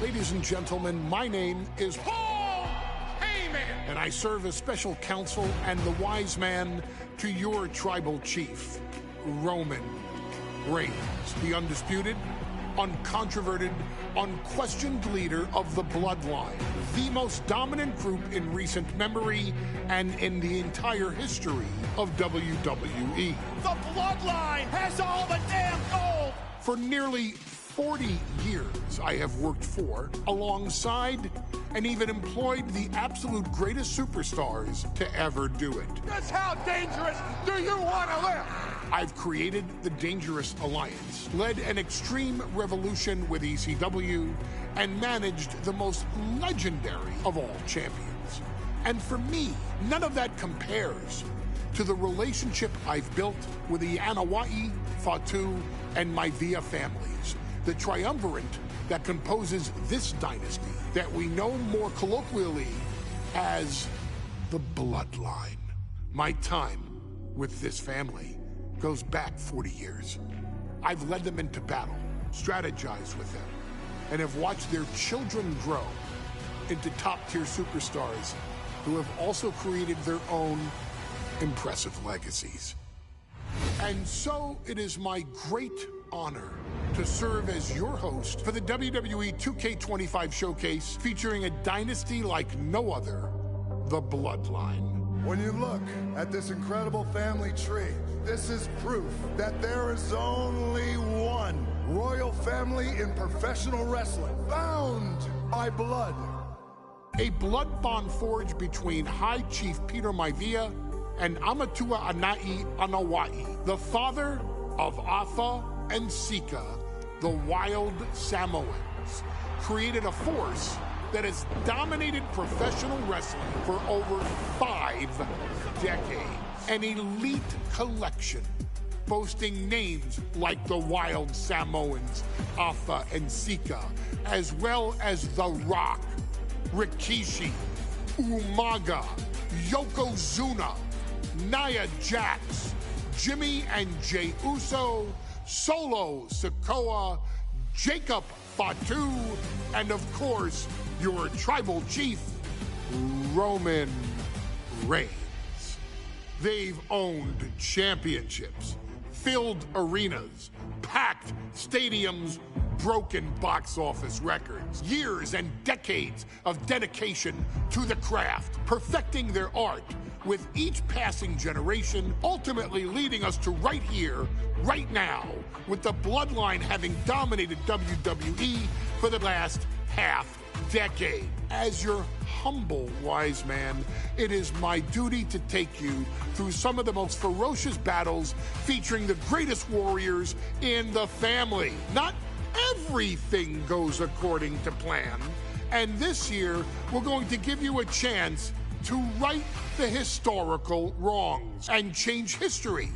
Ladies and gentlemen, my name is Paul Heyman, and I serve as special counsel and the wise man to your tribal chief, Roman Reigns, the undisputed, uncontroverted, unquestioned leader of the Bloodline, the most dominant group in recent memory and in the entire history of WWE. The Bloodline has all the damn gold! For nearly 40 years, I have worked for, alongside, and even employed the absolute greatest superstars to ever do it. Just how dangerous do you want to live? I've created the Dangerous Alliance, led an extreme revolution with ECW, and managed the most legendary of all champions. And for me, none of that compares to the relationship I've built with the Anoa'i, Fatu, and Maivia families, the triumvirate that composes this dynasty that we know more colloquially as the Bloodline. My time with this family goes back 40 years. I've led them into battle, strategized with them, and have watched their children grow into top-tier superstars who have also created their own impressive legacies. And so it is my great honor to serve as your host for the WWE 2K25 showcase featuring a dynasty like no other, the Bloodline. When you look at this incredible family tree, this is proof that there is only one royal family in professional wrestling, bound by blood. A blood bond forged between High Chief Peter Maivia and Amatua Anai Anoa'i, the father of Afa and Sika, the wild Samoans, created a force that has dominated professional wrestling for over 5 decades. An elite collection boasting names like the wild Samoans, Afa and Sika, as well as The Rock, Rikishi, Umaga, Yokozuna, Nia Jax, Jimmy and Jey Uso, Solo Sikoa, Jacob Fatu, and of course, your tribal chief, Roman Reigns. They've owned championships, filled arenas, packed stadiums, broken box office records, years and decades of dedication to the craft, perfecting their art with each passing generation, ultimately leading us to right here, right now, with the Bloodline having dominated WWE for the last half-decade. As your humble wise man, it is my duty to take you through some of the most ferocious battles featuring the greatest warriors in the family. Not everything goes according to plan, and this year we're going to give you a chance to right the historical wrongs and change history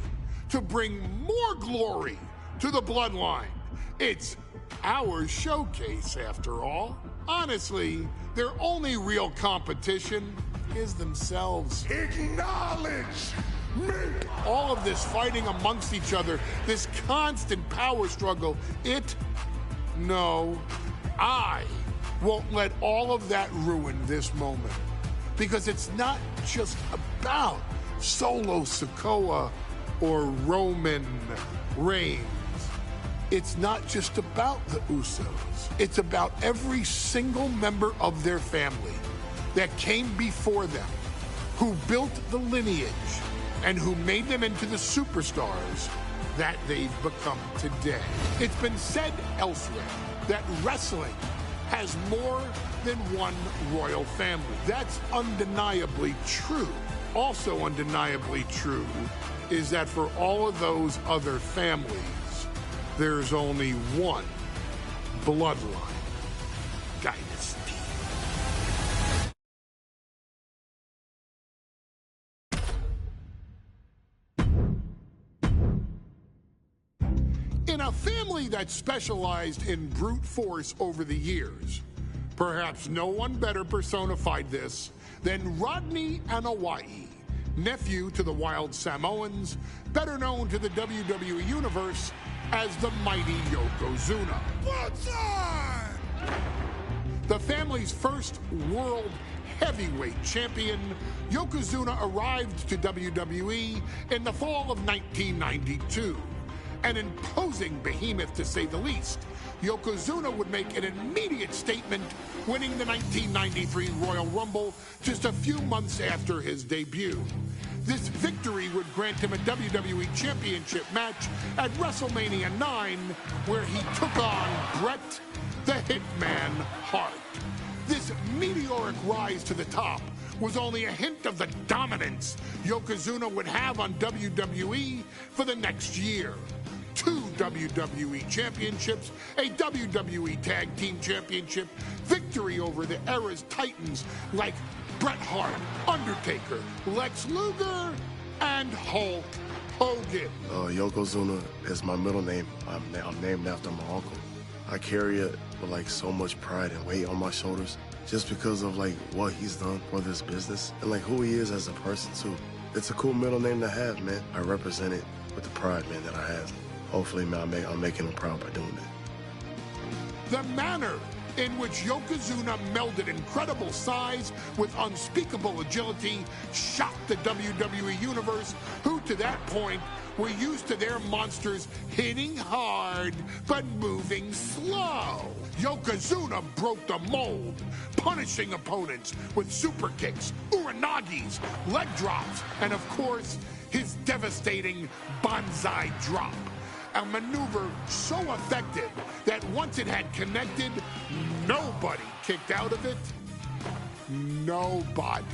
to bring more glory to the Bloodline. It's our showcase, after all. Honestly, their only real competition is themselves. Acknowledge me! All of this fighting amongst each other, this constant power struggle, I won't let all of that ruin this moment. Because it's not just about Solo Sikoa or Roman Reigns. It's not just about the Usos. It's about every single member of their family that came before them, who built the lineage and who made them into the superstars that they've become today. It's been said elsewhere that wrestling has more than one royal family. That's undeniably true. Also undeniably true is that for all of those other families, there's only one Bloodline dynasty. In a family that specialized in brute force over the years, perhaps no one better personified this than Rodney Anoa'i, nephew to the Wild Samoans, better known to the WWE Universe as the mighty Yokozuna. Bloodline! The family's first world heavyweight champion, Yokozuna arrived to WWE in the fall of 1992. An imposing behemoth, to say the least, Yokozuna would make an immediate statement, winning the 1993 Royal Rumble just a few months after his debut. This victory would grant him a WWE Championship match at WrestleMania 9, where he took on Bret the Hitman Hart. This meteoric rise to the top was only a hint of the dominance Yokozuna would have on WWE for the next year. 2 WWE championships, a WWE Tag Team Championship, victory over the era's titans like Bret Hart, Undertaker, Lex Luger, and Hulk Hogan. Yokozuna is my middle name. I'm named after my uncle. I carry it with like so much pride and weight on my shoulders just because of like what he's done for this business and like who he is as a person too. It's a cool middle name to have, man. I represent it with the pride, man, that I have. Hopefully, man, I'm making him proud by doing it. The manner in which Yokozuna melded incredible size with unspeakable agility shocked the WWE Universe, who to that point were used to their monsters hitting hard but moving slow. Yokozuna broke the mold, punishing opponents with super kicks, uranagis, leg drops, and of course, his devastating banzai drop. A maneuver so effective that once it had connected, nobody kicked out of it. Nobody.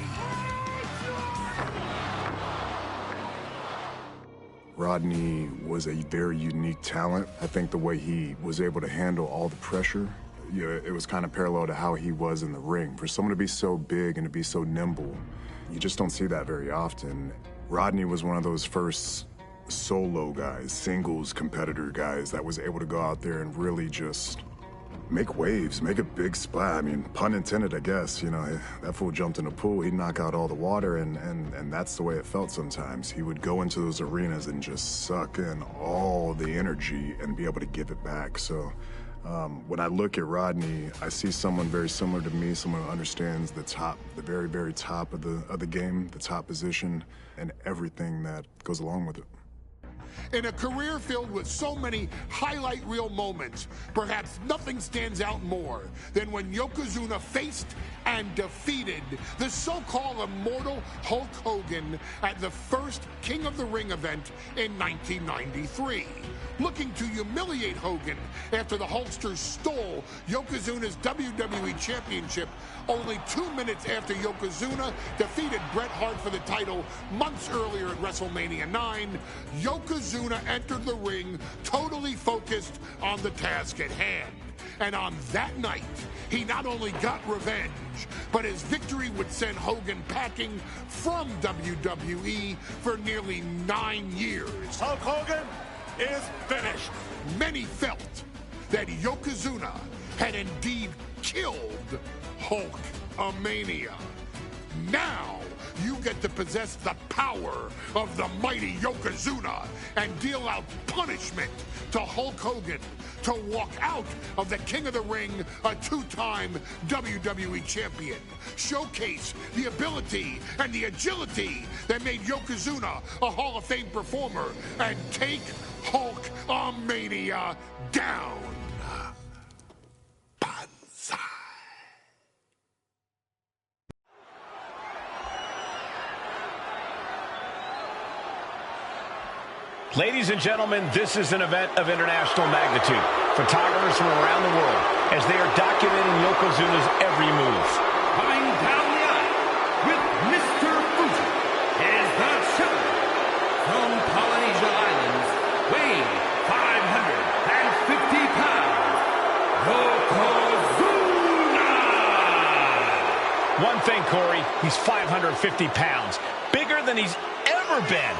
Rodney was a very unique talent. I think the way he was able to handle all the pressure, it was kind of parallel to how he was in the ring. For someone to be so big and to be so nimble, you just don't see that very often. Rodney was one of those first solo guys, singles competitor guys that was able to go out there and really just make waves, make a big splash. I mean, pun intended, I guess. You know, that fool jumped in a pool, he'd knock out all the water, and that's the way it felt sometimes. He would go into those arenas and just suck in all the energy and be able to give it back. So when I look at Rodney, I see someone very similar to me, someone who understands the top, the very, very top of the game, the top position, and everything that goes along with it. In a career filled with so many highlight reel moments, perhaps nothing stands out more than when Yokozuna faced and defeated the so-called immortal Hulk Hogan at the first King of the Ring event in 1993. Looking to humiliate Hogan after the Hulkster stole Yokozuna's WWE Championship only 2 minutes after Yokozuna defeated Bret Hart for the title months earlier at WrestleMania 9, Yokozuna entered the ring totally focused on the task at hand. And on that night, he not only got revenge, but his victory would send Hogan packing from WWE for nearly 9 years. Hulk Hogan is finished. Many felt that Yokozuna had indeed killed Hulkamania. Now, you get to possess the power of the mighty Yokozuna and deal out punishment to Hulk Hogan to walk out of the King of the Ring, a 2-time WWE champion. Showcase the ability and the agility that made Yokozuna a Hall of Fame performer and take Hulkamania down. Banzai. Ladies and gentlemen, this is an event of international magnitude. Photographers from around the world as they are documenting Yokozuna's every move. Coming down the aisle with Mr. Fuji is the champion from Polynesia Islands, weighing 550 pounds, Yokozuna! One thing, Corey, he's 550 pounds, bigger than he's ever been.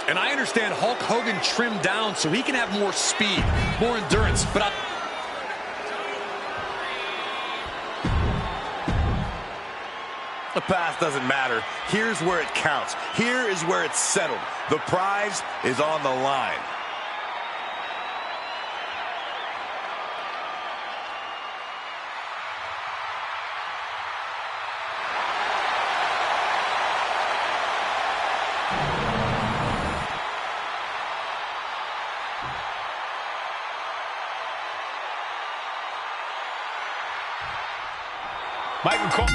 And I understand Hulk Hogan trimmed down so he can have more speed, more endurance, but the past doesn't matter. Here's where it counts. Here is where it's settled. The prize is on the line. Michael Cole.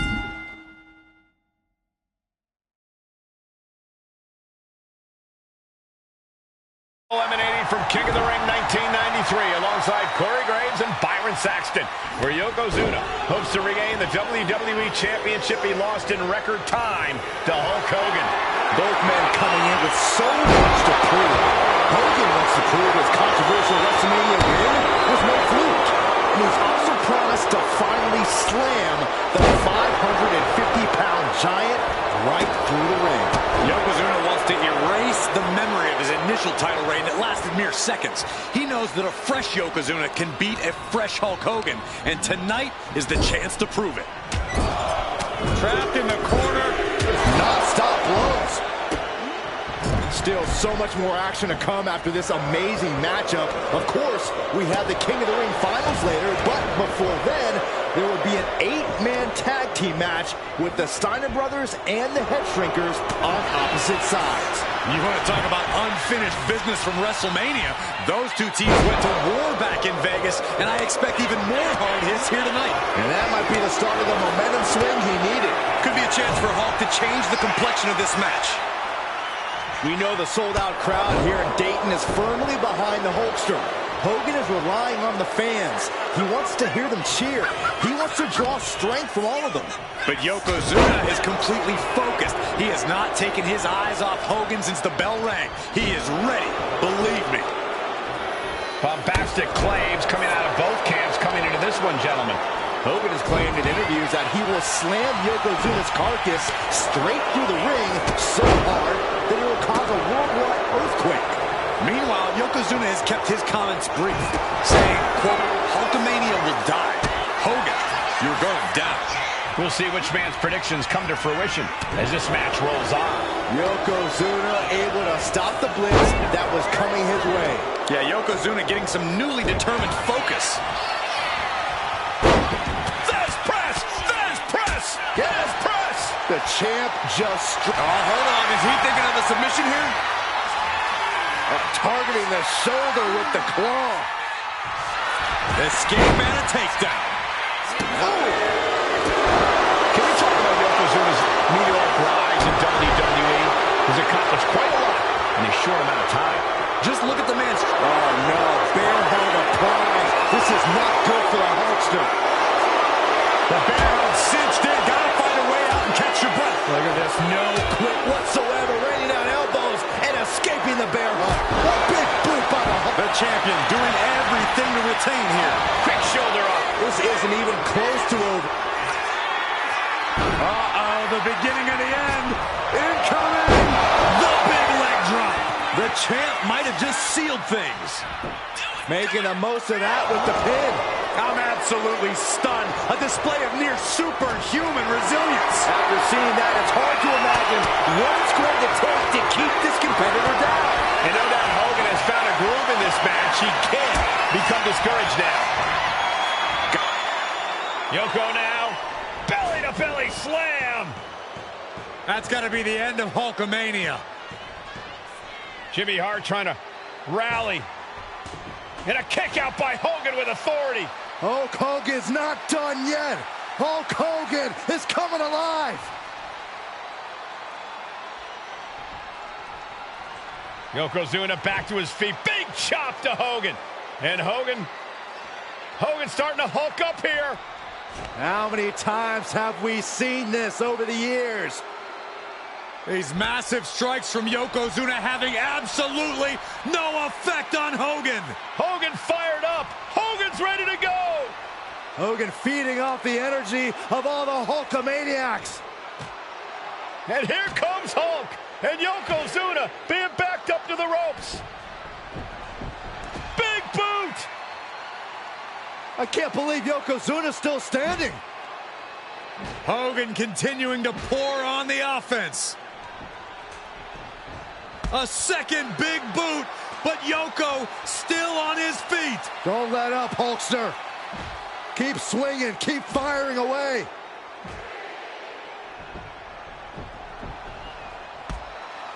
Eliminating from King of the Ring 1993 alongside Corey Graves and Byron Saxton, where Yokozuna hopes to regain the WWE Championship he lost in record time to Hulk Hogan. Both men coming in with so much to prove. Hogan wants to prove his controversial WrestleMania win was no fluke. And he's also promised to finally slam the 550-pound giant right through the ring. Yokozuna wants to erase the memory of his initial title reign that lasted mere seconds. He knows that a fresh Yokozuna can beat a fresh Hulk Hogan, and tonight is the chance to prove it. Trapped in the corner. Non-stop blows. Still so much more action to come after this amazing matchup. Of course, we have the King of the Ring finals later, but before then, there will be an 8-man tag team match with the Steiner brothers and the Head Shrinkers on opposite sides. You want to talk about unfinished business from WrestleMania? Those two teams went to war back in Vegas, and I expect even more hard hits here tonight. And that might be the start of the momentum swing he needed. Could be a chance for Hulk to change the complexion of this match. We know the sold-out crowd here in Dayton is firmly behind the Hulkster. Hogan is relying on the fans. He wants to hear them cheer. He wants to draw strength from all of them. But Yokozuna is completely focused. He has not taken his eyes off Hogan since the bell rang. He is ready, believe me. Bombastic claims coming out of both camps coming into this one, gentlemen. Hogan has claimed in interviews that he will slam Yokozuna's carcass straight through the ring so hard that it will cause a worldwide earthquake. Meanwhile, Yokozuna has kept his comments brief, saying, quote, Hulkamania will die. Hogan, you're going down. We'll see which man's predictions come to fruition as this match rolls on. Yokozuna able to stop the blitz that was coming his way. Yeah, Yokozuna getting some newly determined focus. Yes, press! The champ just... Oh, hold on. Is he thinking of a submission here? Targeting the shoulder with the claw. Escape and a takedown. Oh. Can we talk about Yokozuna's meteoric rise in WWE? He's accomplished quite a lot in a short amount of time. Just look at the man's... Oh, no. Bear hug of pride. This is not good for the Hulkster. The bear hug cinched in. Gotta find a way out and catch your breath. Look at this. No quit whatsoever. Raining down elbows and escaping the bear hug. A big boot by the Hulk. The champion doing everything to retain here. Quick shoulder up. This isn't even close to over. Uh-oh, the beginning of the end. Incoming. The big leg drop. The champ might have just sealed things. Making the most of that with the pin. I'm absolutely stunned. A display of near superhuman resilience. After seeing that, it's hard to imagine what it's going to take to keep this competitor down. And no doubt Hogan has found a groove in this match. He can't become discouraged now. Yoko now. Belly-to-belly slam. That's got to be the end of Hulkamania. Jimmy Hart trying to rally. And a kick out by Hogan with authority. Hulk Hogan's not done yet. Hulk Hogan is coming alive. Yokozuna back to his feet. Big chop to Hogan. And Hogan's starting to hulk up here. How many times have we seen this over the years? These massive strikes from Yokozuna having absolutely no effect on Hogan. Hogan fired up. Hogan's ready to go. Hogan feeding off the energy of all the Hulkamaniacs. And here comes Hulk. And Yokozuna being backed up to the ropes. Big boot. I can't believe Yokozuna's still standing. Hogan continuing to pour on the offense. A second big boot, but Yoko still on his feet. Don't let up, Hulkster. Keep swinging, keep firing away.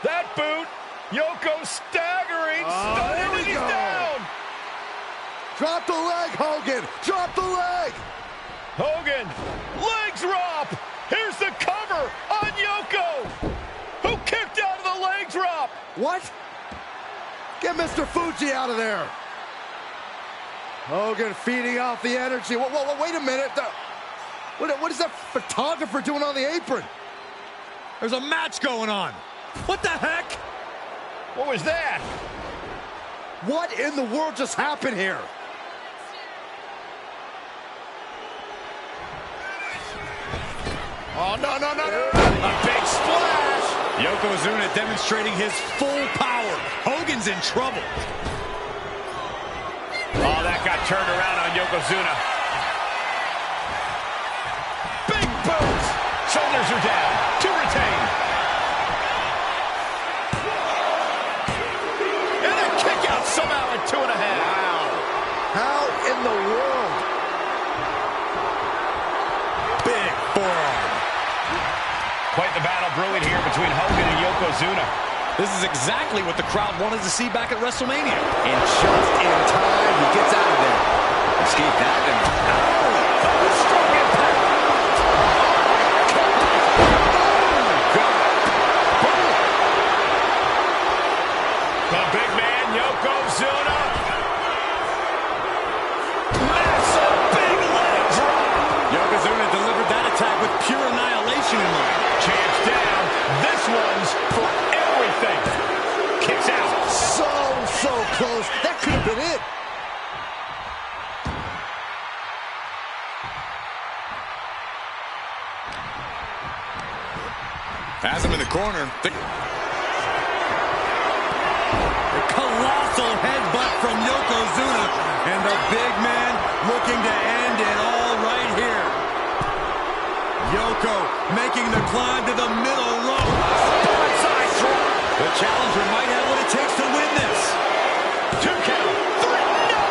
That boot, Yoko staggering, stunning, and he's down. Drop the leg, Hogan! Drop the leg! Hogan, leg drop! Here's the cover on Yoko, who kicked out of the leg drop! What? Get Mr. Fuji out of there! Hogan feeding off the energy. Whoa, wait a minute. What is that photographer doing on the apron? There's a match going on. What the heck? What was that? What in the world just happened here? Oh, no. A big splash. Yokozuna demonstrating his full power. Hogan's in trouble. Oh, that got turned around on Yokozuna. Big boots. Shoulders are down to retain. And a kick out somehow at 2.5. Wow. How in the world? Big forearm. Quite the battle brewing here between Hogan and Yokozuna. This is exactly what the crowd wanted to see back at WrestleMania. And just in time, he gets out of there. Escape that and Strong impact. The big man, Yokozuna. Massive big leg drop. Yokozuna delivered that attack with pure annihilation in mind. Champ's down. This one's for everything. Kicks out. so close. That could have been it. Has him in the corner. The colossal headbutt from Yokozuna. And the big man looking to end it all right here. Yoko making the climb to the middle rope. Side drop. The challenger might have what it takes to win this. 2 count. 3. No.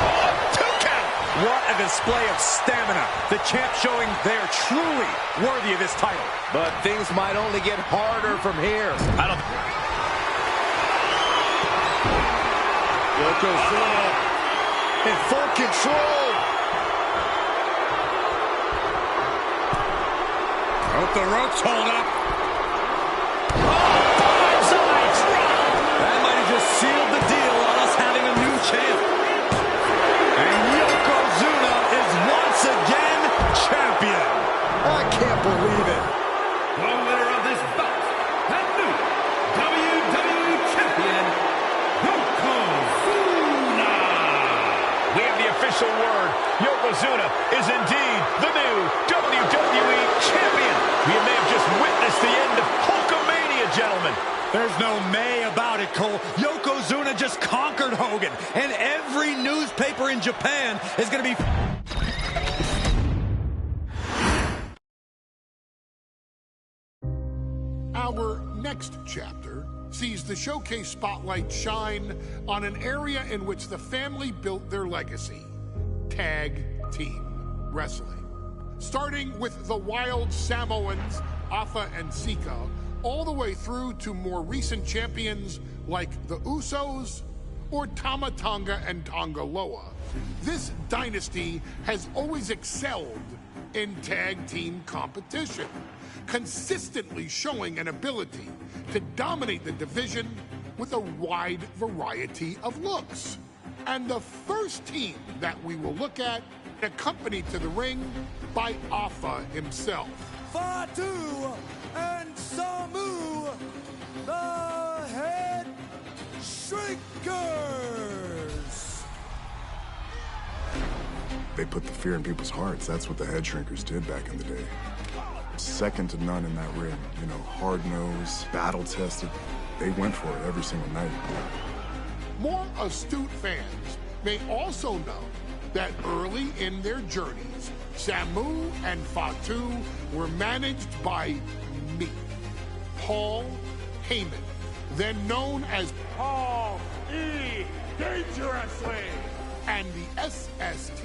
2 count. What a display of stamina. The champ showing they are truly worthy of this title. But things might only get harder from here. Yokozuna in full control. Hope the ropes hold up. That might have just sealed the deal on us having a new champ. And Yokozuna is once again champion. I can't believe it. The winner of this bout, and new WWE Champion, Yokozuna. We have the official word. Yokozuna is indeed the new WWE Champion. We may have just witnessed the end of Hulkamania, gentlemen. There's no may about it, Cole. Yokozuna just conquered Hogan. And every newspaper in Japan is going to be... Our next chapter sees the showcase spotlight shine on an area in which the family built their legacy: tag team wrestling. Starting with the wild Samoans, Afa and Sika, all the way through to more recent champions like the Usos or Tama Tonga and Tonga Loa. This dynasty has always excelled in tag team competition, consistently showing an ability to dominate the division with a wide variety of looks. And the first team that we will look at, accompanied to the ring by Afa himself. Fatu and Samu, the Head Shrinkers. They put the fear in people's hearts. That's what the Head Shrinkers did back in the day. Second to none in that ring. You know, hard-nosed, battle-tested. They went for it every single night. More astute fans may also know that early in their journeys, Samu and Fatu were managed by me, Paul Heyman, then known as Paul E. Dangerously, and the SST,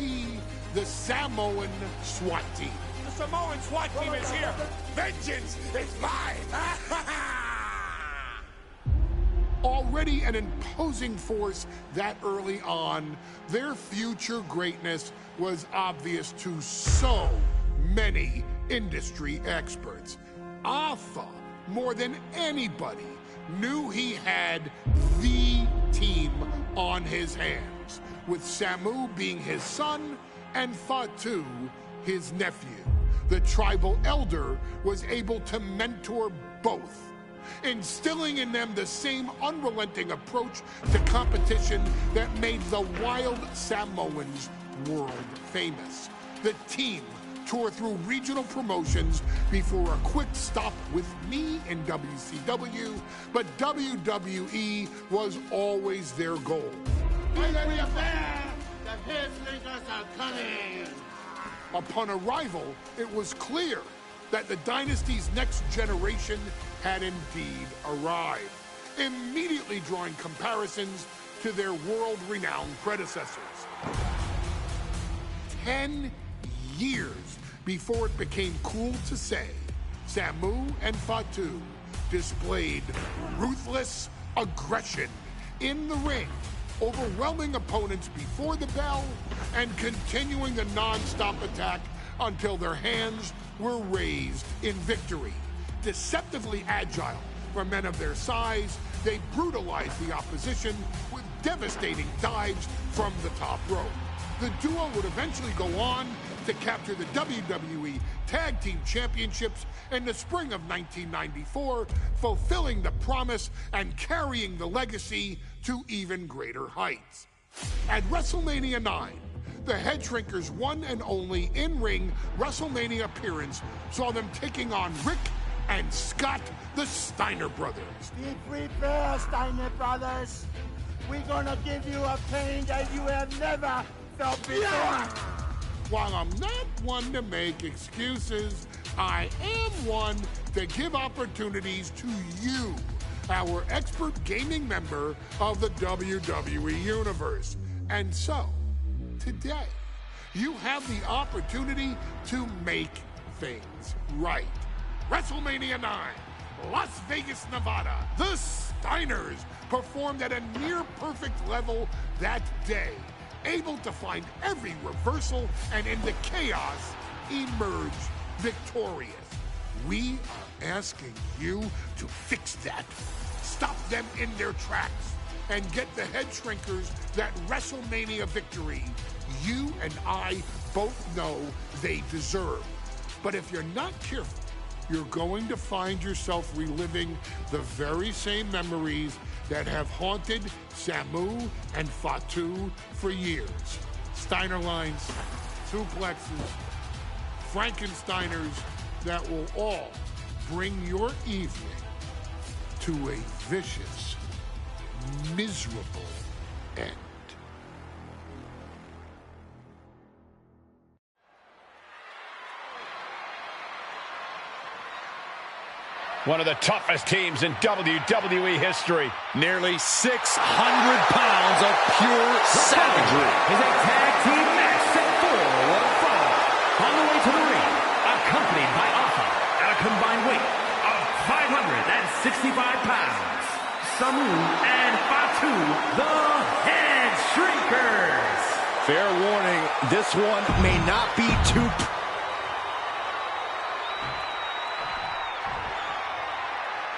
the Samoan SWAT team. The Samoan SWAT team is here. Vengeance is mine. Already an imposing force that early on, their future greatness was obvious to so many industry experts. Alpha, more than anybody, knew he had the team on his hands, with Samu being his son and Fatu his nephew. The tribal elder was able to mentor both, instilling in them the same unrelenting approach to competition that made the wild Samoans world famous. The team toured through regional promotions before a quick stop with me in WCW, but WWE was always their goal. Upon arrival, it was clear that the dynasty's next generation had indeed arrived, immediately drawing comparisons to their world-renowned predecessors. 10 years before it became cool to say, Samu and Fatu displayed ruthless aggression in the ring, overwhelming opponents before the bell and continuing the non-stop attack until their hands were raised in victory. Deceptively agile for men of their size, they brutalized the opposition with devastating dives from the top rope. The duo would eventually go on to capture the WWE Tag Team Championships in the spring of 1994, fulfilling the promise and carrying the legacy to even greater heights. At WrestleMania 9, the Head Shrinkers' one and only in-ring WrestleMania appearance saw them taking on Rick and Scott, the Steiner brothers. Be prepared, Steiner brothers. We're gonna give you a pain that you have never felt before. While I'm not one to make excuses, I am one to give opportunities to you, our expert gaming member of the WWE Universe. And so, today, you have the opportunity to make things right. WrestleMania 9, Las Vegas, Nevada. The Steiners performed at a near-perfect level that day, able to find every reversal and in the chaos emerge victorious. We are asking you to fix that. Stop them in their tracks and get the Head Shrinkers that WrestleMania victory you and I both know they deserve. But if you're not careful, you're going to find yourself reliving the very same memories that have haunted Samu and Fatu for years. Steiner lines, suplexes, Frankensteiners that will all bring your evening to a vicious, miserable end. One of the toughest teams in WWE history. Nearly 600 pounds of pure savagery. Is a tag team match set for one fall. On the way to the ring, accompanied by Alpha at a combined weight of 565 pounds. Samu and Fatu, the Head Shrinkers. Fair warning, this one may not be too...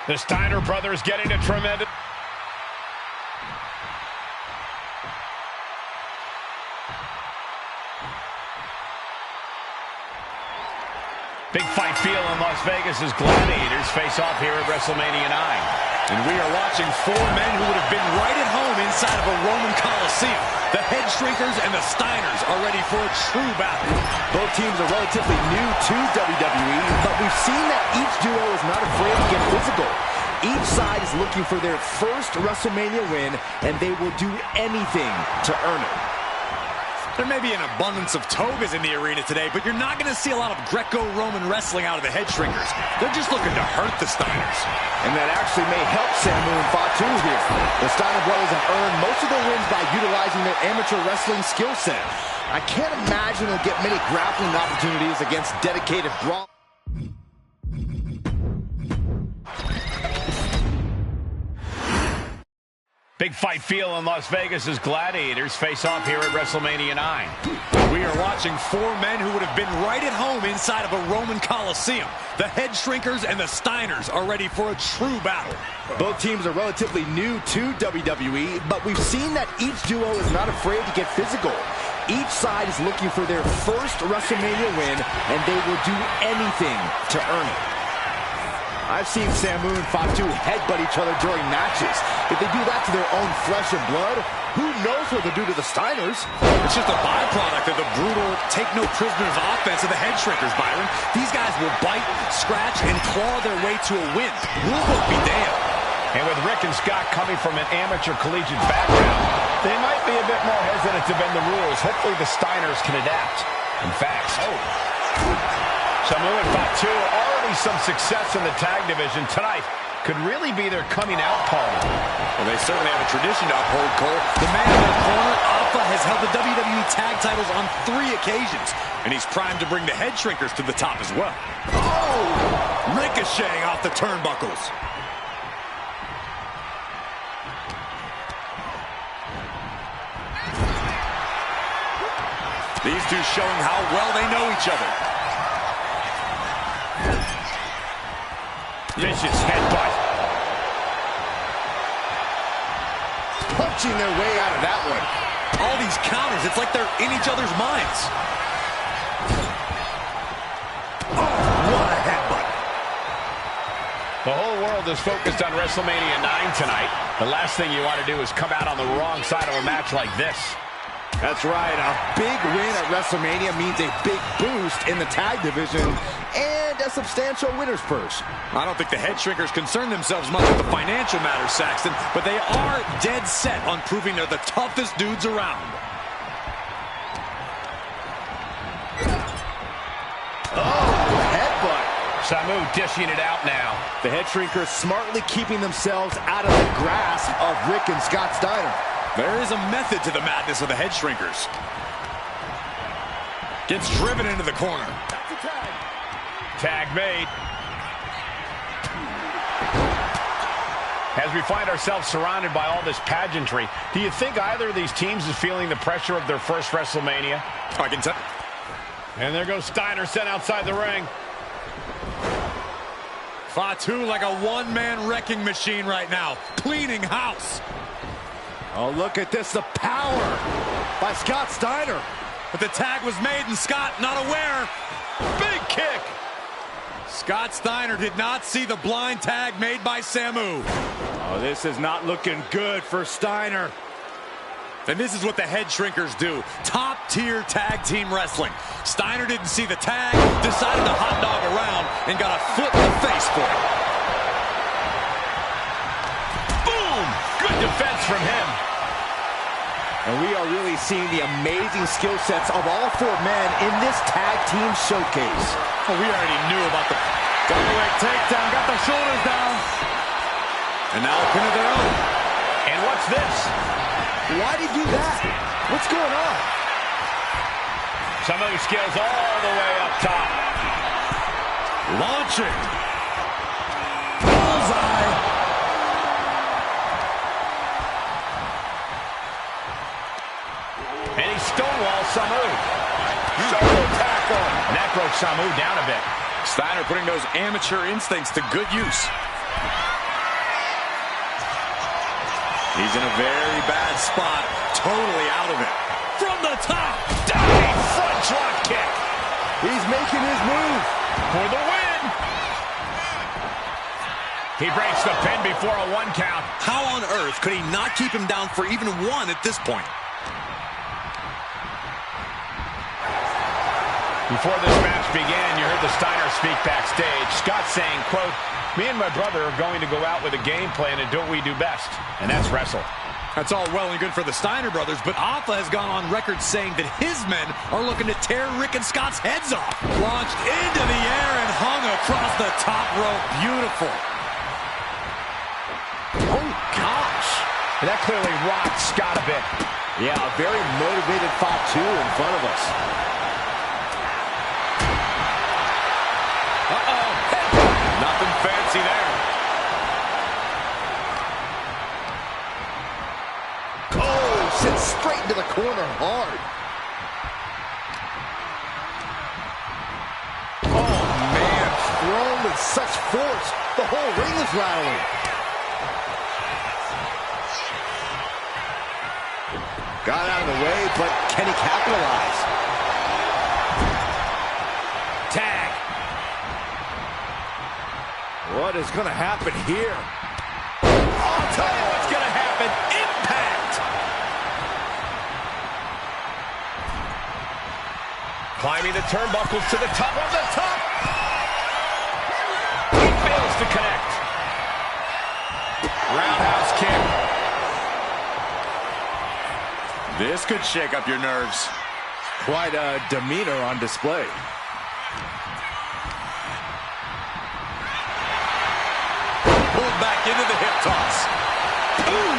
The Steiner brothers getting a tremendous... Big fight feel in Las Vegas as gladiators face off here at WrestleMania 9. And we are watching four men who would have been right at home inside of a Roman Coliseum. The Head Shrinkers and the Steiners are ready for a true battle. Both teams are relatively new to WWE, but we've seen that each duo is not afraid to get physical. Each side is looking for their first WrestleMania win, and they will do anything to earn it. There may be an abundance of togas in the arena today, but you're not going to see a lot of Greco-Roman wrestling out of the Head Shrinkers. They're just looking to hurt the Steiners. And that actually may help Samu and Fatu here. The Steiner brothers have earned most of their wins by utilizing their amateur wrestling skill set. I can't imagine they'll get many grappling opportunities against dedicated brawlers. Big fight feel in Las Vegas as gladiators face off here at WrestleMania 9. We are watching four men who would have been right at home inside of a Roman Coliseum. The Head Shrinkers and the Steiners are ready for a true battle. Both teams are relatively new to WWE, but we've seen that each duo is not afraid to get physical. Each side is looking for their first WrestleMania win, and they will do anything to earn it. I've seen Samu and Fatu headbutt each other during matches. If they do that to their own flesh and blood, who knows what they'll do to the Steiners? It's just a byproduct of the brutal take-no-prisoners offense of the Head Shrinkers, Byron. These guys will bite, scratch, and claw their way to a win. Rule book be damned. And with Rick and Scott coming from an amateur collegiate background, they might be a bit more hesitant to bend the rules. Hopefully the Steiners can adapt. And fast. Samu and Fatu, already some success in the tag division tonight, could really be their coming out party. Well, they certainly have a tradition to uphold, Cole. The man in the corner, Alpha, has held the WWE tag titles on 3 occasions, and he's primed to bring the Head Shrinkers to the top as well. Oh! Ricocheting off the turnbuckles. These two showing how well they know each other. Vicious headbutt. Punching their way out of that one. All these counters, it's like they're in each other's minds. Oh, what a headbutt. The whole world is focused on WrestleMania 9 tonight. The last thing you want to do is come out on the wrong side of a match like this. That's right. A big win at WrestleMania means a big boost in the tag division and a substantial winner's purse. I don't think the Head Shrinkers concern themselves much with the financial matters, Saxton, but they are dead set on proving they're the toughest dudes around. Oh, headbutt. Samu dishing it out now. The Head Shrinkers smartly keeping themselves out of the grasp of Rick and Scott Steiner. There is a method to the madness of the Head Shrinkers. Gets driven into the corner. Tag made. As we find ourselves surrounded by all this pageantry, do you think either of these teams is feeling the pressure of their first WrestleMania? I can tell. And there goes Steiner sent outside the ring. Fatu like a one-man wrecking machine right now, cleaning house. Oh, look at this, the power by Scott Steiner. But the tag was made and Scott not aware. Big kick. Scott Steiner did not see the blind tag made by Samu. Oh, this is not looking good for Steiner. And this is what the Head Shrinkers do. Top-tier tag team wrestling. Steiner didn't see the tag, decided to hot dog around, and got a foot in the face for it. Boom! Good defense from him. And we are really seeing the amazing skill sets of all 4 men in this tag team showcase. Well, we already knew about the double-leg takedown, got the shoulders down. And now a pin of their own. And what's this? Why'd he do that? What's going on? Some of these skills all the way up top. Launching. Bullseye. And he stonewalls Samu. Shoulder tackle. And that broke Samu down a bit. Steiner putting those amateur instincts to good use. He's in a very bad spot, totally out of it. From the top, diving front drop kick. He's making his move for the win. He breaks the pin before a 1 count. How on earth could he not keep him down for even 1 at this point? Before this match began, you heard the Steiner speak backstage. Scott saying, quote, "Me and my brother are going to go out with a game plan and do what we do best, and that's wrestle." That's all well and good for the Steiner brothers, but Alpha has gone on record saying that his men are looking to tear Rick and Scott's heads off. Launched into the air and hung across the top rope. Beautiful. Oh, gosh. That clearly rocked Scott a bit. Yeah, a very motivated Fatu in front of us. Uh-oh. Nothing fancy there. corner hard. Oh, man, thrown with such force. The whole ring is rattling. Got out of the way, but can he capitalize? Tag. What is going to happen here? I'll tell you what's going to happen. Impact. Climbing the turnbuckles to the top of the top. He fails to connect. Roundhouse kick. This could shake up your nerves. Quite a demeanor on display. Pulled back into the hip toss. Ooh.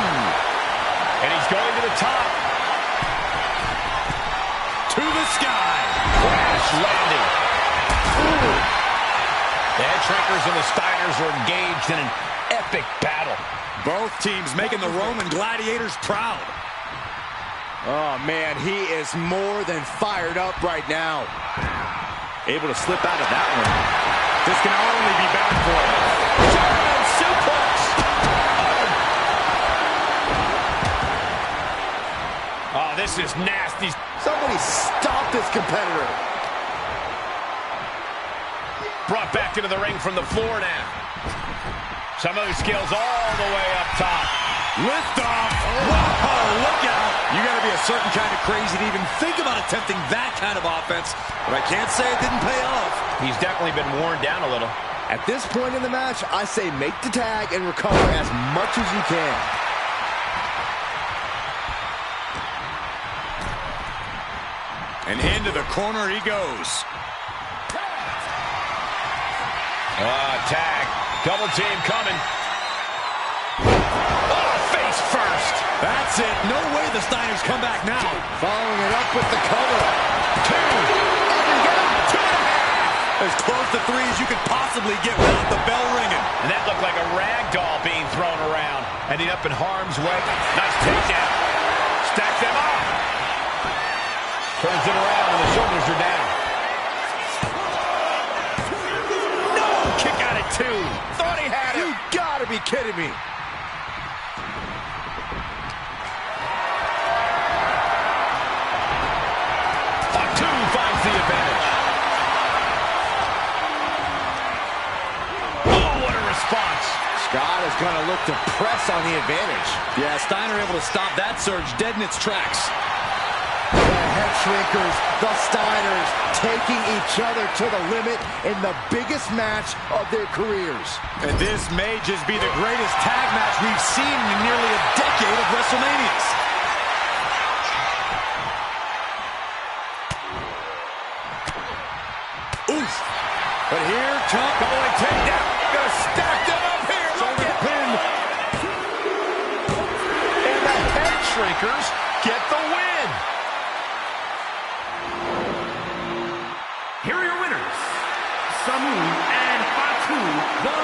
And he's going to the top. To the sky. Crash landing. Ooh. The head shrinkers and the Steiners are engaged in an epic battle. Both teams making the Roman gladiators proud. Oh, man, he is more than fired up right now. Able to slip out of that one. This can only be bad for him. German suplex. Oh, this is nasty. Somebody stop this competitor. Brought back into the ring from the floor now. Some of the scales all the way up top. Lift off. Whoa, look out. You got to be a certain kind of crazy to even think about attempting that kind of offense. But I can't say it didn't pay off. He's definitely been worn down a little. At this point in the match, I say make the tag and recover as much as you can. And into the corner he goes. Tag. Double team coming. Oh, face first. That's it. No way the Steiners come back now. Following it up with the cover. 2. Up and down. 2.5. As close to 3 as you could possibly get without the bell ringing. And that looked like a rag doll being thrown around. Ending up in harm's way. Nice takedown. Stack them up. Turns it around and the shoulders are down. No! Kick out at 2. Thought he had it. You gotta be kidding me. Finds the advantage. Oh, what a response. Scott is going to look to press on the advantage. Yeah, Steiner able to stop that surge dead in its tracks. The head shrinkers, the Steiners, taking each other to the limit in the biggest match of their careers. And this may just be the greatest tag match we've seen in nearly a decade of WrestleManias. Oof. But here, Trump going takedown. Gonna stack them up here. Look at pin. And the head shrinkers get the win. Here are your winners, Samu and Fatu, the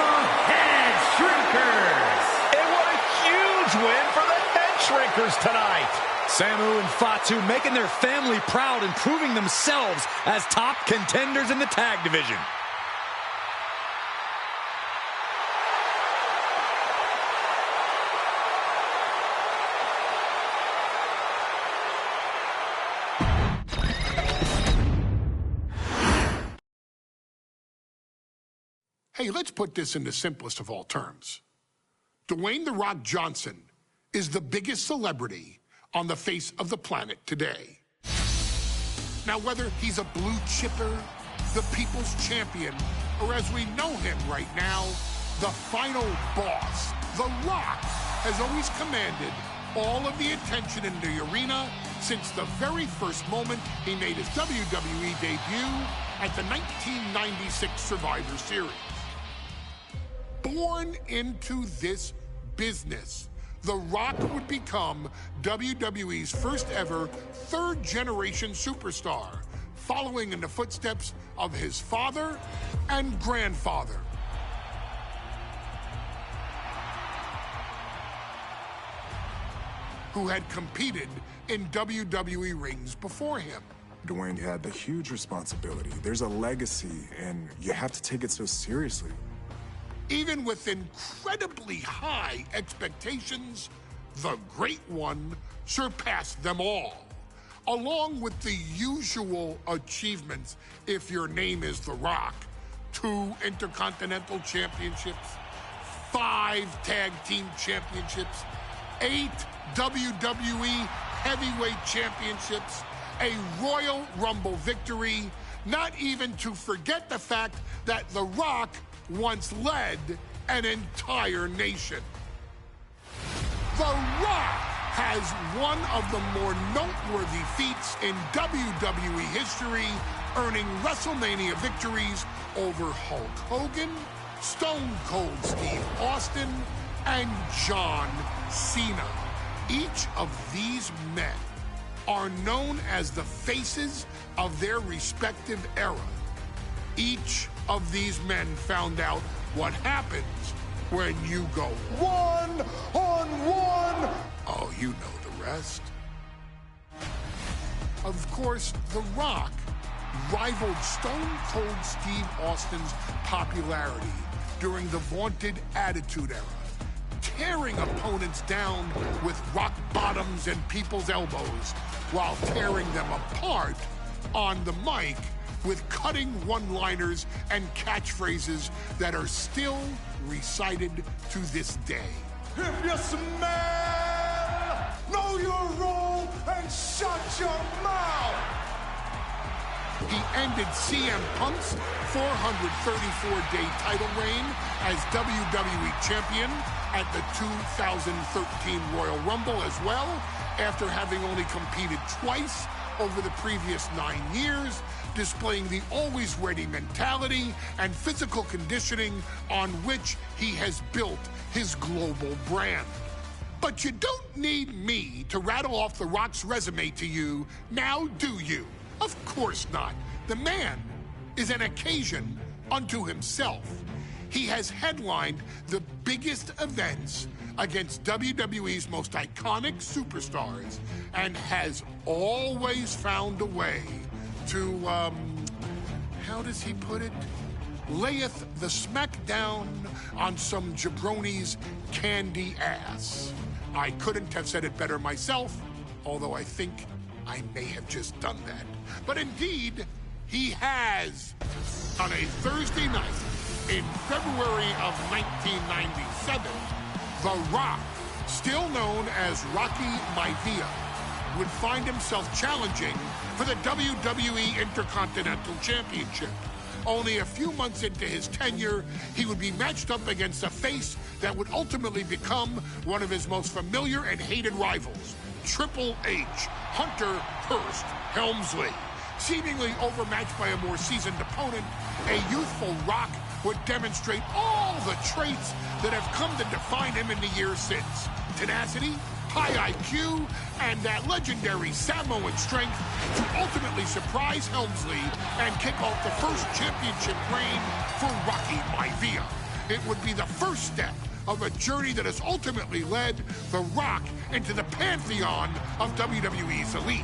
Head Shrinkers. And what a huge win for the Head Shrinkers tonight. Samu and Fatu making their family proud and proving themselves as top contenders in the tag division. Hey, let's put this in the simplest of all terms. Dwayne "The Rock" Johnson is the biggest celebrity on the face of the planet today. Now, whether he's a blue chipper, the people's champion, or as we know him right now, the final boss, The Rock has always commanded all of the attention in the arena since the very first moment he made his WWE debut at the 1996 Survivor Series. Born into this business, The Rock would become WWE's first ever third-generation superstar, following in the footsteps of his father and grandfather. who had competed in WWE rings before him. Dwayne had the huge responsibility. There's a legacy, and you have to take it so seriously. Even with incredibly high expectations, the Great One surpassed them all, along with the usual achievements if your name is The Rock: 2 Intercontinental Championships, 5 Tag Team Championships, 8 WWE Heavyweight Championships, a Royal Rumble victory, not even to forget the fact that The Rock once led an entire nation. The Rock has one of the more noteworthy feats in WWE history, earning WrestleMania victories over Hulk Hogan, Stone Cold Steve Austin, and John Cena. Each of these men are known as the faces of their respective era. Each of these men found out what happens when you go one-on-one. Oh, you know the rest. Of course, The Rock rivaled Stone Cold Steve Austin's popularity during the vaunted Attitude Era, tearing opponents down with rock bottoms and people's elbows while tearing them apart on the mic with cutting one-liners and catchphrases that are still recited to this day. If you smell, know your role and shut your mouth. He ended CM Punk's 434-day title reign as WWE Champion at the 2013 Royal Rumble as well, after having only competed twice over the previous 9 years, displaying the always ready mentality and physical conditioning on which he has built his global brand. But you don't need me to rattle off The Rock's resume to you, now do you? Of course not. The man is an occasion unto himself. He has headlined the biggest events against WWE's most iconic superstars and has always found a way to, how does he put it? Layeth the smackdown on some jabroni's candy ass. I couldn't have said it better myself, although I think I may have just done that. But indeed, he has. On a Thursday night in February of 1997, The Rock, still known as Rocky Maivia, would find himself challenging for the WWE Intercontinental Championship. Only a few months into his tenure, he would be matched up against a face that would ultimately become one of his most familiar and hated rivals, Triple H, Hunter Hearst Helmsley. Seemingly overmatched by a more seasoned opponent, a youthful Rock would demonstrate all the traits that have come to define him in the years since. Tenacity, high IQ, and that legendary Samoan strength to ultimately surprise Helmsley and kick off the first championship reign for Rocky Maivia. It would be the first step of a journey that has ultimately led The Rock into the pantheon of WWE's elite.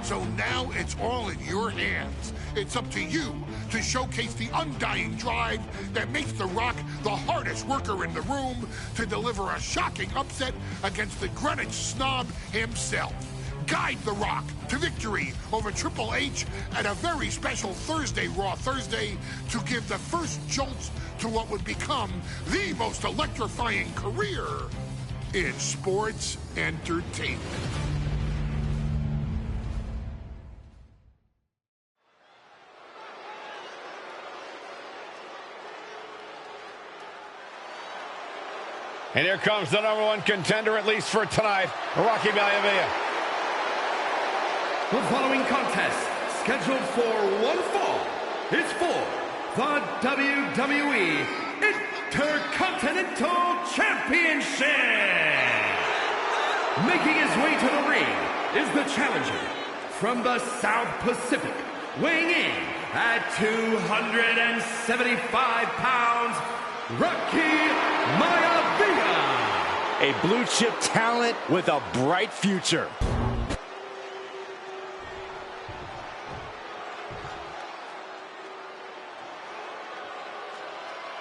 So now it's all in your hands. It's up to you to showcase the undying drive that makes The Rock the hardest worker in the room to deliver a shocking upset against the Greenwich snob himself. Guide The Rock to victory over Triple H at a very special Thursday, Raw Thursday, to give the first jolts to what would become the most electrifying career in sports entertainment. And here comes the #1 contender, at least for tonight, Rocky Maivia. The following contest, scheduled for one fall, is for the WWE Intercontinental Championship. Making his way to the ring is the challenger from the South Pacific, weighing in at 275 pounds, Rocky Maivia. A blue chip talent with a bright future.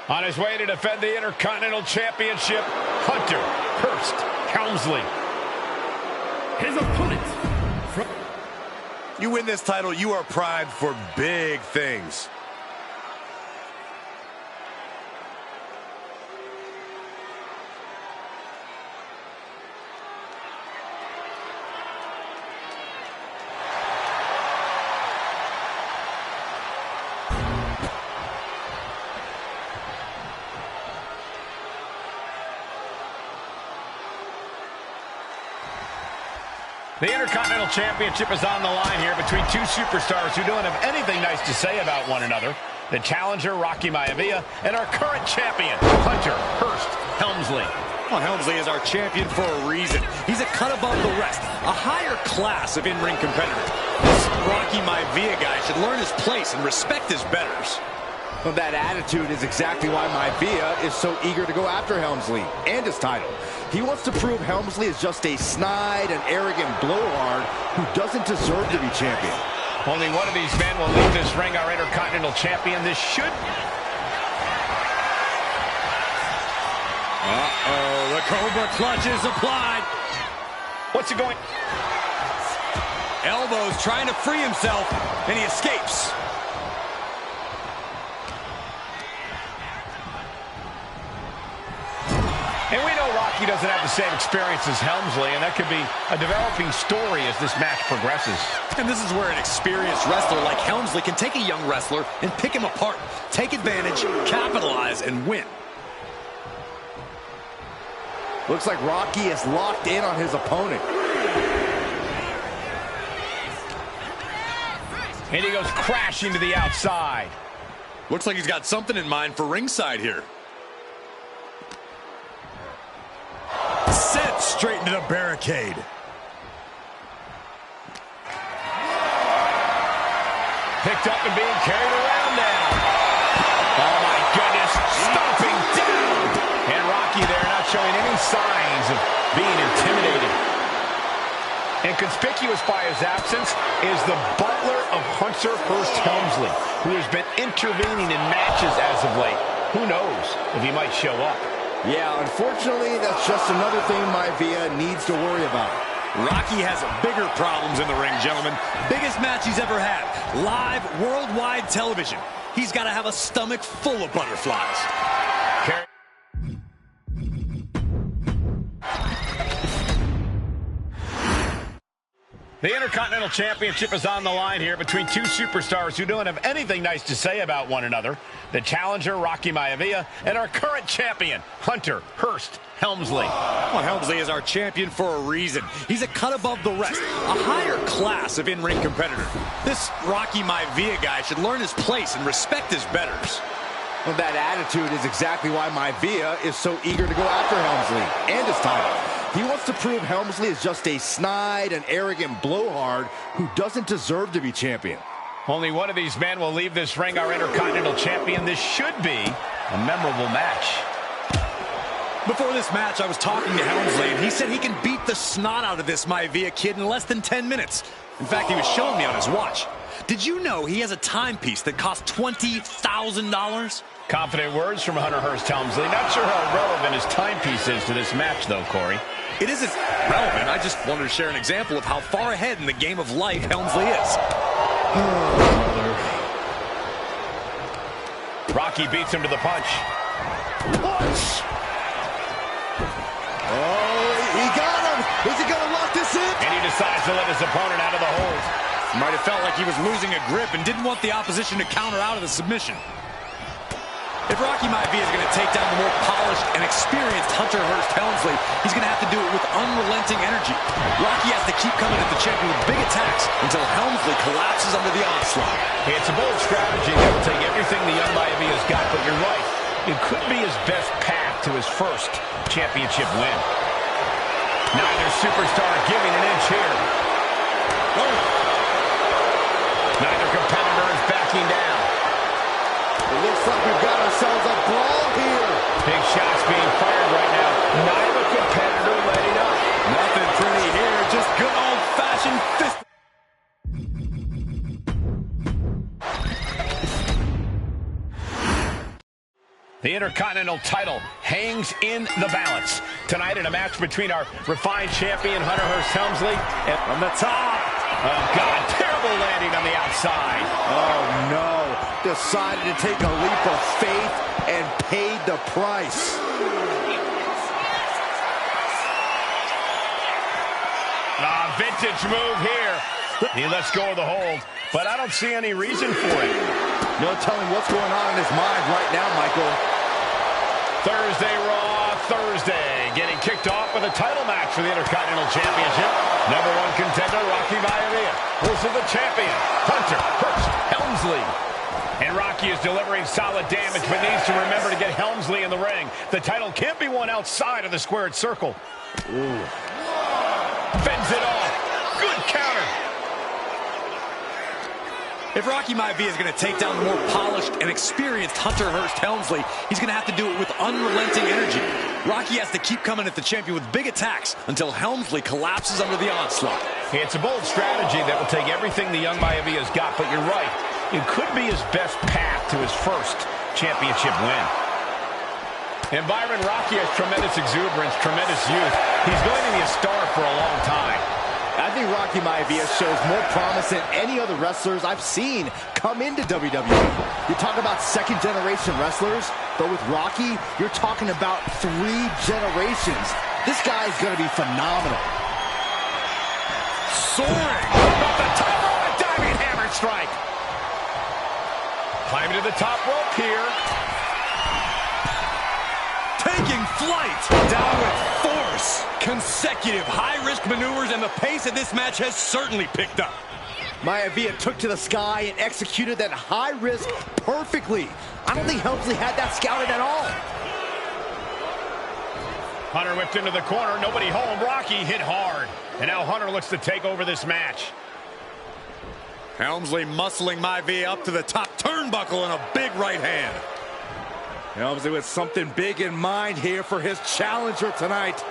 On his way to defend the Intercontinental Championship, Hunter Hearst Helmsley. His opponent. You win this title, you are primed for big things. The Intercontinental Championship is on the line here between two superstars who don't have anything nice to say about one another. The challenger, Rocky Maivia, and our current champion, Hunter Hearst Helmsley. Well, Helmsley is our champion for a reason. He's a cut above the rest, a higher class of in-ring competitor. This Rocky Maivia guy should learn his place and respect his betters. Well, that attitude is exactly why Maivia is so eager to go after Helmsley and his title. He wants to prove Helmsley is just a snide and arrogant blowhard who doesn't deserve to be champion. Only one of these men will leave this ring our Intercontinental Champion. This should... Uh-oh, the Cobra clutch is applied. What's it going? Elbows trying to free himself, and he escapes. And we know Rocky doesn't have the same experience as Helmsley, and that could be a developing story as this match progresses. And this is where an experienced wrestler like Helmsley can take a young wrestler and pick him apart, take advantage, capitalize, and win. Looks like Rocky is locked in on his opponent. And he goes crashing to the outside. Looks like he's got something in mind for ringside here. Sent straight into the barricade. Picked up and being carried around now. Oh my goodness, stomping down. And Rocky there not showing any signs of being intimidated. And conspicuous by his absence is the butler of Hunter Hearst Helmsley, who has been intervening in matches as of late. Who knows if he might show up. Yeah, unfortunately, that's just another thing Maivia needs to worry about. Rocky has bigger problems in the ring, gentlemen. Biggest match he's ever had. Live, worldwide television. He's got to have a stomach full of butterflies. The Intercontinental Championship is on the line here between two superstars who don't have anything nice to say about one another. The challenger, Rocky Maivia, and our current champion, Hunter Hearst Helmsley. Well, Helmsley is our champion for a reason. He's a cut above the rest, a higher class of in-ring competitor. This Rocky Maivia guy should learn his place and respect his betters. Well, that attitude is exactly why Maivia is so eager to go after Helmsley and his title. He wants to prove Helmsley is just a snide and arrogant blowhard who doesn't deserve to be champion. Only one of these men will leave this ring our Intercontinental Champion. This should be a memorable match. Before this match, I was talking to Helmsley, and he said he can beat the snot out of this Maivia kid in less than 10 minutes. In fact, he was showing me on his watch. Did you know he has a timepiece that costs $20,000? Confident words from Hunter Hearst Helmsley. Not sure how relevant his timepiece is to this match, though, Corey. It isn't relevant. I just wanted to share an example of how far ahead in the game of life Helmsley is. Rocky beats him to the punch. Punch! Oh, he got him! Is he gonna lock this in? And he decides to let his opponent out of the hold. Might have felt like he was losing a grip and didn't want the opposition to counter out of the submission. If Rocky Maivia is going to take down the more polished and experienced Hunter Hearst Helmsley, he's going to have to do it with unrelenting energy. Rocky has to keep coming at the champion with big attacks until Helmsley collapses under the onslaught. It's a bold strategy that will take everything the young Maivia's got, but you're right. It could be his best path to his first championship win. Neither superstar giving an inch here. Neither competitor is backing down. It looks like we've got ourselves a brawl here. Big shots being fired right now. Neither competitor The Intercontinental title hangs in the balance. Tonight in a match between our refined champion, Hunter Hearst Helmsley, and From the top. oh, God, terrible landing on the outside. Oh, no. Decided to take a leap of faith and paid the price. Vintage move here. He lets go of the hold, but I don't see any reason for it. No telling what's going on in his mind right now, Michael. Thursday Raw, Thursday, getting kicked off with a title match for the Intercontinental Championship. Number one contender, Rocky Maivia, versus the champion, Hunter Hearst Helmsley. And Rocky is delivering solid damage, but needs to remember to get Helmsley in the ring. The title can't be won outside of the squared circle. Ooh. Fends it off. Good counter. If Rocky Maivia is going to take down the more polished and experienced Hunter Hearst Helmsley, he's going to have to do it with unrelenting energy. Rocky has to keep coming at the champion with big attacks until Helmsley collapses under the onslaught. It's a bold strategy that will take everything the young Maivia's got, but you're right. It could be his best path to his first championship win. And Byron, Rocky has tremendous exuberance, tremendous youth. He's going to be a star for a long time. I think Rocky Maivia shows more promise than any other wrestlers I've seen come into WWE. You talk about second-generation wrestlers, but with Rocky, you're talking about 3 generations. This guy's going to be phenomenal. Soaring off the top rope, a diving hammer strike. Climbing to the top rope here. Taking flight down with force. Consecutive high-risk maneuvers, and the pace of this match has certainly picked up. Maivia took to the sky and executed that high risk perfectly. I don't think Helmsley had that scouted at all. Hunter whipped into the corner, nobody home. Rocky hit hard. And now Hunter looks to take over this match. Helmsley muscling Maivia up to the top turnbuckle and a big right hand. Helmsley with something big in mind here for his challenger tonight.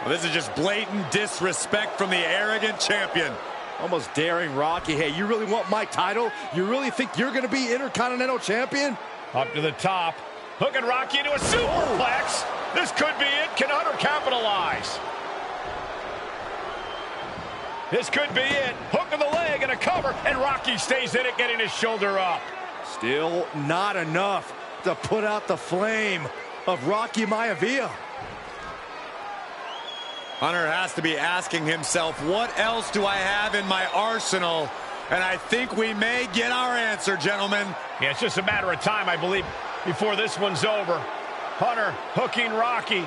Well, this is just blatant disrespect from the arrogant champion. Almost daring Rocky. Hey, you really want my title? You really think you're going to be Intercontinental Champion? Up to the top. Hooking Rocky into a superplex. This could be it. Can Hunter capitalize? This could be it. Hook of the leg and a cover, and Rocky stays in it, getting his shoulder up. Still not enough to put out the flame of Rocky Maivia. Hunter has to be asking himself, what else do I have in my arsenal? And I think we may get our answer, gentlemen. Yeah, it's just a matter of time, I believe, before this one's over. Hunter hooking Rocky,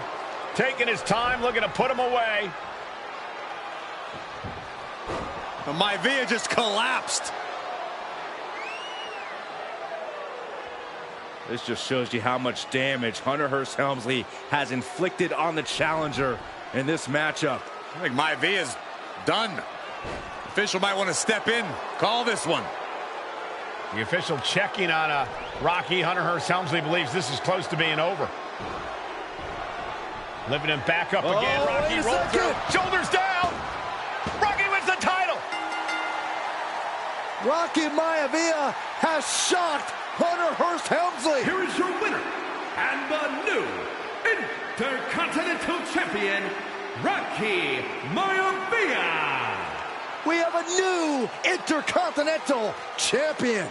taking his time, looking to put him away. Maivia just collapsed. This just shows you how much damage Hunter Hearst Helmsley has inflicted on the challenger in this matchup. I think Maivia's done. Official might want to step in, call this one. The official checking on Rocky. Hunter Hearst Helmsley believes this is close to being over. Lifting him back up again. Rocky rolls through, shoulders down. Rocky wins the title. Rocky Maivia has shocked Hunter Hearst Helmsley. Here is your winner and the new Intercontinental Champion, Rocky Maivia. We have a new Intercontinental Champion.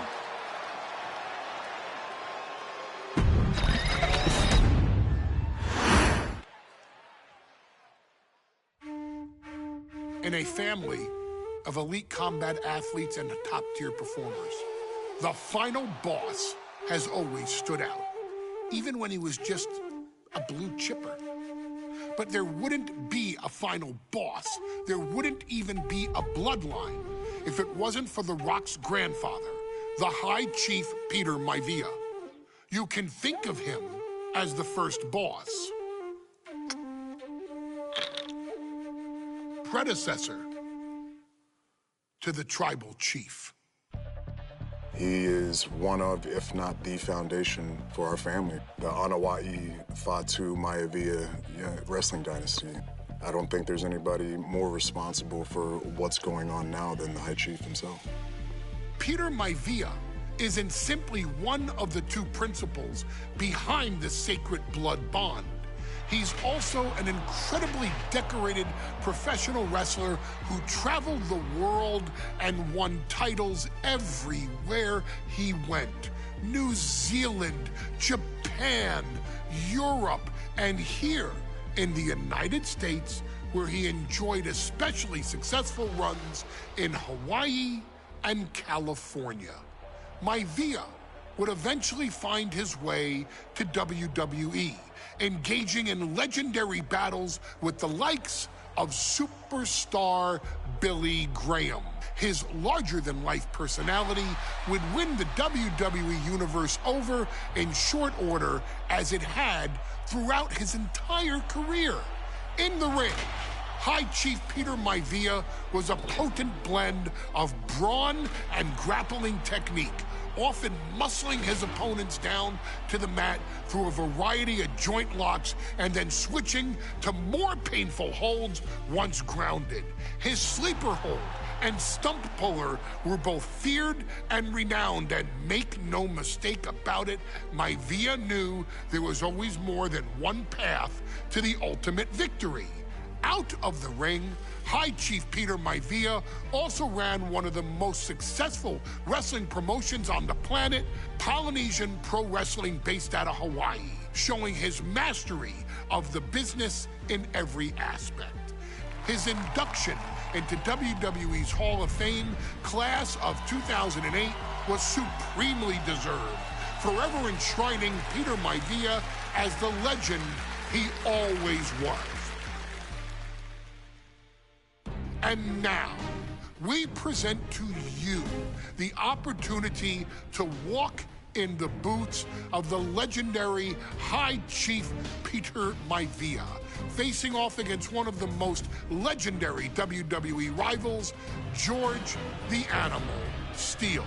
In a family of elite combat athletes and top-tier performers, the final boss has always stood out, even when he was just a blue chipper. But there wouldn't be a final boss. There wouldn't even be a bloodline if it wasn't for The Rock's grandfather, the High Chief Peter Maivia. You can think of him as the first boss. Predecessor to the tribal chief. He is one of, if not the foundation for our family. The Anoa'i Fatu Maivia wrestling dynasty. I don't think there's anybody more responsible for what's going on now than the High Chief himself. Peter Maivia isn't simply one of the two principals behind the sacred blood bond. He's also an incredibly decorated professional wrestler who traveled the world and won titles everywhere he went. New Zealand, Japan, Europe, and here in the United States, where he enjoyed especially successful runs in Hawaii and California. Maivia would eventually find his way to WWE, engaging in legendary battles with the likes of superstar Billy Graham. His larger-than-life personality would win the WWE Universe over in short order, as it had throughout his entire career. In the ring, High Chief Peter Maivia was a potent blend of brawn and grappling technique, often muscling his opponents down to the mat through a variety of joint locks and then switching to more painful holds once grounded. His sleeper hold and stump puller were both feared and renowned, and make no mistake about it, Maivia knew there was always more than one path to the ultimate victory. Out of the ring, High Chief Peter Maivia also ran one of the most successful wrestling promotions on the planet, Polynesian Pro Wrestling, based out of Hawaii, showing his mastery of the business in every aspect. His induction into WWE's Hall of Fame class of 2008 was supremely deserved, forever enshrining Peter Maivia as the legend he always was. And now, we present to you the opportunity to walk in the boots of the legendary High Chief Peter Maivia, facing off against one of the most legendary WWE rivals, George the Animal Steele.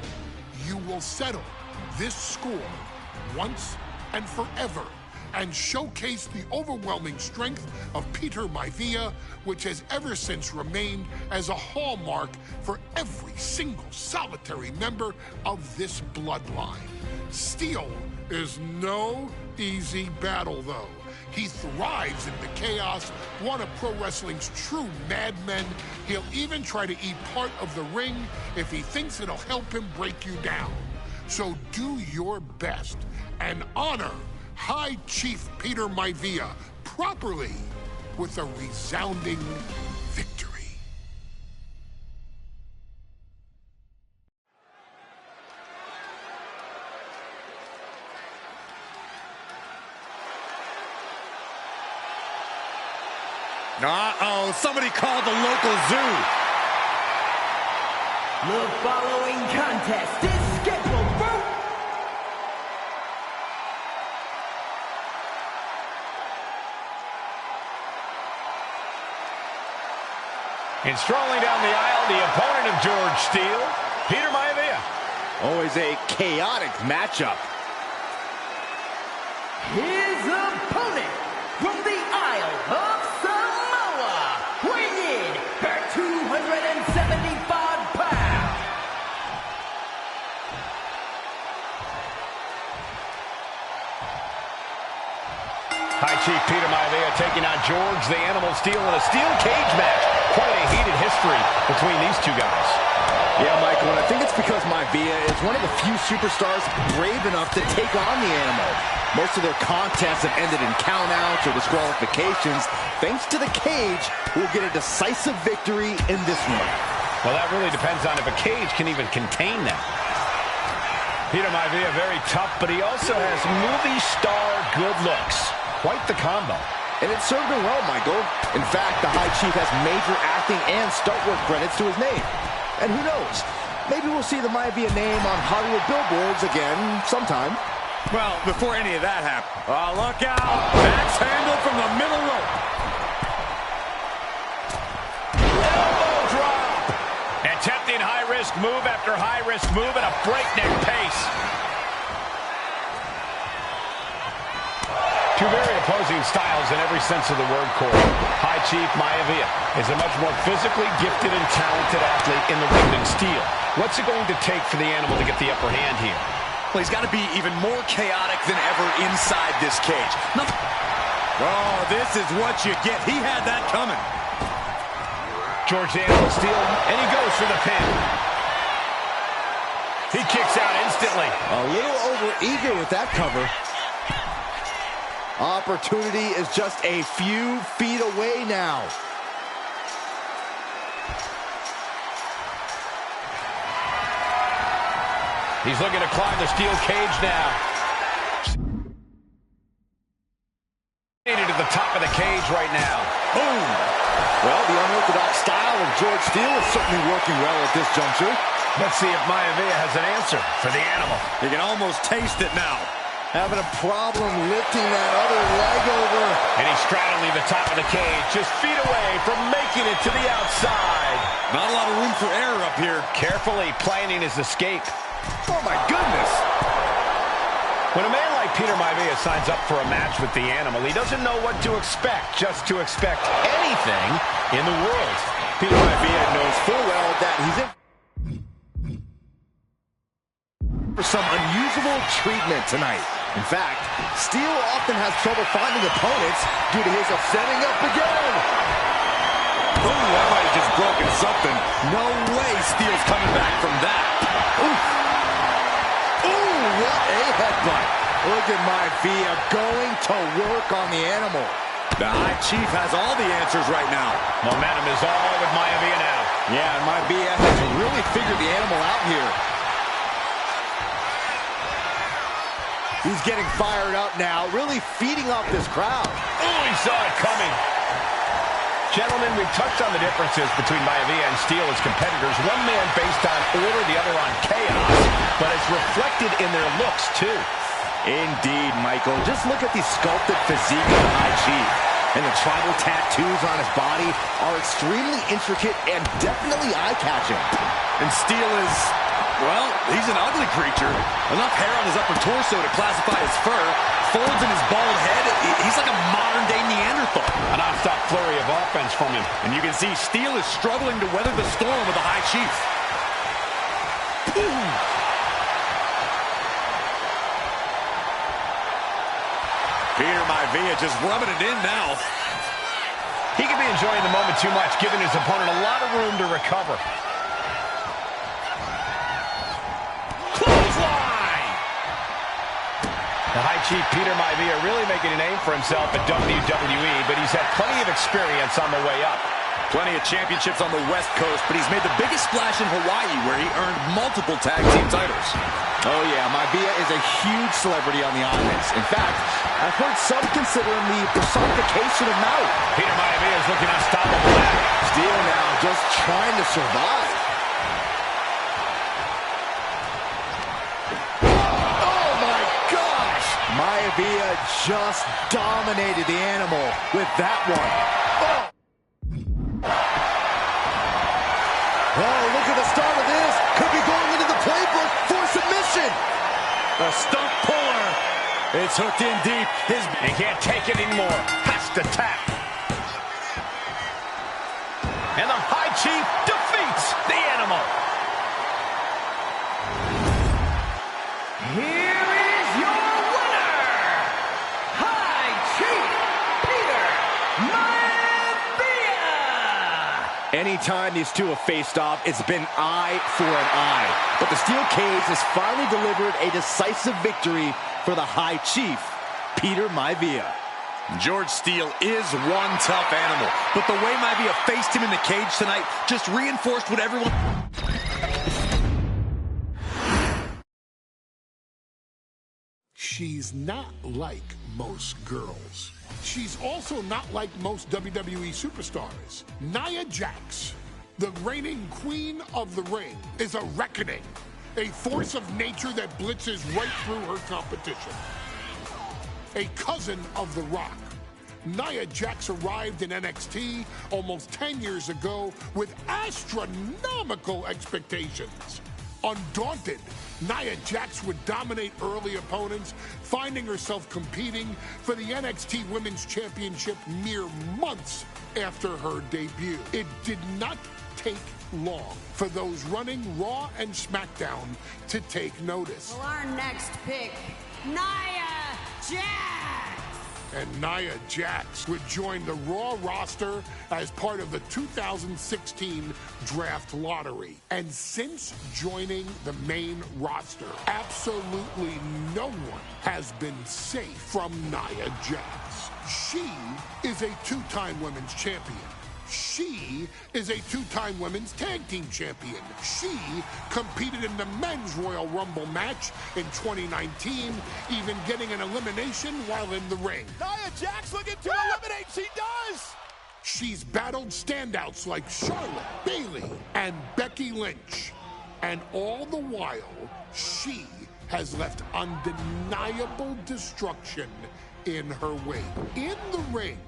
You will settle this score once and forever, and showcase the overwhelming strength of Peter Maivia, which has ever since remained as a hallmark for every single solitary member of this bloodline. Steele is no easy battle, though. He thrives in the chaos, one of pro wrestling's true madmen. He'll even try to eat part of the ring if he thinks it'll help him break you down. So do your best and honor High Chief Peter Maivia properly with a resounding victory. Uh-oh, somebody called the local zoo. The following contest is scheduled for and strolling down the aisle, the opponent of George Steele, Peter Maivia. Always a chaotic matchup. his opponent from the Isle of Samoa, weighing in at 275 pounds. High Chief Peter Maivia taking on George the Animal Steele in a steel cage match. Quite a heated history between these two guys. Yeah, Michael, and I think it's because Maivia is one of the few superstars brave enough to take on the Animal. Most of their contests have ended in countouts or disqualifications. Thanks to the cage, we'll get a decisive victory in this one. Well, that really depends on if a cage can even contain that. Peter Maivia, very tough, but he also has movie star good looks. Quite the combo. And it served him well, Michael. In fact, the High Chief has major acting and stunt work credits to his name. And who knows, maybe we'll see the Maivia name on Hollywood billboards again sometime. Well, before any of that happened. Oh, look out. Axe handle from the middle rope. Elbow drop. Attempting high-risk move after high-risk move at a breakneck pace. Two very opposing styles in every sense of the word, Corey. High Chief Maivia is a much more physically gifted and talented athlete in the ring than Steel. What's it going to take for the animal to get the upper hand here? Well, he's got to be even more chaotic than ever inside this cage. Oh, this is what you get. He had that coming. George Animal Steel, and he goes for the pin. He kicks out instantly. A little over-eager with that cover. Opportunity is just a few feet away now. He's looking to climb the steel cage now. To the top of the cage right now. Boom! Well, the unorthodox style of George Steele is certainly working well at this juncture. Let's see if Maivia has an answer for the animal. You can almost taste it now. Having a problem lifting that other leg over. And he's straddling the top of the cage, just feet away from making it to the outside. Not a lot of room for error up here. Carefully planning his escape. Oh, my goodness. When a man like Peter Maivia signs up for a match with the animal, he doesn't know what to expect, just to expect anything in the world. Peter Maivia knows full well that he's in for some unusual treatment tonight. In fact, Steele often has trouble finding opponents due to his setting up again. Oh, that might have just broken something. No way Steele's coming back from that. Oof. Ooh, what a headbutt. Look at Maivia going to work on the animal. The High Chief has all the answers right now. Momentum is all with Maivia now. Yeah, and Maivia has really figured the animal out here. He's getting fired up now, really feeding off this crowd. Oh, he saw it coming. Gentlemen, we've touched on the differences between Maivia and Steele as competitors. One man based on order, the other on chaos, but it's reflected in their looks, too. Indeed, Michael. Just look at the sculpted physique of the High Chief. And the tribal tattoos on his body are extremely intricate and definitely eye-catching. And Steele is, well, he's an ugly creature. Enough hair on his upper torso to classify as fur. Folds in his bald head. He's like a modern-day Neanderthal. A non-stop flurry of offense from him. And you can see Steele is struggling to weather the storm with the High Chief. Boom! Peter Maivia just rubbing it in now. He could be enjoying the moment too much, giving his opponent a lot of room to recover. Clothesline! The High Chief Peter Maivia really making a name for himself at WWE, but he's had plenty of experience on the way up. Plenty of championships on the West Coast, but he's made the biggest splash in Hawaii, where he earned multiple tag team titles. Oh, yeah, Maivia is a huge celebrity on the islands. In fact, I've heard some consider him the personification of Maui. Peter Maivia is looking unstoppable now. Steele now just trying to survive. Oh, my gosh! Maivia just dominated the animal with that one. Oh! Oh, look at the start of this. Could be going into the playbook for submission. The stump puller. It's hooked in deep. He can't take it anymore. Has to tap. And the High Chief defeats the animal. Here is your winner, High Chief Peter Maivia. Anytime these two have faced off, it's been eye for an eye. But the steel cage has finally delivered a decisive victory for the High Chief, Peter Maivia. George Steele is one tough animal, but the way Maivia faced him in the cage tonight just reinforced what everyone... She's not like most girls. She's also not like most WWE superstars. Nia Jax, the reigning queen of the ring, is a reckoning, a force of nature that blitzes right through her competition. A cousin of The Rock, Nia Jax arrived in NXT almost 10 years ago with astronomical expectations. Undaunted, Nia Jax would dominate early opponents, finding herself competing for the NXT Women's Championship mere months after her debut. It did not take long for those running Raw and SmackDown to take notice. Well, our next pick, Nia Jax. And Nia Jax would join the Raw roster as part of the 2016 draft lottery. And since joining the main roster, absolutely no one has been safe from Nia Jax. She is a two-time women's champion. She is a two-time women's tag team champion. She competed in the men's Royal Rumble match in 2019, even getting an elimination while in the ring. Nia Jax looking to eliminate. She does. She's battled standouts like Charlotte, Bayley, and Becky Lynch. And all the while, she has left undeniable destruction in her wake. In the ring,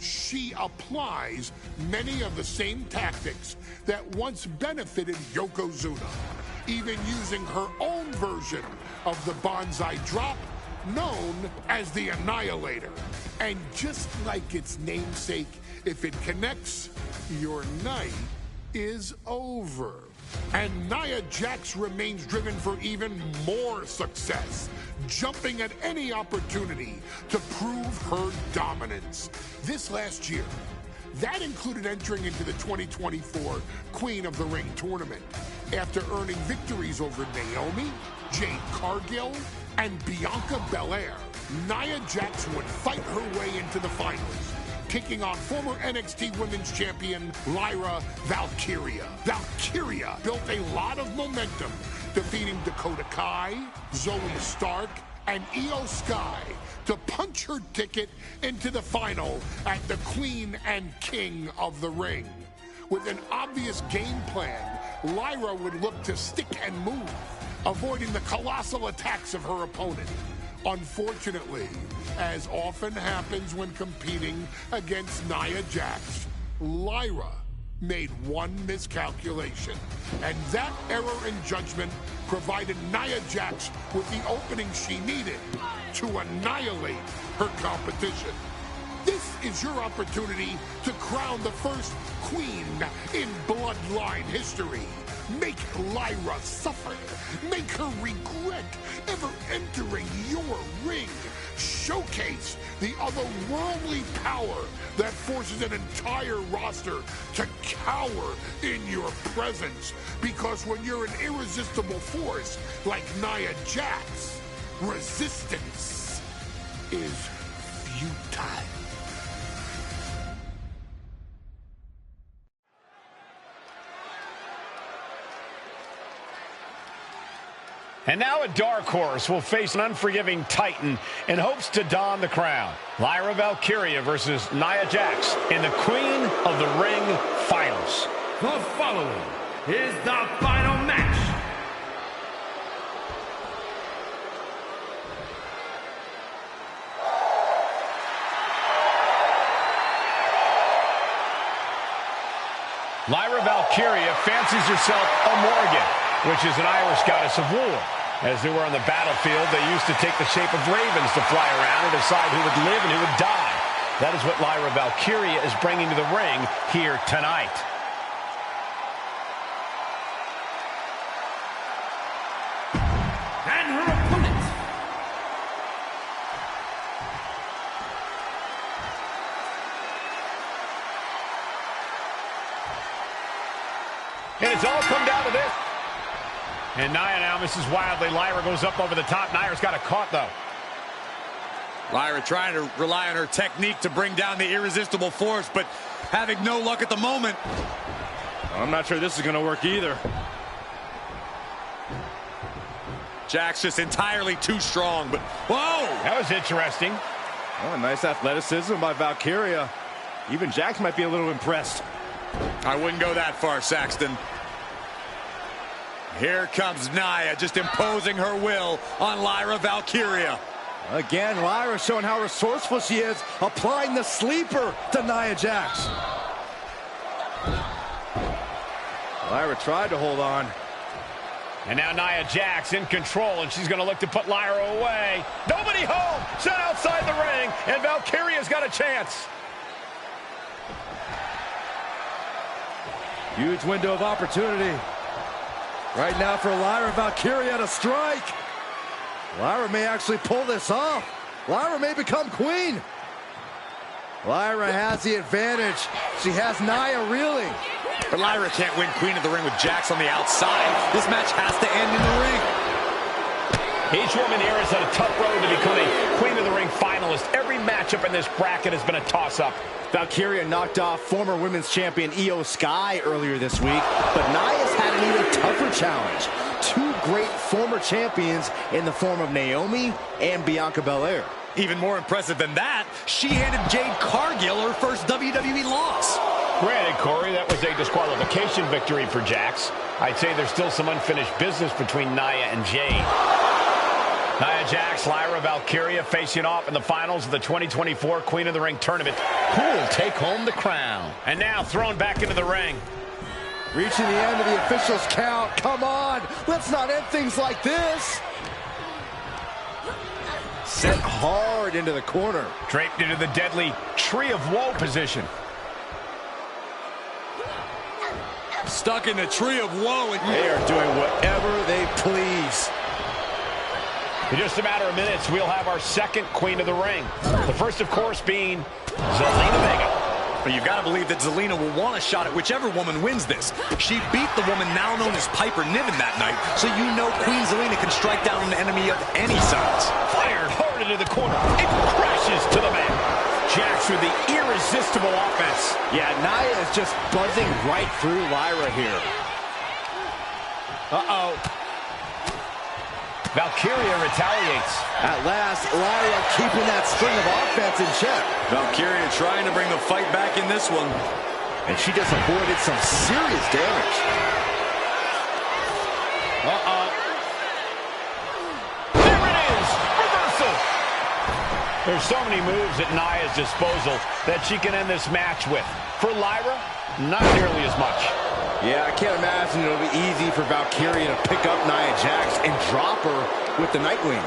she applies many of the same tactics that once benefited Yokozuna, even using her own version of the Banzai drop, known as the Annihilator. And just like its namesake, if it connects, your night is over. And Nia Jax remains driven for even more success, jumping at any opportunity to prove her dominance. This last year, that included entering into the 2024 Queen of the Ring tournament after earning victories over Naomi, Jade Cargill, and Bianca Belair. Nia Jax would fight her way into the finals, taking on former NXT Women's Champion Lyra Valkyria. Valkyria built a lot of momentum, defeating Dakota Kai, Zoe Stark, and Io Sky to punch her ticket into the final at the Queen and King of the Ring. With an obvious game plan, Lyra would look to stick and move, avoiding the colossal attacks of her opponent. Unfortunately, as often happens when competing against Nia Jax, Lyra made one miscalculation, and that error in judgment provided Nia Jax with the opening she needed to annihilate her competition. This is your opportunity to crown the first queen in Bloodline history. Make Lyra suffer. Make her regret ever entering your ring. Showcase the otherworldly power that forces an entire roster to cower in your presence. Because when you're an irresistible force like Nia Jax, resistance is futile. And now a dark horse will face an unforgiving titan in hopes to don the crown. Lyra Valkyria versus Nia Jax in the Queen of the Ring Finals. The following is the final match. Lyra Valkyria fancies herself a Morgan, which is an Irish goddess of war. As they were on the battlefield, they used to take the shape of ravens to fly around and decide who would live and who would die. That is what Lyra Valkyria is bringing to the ring here tonight. And her opponent. And it's all come down to this. And Nia now misses wildly. Lyra goes up over the top. Nia's got it caught, though. Lyra trying to rely on her technique to bring down the irresistible force, but having no luck at the moment. I'm not sure this is going to work either. Jax just entirely too strong, but whoa! That was interesting. Oh, nice athleticism by Valkyria. Even Jax might be a little impressed. I wouldn't go that far, Saxton. Here comes Nia, just imposing her will on Lyra Valkyria. Again, Lyra showing how resourceful she is, applying the sleeper to Nia Jax. Lyra tried to hold on. And now Nia Jax in control, and she's going to look to put Lyra away. Nobody home. Set outside the ring, and Valkyria's got a chance. Huge window of opportunity. Right now for Lyra. Valkyria to strike. Lyra may actually pull this off. Lyra may become queen. Lyra has the advantage. She has Nia reeling. But Lyra can't win Queen of the Ring with Jax on the outside. This match has to end in the ring. Each woman here has had a tough road to become a Queen of the Ring finalist. Every matchup in this bracket has been a toss-up. Valkyria knocked off former women's champion Io Sky earlier this week, but Nia's had an even tougher challenge. Two great former champions in the form of Naomi and Bianca Belair. Even more impressive than that, she handed Jade Cargill her first WWE loss. Granted, Corey, that was a disqualification victory for Jax. I'd say there's still some unfinished business between Nia and Jade. Nia Jax, Lyra Valkyria facing off in the finals of the 2024 Queen of the Ring tournament. Who will take home the crown? And now thrown back into the ring. Reaching the end of the officials' count. Come on, let's not end things like this. Sent hard into the corner. Draped into the deadly Tree of Woe position. Stuck in the Tree of Woe. And they are doing whatever they please. In just a matter of minutes, we'll have our second Queen of the Ring. The first, of course, being Zelina Vega. But you've got to believe that Zelina will want a shot at whichever woman wins this. She beat the woman now known as Piper Niven that night, so you know Queen Zelina can strike down an enemy of any size. Fired hard into the corner. It crashes to the mat. Jax with the irresistible offense. Yeah, Nia is just buzzing right through Lyra here. Uh-oh. Valkyria retaliates. At last, Lyra keeping that string of offense in check. Valkyria trying to bring the fight back in this one. And she just avoided some serious damage. Uh-oh. There it is! Reversal! There's so many moves at Nia's disposal that she can end this match with. For Lyra, not nearly as much. Yeah, I can't imagine it'll be easy for Valkyria to pick up Nia Jax and drop her with the Nightwing.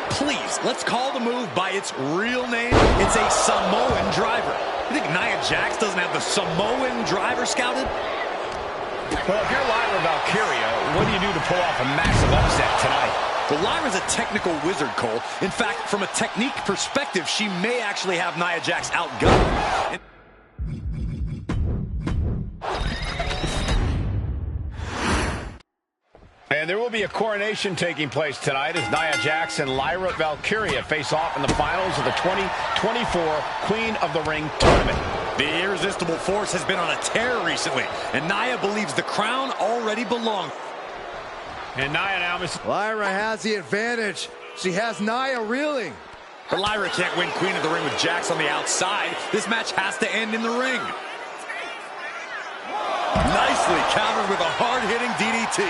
Please, let's call the move by its real name. It's a Samoan driver. You think Nia Jax doesn't have the Samoan driver scouted? Well, if you're Lyra Valkyria, what do you do to pull off a massive upset tonight? Well, Lyra's a technical wizard, Cole. In fact, from a technique perspective, she may actually have Nia Jax outgunned. And there will be a coronation taking place tonight as Nia Jax and Lyra Valkyria face off in the finals of the 2024 Queen of the Ring tournament. The irresistible force has been on a tear recently, and Nia believes the crown already belongs. And Nia now Lyra has the advantage. She has Nia reeling. But Lyra can't win Queen of the Ring with Jax on the outside. This match has to end in the ring. Nicely countered with a hard-hitting DDT.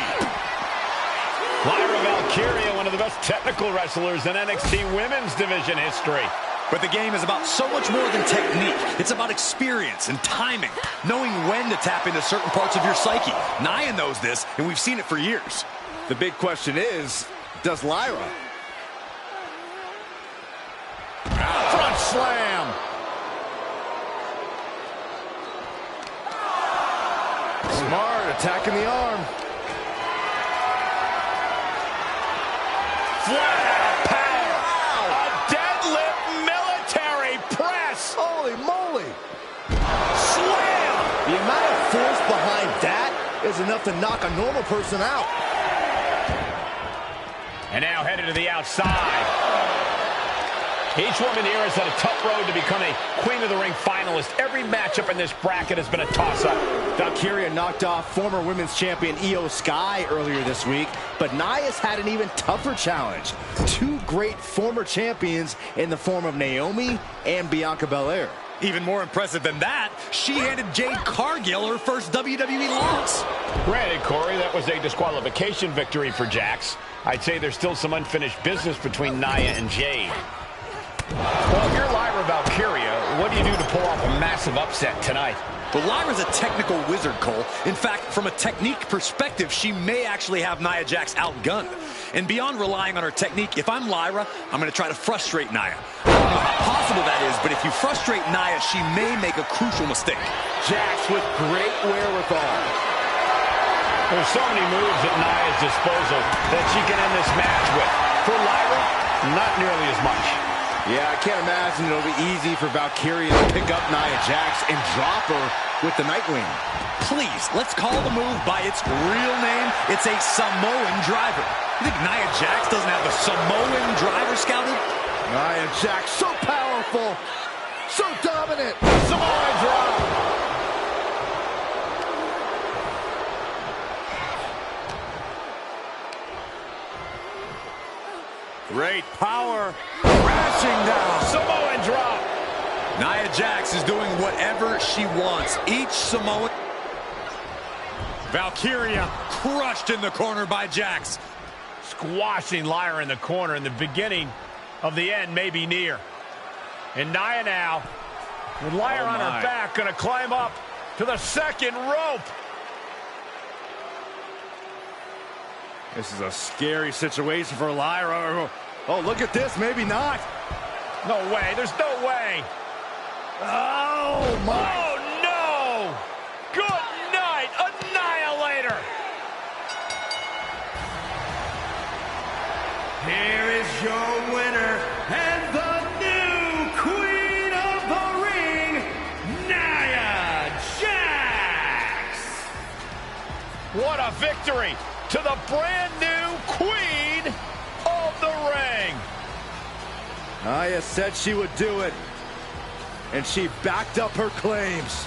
Lyra Valkyria, one of the best technical wrestlers in NXT Women's Division history. But the game is about so much more than technique. It's about experience and timing, knowing when to tap into certain parts of your psyche. Nia knows this, and we've seen it for years. The big question is, does Lyra? Front slam. Smart, attacking the arm. Flat out power. Wow. A deadlift military press. Holy moly. Slam. The amount of force behind that is enough to knock a normal person out. And now headed to the outside. Each woman here has had a tough road to become a Queen of the Ring finalist. Every matchup in this bracket has been a toss-up. Valkyria knocked off former women's champion Io Sky earlier this week, but Nia's had an even tougher challenge. Two great former champions in the form of Naomi and Bianca Belair. Even more impressive than that, she handed Jade Cargill her first WWE loss. Granted, Corey, that was a disqualification victory for Jax. I'd say there's still some unfinished business between Nia and Jade. Well, if you're Lyra Valkyria, what do you she do to pull off a massive upset tonight? Well, Lyra's a technical wizard, Cole. In fact, from a technique perspective, she may actually have Nia Jax outgunned. And beyond relying on her technique, if I'm Lyra, I'm going to try to frustrate Nia. I don't know how possible that is, but if you frustrate Nia, she may make a crucial mistake. Jax with great wherewithal. There's so many moves at Nia's disposal that she can end this match with. For Lyra, not nearly as much. Yeah, I can't imagine it'll be easy for Valkyria to pick up Nia Jax and drop her with the Nightwing. Please, let's call the move by its real name. It's a Samoan driver. You think Nia Jax doesn't have the Samoan driver scouted? Nia Jax, so powerful, so dominant. Samoan drop. Great power. Crashing down. Samoan drop. Nia Jax is doing whatever she wants. Each Samoan... Valkyria crushed in the corner by Jax. Squashing Lyra in the corner, and the beginning of the end may be near. And Nia now, with Lyra on her back, going to climb up to the second rope. This is a scary situation for Lyra. Oh, look at this. Maybe not. No way. There's no way. Oh, my. Oh, no. Good night. Annihilator. Here is your winner and the new Queen of the Ring, Nia Jax. What a victory to the brand new Queen of the Ring. Nia said she would do it, and she backed up her claims.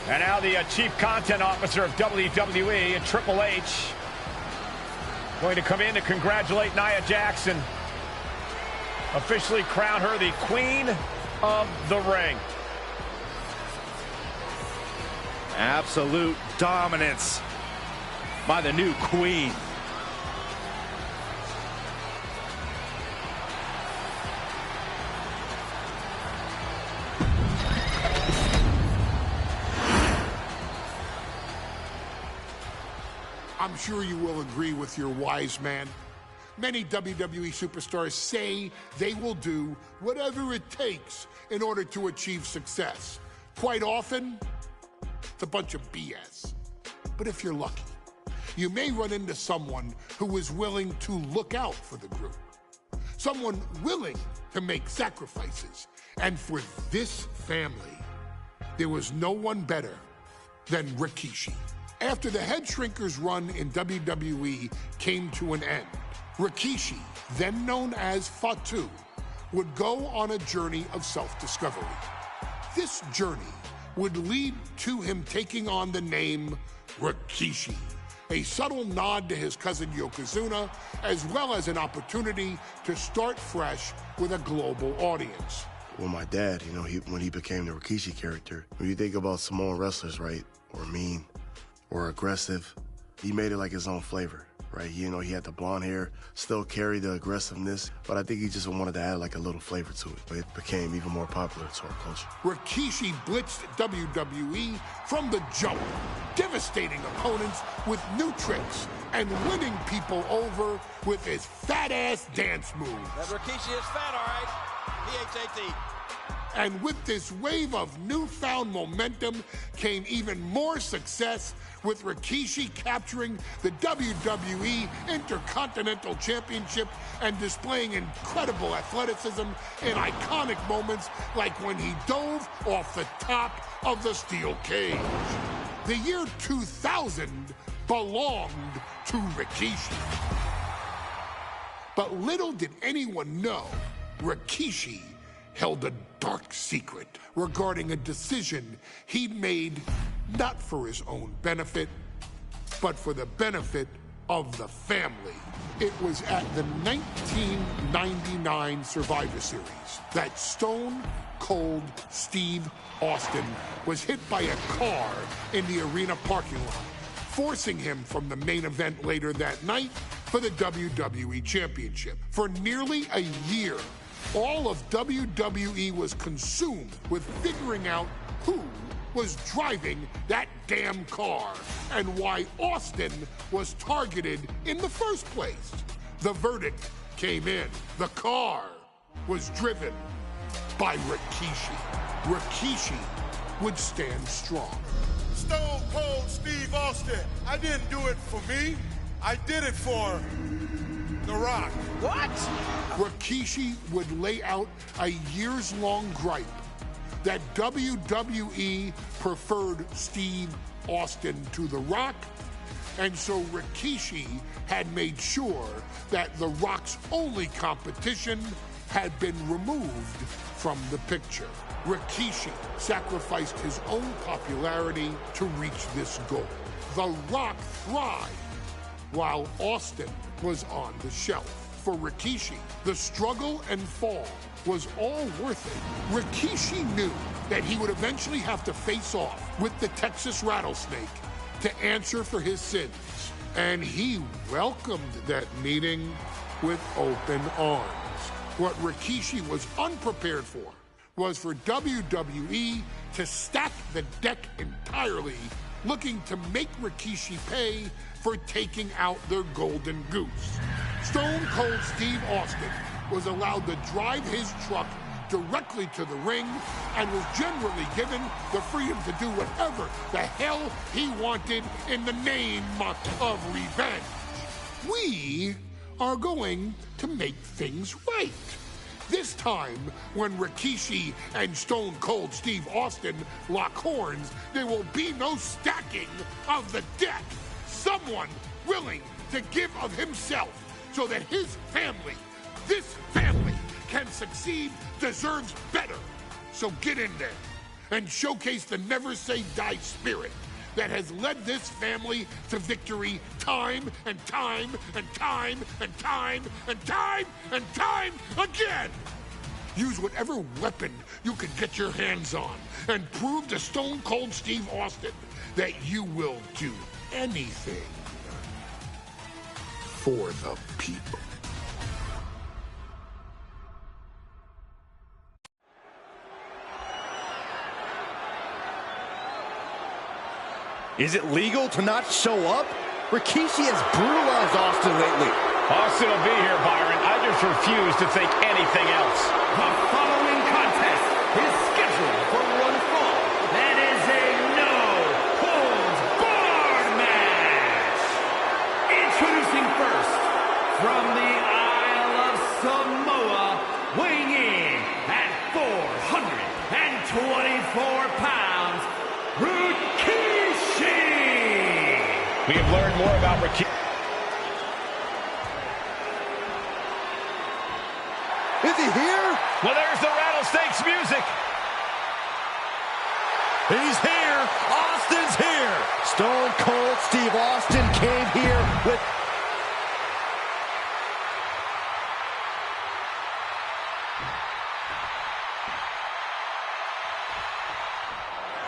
And now the Chief Content Officer of WWE and Triple H going to come in to congratulate Nia Jax, officially crown her the Queen of the Ring. Absolute dominance by the new queen. I'm sure you will agree with your wise man. Many WWE superstars say they will do whatever it takes in order to achieve success. Quite often, it's a bunch of BS. But if you're lucky, you may run into someone who is willing to look out for the group. Someone willing to make sacrifices. And for this family, there was no one better than Rikishi. After the Head Shrinkers run in WWE came to an end, Rikishi, then known as Fatu, would go on a journey of self-discovery. This journey would lead to him taking on the name Rikishi, a subtle nod to his cousin Yokozuna, as well as an opportunity to start fresh with a global audience. Well, my dad, you know, when he became the Rikishi character, when you think about Samoan wrestlers, right, or mean, or aggressive, he made it like his own flavor, right? You know, he had the blonde hair, still carried the aggressiveness, but I think he just wanted to add like a little flavor to it. But it became even more popular to our culture. Rikishi blitzed WWE from the jump, devastating opponents with new tricks and winning people over with his fat-ass dance moves. That Rikishi is fat, all right. P-H-A-T. And with this wave of newfound momentum came even more success, with Rikishi capturing the WWE Intercontinental Championship and displaying incredible athleticism in iconic moments like when he dove off the top of the steel cage. The year 2000 belonged to Rikishi. But little did anyone know, Rikishi held a dark secret regarding a decision he'd made not for his own benefit, but for the benefit of the family. It was at the 1999 Survivor Series that Stone Cold Steve Austin was hit by a car in the arena parking lot, forcing him from the main event later that night for the WWE Championship. For nearly a year, All of WWE was consumed with figuring out who was driving that damn car and why Austin was targeted in the first place. The verdict came in. The car was driven by Rikishi. Rikishi would stand strong. Stone Cold Steve Austin. I didn't do it for me. I did it for The Rock. What? Rikishi would lay out a years-long gripe that WWE preferred Steve Austin to The Rock, and so Rikishi had made sure that The Rock's only competition had been removed from the picture. Rikishi sacrificed his own popularity to reach this goal. The Rock thrived while Austin was on the shelf. For Rikishi, the struggle and fall was all worth it. Rikishi knew that he would eventually have to face off with the Texas Rattlesnake to answer for his sins, and he welcomed that meeting with open arms. What Rikishi was unprepared for was for WWE to stack the deck entirely, looking to make Rikishi pay for taking out their golden goose. Stone Cold Steve Austin was allowed to drive his truck directly to the ring and was generally given the freedom to do whatever the hell he wanted in the name of revenge. We are going to make things right. This time, when Rikishi and Stone Cold Steve Austin lock horns, there will be no stacking of the deck. Someone willing to give of himself so that his family, this family, can succeed, deserves better. So get in there and showcase the never say die spirit that has led this family to victory time and time and time and time and time and time again. Use whatever weapon you can get your hands on and prove to Stone Cold Steve Austin that you will do anything for the people. Is it legal to not show up? Rikishi has brutalized Austin lately. Austin will be here, Byron. I just refuse to think anything else. The following contest is scheduled for one fall. That is a no-holds-barred match. Introducing first, from the Isle of Samoa, weighing in at 424 pounds, Rikishi. We have learned more about Rikishi. Is he here? Well, there's the Rattlesnake's music. He's here. Austin's here. Stone Cold Steve Austin came here with...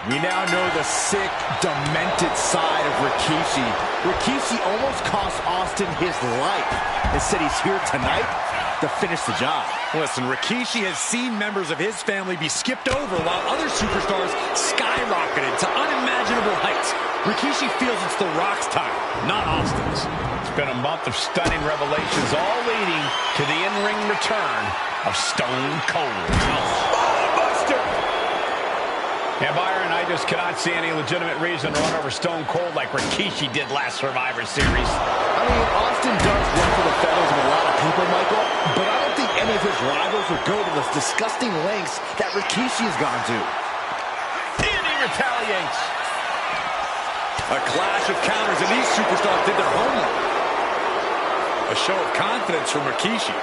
We now know the sick, demented side of Rikishi. Rikishi almost cost Austin his life and said he's here tonight to finish the job. Listen, Rikishi has seen members of his family be skipped over while other superstars skyrocketed to unimaginable heights. Rikishi feels it's The Rock's time, not Austin's. It's been a month of stunning revelations, all leading to the in-ring return of Stone Cold. Buster! And Byron, I just cannot see any legitimate reason to run over Stone Cold like Rikishi did last Survivor Series. I mean, Austin does run for the feathers of a lot of people, Michael, but I don't think any of his rivals would go to the disgusting lengths that Rikishi has gone to. And he retaliates. A clash of counters, and these superstars did their homework. A show of confidence from Rikishi.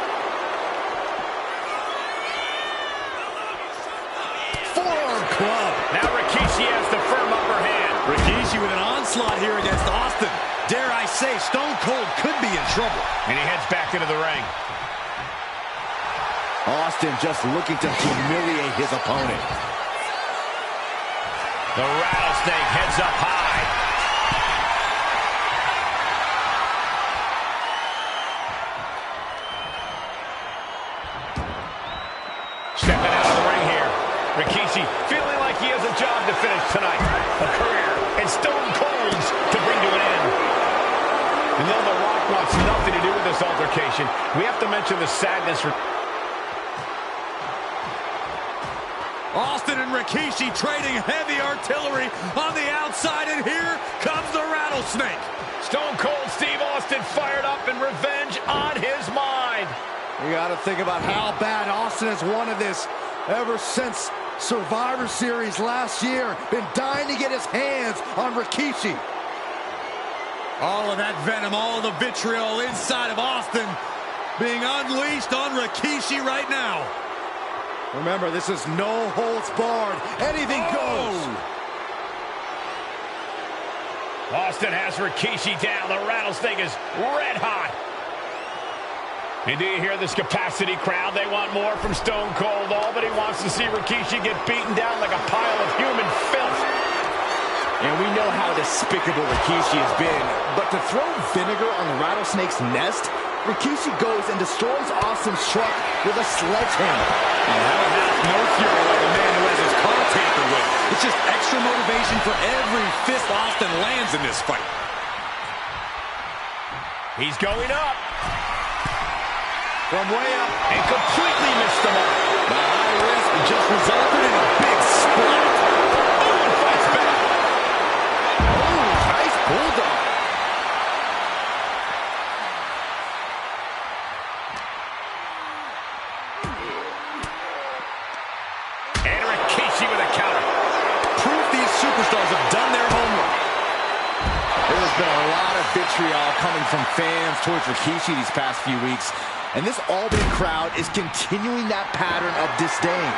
Forearm club. Now Rikishi has the firm upper hand. Rikishi with an onslaught here against Austin. Dare I say, Stone Cold could be in trouble. And he heads back into the ring. Austin just looking to humiliate his opponent. The Rattlesnake heads up high. finish tonight. A career and Stone Cold's to bring to an end. And though The Rock wants nothing to do with this altercation, we have to mention the sadness. Austin and Rikishi trading heavy artillery on the outside, and here comes the rattlesnake. Stone Cold Steve Austin fired up and revenge on his mind. You got to think about how bad Austin has wanted this ever since Survivor Series last year. Been dying to get his hands on Rikishi. All of that venom, all of the vitriol inside of Austin being unleashed on Rikishi right now. Remember, this is no holds barred. Anything goes. Austin has Rikishi down. The rattlesnake is red hot. And do you hear this capacity crowd? They want more from Stone Cold. All but he wants to see Rikishi get beaten down like a pile of human filth. And we know how despicable Rikishi has been. But to throw vinegar on the rattlesnake's nest, Rikishi goes and destroys Austin's truck with a sledgehammer. And how has no fury like a man who has his car tampered with. It's just extra motivation for every fist Austin lands in this fight. He's going up. From way up. And completely missed the mark. The high risk just resulted in a big splat. Oh, and fights back. Oh, nice bulldog. And Rikishi with a counter. Proof these superstars have done their homework. There's been a lot of vitriol coming from fans towards Rikishi these past few weeks. And this Albany crowd is continuing that pattern of disdain.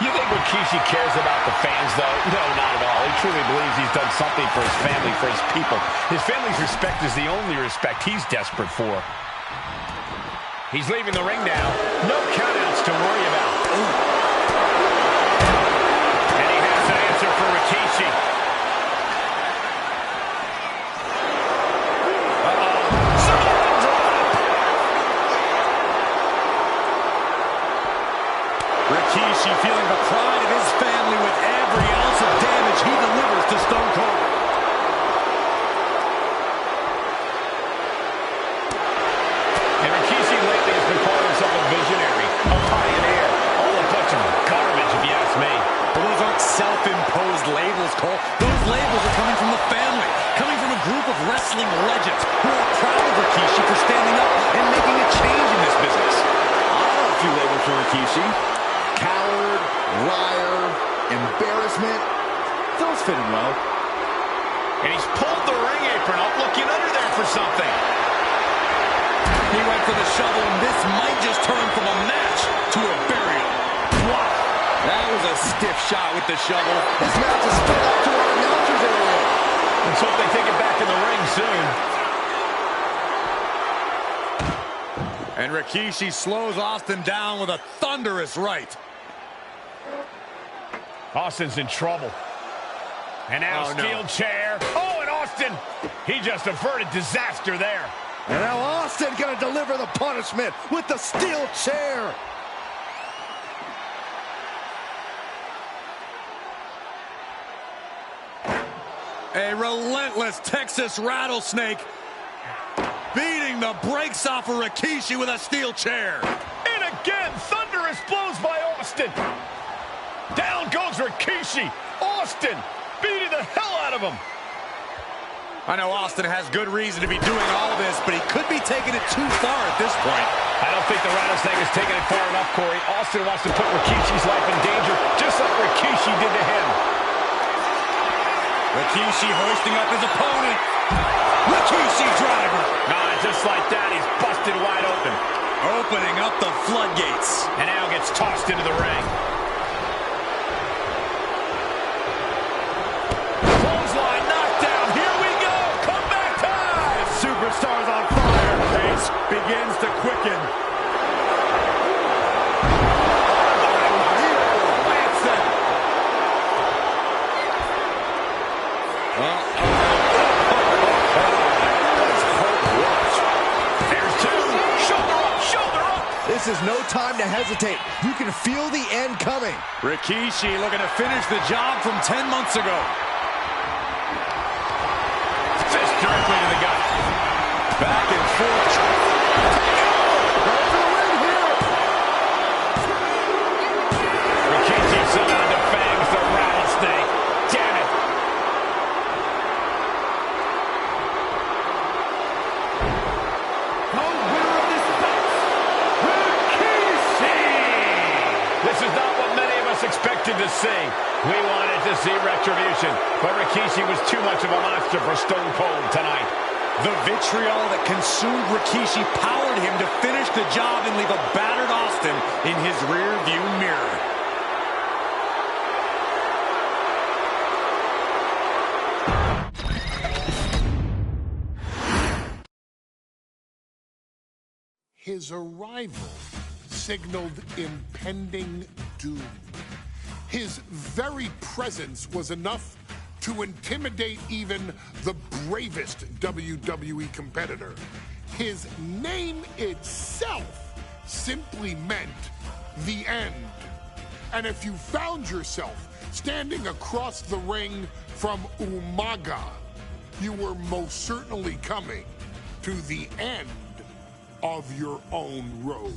You think Rikishi cares about the fans, though? No, not at all. He truly believes he's done something for his family, for his people. His family's respect is the only respect he's desperate for. He's leaving the ring now. No countouts to worry about. Ooh. And he has an answer for Rikishi. Rikishi feeling the pride of his family with every ounce of damage he delivers to Stone Cold. And Rikishi lately has been calling himself a visionary, a pioneer. All a bunch of garbage, if you ask me. But those aren't self-imposed labels, Cole. Those labels are coming from the family, coming from a group of wrestling legends who are proud of Rikishi for standing up and making a change in this business. I have a few labels for Rikishi. Coward, liar, embarrassment. Those fit him well. And he's pulled the ring apron up, looking under there for something. He went for the shovel, and this might just turn from a match to a burial. Wow. That was a stiff shot with the shovel. This match is split out to our announcers area. Let's hope they take it back in the ring soon. And Rikishi slows Austin down with a thunderous right. Austin's in trouble. And now steel chair. Oh, and Austin, he just averted disaster there. And now Austin gonna deliver the punishment with the steel chair. A relentless Texas rattlesnake beating the brakes off of Rikishi with a steel chair. And again, thunderous blows by Austin. Down goes Rikishi. Austin beating the hell out of him. I know Austin has good reason to be doing all this, but he could be taking it too far at this point. I don't think the rattlesnake is taking it far enough, Corey. Austin wants to put Rikishi's life in danger, just like Rikishi did to him. Rikishi hoisting up his opponent. Rikishi driver. Nah, just like that, he's busted wide open. Opening up the floodgates. And now gets tossed into the ring. Clothesline knockdown. Here we go. Comeback time. Superstars on fire. Pace begins to quicken. This This is no time to hesitate. You can feel the end coming. Rikishi looking to finish the job from 10 months ago. Fist directly to the gut. Back and forth. Rikishi somehow defangs the rattlesnake. Damn it. The winner of this bout, Rikishi! This is not what many of us expected to see. We wanted to see retribution, but Rikishi was too much of a monster for Stone Cold tonight. The vitriol that consumed Rikishi powered him to finish the job and leave a battered Austin in his rear-view mirror. His arrival signaled impending doom. His very presence was enough to intimidate even the bravest WWE competitor. His name itself simply meant the end. And if you found yourself standing across the ring from Umaga, you were most certainly coming to the end of your own road.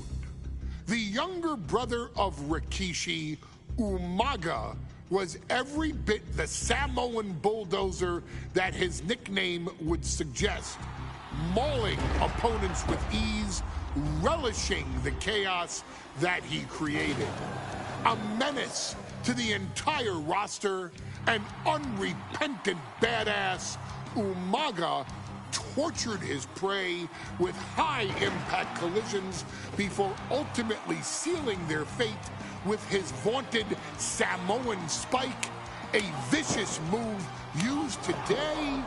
The younger brother of Rikishi, Umaga, was every bit the Samoan bulldozer that his nickname would suggest, mauling opponents with ease, relishing the chaos that he created. A menace to the entire roster, an unrepentant badass, Umaga tortured his prey with high-impact collisions before ultimately sealing their fate with his vaunted Samoan spike, a vicious move used today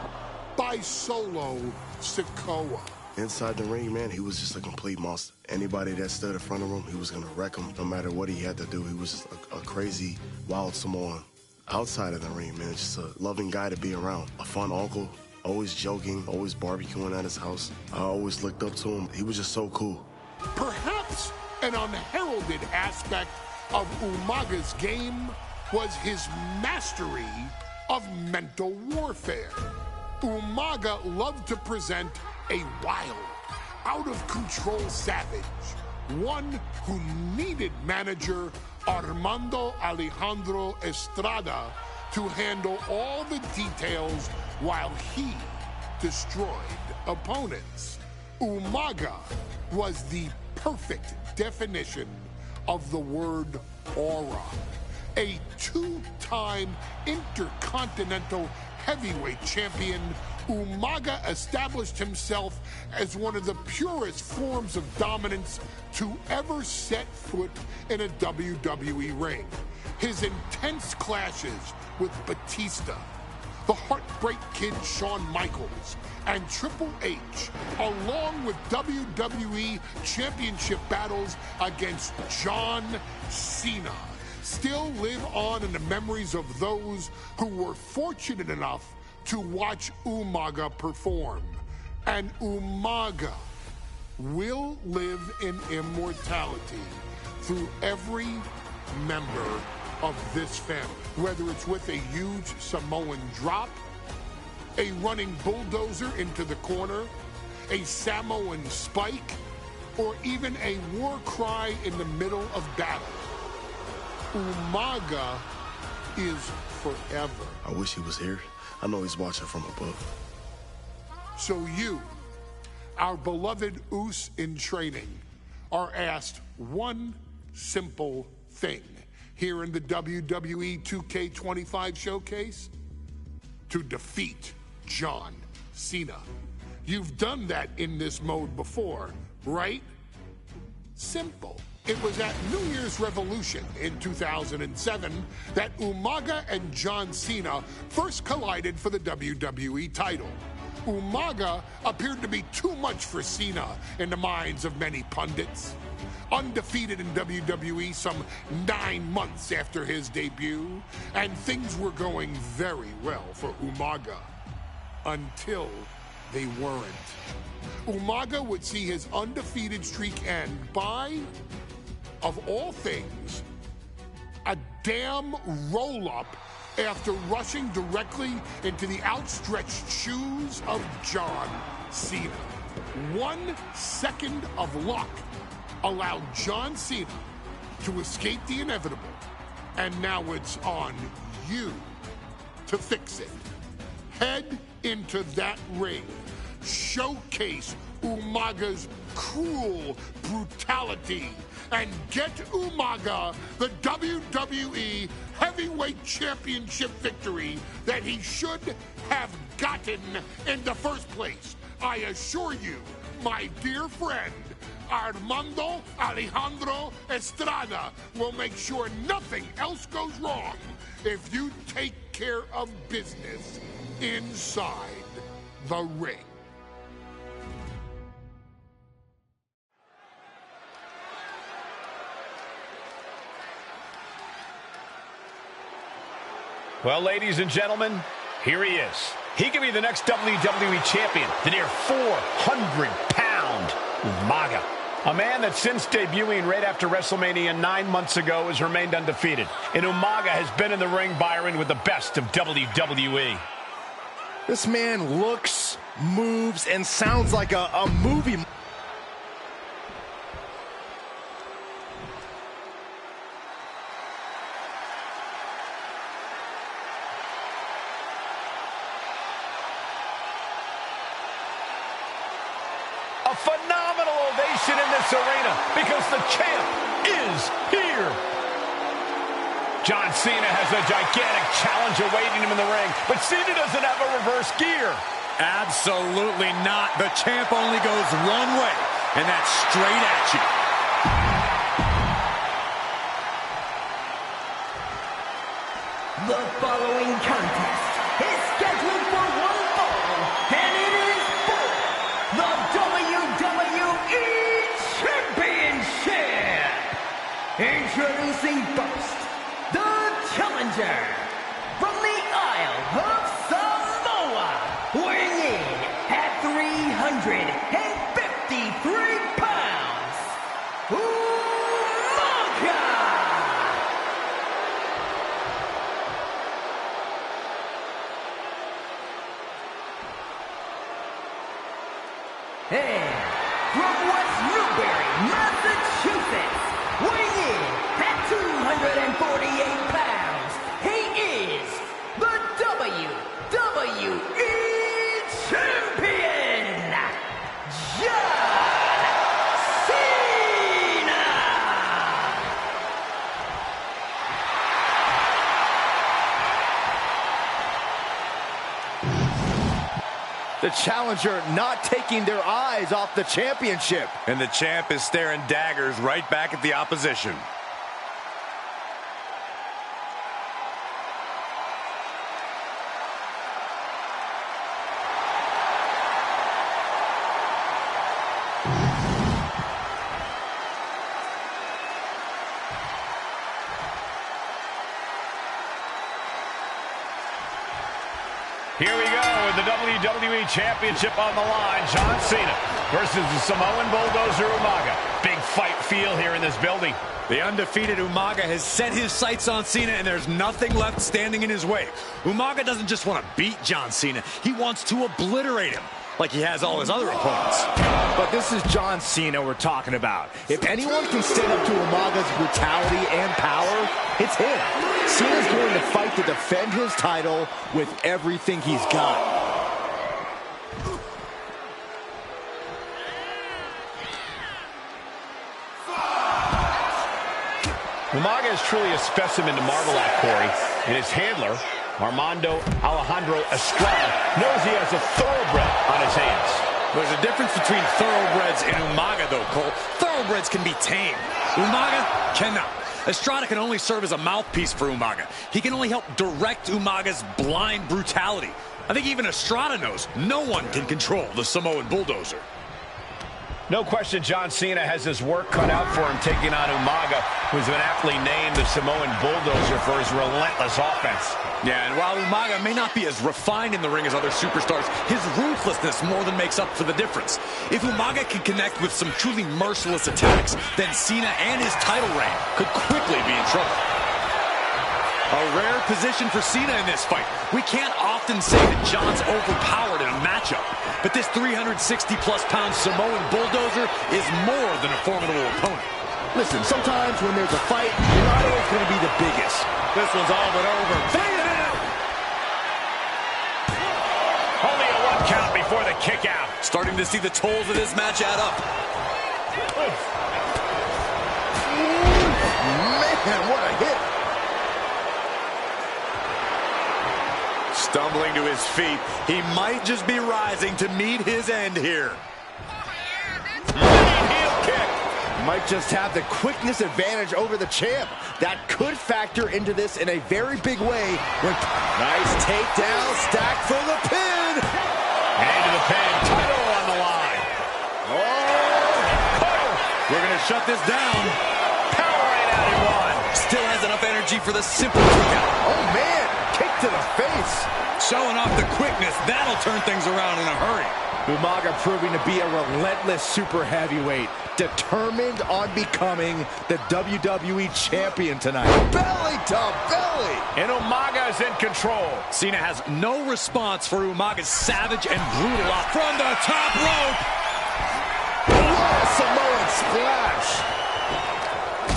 by Solo Sikoa. Inside the ring, man, he was just a complete monster. Anybody that stood in front of him, he was going to wreck him no matter what he had to do. He was just a crazy, wild Samoan. Outside of the ring, man, just a loving guy to be around. A fun uncle, always joking, always barbecuing at his house. I always looked up to him. He was just so cool. Perhaps an unheralded aspect of Umaga's game was his mastery of mental warfare. Umaga loved to present a wild, out-of-control savage, one who needed manager Armando Alejandro Estrada to handle all the details while he destroyed opponents. Umaga was the perfect definition of the word aura. A two-time intercontinental heavyweight champion, Umaga established himself as one of the purest forms of dominance to ever set foot in a WWE ring. His intense clashes with Batista, the Heartbreak Kid Shawn Michaels, and Triple H, along with WWE Championship battles against John Cena, still live on in the memories of those who were fortunate enough to watch Umaga perform. And Umaga will live in immortality through every member of this family, whether it's with a huge Samoan drop, a running bulldozer into the corner, a Samoan spike, or even a war cry in the middle of battle. Umaga is forever. I wish he was here. I know he's watching from above. So you, our beloved Us in training, are asked one simple thing here in the WWE 2K25 showcase: to defeat John Cena. You've done that in this mode before, right? Simple. It was at New Year's Revolution in 2007 that Umaga and John Cena first collided for the WWE title. Umaga appeared to be too much for Cena in the minds of many pundits. Undefeated in WWE some 9 months after his debut, and things were going very well for Umaga. Until they weren't. Umaga would see his undefeated streak end by, of all things, a damn roll-up after rushing directly into the outstretched shoes of John Cena. 1 second of luck allowed John Cena to escape the inevitable, and now it's on you to fix it. Head into that ring. Showcase Umaga's cruel brutality and get Umaga the WWE Heavyweight Championship victory that he should have gotten in the first place. I assure you, my dear friend, Armando Alejandro Estrada will make sure nothing else goes wrong if you take care of business inside the ring. Well, ladies and gentlemen, here he is. He can be the next WWE champion, the near 400-pound Umaga. A man that since debuting right after WrestleMania 9 months ago has remained undefeated. And Umaga has been in the ring, Byron, with the best of WWE. This man looks, moves, and sounds like a movie. A phenomenal ovation in this arena because the champ is here. John Cena has a gigantic challenge awaiting him in the ring, but Cena doesn't have a reverse gear. Absolutely not. The champ only goes one way, and that's straight at you. The following contest is scheduled for one fall, and it is for the WWE Championship. Introducing first, the challenger from the Isle of Samoa, weighing in at 353 pounds, Umaga. And from West Newbury, Massachusetts, weighing in at 248 pounds, he is the WWE Champion, John Cena! The challenger not taking their eyes off the championship. And the champ is staring daggers right back at the opposition. Here we go with the WWE Championship on the line. John Cena versus the Samoan Bulldozer Umaga. Big fight feel here in this building. The undefeated Umaga has set his sights on Cena, and there's nothing left standing in his way. Umaga doesn't just want to beat John Cena. He wants to obliterate him, like he has all his other opponents. But this is John Cena we're talking about. If anyone can stand up to Umaga's brutality and power, it's him. Cena's going to fight to defend his title with everything he's got. Umaga is truly a specimen to marvel at, Corey, and his handler, Armando Alejandro Estrada, knows he has a thoroughbred on his hands. There's a difference between thoroughbreds and Umaga, though, Cole. Thoroughbreds can be tamed. Umaga cannot. Estrada can only serve as a mouthpiece for Umaga. He can only help direct Umaga's blind brutality. I think even Estrada knows no one can control the Samoan Bulldozer. No question John Cena has his work cut out for him taking on Umaga, who's been aptly named the Samoan Bulldozer for his relentless offense. Yeah, and while Umaga may not be as refined in the ring as other superstars, his ruthlessness more than makes up for the difference. If Umaga can connect with some truly merciless attacks, then Cena and his title reign could quickly be in trouble. A rare position for Cena in this fight. We can't often say that John's overpowered in a matchup, but this 360-plus pound Samoan Bulldozer is more than a formidable opponent. Listen, sometimes when there's a fight, you're not always going to be the biggest. This one's all but over. Only a 1 count before the kick out. Starting to see the tolls of this match add up. Man, what a hit. Stumbling to his feet, he might just be rising to meet his end here. Heel kick. Might just have the quickness advantage over the champ. That could factor into this in a very big way. Nice takedown, stack for the pin. Into the pin, title on the line. We're going to shut this down. Power right out in one. Still has enough energy for the simple kick out. Oh, man. Kick to the face. Showing off the quickness. That'll turn things around in a hurry. Umaga proving to be a relentless super heavyweight, determined on becoming the WWE champion tonight. Belly to belly. And Umaga is in control. Cena has no response for Umaga's savage and brutal off from the top rope. What a Samoan splash.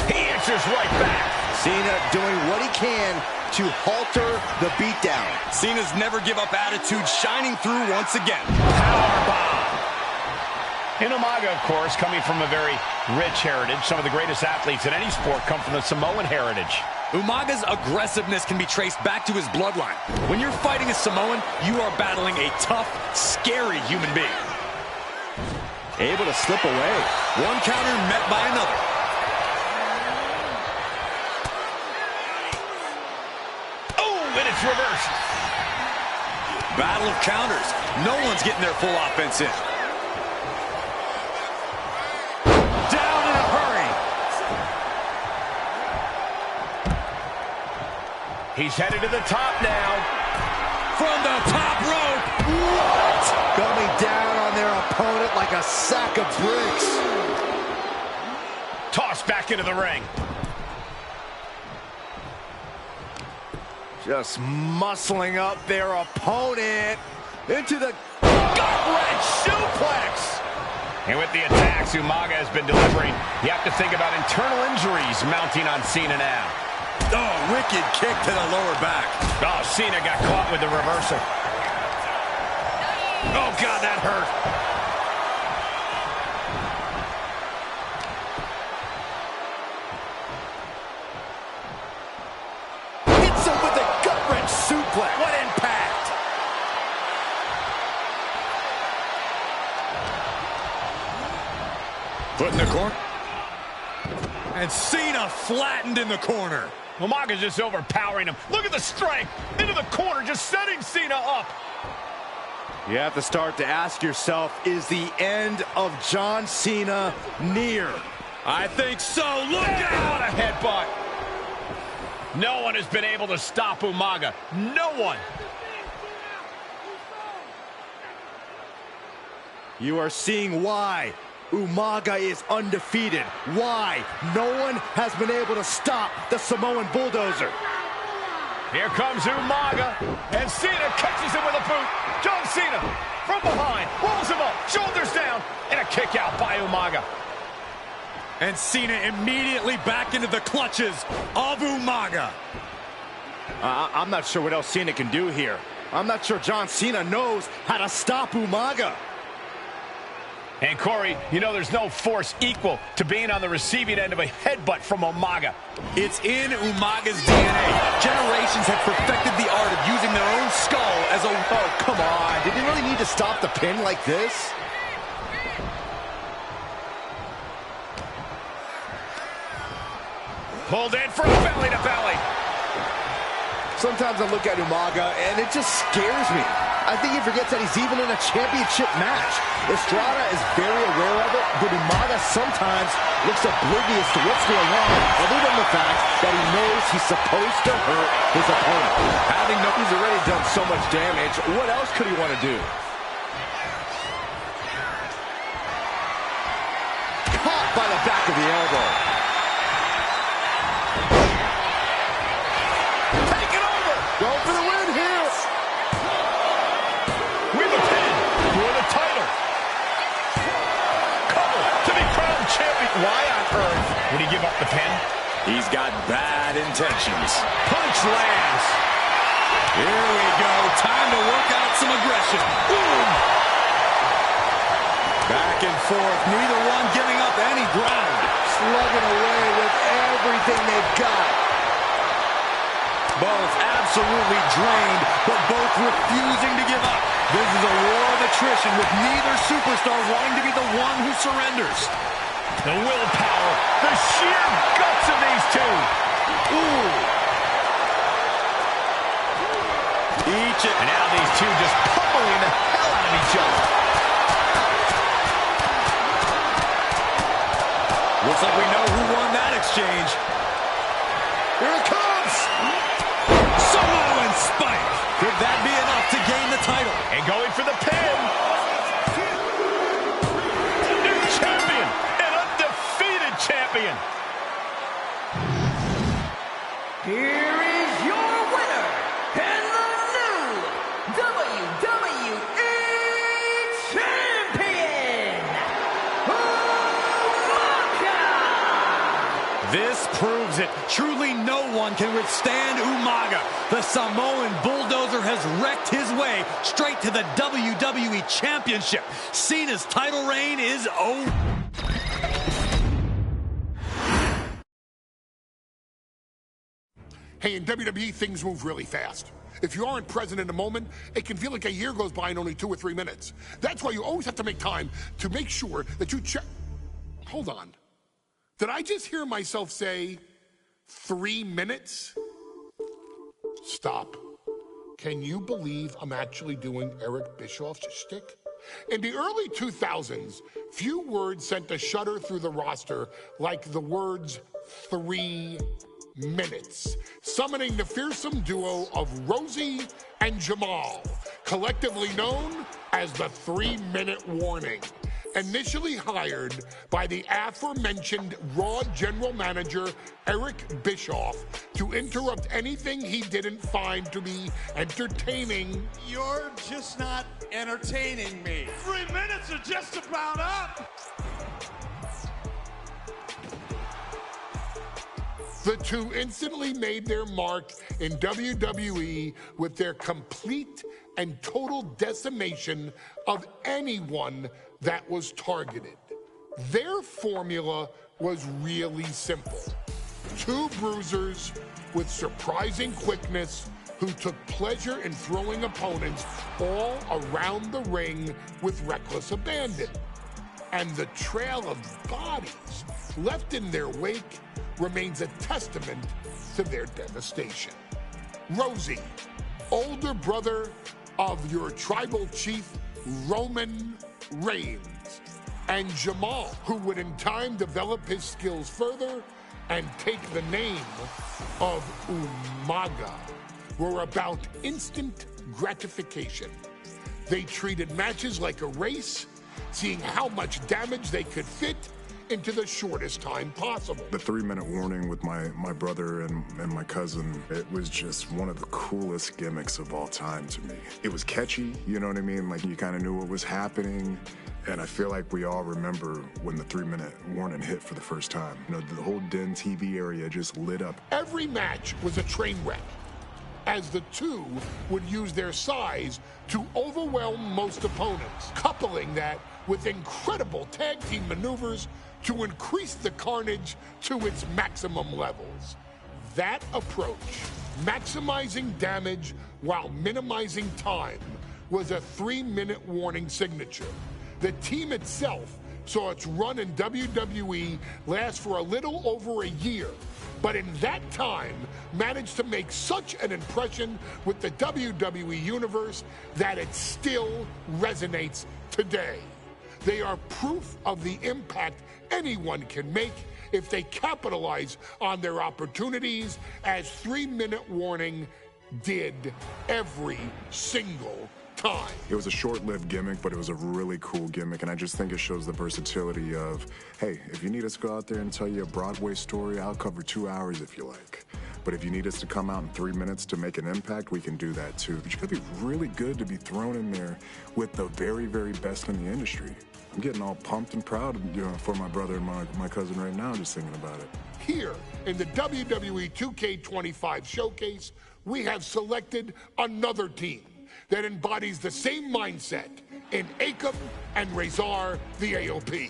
He answers right back. Cena doing what he can to halter the beatdown. Cena's never give up attitude shining through once again. Powerbomb. And Umaga, of course, coming from a very rich heritage. Some of the greatest athletes in any sport come from the Samoan heritage. Umaga's aggressiveness can be traced back to his bloodline. When you're fighting a Samoan, you are battling a tough, scary human being. Able to slip away. One counter met by another. And it's reversed. Battle of counters. No one's getting their full offense in. Down in a hurry. He's headed to the top now. From the top rope. What? Coming down on their opponent like a sack of bricks. Tossed back into the ring. Just muscling up their opponent into the gut-wrench suplex. And with the attacks Umaga has been delivering, you have to think about internal injuries mounting on Cena now. Oh, wicked kick to the lower back. Oh, Cena got caught with the reversal. Oh, God, that hurt. Suplex. What impact! Foot in the corner. And Cena flattened in the corner. Umaga's just overpowering him. Look at the strength. Into the corner, just setting Cena up. You have to start to ask yourself, is the end of John Cena near? I think so. Look out! What a headbutt. No one has been able to stop Umaga. No one. You are seeing why Umaga is undefeated. Why no one has been able to stop the Samoan Bulldozer. Here comes Umaga, and Cena catches him with a boot. John Cena from behind, rolls him up, shoulders down, and a kick out by Umaga. And Cena immediately back into the clutches of Umaga. I'm not sure what else Cena can do here. I'm not sure John Cena knows how to stop Umaga. And Corey, you know there's no force equal to being on the receiving end of a headbutt from Umaga. It's in Umaga's DNA. Generations have perfected the art of using their own skull as a... Oh, come on. Did he really need to stop the pin like this? Pulled in for a belly-to-belly. Sometimes I look at Umaga, and it just scares me. I think he forgets that he's even in a championship match. Estrada is very aware of it, but Umaga sometimes looks oblivious to what's going on, other than the fact that he knows he's supposed to hurt his opponent. Having no, he's already done so much damage. What else could he want to do? Caught by the back of the elbow. Taking over. Going for the win here. With a pin for the title. Cover to be crowned champion. Why on earth would he give up the pin? He's got bad intentions. Punch lands. Here we go. Time to work out some aggression. Boom. Back and forth. Neither one giving up any ground. Slugging away with everything they've got. Both absolutely drained, but both refusing to give up. This is a war of attrition with neither superstar wanting to be the one who surrenders. The willpower, the sheer guts of these two. Ooh. And now these two just pummeling the hell out of each other. Looks like we know who won that exchange. Here it comes! Samoan Spike! Could that be enough to gain the title? And going for the pin. New champion, an undefeated champion. Here is your winner, and the new WWE Champion, Umaga! This proves it. Truly no one can withstand Umaga. The Samoan bulldozer has wrecked his way straight to the WWE Championship. Cena's title reign is over. Hey, in WWE, things move really fast. If you aren't present in the moment, it can feel like a year goes by in only 2 or 3 minutes. That's why you always have to make time to make sure that you check. Hold on. Did I just hear myself say 3 minutes? Stop. Can you believe I'm actually doing Eric Bischoff's shtick? In the early 2000s, few words sent a shudder through the roster like the words 3 minutes, summoning the fearsome duo of Rosie and Jamal, collectively known as the 3-minute warning. Initially hired by the aforementioned Raw general manager Eric Bischoff to interrupt anything he didn't find to be entertaining. You're just not entertaining me. 3 minutes are just about up. The two instantly made their mark in WWE with their complete and total decimation of anyone that was targeted. Their formula was really simple. 2 bruisers with surprising quickness who took pleasure in throwing opponents all around the ring with reckless abandon. And the trail of bodies left in their wake remains a testament to their devastation. Rosie, older brother of your tribal chief, Roman Reigns, and Jamal, who would in time develop his skills further and take the name of Umaga, were about instant gratification. They treated matches like a race, seeing how much damage they could fit into the shortest time possible. The 3-minute warning with my brother and my cousin, it was just one of the coolest gimmicks of all time to me. It was catchy, you know what I mean? Like, you kind of knew what was happening. And I feel like we all remember when the 3-minute warning hit for the first time. You know, the whole Den TV area just lit up. Every match was a train wreck, as the two would use their size to overwhelm most opponents, coupling that with incredible tag team maneuvers to increase the carnage to its maximum levels. That approach, maximizing damage while minimizing time, was a 3-minute warning signature. The team itself saw its run in WWE last for a little over a year, but in that time, managed to make such an impression with the WWE Universe that it still resonates today. They are proof of the impact anyone can make if they capitalize on their opportunities, as 3-minute warning did every single time. It was a short-lived gimmick, but it was a really cool gimmick, and I just think it shows the versatility of, hey, if you need us to go out there and tell you a Broadway story, I'll cover 2 hours if you like. But if you need us to come out in 3 minutes to make an impact, we can do that too. But you gotta be really good to be thrown in there with the very, very best in the industry. I'm getting all pumped and proud, for my brother and my cousin right now, just thinking about it. Here in the WWE 2K25 showcase, we have selected another team that embodies the same mindset in Akam and Razor, the AOP.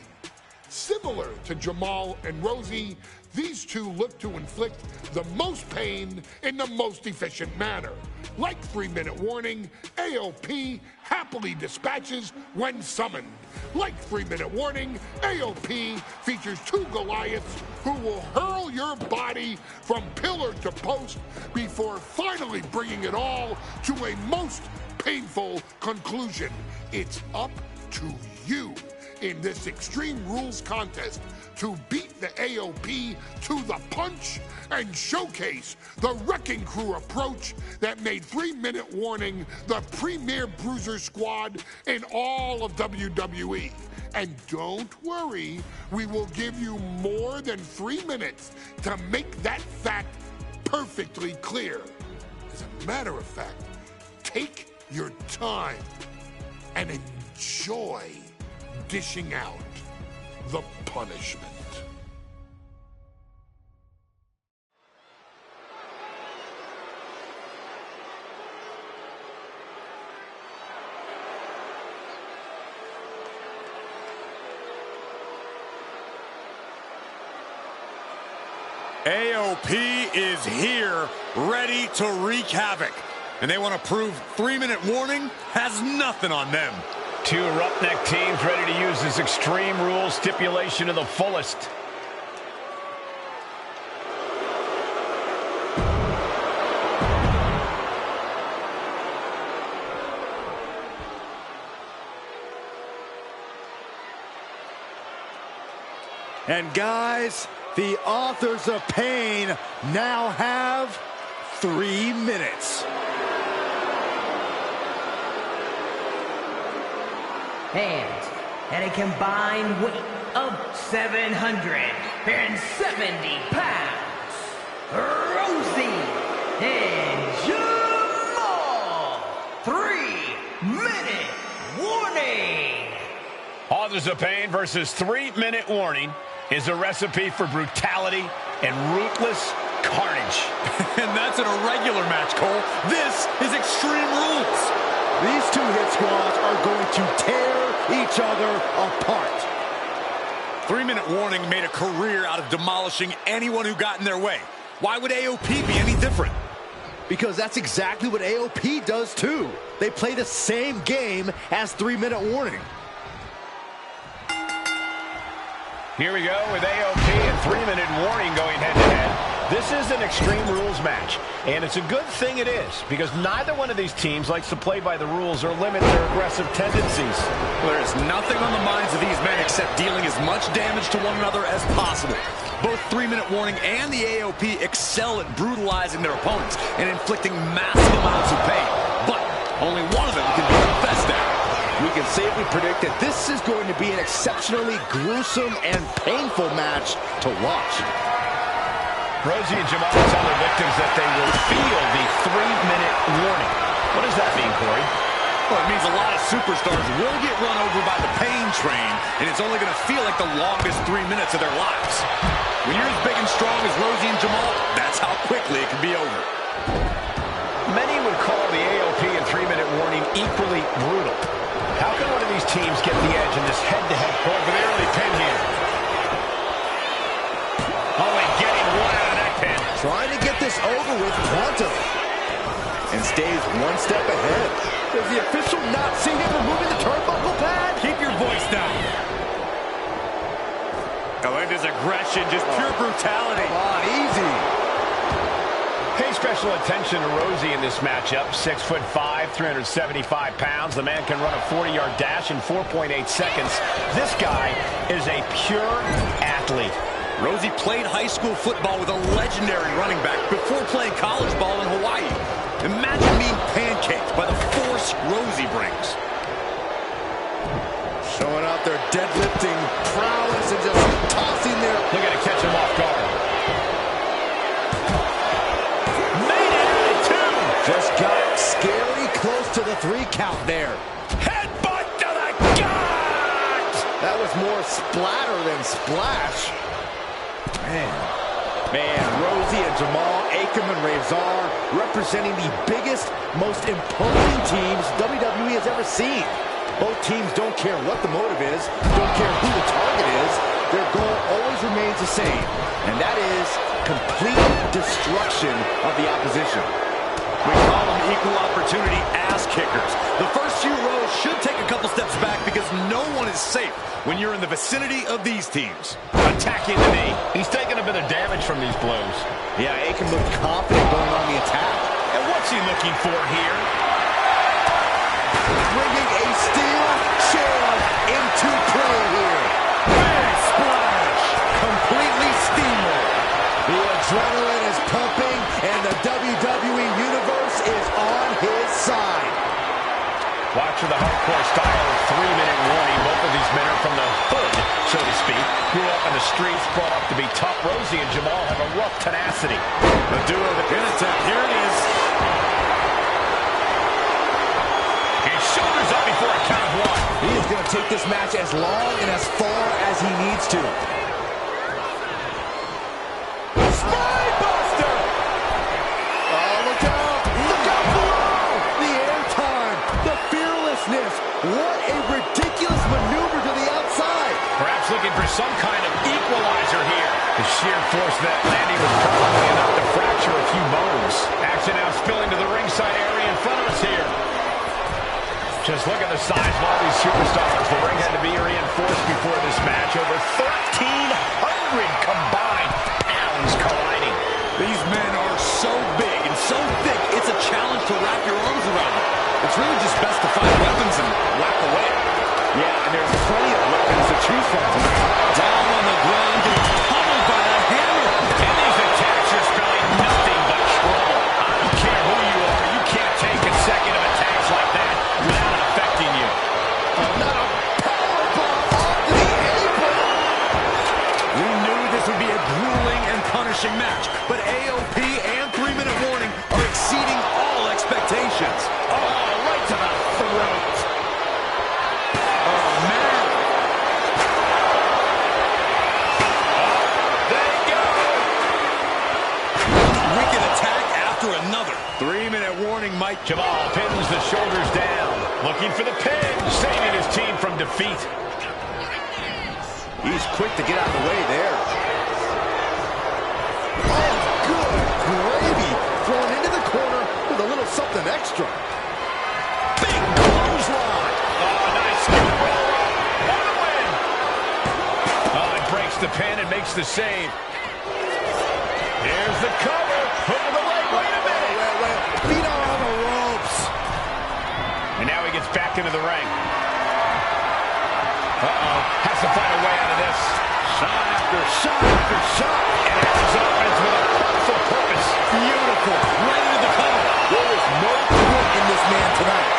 Similar to Jamal and Rosie, these two look to inflict the most pain in the most efficient manner. Like 3-minute warning, AOP happily dispatches when summoned. Like 3-minute warning, AOP features 2 Goliaths who will hurl your body from pillar to post before finally bringing it all to a most painful conclusion. It's up to you in this Extreme Rules contest to beat the AOP to the punch and showcase the Wrecking Crew approach that made 3-minute warning the premier bruiser squad in all of WWE. And don't worry, we will give you more than 3 minutes to make that fact perfectly clear. As a matter of fact, take your time and enjoy dishing out the punishment. AOP is here, ready to wreak havoc. And they want to prove 3-minute warning has nothing on them. 2 roughneck teams ready to use this Extreme Rules stipulation to the fullest. And guys, the authors of pain now have 3 minutes. And at a combined weight of 770 pounds, Rosie and Jamal. 3-minute warning. Authors of Pain versus 3-minute warning is a recipe for brutality and ruthless carnage. And that's an irregular match, Cole. This is Extreme Rules. These 2 hit squads are going to tear each other apart. 3-minute warning made a career out of demolishing anyone who got in their way. Why would AOP be any different? Because that's exactly what AOP does too. They play the same game as 3-minute warning. Here we go with AOP and 3-minute warning going head-to-head. This is an Extreme Rules match, and it's a good thing it is, because neither one of these teams likes to play by the rules or limit their aggressive tendencies. Well, there is nothing on the minds of these men except dealing as much damage to one another as possible. Both 3-minute warning and the AOP excel at brutalizing their opponents and inflicting massive amounts of pain. But only one of them can do the best at it. We can safely predict that this is going to be an exceptionally gruesome and painful match to watch. Rosie and Jamal tell their victims that they will feel the 3-minute warning. What does that mean, Corey? Well, it means a lot of superstars will get run over by the pain train, and it's only going to feel like the longest 3 minutes of their lives. When you're as big and strong as Rosie and Jamal, that's how quickly it can be over. Many would call the AOP and 3-minute warning equally brutal. How can one of these teams get the edge in this head-to-head for the early pin here? Oh, and getting one out of that pin. Trying to get this over with pronto. And stays one step ahead. Does the official not see him removing the turnbuckle pad? Keep your voice down. Melinda's aggression, just pure brutality. Come on, easy. Pay special attention to Rosie in this matchup. 6'5", 375 pounds. The man can run a 40-yard dash in 4.8 seconds. This guy is a pure athlete. Rosie played high school football with a legendary running back before playing college ball in Hawaii. Imagine being pancaked by the force Rosie brings. Showing out their deadlifting prowess and just tossing their... Look at it, catch him off guard. Just got scary close to the 3 count there. Headbutt to the gut! That was more splatter than splash. Man, Rosie and Jamal, Akam and Razor representing the biggest, most imposing teams WWE has ever seen. Both teams don't care what the motive is, don't care who the target is. Their goal always remains the same, and that is complete destruction of the opposition. We call them equal opportunity ass kickers. The first few rows should take a couple steps back because no one is safe when you're in the vicinity of these teams. Attacking the knee. He's taking a bit of damage from these blows. Yeah, Akam looked confident going on the attack. And what's he looking for here? Bringing a steel chair into play here. Big splash. Completely steamrolled. The adrenaline is pumping, and the WWE Universe is on his side. Watch for the hardcore style of 3-minute warning. Both of these men are from the hood, so to speak. Grew up in the streets, brought up to be tough. Rosie and Jamal have a rough tenacity. The duo of the pin attack. Here it is. His shoulders up before a count of 1. He is going to take this match as long and as far as he needs to. What a ridiculous maneuver to the outside. Perhaps looking for some kind of equalizer here. The sheer force of that landing was probably enough to fracture a few bones. Action now spilling to the ringside area in front of us here. Just look at the size of all these superstars. The ring had to be reinforced before this match. Over 1,300 combined pounds colliding. These men are so big and so thick, it's a challenge to wrap your arms around them. It's really just best to find weapons and whack away. Yeah, and there's plenty of weapons to choose from tonight. Down on the ground, getting pummeled by a hammer. And these attacks are spelling nothing but trouble. I don't care who you are, you can't take consecutive attacks like that without it affecting you. Another powerbomb onto the apron. We knew this would be a grueling and punishing match, but AOP and 3-minute warning are exceeding all expectations. To the throat. Oh, man. There you go. Wicked attack after another. 3-minute warning, Mike. Jamal pins the shoulders down. Looking for the pin. Saving his team from defeat. He's quick to get out of the way there. Oh, good gravy. Thrown into the corner with a little something extra. Big clothesline. Oh, nice skill roll up. What a win. Oh, it breaks the pin and makes the save. Here's the cover. Hook of the leg. Wait a minute. Wait. Feet are on the ropes. And now he gets back into the ring. Uh-oh. Has to find a way out of this. Shot after shot after shot. And enters offense with a hurtful purpose. Beautiful. Right into the cover. There is no quit in this man tonight.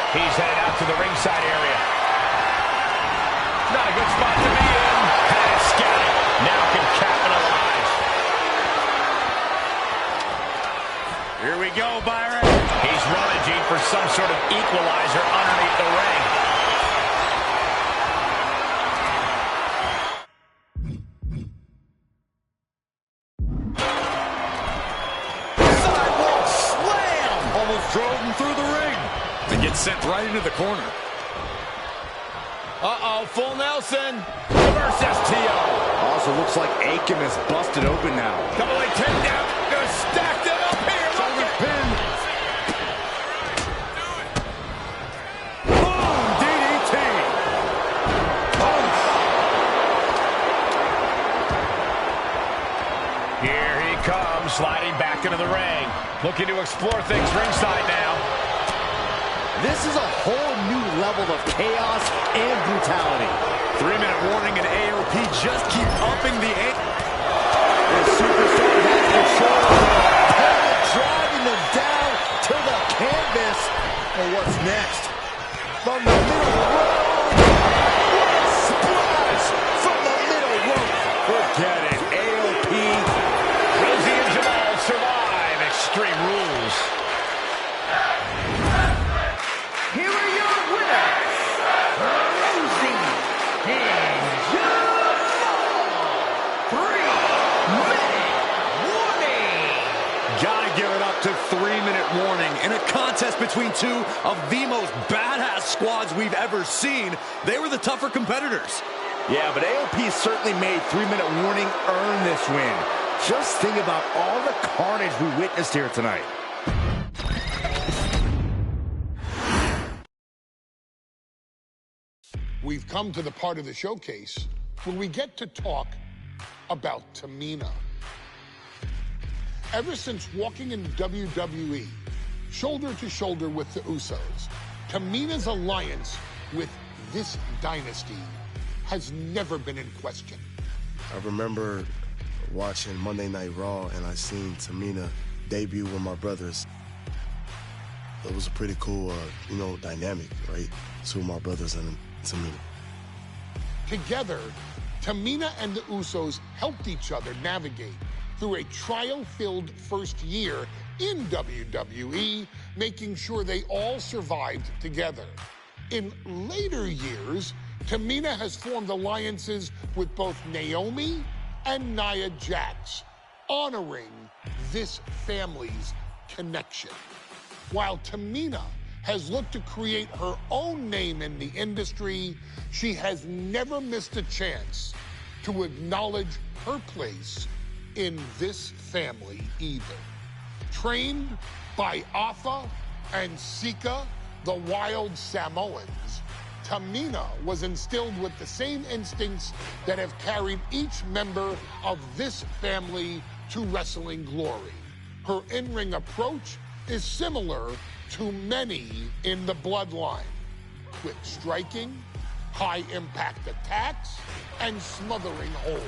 He's headed out to the ringside area. Not a good spot to be in. Had it scouted. Now can capitalize. Here we go, Byron. He's rummaging for some sort of equalizer underneath the ring. Sidewalk slam! Almost drove him through the ring. And gets sent right into the corner. Uh-oh, full Nelson. Reverse STO. Also looks like Akam is busted open now. Double leg takedown. Gonna stack them up here. Shoulder pin. Boom! DDT. Here he comes. Looking to explore things ringside now. This is a whole new level of chaos and brutality. 3-minute warning, and AOP just keep upping the ante. The superstar has control of their opponent, driving them down to the canvas. And what's next? From the middle rope. What a splash from the middle rope. Forget it. AOP. Rosie and Jamal survive Extreme Rules. Here are your winners, Rosie and Jamal. 3-minute warning. Gotta give it up to 3-minute warning. In a contest between two of the most badass squads we've ever seen, they were the tougher competitors. Yeah, but AOP certainly made 3-minute warning earn this win. Just think about all the carnage we witnessed here tonight. We've come to the part of the showcase where we get to talk about Tamina. Ever since walking in WWE, shoulder to shoulder with the Usos, Tamina's alliance with this dynasty has never been in question. I remember watching Monday Night Raw, and I seen Tamina debut with my brothers. It was a pretty cool, dynamic, right? Two of my brothers and Tamina. Together, Tamina and the Usos helped each other navigate through a trial-filled first year in WWE, making sure they all survived together. In later years, Tamina has formed alliances with both Naomi and Nia Jax, honoring this family's connection. While Tamina has looked to create her own name in the industry, she has never missed a chance to acknowledge her place in this family either. Trained by Afa and Sika, the wild Samoans, Tamina was instilled with the same instincts that have carried each member of this family to wrestling glory. Her in-ring approach is similar to many in the Bloodline, quick striking, high-impact attacks, and smothering holds.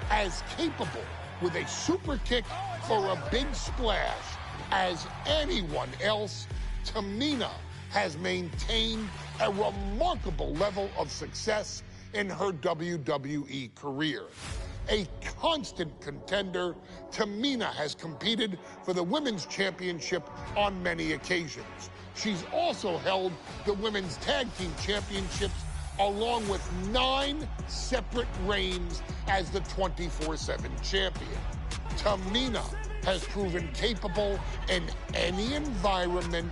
As capable with a super kick or a big splash as anyone else, Tamina has maintained a remarkable level of success in her WWE career. A constant contender, Tamina has competed for the Women's Championship on many occasions. She's also held the Women's Tag Team Championships along with 9 separate reigns as the 24/7 champion. Tamina has proven capable in any environment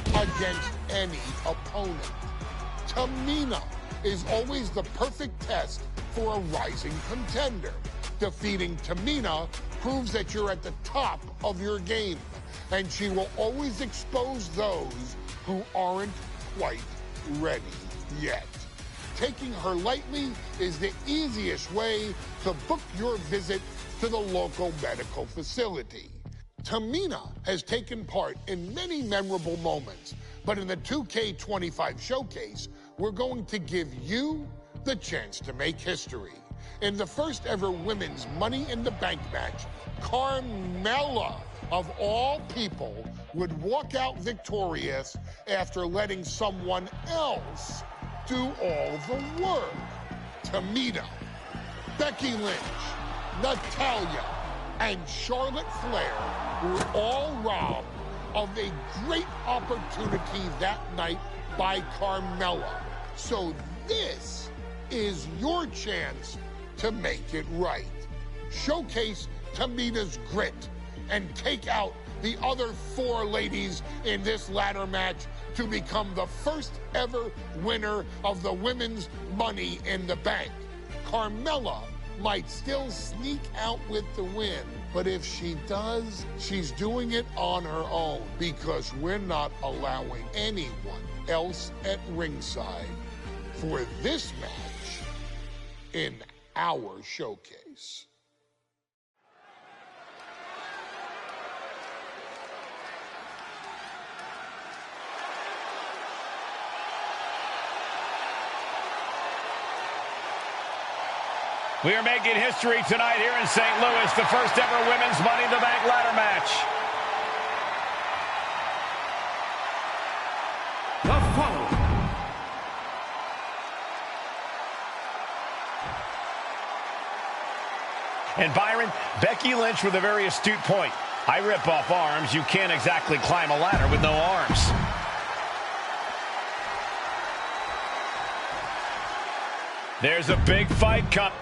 against any opponent. Tamina is always the perfect test for a rising contender. Defeating Tamina proves that you're at the top of your game, and she will always expose those who aren't quite ready yet. Taking her lightly is the easiest way to book your visit to the local medical facility. Tamina has taken part in many memorable moments, but in the 2K25 showcase, we're going to give you the chance to make history. In the first ever women's Money in the Bank match, Carmella, of all people, would walk out victorious after letting someone else do all the work. Tamina, Becky Lynch, Natalya, and Charlotte Flair were all robbed of a great opportunity that night by Carmella. So this is your chance to make it right. Showcase Tamina's grit and take out the other 4 ladies in this ladder match to become the first ever winner of the Women's Money in the Bank. Carmella might still sneak out with the win, but if she does, she's doing it on her own because we're not allowing anyone else at ringside for this match in our showcase. We are making history tonight here in St. Louis, the first ever women's Money in the Bank ladder match. The following and Byron, Becky Lynch with a very astute point. I rip off arms. You can't exactly climb a ladder with no arms. There's a big fight coming.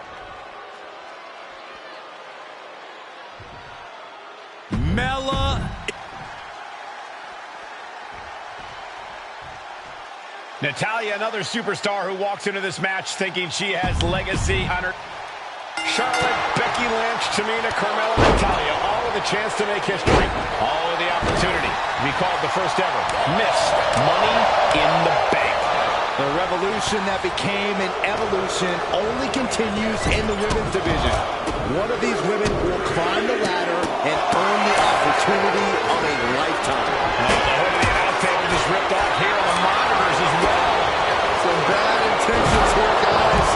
Natalya, another superstar who walks into this match thinking she has legacy on her. Charlotte, Becky Lynch, Tamina, Carmella, Natalya, all with a chance to make history. All with the opportunity to be called the first ever Miss Money in the Bank. The revolution that became an evolution only continues in the women's division. One of these women will climb the ladder and earn the opportunity of a lifetime. The hood of the announce table just ripped off here on the monitors as well. Some bad intentions here, guys.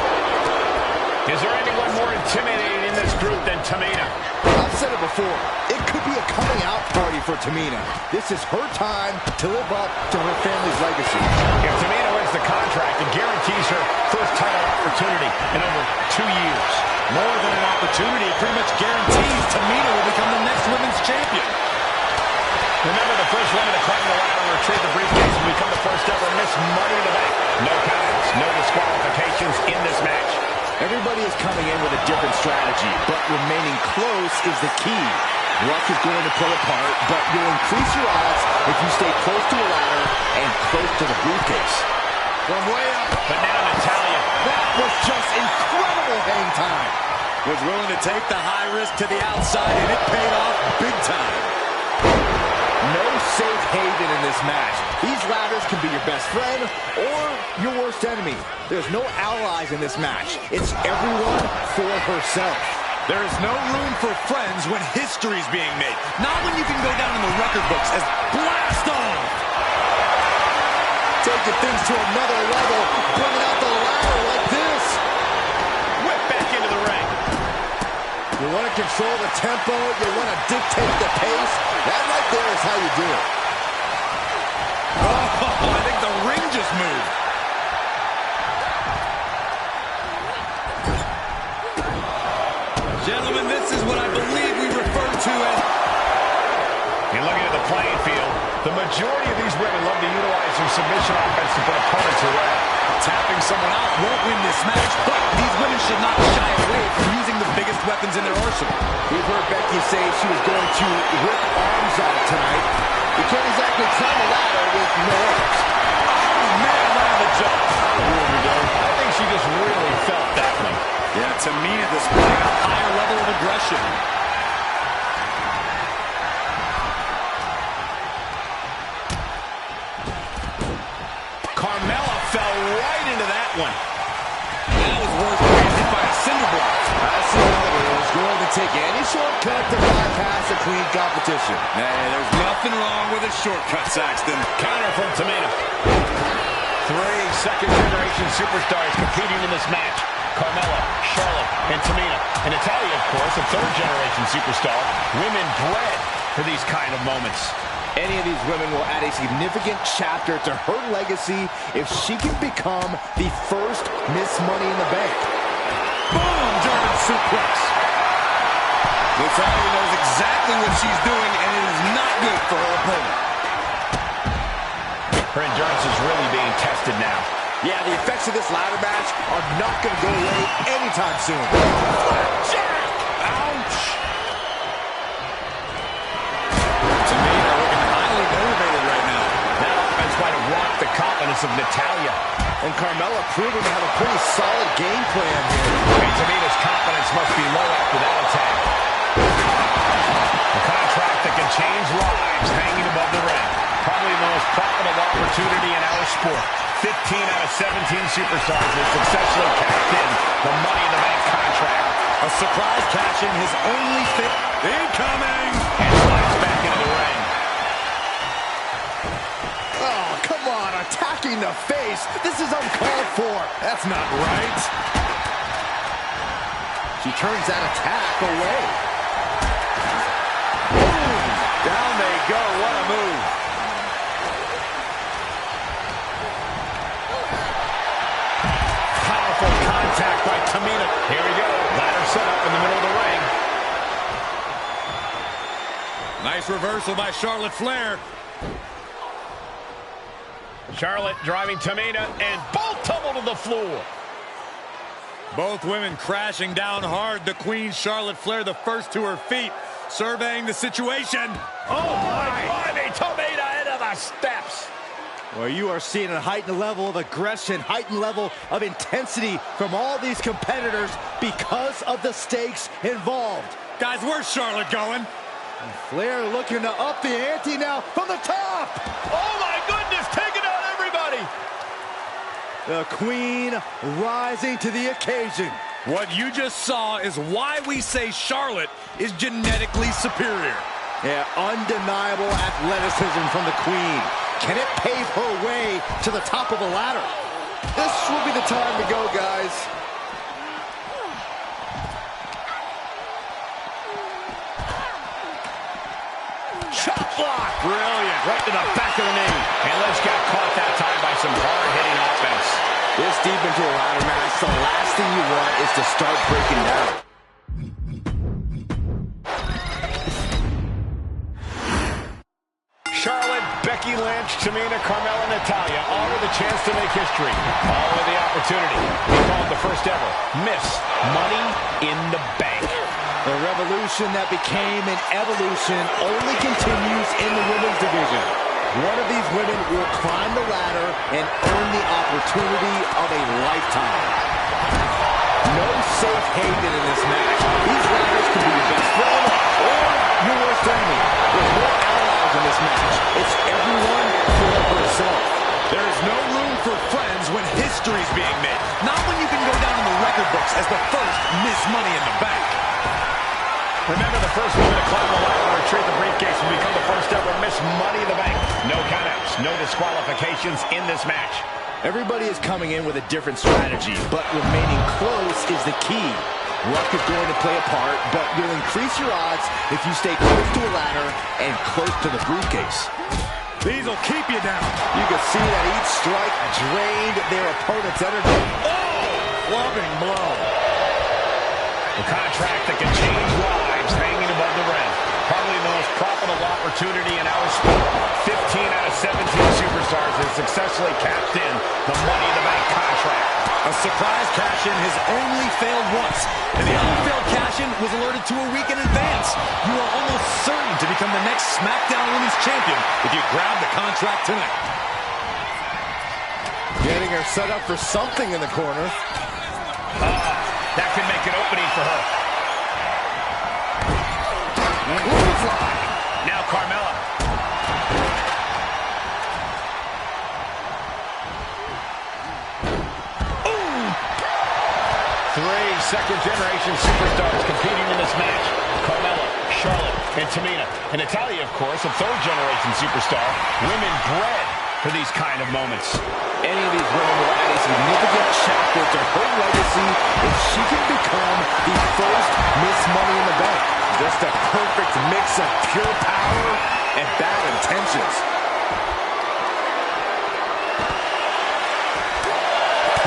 Is there anyone more intimidating in this group than Tamina? I've said it before. It could be a coming out party for Tamina. This is her time to live up to her family's legacy. If Tamina wins the contract, it guarantees her first title opportunity in over 2 years. More than an opportunity, it pretty much guarantees Tamina will become the next women's champion. Remember, the first woman to climb the ladder and retrieve the briefcase will become the first ever Miss Money in the Bank. No countouts, no disqualifications in this match. Everybody is coming in with a different strategy, but remaining close is the key. Luck is going to play a part, but you'll increase your odds if you stay close to a ladder and close to the briefcase. From way up, but now Natalya. That was just incredible hang time. Was willing to take the high risk to the outside, and it paid off big time. No safe haven in this match. These ladders can be your best friend or your worst enemy. There's no allies in this match. It's everyone for herself. There is no room for friends when history's being made. Not when you can go down in the record books as blast off. Taking things to another level, bringing out the ladder like this. Whip back into the ring. You want to control the tempo, you want to dictate the pace. That right there is how you do it. Oh, I think the ring just moved. Gentlemen, this is what I believe we refer to as... You're looking at the playing field. The majority of these women love to utilize their submission offense to put opponents away. Tapping someone out won't win this match, but these women should not shy away from using the biggest weapons in their arsenal. We've heard Becky say she was going to rip arms off tonight. You can't exactly climb a ladder with no arms. Oh, man, right on the jump. I think she just really felt that one. Yeah, Tamina displaying a higher level of aggression. Carmella fell right into that one. That was worse than being hit by a cinder block. I see how it is. Going to take any shortcut to bypass a clean competition. Hey, there's nothing wrong with a shortcut, Saxton. Counter from Tamina. 3 second-generation superstars competing in this match. Carmella, Charlotte, and Tamina. And Natalya, of course, a third-generation superstar. Women bred for these kind of moments. Any of these women will add a significant chapter to her legacy if she can become the first Miss Money in the Bank. Boom! German suplex. Natalya knows exactly what she's doing, and it is not good for her opponent. Her endurance is really being tested now. Yeah, the effects of this ladder match are not going to go away anytime soon. Jack! Ouch! Tamina looking highly motivated right now. That offense might have rocked the confidence of Natalya. And Carmella proving to have a pretty solid game plan here. I mean, Tamina's confidence must be low after that attack. A contract that can change lives hanging above the ring. Probably the most profitable opportunity in our sport. 15 out of 17 superstars have successfully cashed in the Money in the Bank contract. A surprise cash in his only fit. Incoming! And slides back into the ring. Oh, come on, attacking the face. This is uncalled for. That's not right. She turns that attack away. Boom! Down they go. What a move. Powerful contact by Tamina. Here we go. Ladder set up in the middle of the ring. Nice reversal by Charlotte Flair. Charlotte driving Tamina, and both tumble to the floor. Both women crashing down hard. The Queen, Charlotte Flair, the first to her feet, surveying the situation. Oh, my Tamina into the steps. Well, you are seeing a heightened level of aggression, heightened level of intensity from all these competitors because of the stakes involved. Guys, where's Charlotte going? And Flair looking to up the ante now from the top. Oh, my goodness, taking out everybody. The Queen rising to the occasion. What you just saw is why we say Charlotte is genetically superior. Yeah, undeniable athleticism from the Queen. Can it pave her way to the top of the ladder? This will be the time to go, guys. Chop block. Brilliant. Right to the back of the knee. And Liz got caught that time by some hard-hitting offense. This deep into a ladder match, the last thing you want is to start breaking down. Charlotte, Becky Lynch, Tamina, Carmella, Natalya, all with a chance to make history. All with the opportunity. They called the first ever Miss Money in the Bank. The revolution that became an evolution only continues in the women's division. One of these women will climb the ladder and earn the opportunity of a lifetime. No safe haven in this match. These ladders could be your best friend or your worst enemy. There's no allies in this match. It's everyone for herself. There is no room for friends when history's being made. Not when you can go down in the record books as the first Miss Money in the Bank. Remember, the first woman to climb the ladder and retrieve the briefcase will become the first ever Miss Money in the Bank. No countouts, no disqualifications in this match. Everybody is coming in with a different strategy, but remaining close is the key. Luck is going to play a part, but you'll increase your odds if you stay close to a ladder and close to the briefcase. These will keep you down. You can see that each strike drained their opponent's energy. Oh! Loving blow. A contract that can change lives hanging above the rim. Probably the most profitable opportunity in our sport. 15 out of 17 superstars have successfully cashed in the Money in the Bank contract. A surprise cash-in has only failed once, and the other failed cash-in was alerted to a week in advance. You are almost certain to become the next SmackDown Women's Champion if you grab the contract tonight. Getting her set up for something in the corner. That could make an opening for her. Now Carmella. Ooh. 3 second-generation superstars competing in this match. Carmella, Charlotte, and Tamina. And Natalya, of course, a third-generation superstar. Women bred for these kind of moments. Any of these women will add a significant chapter to her legacy if she can become the first Miss Money in the Bank. Just a perfect mix of pure power and bad intentions.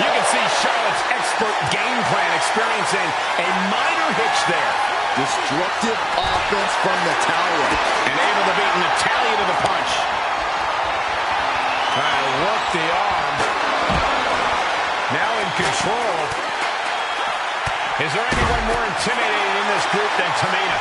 You can see Charlotte's expert game plan experiencing a minor hitch there. Destructive offense from Natalya. And able to beat Natalya to the punch. Work the arm. Now in control. Is there anyone more intimidating in this group than Tamina?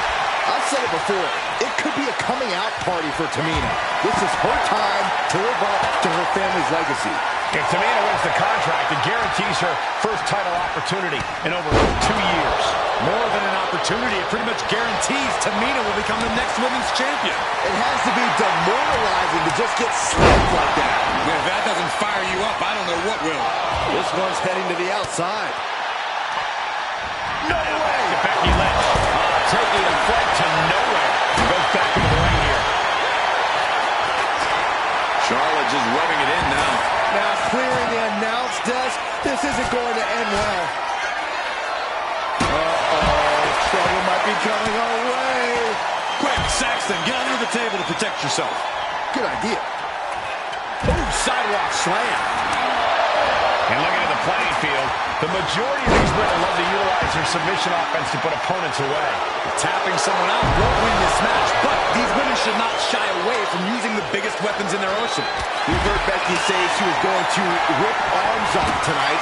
I've said it before. It could be a coming out party for Tamina. This is her time to live up to her family's legacy. If Tamina wins the contract, it guarantees her first title opportunity in over 2 years. More than an opportunity, it pretty much guarantees Tamina will become the next women's champion. It has to be demoralizing to just get slapped like that. If that doesn't fire you up, I don't know what will. This one's heading to the outside. No way! Becky Lynch taking a flight to nowhere. Goes back into the ring here. Charlotte just rubbing it in now. Now clearing the announce desk. This isn't going to end well. Uh-oh. be coming our way. Quick, Saxton, get under the table to protect yourself. Good idea. Ooh, sidewalk slam. And looking at the playing field, the majority of these women love to utilize their submission offense to put opponents away. Tapping someone out won't win this match, but these women should not shy away from using the biggest weapons in their arsenal. We've heard Becky say she was going to rip arms off tonight.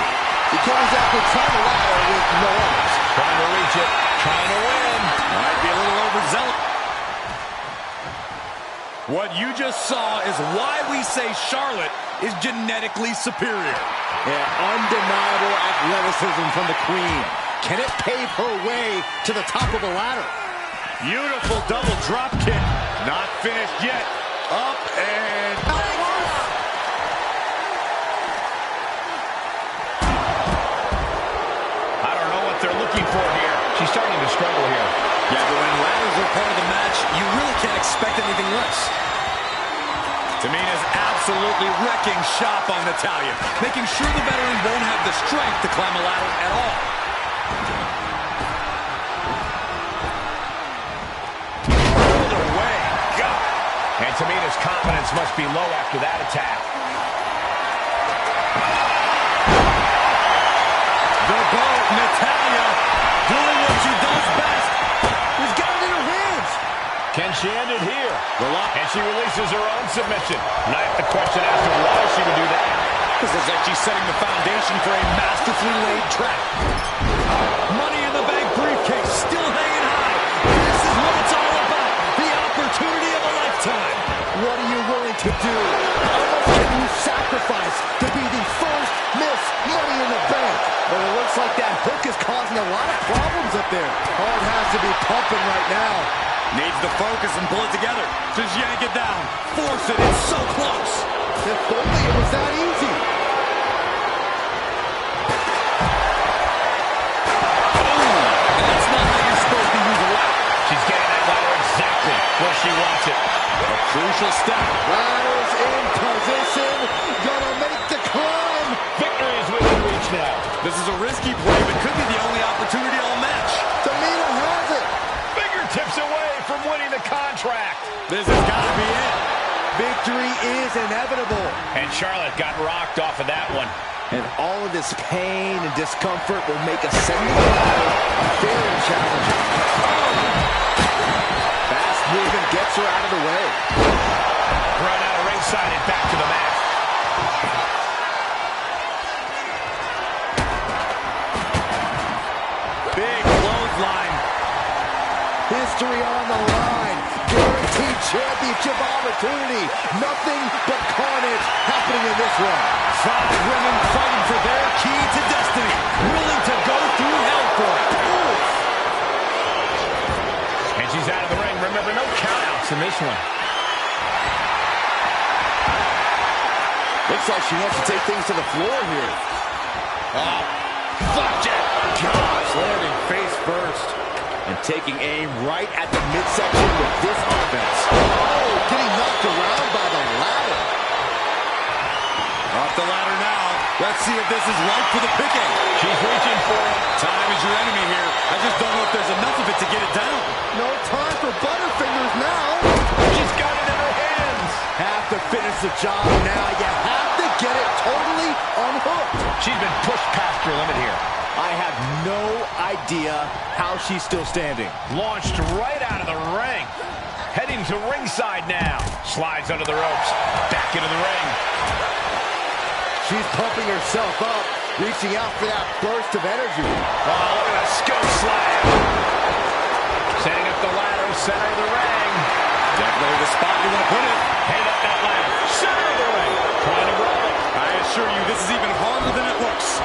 You can't exactly climb a ladder with no arms. Trying to reach it, trying to win. Might be a little overzealous. What you just saw is why we say Charlotte is genetically superior. Yeah, undeniable athleticism from the Queen. Can it pave her way to the top of the ladder? Beautiful double drop kick. Not finished yet. Up and out. I don't know what they're looking for here. She's starting to struggle here. Yeah, but when ladders are part of the match, you really can't expect anything less. Tamina's absolutely wrecking shop on Natalya, making sure the veteran won't have the strength to climb a ladder at all. Pulled away. God. And Tamina's confidence must be low after that attack. The boat, Natalya, doing what she does best. She's got it in her hands. Can she end it here? And she releases her own submission. Not the question as to why she would do that. This is like she's setting the foundation for a masterfully laid trap. Money in the Bank briefcase still hanging high. This is what it's all about. The opportunity of a lifetime. What are you willing to do? How much can you sacrifice to be the first Miss Money in the Bank? But it looks like that hook is causing a lot of problems up there. Heart has to be pumping right now. Needs to focus and pull it together. Just yank it down. Force it. It's so close. If only it was that easy. And that's not how you're supposed to use a ladder. She's getting that ladder exactly where she wants it. A crucial step. Ladders in position. Gonna make the climb. Victory is within reach now. This is a risky play, but could be the only opportunity all match. Tamina has it. Fingertips away from winning the contract. This has got to be it. Victory is inevitable. And Charlotte got rocked off of that one. And all of this pain and discomfort will make ascending the ladder very challenging. Fast movement gets her out of the way. Run out of ringside and back to the mat. Big clothesline. History on the line. Guaranteed championship opportunity. Nothing but carnage happening in this one. 5 women fighting for their key to destiny. Willing to go through hell for it. And she's out of the ring. Remember, no countouts in this one. Looks like she wants to take things to the floor here. Flapjack. Gosh, landing face first. And taking aim right at the midsection with this offense. Oh, getting knocked around by the ladder. Off the ladder now. Let's see if this is right for the picking. She's reaching for it. Time is your enemy here. I just don't know if there's enough of it to get it down. No time for butterfingers now. She's got it in her hands. Have to finish the job now. You have to get it totally unhooked. She's been pushed past her limit here. I have no idea how she's still standing. Launched right out of the ring. Heading to ringside now. Slides under the ropes. Back into the ring. She's pumping herself up, reaching out for that burst of energy. Oh, look at that scope slam. Setting up the ladder, center of the ring. Definitely the spot you want to put it. Heading up that ladder, center of the ring. Trying to grab it. I assure you, this is even harder than it looks.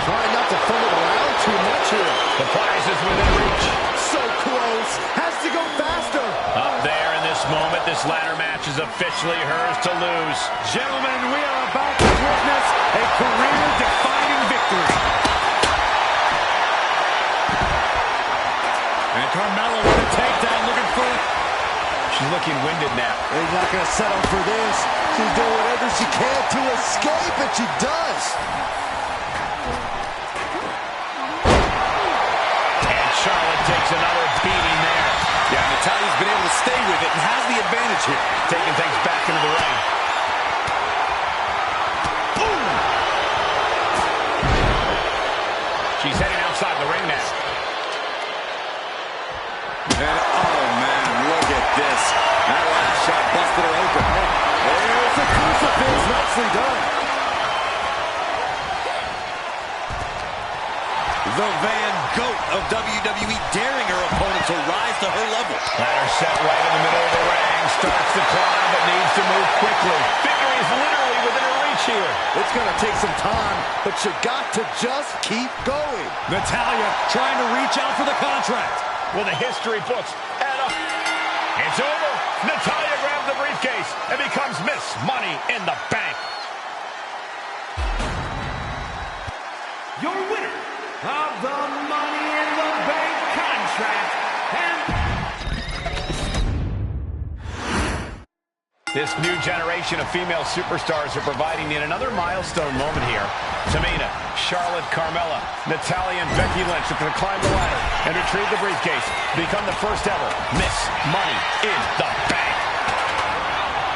Trying not to fumble around too much here. The prize is within reach. So close. Has to go faster. Up there in this moment, this ladder match is officially hers to lose. Gentlemen, we are about to witness a career-defining victory. And Carmella with a takedown, looking for... She's looking winded now. He's not going to settle for this. She's doing whatever she can to escape, and she does. And Charlotte takes another beating there. Yeah, Natalya's been able to stay with it and has the advantage here. Taking things back into the ring. Ooh. She's heading outside the ring now. And oh man, look at this. That last shot busted her open. There's a crucifix, nicely done. The Van Goat of WWE daring her opponent to rise to her level. Ladder set right in the middle of the ring. Starts to climb, but needs to move quickly. Victory is literally within her reach here. It's going to take some time, but you got to just keep going. Natalya trying to reach out for the contract. Well, the history books add up. It's over. Natalya grabs the briefcase and becomes Miss Money in the Bank. Your winner of the Money in the Bank contract and this new generation of female superstars are providing yet another milestone moment here. Tamina, Charlotte, Carmella, Natalya, and Becky Lynch are going to climb the ladder and retrieve the briefcase, become the first ever Miss Money in the Bank.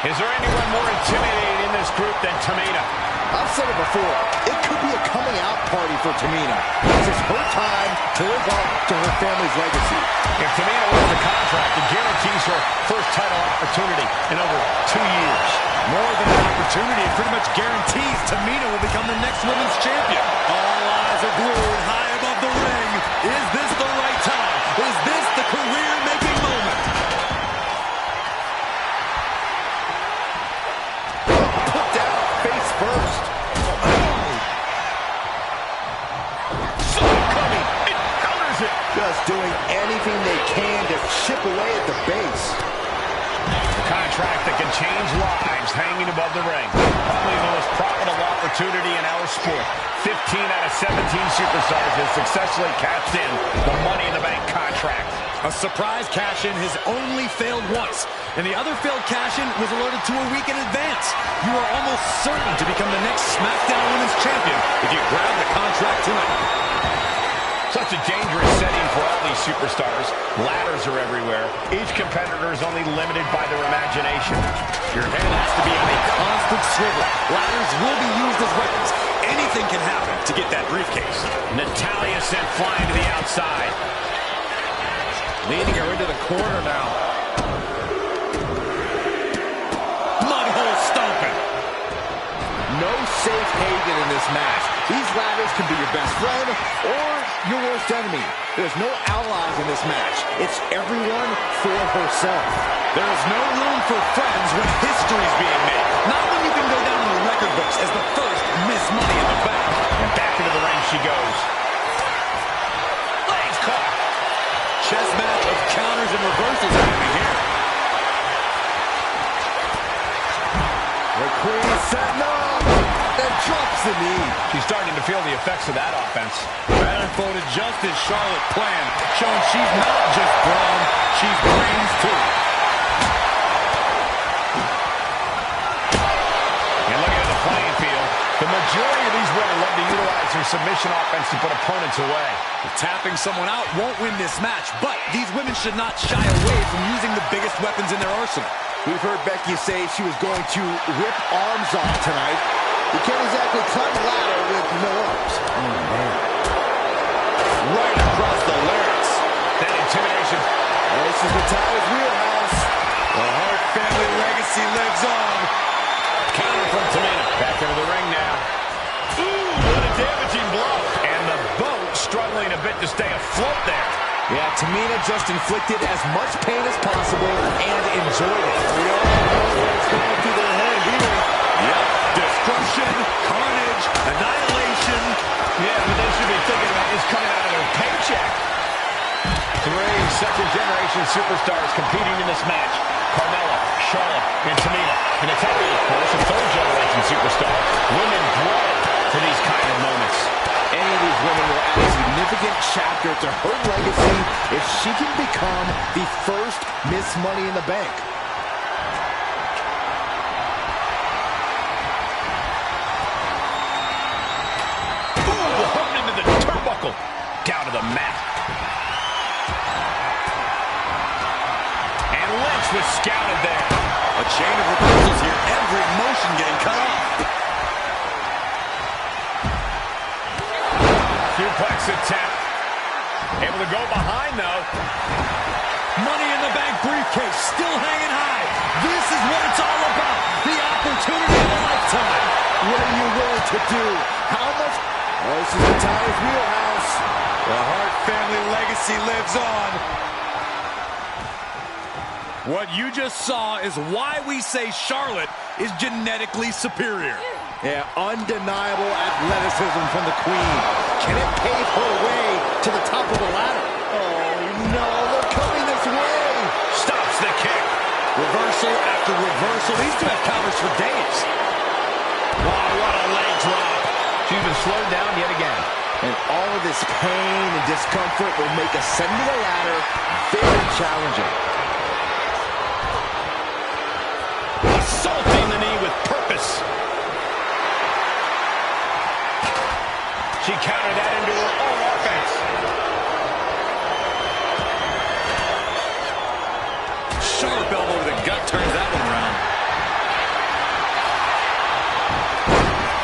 Is there anyone more intimidating in this group than Tamina? I've said it before, it could be a coming out party for Tamina. This is her time to live up to her family's legacy. If Tamina wins the contract, it guarantees her first title opportunity in over 2 years. More than an opportunity, it pretty much guarantees Tamina will become the next women's champion. All eyes are glued high above the ring. Is this the right time? Is this the career-making moment? Put down face first. Coming, it counters it. Just doing anything they can to chip away at the base. A contract that can change lives hanging above the ring. Probably the most profitable opportunity in our sport. 15 out of 17 superstars have successfully cashed in the Money in the Bank contract. A surprise cash-in has only failed once, and the other failed cash-in was alerted to a week in advance. You are almost certain to become the next SmackDown Women's Champion if you grab the contract tonight. Such a dangerous setting for all these superstars. Ladders are everywhere. Each competitor is only limited by their imagination. Your head has to be on a constant swivel. Ladders will be used as weapons. Anything can happen to get that briefcase. Natalya sent flying to the outside. Leading her into the corner now. Mudhole stomping. No safe haven in this match. These ladders can be your best friend or your worst enemy. There's no allies in this match. It's everyone for herself. There is no room for friends when history is being made. Not when you can go down in the record books as the first Miss Money in the Bank. And back into the ring she goes. Legs caught. Chess match of counters and reversals happening here. The Queen setting up. Then drops the knee. She's starting to feel the effects of that offense. That unfolded just as Charlotte planned, showing she's not just brawn, she's brains too. And looking at the playing field, the majority of these women love to utilize their submission offense to put opponents away. Tapping someone out won't win this match, but these women should not shy away from using the biggest weapons in their arsenal. We've heard Becky say she was going to rip arms off tonight. You can't exactly climb a ladder with no arms. Oh, man. Right across the larynx. That intimidation. This is Natalya's wheelhouse. The Hart family legacy lives on. Counter from Tamina. Back into the ring now. Ooh, what a damaging blow. And the boat struggling a bit to stay afloat there. Yeah, Tamina just inflicted as much pain as possible and enjoyed it. We all know what's going through their head here. Yep. Destruction, carnage, annihilation. Yeah, but they should be thinking about this coming out of their paycheck. 3 second-generation superstars competing in this match. Carmella, Charlotte, and Tamina. And Natalya, of course, a third-generation superstar. Women bred for these kind of moments. Any of these women will add a significant chapter to her legacy if she can become the first Miss Money in the Bank. Ooh, hooked into the turnbuckle. Down to the mat. was scouted there. A chain of reversals here. Every motion getting cut off. Suplex attempt. Able to go behind, though. Money in the Bank briefcase still hanging high. This is what it's all about. The opportunity of a lifetime. What are you willing to do? How much? Oh, this is the Tyler's wheelhouse. The Hart family legacy lives on. What you just saw is why we say Charlotte is genetically superior. Yeah, undeniable athleticism from the Queen. Can it pave her way to the top of the ladder? Oh, no, they're coming this way. Stops the kick. Reversal after reversal. These two have counters for days. Wow, what a leg drop. She's been slowed down yet again. And all of this pain and discomfort will make ascending the ladder very challenging. Assaulting the knee with purpose. She countered that into her own offense. Sharp elbow to the gut turns that one around.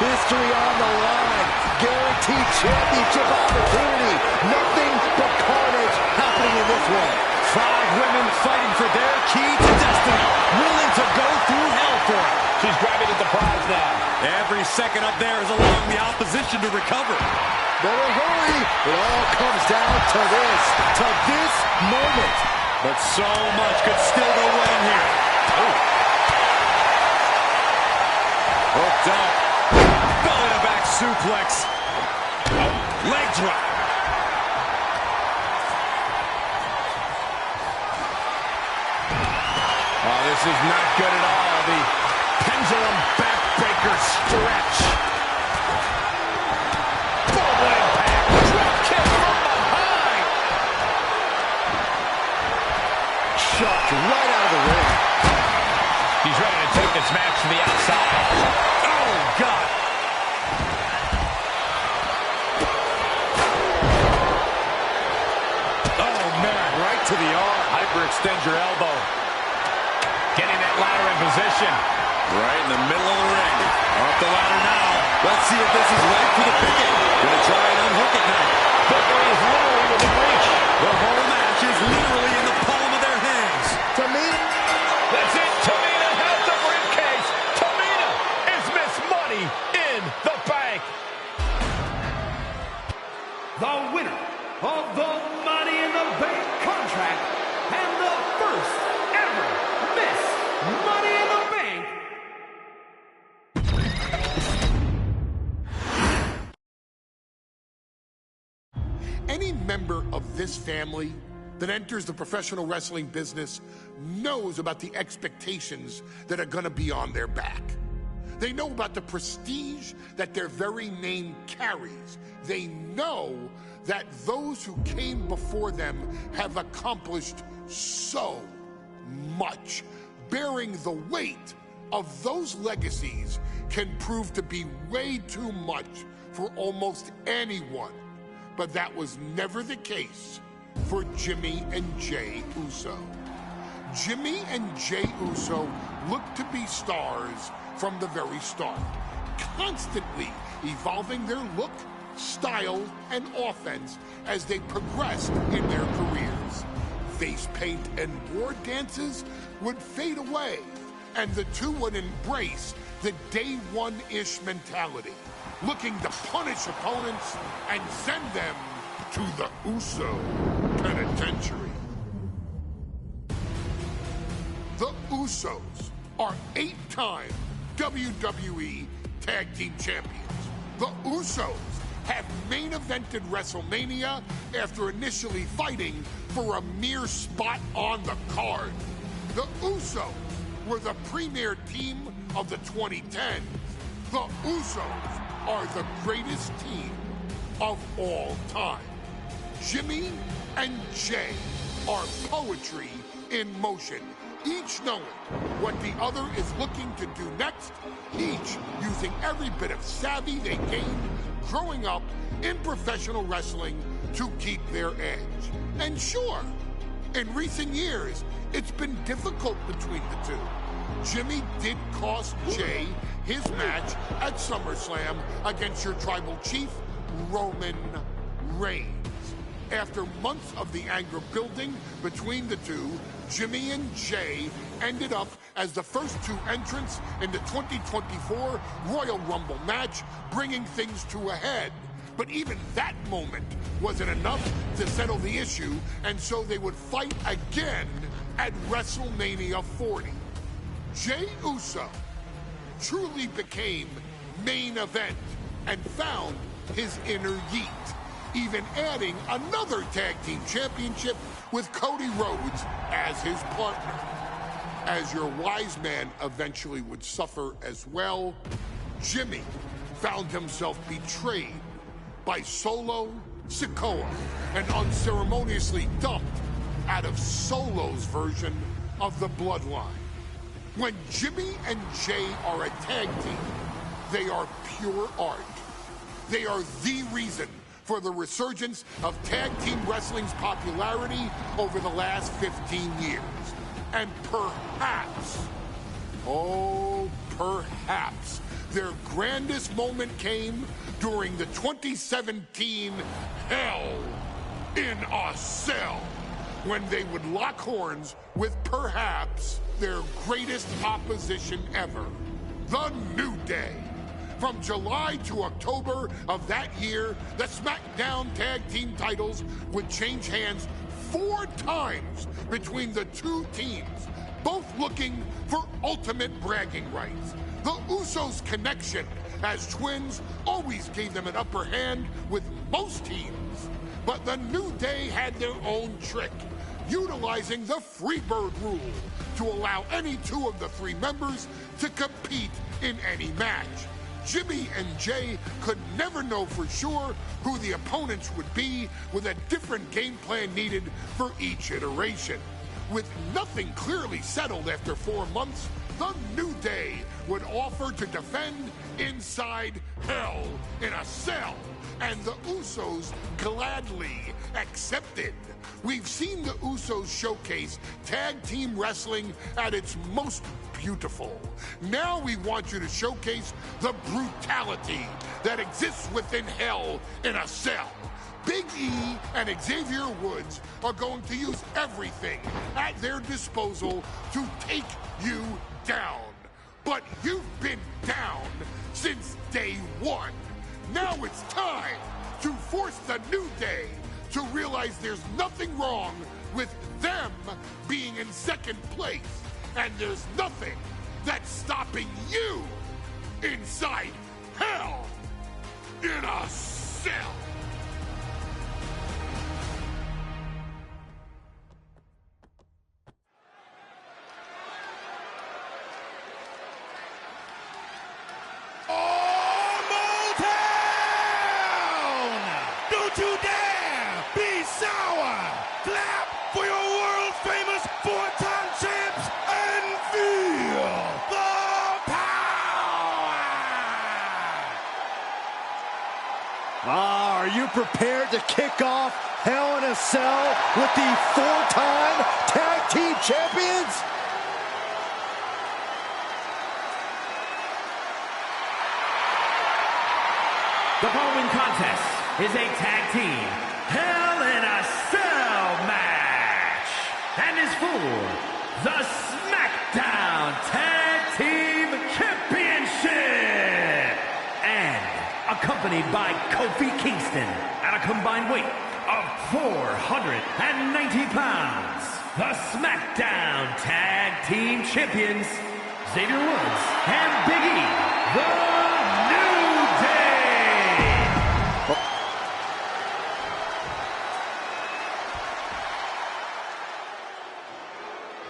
History on the line. Guaranteed championship opportunity. Nothing but carnage happening in this one. 5 women fighting for their key to destiny. Willing to go through hell for it. She's grabbing at the prize now. Every second up there is allowing the opposition to recover. Better hurry. It all comes down to this moment. But so much could still go wrong here. Oh. Hooked up. Belly to back suplex. Leg drop. Oh, this is not good at all. The pendulum backbreaker stretch. Forward impact. Drop kick from behind. Shot right out of the ring. He's ready to take this match to the outside. Oh, God. Oh, man. Right to the arm. Hyperextend your elbow. Getting that ladder in position. Right in the middle of the ring. Off the ladder now. Let's see if this is right for the picking. Gonna try and unhook it now. Victory is literally within reach. The whole match is literally in the palm of their hands. Tamina. That's it. Tamina has the briefcase. Tamina is Miss Money in the Bank. The winner of the Money in the Bank contract and the first ever Miss Money in the Bank. Any member of this family that enters the professional wrestling business knows about the expectations that are going to be on their back. They know about the prestige that their very name carries. They know that those who came before them have accomplished so much. Bearing the weight of those legacies can prove to be way too much for almost anyone. But that was never the case for Jimmy and Jey Uso. Jimmy and Jey Uso looked to be stars from the very start, constantly evolving their look, style, and offense as they progressed in their careers. Face paint and war dances would fade away, and the two would embrace the day one-ish mentality, looking to punish opponents and send them to the Uso Penitentiary. The Usos are 8-time WWE Tag Team Champions. The Usos have main evented WrestleMania after initially fighting for a mere spot on the card. The Usos were the premier team of the 2010s. The Usos are the greatest team of all time. Jimmy and Jey are poetry in motion, each knowing what the other is looking to do next, each using every bit of savvy they gained growing up in professional wrestling to keep their edge. And sure, In recent years, it's been difficult between the two. Jimmy did cost Jay his match at SummerSlam against your tribal chief, Roman Reigns. After months of the anger building between the two, Jimmy and Jay ended up as the first two entrants in the 2024 Royal Rumble match, bringing things to a head. But even that moment wasn't enough to settle the issue, and so they would fight again at WrestleMania 40. Jey Uso truly became main event and found his inner yeet, even adding another tag team championship with Cody Rhodes as his partner. As your wise man eventually would suffer as well, Jimmy found himself betrayed by Solo Sikoa and unceremoniously dumped out of Solo's version of the Bloodline. When Jimmy and Jay are a tag team, they are pure art. They are the reason for the resurgence of tag team wrestling's popularity over the last 15 years. And perhaps, oh, perhaps, their grandest moment came during the 2017 Hell in a Cell, when they would lock horns with perhaps their greatest opposition ever, The New Day. From July to October of that year, the SmackDown Tag Team titles would change hands 4 times between the two teams, both looking for ultimate bragging rights. The Usos' connection as twins always gave them an upper hand with most teams. But the New Day had their own trick, utilizing the Freebird rule to allow any 2 of the 3 members to compete in any match. Jimmy and Jay could never know for sure who the opponents would be, with a different game plan needed for each iteration. With nothing clearly settled after 4 months, the New Day would offer to defend inside Hell in a Cell, and the Usos gladly accepted. We've seen the Usos showcase tag team wrestling at its most beautiful. Now we want you to showcase the brutality that exists within Hell in a Cell. Big E and Xavier Woods are going to use everything at their disposal to take you down. But you've been down since day 1. Now it's time to force the New Day to realize there's nothing wrong with them being in second place, and there's nothing that's stopping you inside Hell in a Cell. Don't you dare be sour! Clap for your world-famous 4-time champs and feel the power! Are you prepared to kick off Hell in a Cell with the 4-time tag team champions? The following contest is a tag team Hell in a Cell match and is for the SmackDown Tag Team Championship, and accompanied by Kofi Kingston at a combined weight of 490 pounds, the SmackDown Tag Team Champions, Xavier Woods and Big E, the New Day.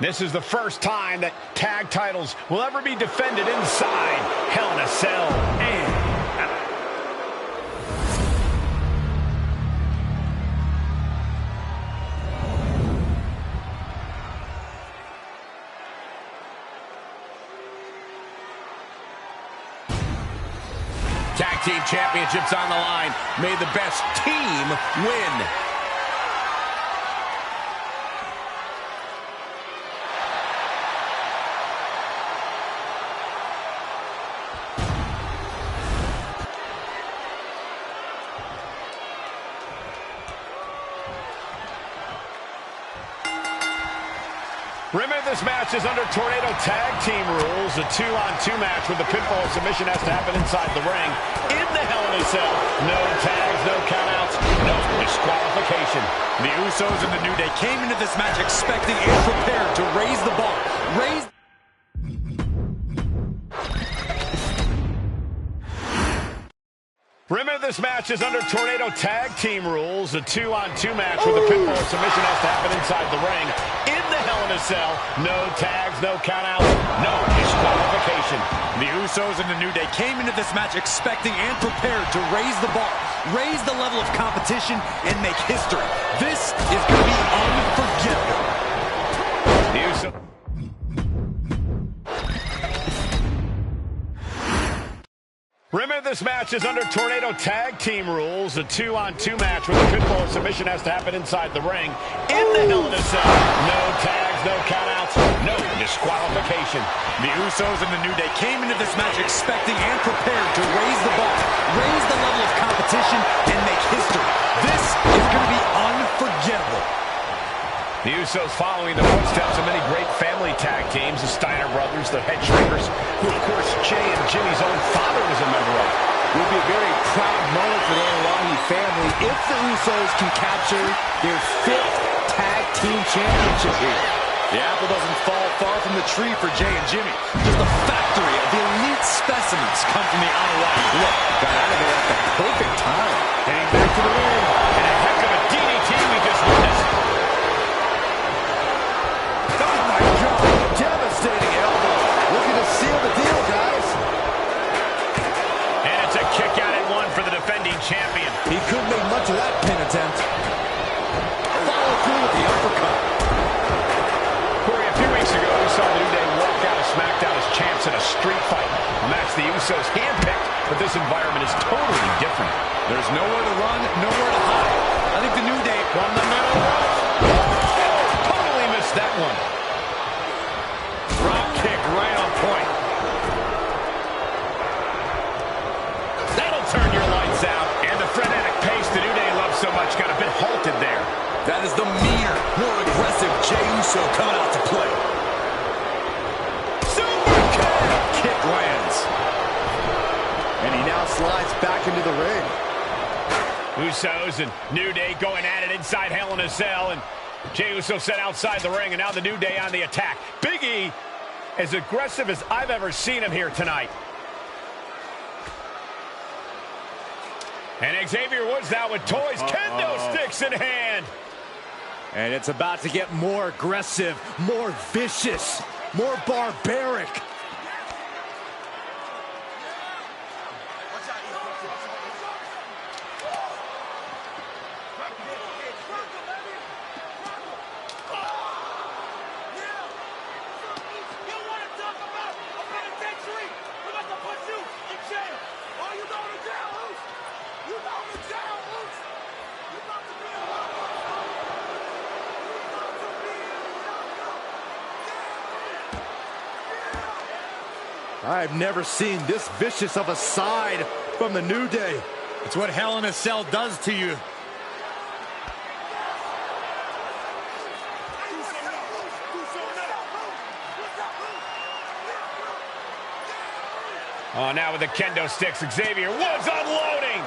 This is the first time that tag titles will ever be defended inside Hell in a Cell. And tag team championships on the line. May the best team win. Remember, this match is under Tornado Tag Team rules. A 2-on-2 match with the pinfall submission has to happen inside the ring. In the Hell in a Cell. No tags, no countouts, no disqualification. The Usos and the New Day came into this match expecting and prepared to raise the bar. Remember, this match is under Tornado Tag Team rules. A 2-on-2 match with the pinfall submission has to happen inside the ring. In the Hell in a Cell. No tags, no countouts, no disqualification. The Usos and the New Day came into this match expecting and prepared to raise the bar, raise the level of competition, and make history. This is going to be unforgettable. The Usos. Remember, this match is under Tornado Tag Team rules. A 2-on-2 match with the pinfall submission has to happen inside the ring. In the Hell in a Cell. No tags, no countouts, no disqualification. The Usos and the New Day came into this match expecting and prepared to raise the bar, raise the level of competition, and make history. This is going to be unforgettable. The Usos following the footsteps of many great family tag teams, the Steiner brothers, the Head Shrinkers, who of course Jay and Jimmy's own father was a member of. It would be a very proud moment for the Olahi family if the Usos can capture their 5th tag team championship here. The apple doesn't fall far from the tree for Jay and Jimmy. Just a factory of the elite specimens come from the Olahi blood. Got out of it at the perfect time. Heading back to the ring, and a heck of a DDT we just witnessed. Devastating elbow. Looking to seal the deal, guys. And it's a kick out at 1 for the defending champion. He couldn't make much of that pin attempt. Follow through with the uppercut. Corey, a few weeks ago, we saw the New Day walk out of SmackDown as champs in a street fight. A match the Usos handpicked, but this environment is totally different. There's nowhere to run, nowhere to hide. I think the New Day from the middle. Totally missed that one. Drop kick right on point. That'll turn your lights out. And the frenetic pace the New Day loves so much got a bit halted there. That is the meaner, more aggressive Jey Uso coming out to play. Super kick! Kick lands. And he now slides back into the ring. Usos and New Day going at it inside Hell in a Cell. And Jey Uso set outside the ring, and now the New Day on the attack. Big E, as aggressive as I've ever seen him here tonight. And Xavier Woods now with toys, kendo sticks in hand. And it's about to get more aggressive, more vicious, more barbaric. I've never seen this vicious of a side from the New Day. It's what Hell in a Cell does to you. Oh, now with the kendo sticks, Xavier Woods unloading.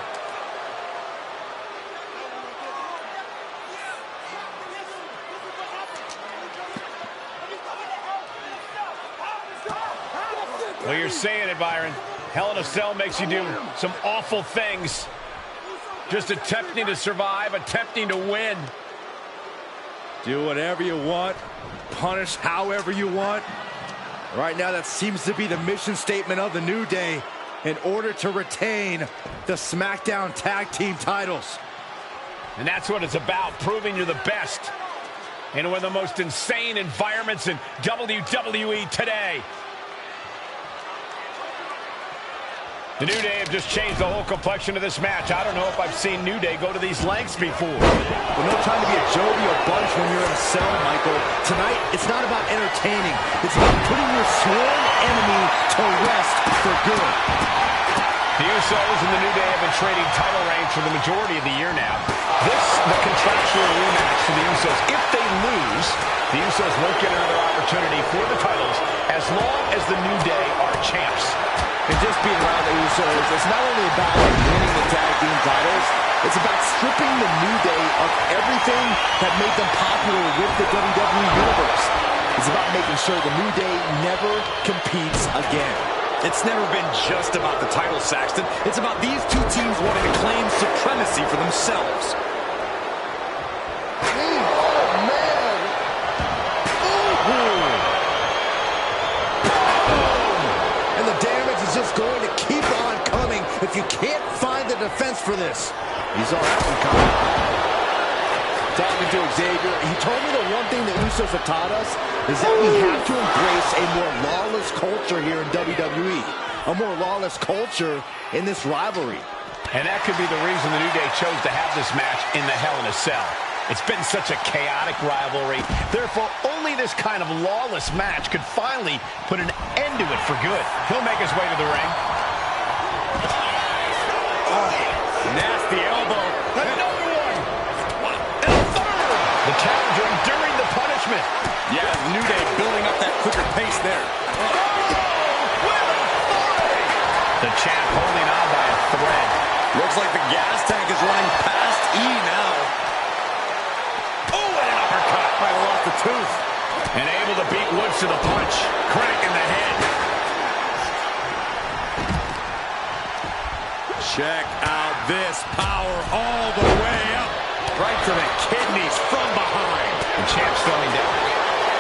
Well, you're saying it, Byron. Hell in a Cell makes you do some awful things. Just attempting to survive, attempting to win. Do whatever you want. Punish however you want. Right now, that seems to be the mission statement of the New Day in order to retain the SmackDown Tag Team titles. And that's what it's about, proving you're the best in one of the most insane environments in WWE today. The New Day have just changed the whole complexion of this match. I don't know if I've seen New Day go to these lengths before. Well, no time to be a jovial bunch when you're in a cell, Michael. Tonight, it's not about entertaining. It's about putting your sworn enemy to rest for good. The The Usos and the New Day have been trading title reigns for the majority of the year now. This, the contractual rematch for the Usos. If they lose, the Usos won't get another opportunity for the titles as long as the New Day are champs. And just being around the Usos, it's not only about winning the tag team titles, it's about stripping the New Day of everything that made them popular with the WWE Universe. It's about making sure the New Day never competes again. It's never been just about the title, Saxton. It's about these two teams wanting to claim supremacy for themselves. Oh, man! And the damage is just going to keep on coming if you can't find the defense for this. He saw that one coming. Talking to Xavier, he told me the one thing the Usos have taught us is that we have to embrace a more lawless culture here in WWE. A more lawless culture in this rivalry. And that could be the reason the New Day chose to have this match in the Hell in a Cell. It's been such a chaotic rivalry. Therefore, only this kind of lawless match could finally put an end to it for good. He'll make his way to the ring. Nasty elbow. Another one. And a third. The challenger enduring the punishment. Yeah, New Day building up that quicker pace there. The champ holding on by a thread. Looks like the gas tank is running past E now. Oh, and an uppercut. Might have lost the tooth. And able to beat Woods to the punch. Crank in the head. Check out this power all the way up. Right to the kidneys from behind. The champ's throwing down.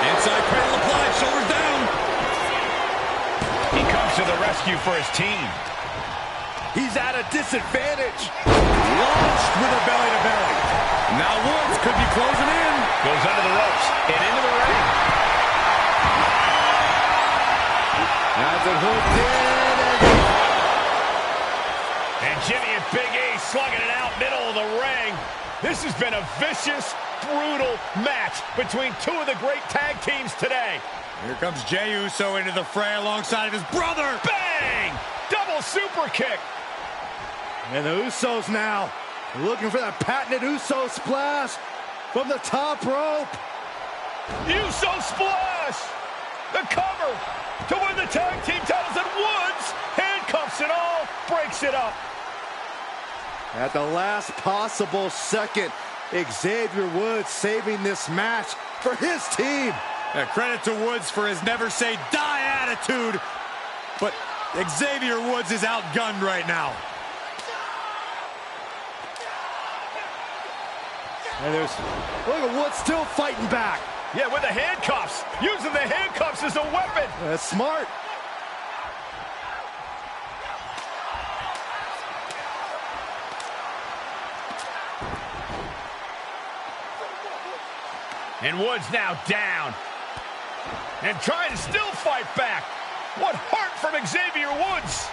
Inside cradle applied, shoulders down. He comes to the rescue for his team. He's at a disadvantage. Launched with a belly-to-belly. Now Woods could be closing in. Goes under the ropes and into the ring. That's a hook in. And Jimmy and Big E slugging it out middle of the ring. This has been a vicious, brutal match between two of the great tag teams today. Here comes Jey Uso into the fray alongside of his brother. Bang! Double super kick. And the Usos now looking for that patented Uso splash from the top rope. Uso splash! The cover to win the tag team titles, and Woods handcuffs it all, breaks it up. At the last possible second, Xavier Woods saving this match for his team. Credit to Woods for his never say die attitude. But Xavier Woods is outgunned right now. And look at Woods still fighting back. Yeah, with the handcuffs. Using the handcuffs as a weapon. That's smart. And Woods now down. And trying to still fight back. What heart from Xavier Woods.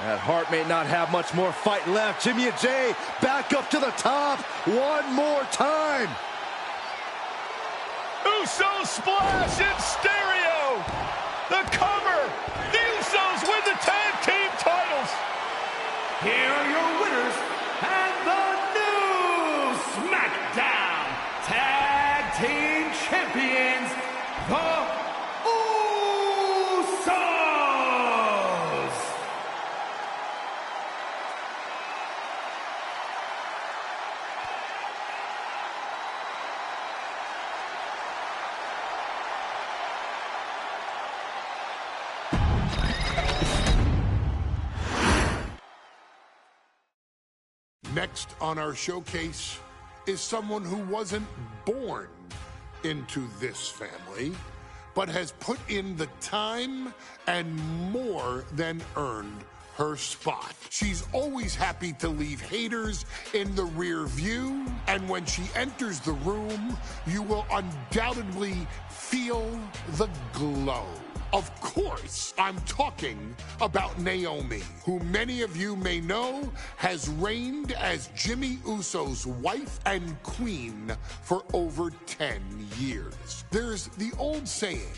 That Hart may not have much more fight left. Jimmy and Jey back up to the top one more time. Uso splash in stereo. The cover. The Usos win the tag team titles. Here are your winners and the new SmackDown Tag Team Champions, the Usos. Next on our showcase is someone who wasn't born into this family, but has put in the time and more than earned her spot. She's always happy to leave haters in the rear view, and when she enters the room, you will undoubtedly feel the glow. Of course, I'm talking about Naomi, who many of you may know has reigned as Jimmy Uso's wife and queen for over 10 years. There's the old saying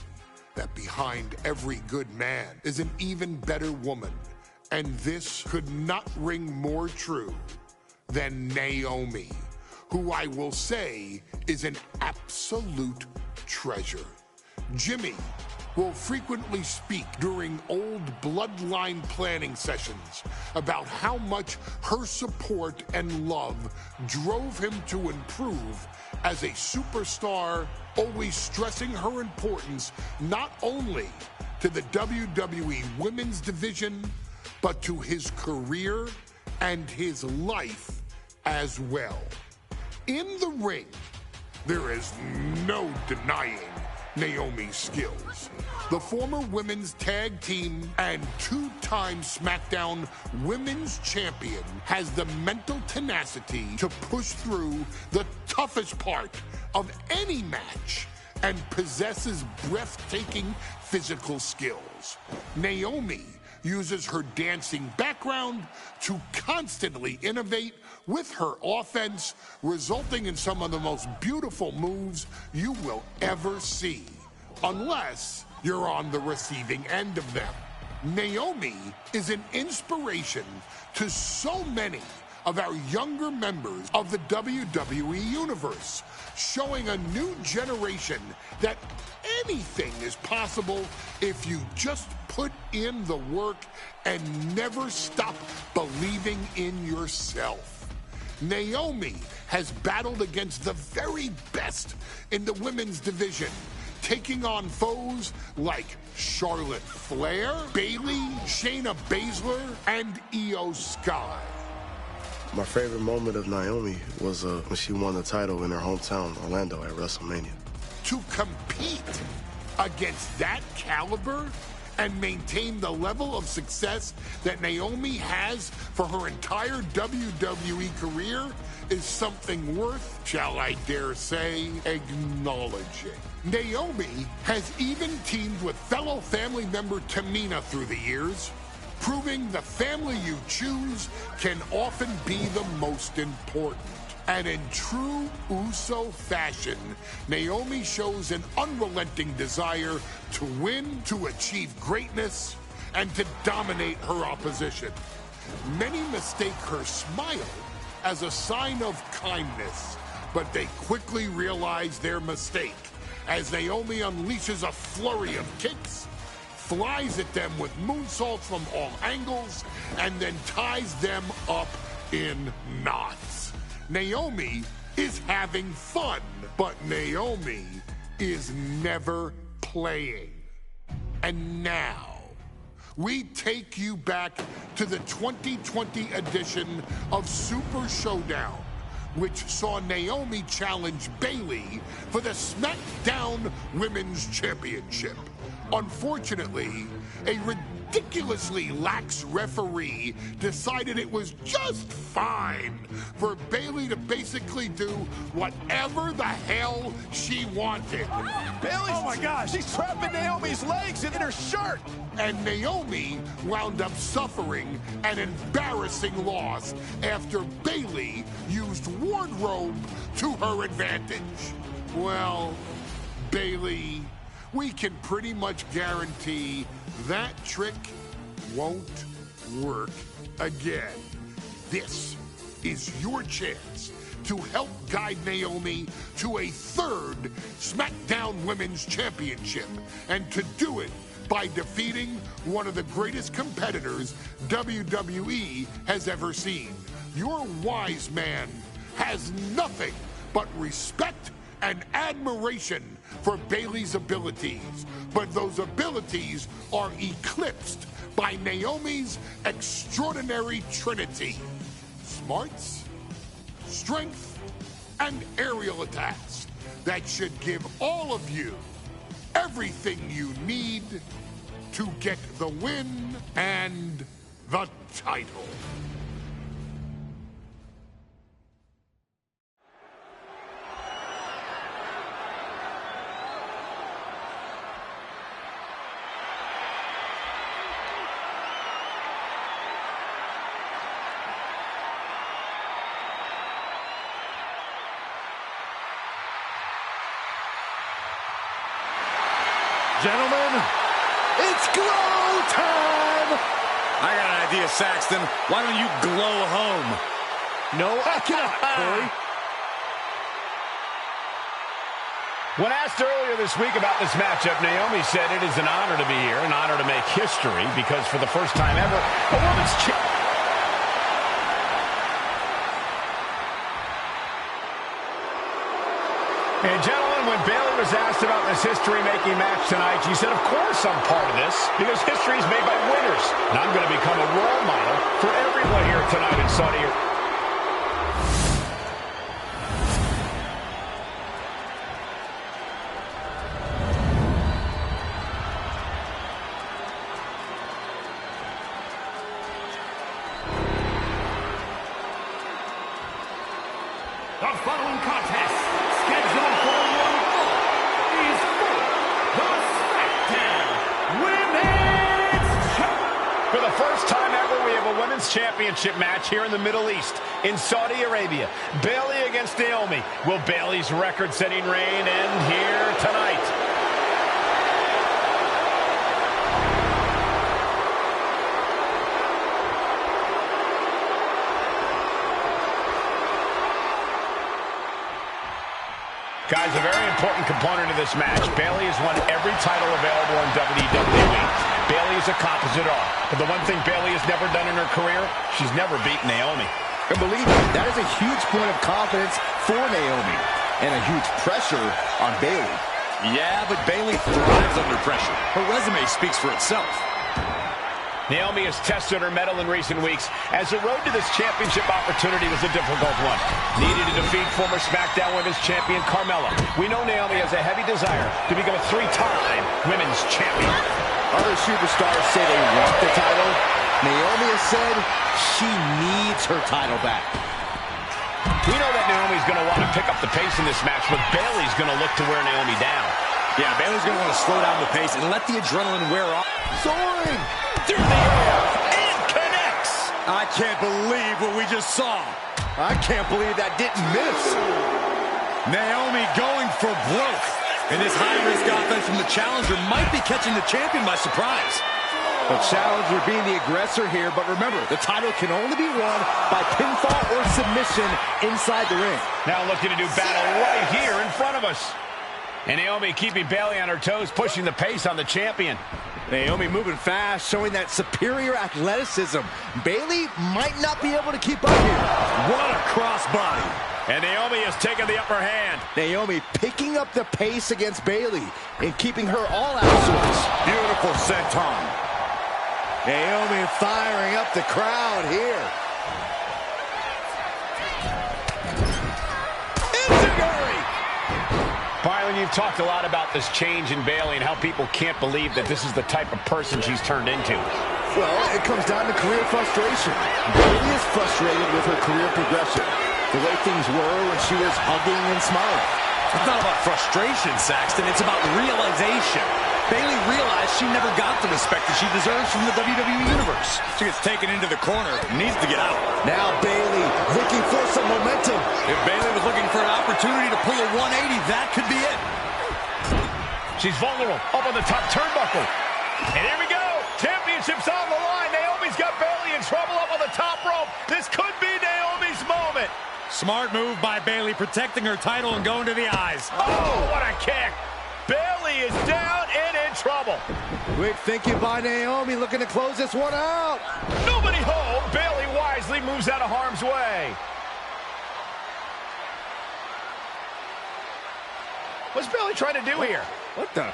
that behind every good man is an even better woman. And this could not ring more true than Naomi, who I will say is an absolute treasure. Jimmy will frequently speak during old Bloodline planning sessions about how much her support and love drove him to improve as a superstar, always stressing her importance not only to the WWE Women's Division, but to his career and his life as well. In the ring, there is no denying Naomi's skills. The former women's tag team and two-time SmackDown Women's Champion has the mental tenacity to push through the toughest part of any match and possesses breathtaking physical skills. Naomi uses her dancing background to constantly innovate with her offense, resulting in some of the most beautiful moves you will ever see, unless you're on the receiving end of them. Naomi is an inspiration to so many of our younger members of the WWE Universe, showing a new generation that anything is possible if you just put in the work and never stop believing in yourself. Naomi has battled against the very best in the women's division, taking on foes like Charlotte Flair, Bayley, Shayna Baszler, and Io Sky. My favorite moment of Naomi was when she won the title in her hometown, Orlando, at WrestleMania. To compete against that caliber and maintain the level of success that Naomi has for her entire WWE career is something worth, shall I dare say, acknowledging. Naomi has even teamed with fellow family member Tamina through the years, proving the family you choose can often be the most important. And in true Uso fashion, Naomi shows an unrelenting desire to win, to achieve greatness, and to dominate her opposition. Many mistake her smile as a sign of kindness, but they quickly realize their mistake as Naomi unleashes a flurry of kicks, flies at them with moonsaults from all angles, and then ties them up in knots. Naomi is having fun, but Naomi is never playing. And now, we take you back to the 2020 edition of Super Showdown, which saw Naomi challenge Bayley for the SmackDown Women's Championship. Unfortunately, a ridiculously lax referee decided it was just fine for Bayley to basically do whatever the hell she wanted. Bayley, oh my gosh, she's trapping Naomi's legs in her shirt. And Naomi wound up suffering an embarrassing loss after Bayley used wardrobe to her advantage. Well, Bayley, we can pretty much guarantee that trick won't work again. This is your chance to help guide Naomi to a third SmackDown Women's Championship, and to do it by defeating one of the greatest competitors WWE has ever seen. Your wise man has nothing but respect and admiration for Bayley's abilities, but those abilities are eclipsed by Naomi's extraordinary trinity: smarts, strength, and aerial attacks that should give all of you everything you need to get the win and the title. Gentlemen, it's glow time! I got an idea, Saxton. Why don't you glow home? No, I cannot, Corey. When asked earlier this week about this matchup, Naomi said it is an honor to be here, an honor to make history, because for the first time ever, a woman's And gentlemen, when Bayley was asked about this history-making match tonight, she said, of course I'm part of this, because history is made by winners. And I'm going to become a role model for everyone here tonight in Saudi Arabia. The following contest, scheduled for one fall, is for the SmackDown Women's Championship. For the first time ever, we have a Women's Championship match here in the Middle East, in Saudi Arabia. Bayley against Naomi. Will Bayley's record-setting reign end here tonight? Guys, a very important component of this match. Bayley has won every title available in WWE. Bayley has accomplished it all. But the one thing Bayley has never done in her career, she's never beaten Naomi. And believe me, that is a huge point of confidence for Naomi. And a huge pressure on Bayley. Yeah, but Bayley thrives under pressure. Her resume speaks for itself. Naomi has tested her mettle in recent weeks, as the road to this championship opportunity was a difficult one. Needed to defeat former SmackDown Women's Champion Carmella. We know Naomi has a heavy desire to become a three-time Women's Champion. Other superstars say they want the title. Naomi has said she needs her title back. We know that Naomi's going to want to pick up the pace in this match, but Bayley's going to look to wear Naomi down. Yeah, Bayley's going to want to slow down the pace and let the adrenaline wear off. Soaring! Through the air, and connects! I can't believe what we just saw. I can't believe that didn't miss. Naomi going for broke. And this high-risk offense from the challenger might be catching the champion by surprise. The challenger being the aggressor here, but remember, the title can only be won by pinfall or submission inside the ring. Now looking to do battle right here in front of us. And Naomi keeping Bayley on her toes, pushing the pace on the champion. Naomi moving fast, showing that superior athleticism. Bayley might not be able to keep up here. What a crossbody. And Naomi has taken the upper hand. Naomi picking up the pace against Bayley and keeping her all out of sorts. Beautiful senton. Naomi firing up the crowd here. Byron, you've talked a lot about this change in Bayley and how people can't believe that this is the type of person she's turned into. Well, it comes down to career frustration. Bayley is frustrated with her career progression. The way things were when she was hugging and smiling. It's not about frustration, Saxton. It's about realization. Bayley realized she never got the respect that she deserves from the WWE Universe. She gets taken into the corner, needs to get out. Now Bayley looking for some momentum. If Bayley was looking for an opportunity to pull a 180, that could be it. She's vulnerable, up on the top turnbuckle. And here we go. Championship's on the line. Naomi's got Bayley in trouble up on the top rope. This could be Naomi's moment. Smart move by Bayley, protecting her title and going to the eyes. Oh, what a kick. Bayley is down and in trouble. Quick thinking by Naomi, looking to close this one out. Nobody home. Bayley wisely moves out of harm's way. What's Bayley trying to do here? What the?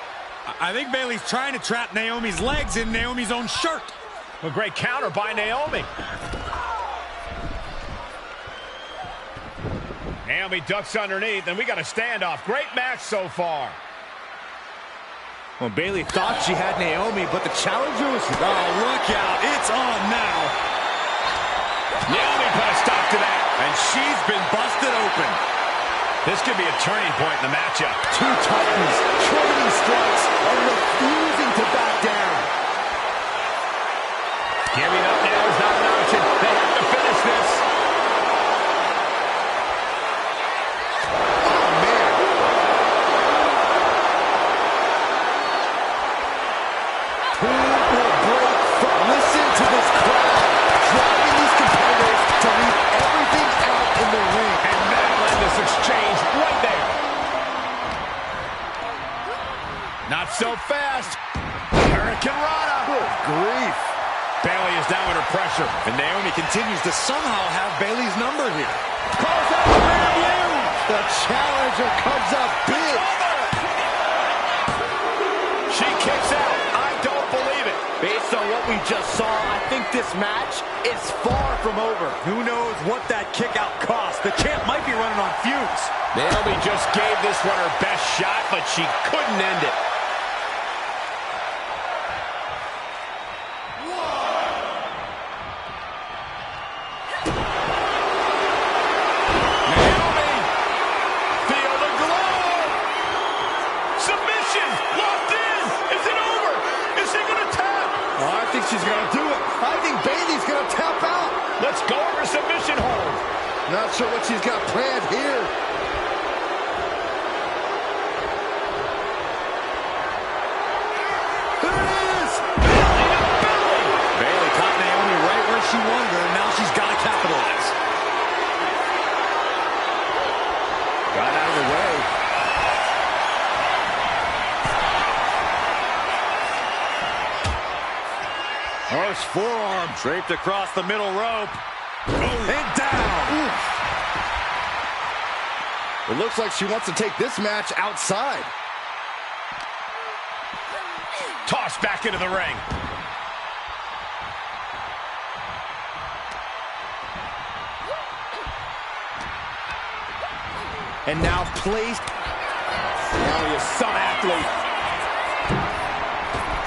I think Bayley's trying to trap Naomi's legs in Naomi's own shirt. A great counter by Naomi. Naomi ducks underneath, and we got a standoff. Great match so far. Well, Bayley thought she had Naomi, but the challenger was... Oh, look out. It's on now. Naomi put a stop to that. And she's been busted open. This could be a turning point in the matchup. Two titans trading strikes and refusing to back down. Giving up now is not an option. They have to finish this. Listen to this crowd. now under pressure. And Naomi continues to somehow have Bayley's number here. Calls out the rear view. The challenger comes up big. She kicks out. I don't believe it. Based on what we just saw, I think this match is far from over. Who knows what that kick out cost? The champ might be running on fumes. Naomi just gave this one her best shot, but she couldn't end it. Naomi, feel the glow. Submission, locked in. Is it over? Is she going to tap? Oh, I think she's going to do it. I think Bayley's going to tap out. Let's go over submission hold. Not sure what she's got planned here. There it is! Belly to belly. Bayley caught Naomi right where she wanted her, and now she's got to capitalize. Got out of the way. Harsh forearm draped across the middle rope. And down. Oof. It looks like she wants to take this match outside. Tossed back into the ring. And now placed. Naomi is some athlete.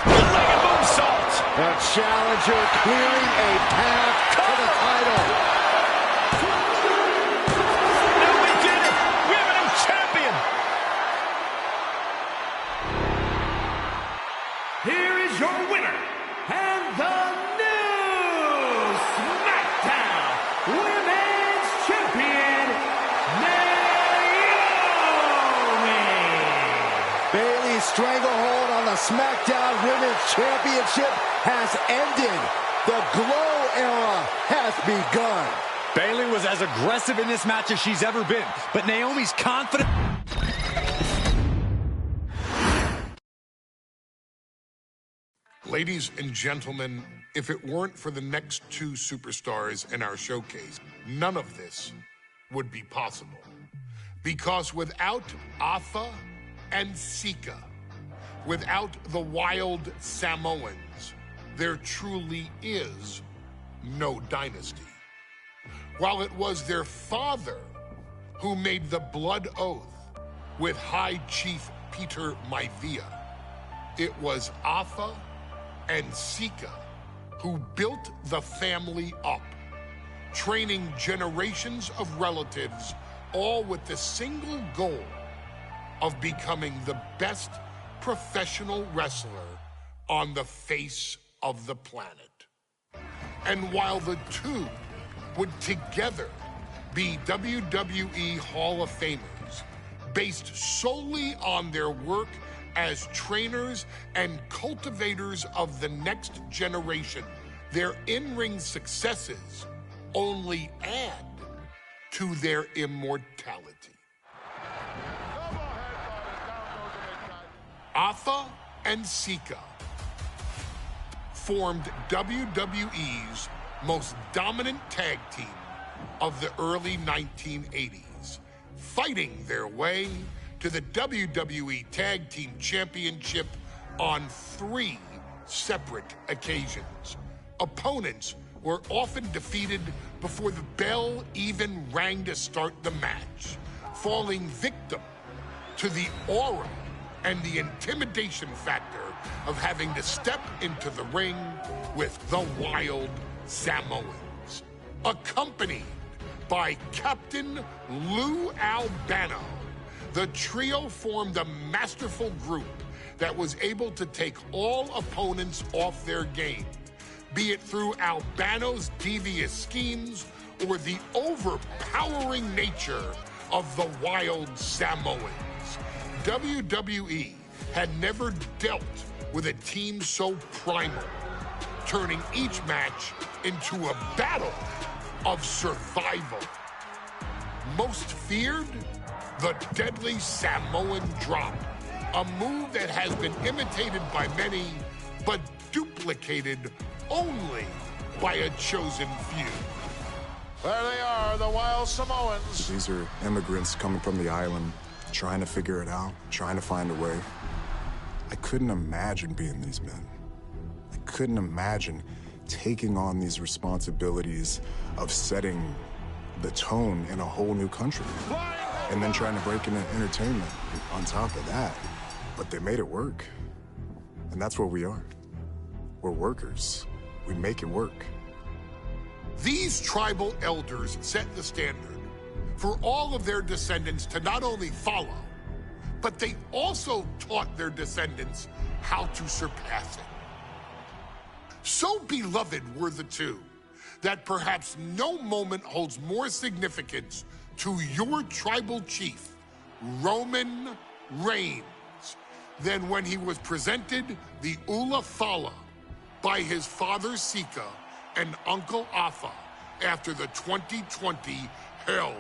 Leg moonsault. The challenger clearing a path to the title. Now we did it. We have a new champion. Here is your winner, and the new SmackDown Women's Champion, Naomi. Bayley's stranglehold on the SmackDown Women's Championship has ended. The Glow era has begun. Bayley was as aggressive in this match as she's ever been, but Naomi's confident. Ladies and gentlemen, if it weren't for the next two superstars in our showcase, none of this would be possible. Because without Afa and Sika, without the Wild Samoans, there truly is no dynasty. While it was their father who made the blood oath with High Chief Peter Maivia, it was Afa and Sika who built the family up, training generations of relatives, all with the single goal of becoming the best professional wrestler on the face of the planet. And while the two would together be WWE Hall of Famers, based solely on their work as trainers and cultivators of the next generation, their in-ring successes only add to their immortality. Afa and Sika formed WWE's most dominant tag team of the early 1980s, fighting their way to the WWE Tag Team Championship on 3 separate occasions. Opponents were often defeated before the bell even rang to start the match, falling victim to the aura and the intimidation factor of having to step into the ring with the Wild Samoans, accompanied by Captain Lou Albano. The trio formed a masterful group that was able to take all opponents off their game, be it through Albano's devious schemes or the overpowering nature of the Wild Samoans. WWE had never dealt with a team so primal, turning each match into a battle of survival. Most feared, the deadly Samoan drop, a move that has been imitated by many, but duplicated only by a chosen few. There they are, the Wild Samoans. These are immigrants coming from the island, trying to figure it out, trying to find a way. I couldn't imagine being these men. I couldn't imagine taking on these responsibilities of setting the tone in a whole new country. And then trying to break into entertainment on top of that. But they made it work. And that's what we are. We're workers. We make it work. These tribal elders set the standard for all of their descendants to not only follow, but they also taught their descendants how to surpass it. So beloved were the two that perhaps no moment holds more significance to your tribal chief, Roman Reigns, than when he was presented the Ula Fala by his father Sika and Uncle Afa after the 2020 Hell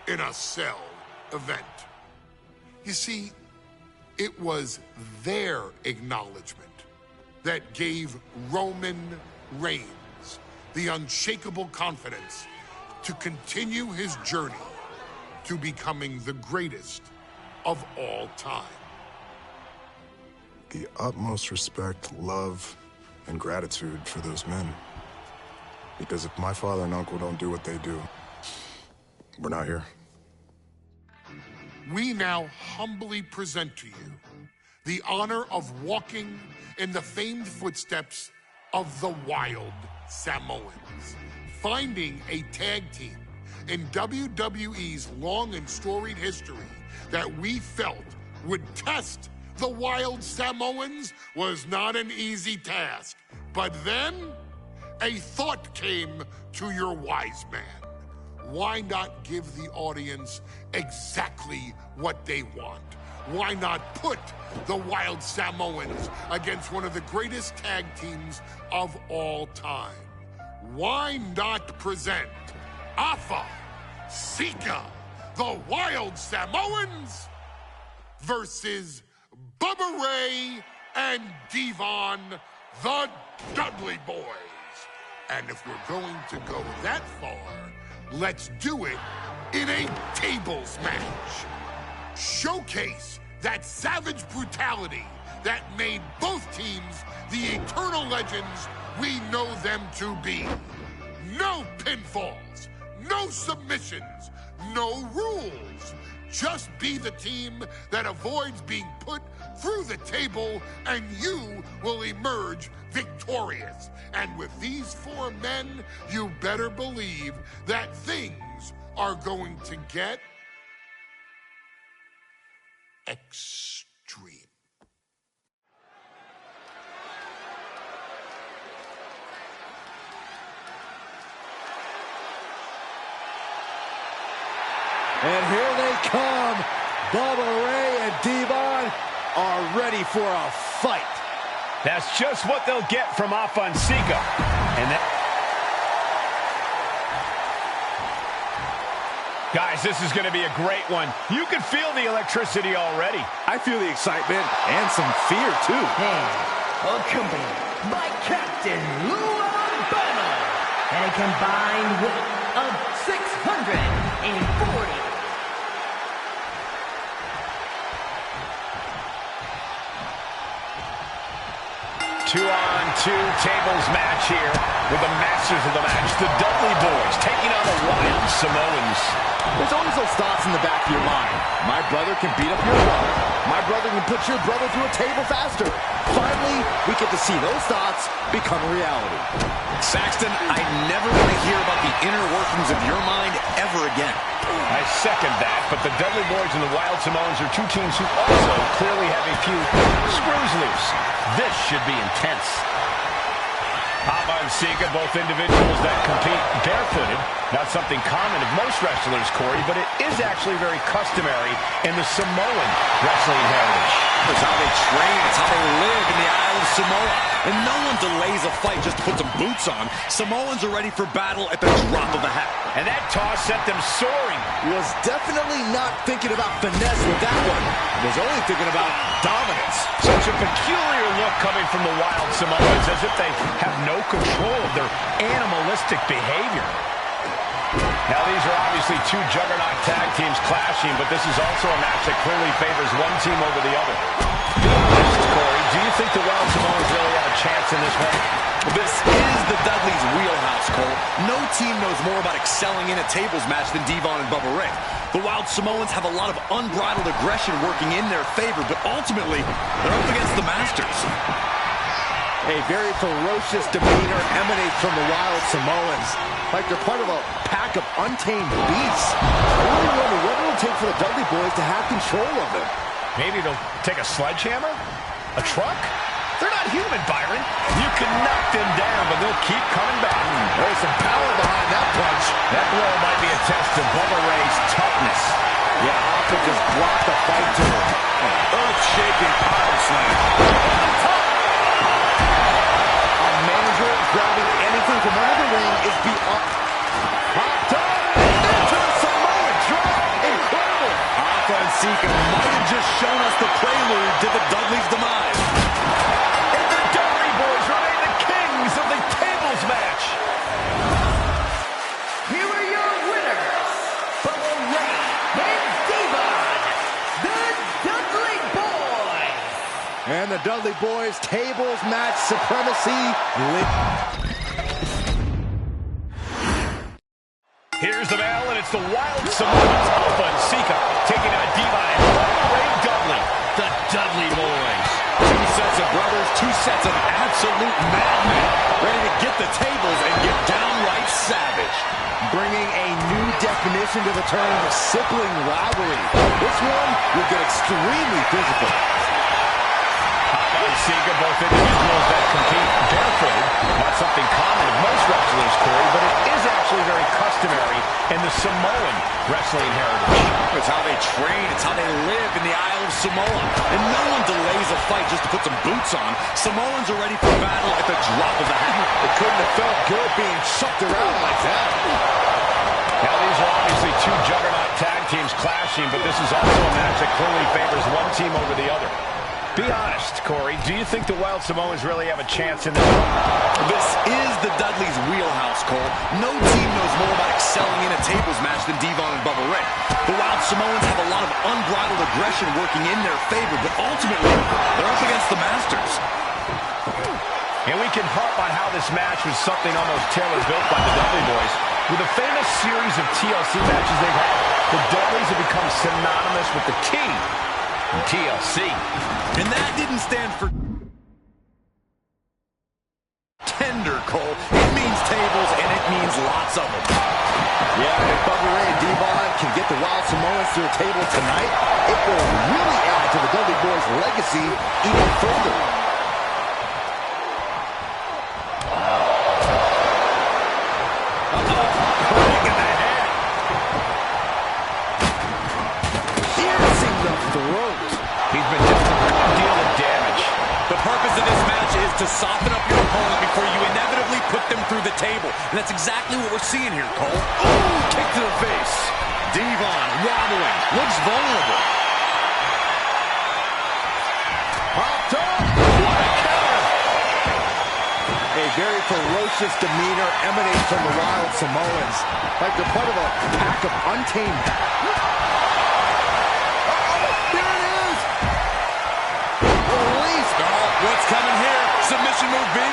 in a Cell event. You see, it was their acknowledgement that gave Roman Reigns the unshakable confidence to continue his journey to becoming the greatest of all time. The utmost respect, love, and gratitude for those men. Because if my father and uncle don't do what they do, we're not here. We now humbly present to you the honor of walking in the famed footsteps of the Wild Samoans, finding a tag team in WWE's long and storied history that we felt would test the Wild Samoans was not an easy task. But then a thought came to your wise man. Why not give the audience exactly what they want? Why not put the Wild Samoans against one of the greatest tag teams of all time? Why not present Afa, Sika, the Wild Samoans versus Bubba Ray and Devon, the Dudley Boys? And if we're going to go that far, let's do it in a tables match. Showcase that savage brutality that made both teams the eternal legends we know them to be. No pinfalls, no submissions, no rules. Just be the team that avoids being put through the table, and you will emerge victorious. And with these four men, you better believe that things are going to get extreme. And here they come. Bubba Ray and Devon are ready for a fight. That's just what they'll get from Afa and Sika. And that... Guys, this is going to be a great one. You can feel the electricity already. I feel the excitement and some fear, too. Accompanied by Captain Lou Alabama and a combined weight of 640. 2-on-2 tables match here with the masters of the match, the Dudley Boys, taking on the Wild Samoans. There's always those thoughts in the back of your mind. My brother can beat up your brother. My brother can put your brother through a table faster. Finally, we get to see those thoughts become a reality. Saxton, I never want to hear about the inner workings of your mind ever again. I second that, but the Dudley Boys and the Wild Samoans are two teams who also clearly have a few screws loose. This should be intense. Afa and Sika, both individuals that compete barefooted. Not something common of most wrestlers, Corey, but it is actually very customary in the Samoan wrestling heritage. It's how they train, it's how they live in the Isle of Samoa. And no one delays a fight just to put some boots on. Samoans are ready for battle at the drop of a hat. And that toss sent them soaring. Was definitely not thinking about finesse with that one. Was only thinking about dominance. Such a peculiar look coming from the Wild Samoans, as if they have no control control of their animalistic behavior. Now, these are obviously two juggernaut tag teams clashing, but this is also a match that clearly favors one team over the other. Be honest, Corey, do you think the Wild Samoans really have a chance in this one? This is the Dudley's wheelhouse, Cole. No team knows more about excelling in a tables match than Devon and Bubba Ray. The Wild Samoans have a lot of unbridled aggression working in their favor, but ultimately, they're up against the Masters. A very ferocious demeanor emanates from the Wild Samoans, like they're part of a pack of untamed beasts. I really wonder what it'll take for the Dudley boys to have control of them. Maybe they'll take a sledgehammer? A truck? They're not human, Byron. You can knock them down, but they'll keep coming back. There's some power behind that punch. That blow might be a test of Bubba Ray's toughness. Yeah, Alpha just brought the fight to him. Earth-shaking power slam. A manager grabbing anything from under the ring is beyond. Popped up and into the Samoan drop. Incredible. Alpha and Sika might have just shown us the prelude to the Dudley's demise. And the Dudley boys remain the kings of the tables match. Here are your winners, Bubba Ray and Devon, the Dudley Boys. And the Dudley boys tables match supremacy. Here's the bell, and it's the Wild Samoans, Alpha and Sika, taking on Devon and Bubba Ray Dudley, the Dudley boys. Two sets of brothers, two sets of absolute madmen, ready to get the tables and get downright savage. Bringing a new definition to the term sibling rivalry. This one will get extremely physical. Alpha and Sika, both individuals that compete barefooted. Not something common with most wrestlers, Corey, but it is actually very customary in the Samoan wrestling heritage. It's how they train, it's how they live in the Isle of Samoa. And no one delays a fight just to put some boots on. Samoans are ready for battle at the drop of a hat. It couldn't have felt good being chucked around like that. Now, these are obviously two juggernaut tag teams clashing, but this is also a match that clearly favors one team over the other. Be honest, Corey, do you think the Wild Samoans really have a chance in this one? This is the Dudley's wheelhouse, Cole. No team knows more about excelling in a tables match than Devon and Bubba Ray. The Wild Samoans have a lot of unbridled aggression working in their favor, but ultimately, they're up against the Masters. And we can harp on how this match was something almost tailor-built by the Dudley boys. With a famous series of TLC matches they've had, the Dudleys have become synonymous with the King in TLC. And that didn't stand for tender, Cole. It means tables, and it means lots of them. Yeah, if Bubba Ray and Devon can get the Wild Samoans to a table tonight, it will really add to the Dudley boys' legacy even further. To soften up your opponent before you inevitably put them through the table. And that's exactly what we're seeing here, Cole. Ooh, kick to the face. Devon wobbling, looks vulnerable. Popped up. What a counter. A very ferocious demeanor emanates from the Wild Samoans, like they're part of a pack of untamed. What's coming here? Submission move being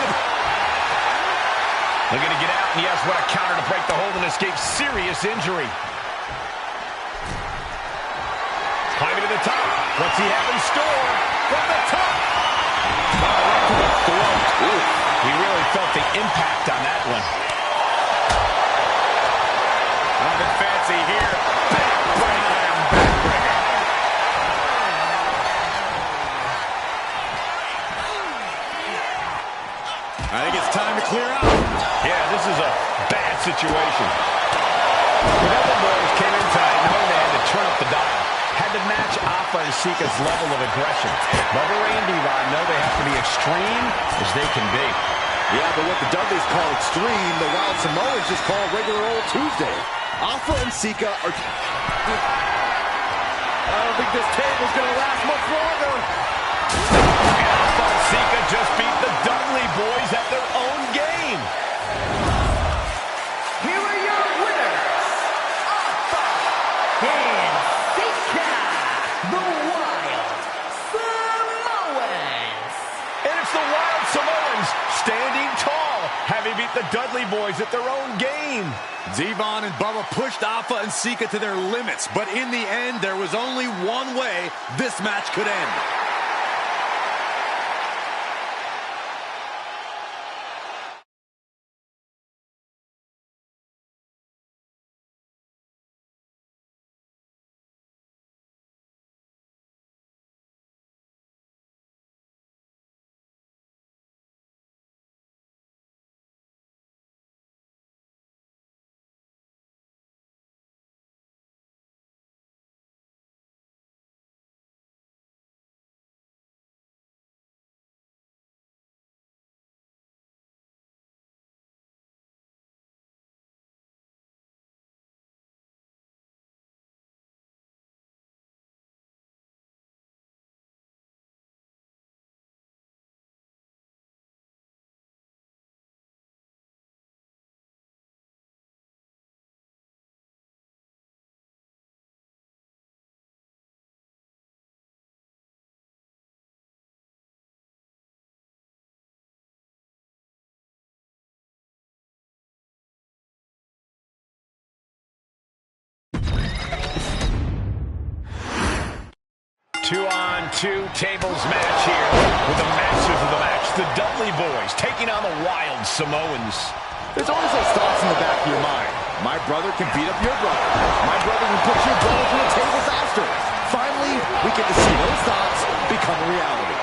looking to get out, and yes, what a counter to break the hold and escape serious injury. Climbing to the top. What's he have in store? From the top. Right to the throat. Ooh. He really felt the impact on that one. Nothing fancy here. Backbreaker and backbreaker. I think it's time to clear out. Yeah, this is a bad situation. The Dudley boys came in tight, knowing they had to turn up the dial. Had to match Alpha and Sika's level of aggression. Bubba Ray and Devon know they have to be extreme as they can be. Yeah, but what the Dudleys call extreme, the Wild Samoans just call regular old Tuesday. Alpha and Sika are... I don't think this table's going to last much longer. And Alpha and Sika just beat the Dudley boys at their own game. Dudley Boys at their own game. Devon and Bubba pushed Alpha and Sika to their limits, but in the end, there was only one way this match could end. Two-on-two tables match here with the masters of the match, the Dudley Boys, taking on the Wild Samoans. There's always those thoughts in the back of your mind. My brother can beat up your brother. My brother can put your brother through a table faster. Finally, we get to see those thoughts become a reality.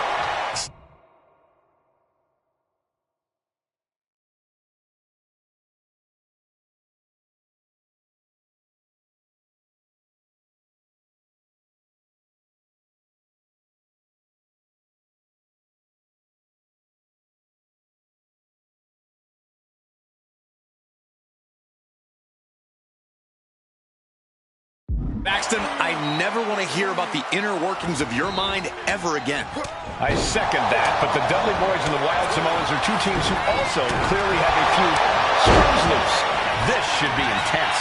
Baxton, I never want to hear about the inner workings of your mind ever again. I second that, but the Dudley Boys and the Wild Samoans are two teams who also clearly have a few screws loose. This should be intense.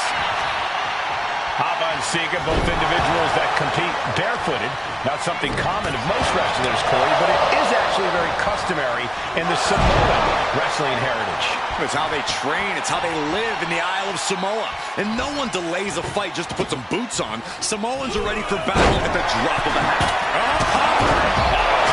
Alpha and Sika, both individuals that compete barefooted. Not something common of most wrestlers, Corey, but it is actually very customary in the Samoan wrestling heritage. It's how they train. It's how they live in the Isle of Samoa. And no one delays a fight just to put some boots on. Samoans are ready for battle at the drop of a hat.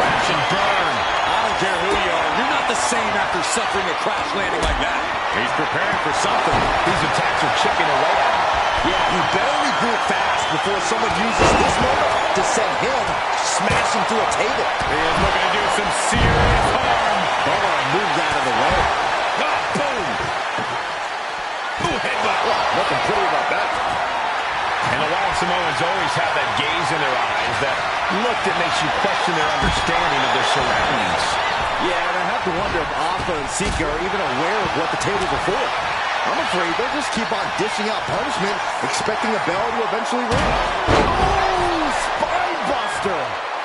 Crash and burn. I don't care who you are. You're not the same after suffering a crash landing like that. He's preparing for something. These attacks are chipping away at him. Yeah, he better regroup fast before someone uses this moment to send him smashing through a table. He is looking to do some serious harm. Bubba moves out of the way. Oh, boom. Ooh, headbutt. Oh, nothing pretty about that. And the Wild Samoans always have that gaze in their eyes, that look that makes you question their understanding of their surroundings. Yeah, and I have to wonder if Alpha and Sika are even aware of what the tables are for. I'm afraid they'll just keep on dishing out punishment, expecting a bell to eventually ring. Oh, spine buster!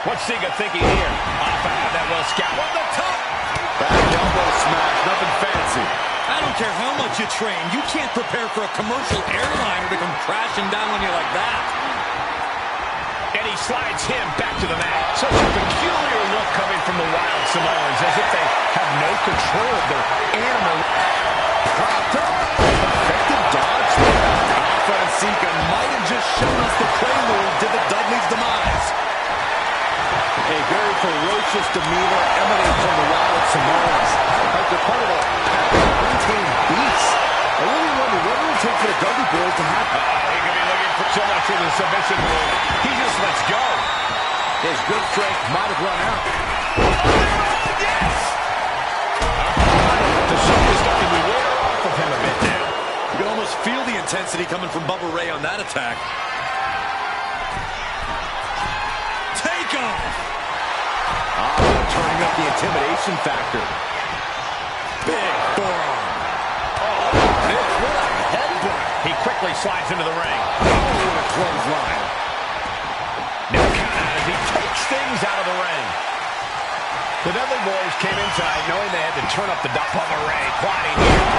What's Sika thinking here? Alpha had that well scouted. On the top! Back elbow smash, nothing fancy. I don't care how much you train. You can't prepare for a commercial airliner to come crashing down on you like that. And he slides him back to the mat. Such a peculiar look coming from the Wild Samoans, as if they have no control of their animal. Propped up. Effective dodge there. Alpha and Sika might have just shown us the prelude to the Dudley's demise. A very ferocious demeanor emanating from the Wild Samoans. Like they're part of a untamed beast. I really wonder what it would take for the Dudley Boys to have. He could be looking for so much in the submission move. He just lets go. His good strength might have run out. Yes! The show is starting to wear off of him a bit now. You can almost feel the intensity coming from Bubba Ray on that attack. Take off! Turning up the intimidation factor. Big forearm. Oh, what a headbutt. He quickly slides into the ring. Oh, what a clothesline. Now count out as he takes things out of the ring. The Dudley Boys came inside knowing they had to turn up the Bubba Ray, plotting here.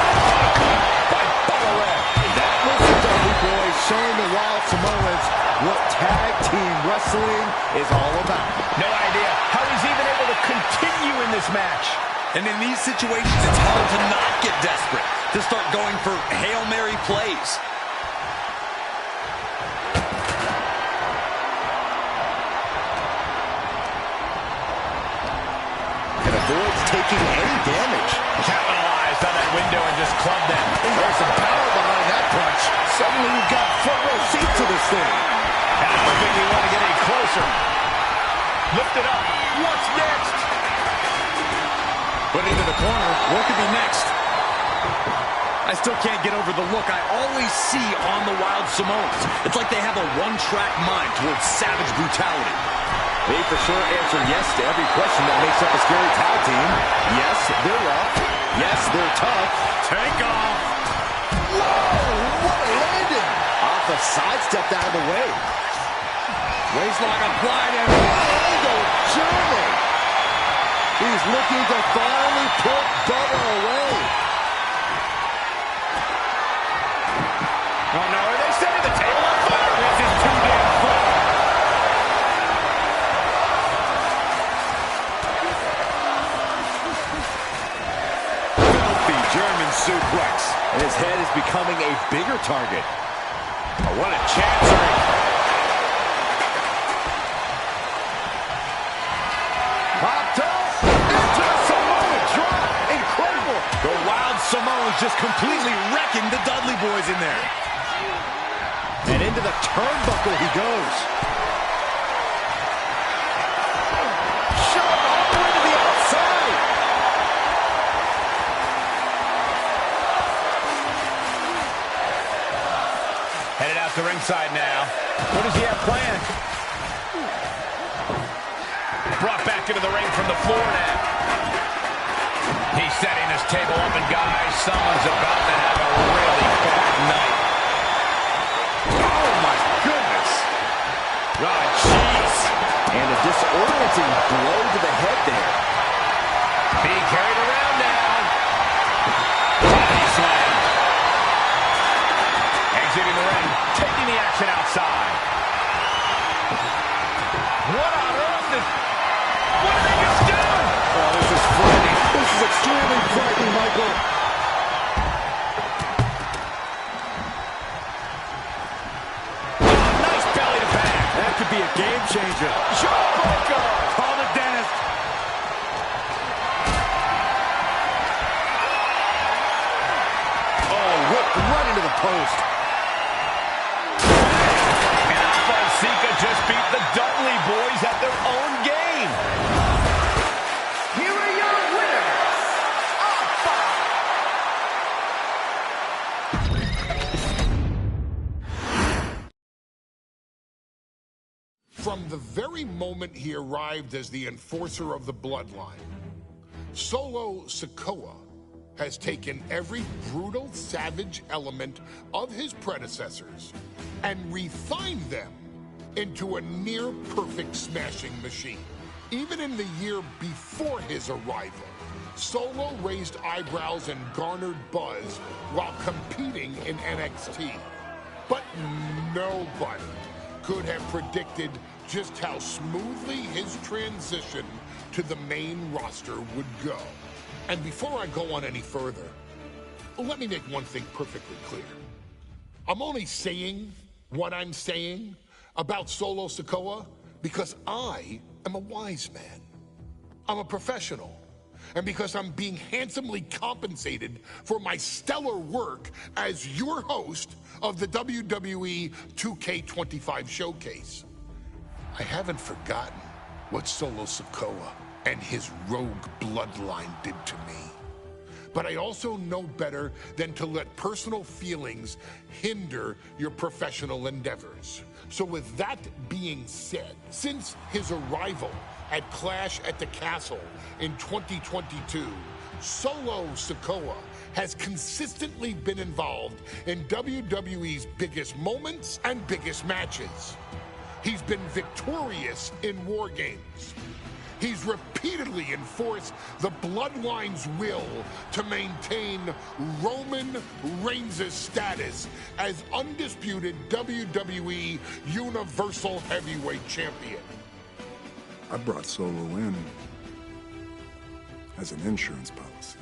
By Bubba Ray. That was the Dudley Boys showing the Wild Samoans what tag team wrestling is all about. No idea how he's even able to continue in this match. And in these situations, it's hard to not get desperate. to start going for Hail Mary plays. And avoids taking any damage. Capitalized on that window and just clubbed them. There's some power behind that punch. Suddenly we've got front row seat to this thing. And I don't think we want to get any closer. Lift it up. What's next? Put it into the corner. What could be next? I still can't get over the look I always see on the Wild Samoans. It's like they have a one-track mind towards savage brutality. They for sure answer yes to every question that makes up a scary tag team. Yes, they're rough. Yes, they're tough. Take off. Whoa, what a landing. Alpha sidestepped out of the way. Waistlock applied and the German. He's looking to finally put Bubba away. Oh no, are they setting the table on fire? This is too damn far. Filthy German suplex. And his head is becoming a bigger target. Oh, what a chancery. Popped up into the Samoan drop. Incredible. The Wild Samoans just completely wrecking the Dudley Boys in there. And into the turnbuckle he goes. Shot all the way to the outside. Headed out to ringside now. What does he have planned? Brought back into the ring from the floor now. He's setting his table up, and guys, someone's about to have a really bad night. Oh, my goodness. Oh, jeez. And a disorienting blow to the head there. Being carried around now. Body slam. Exiting the ring, taking the action outside. What on earth is... What did they just do? Oh, this is frightening. This is extremely frightening, Michael. Nice belly to back. That could be a game changer. Jawbreaker. Call the dentist. Oh, whipped right into the post. And Alpha and Sika just beat the Dudley Boys at their own game. Here are your winners, Alpha. From the very moment he arrived as the enforcer of the Bloodline, Solo Sikoa has taken every brutal, savage element of his predecessors and refined them into a near-perfect smashing machine. Even in the year before his arrival, Solo raised eyebrows and garnered buzz while competing in NXT. But nobody could have predicted just how smoothly his transition to the main roster would go. And before I go on any further, let me make one thing perfectly clear. I'm only saying what I'm saying about Solo Sikoa because I am a wise man. I'm a professional. And because I'm being handsomely compensated for my stellar work as your host of the WWE 2K25 Showcase. I haven't forgotten what Solo Sikoa and his rogue bloodline did to me. But I also know better than to let personal feelings hinder your professional endeavors. So with that being said, since his arrival at Clash at the Castle in 2022, Solo Sikoa has consistently been involved in WWE's biggest moments and biggest matches. He's been victorious in War Games. He's repeatedly enforced the Bloodline's will to maintain Roman Reigns' status as undisputed WWE Universal Heavyweight Champion. I brought Solo in as an insurance policy.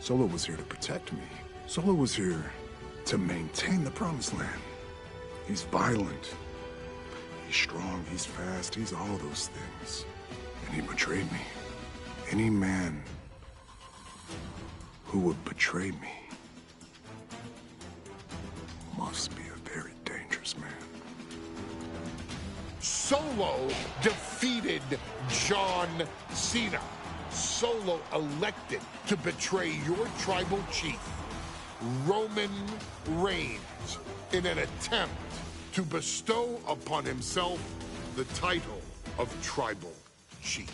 Solo was here to protect me. Solo was here to maintain the promised land. He's violent. He's strong, he's fast, he's all those things. And he betrayed me. Any man who would betray me must be a very dangerous man. Solo defeated John Cena. Solo elected to betray your tribal chief, Roman Reigns, in an attempt to bestow upon himself the title of tribal chief.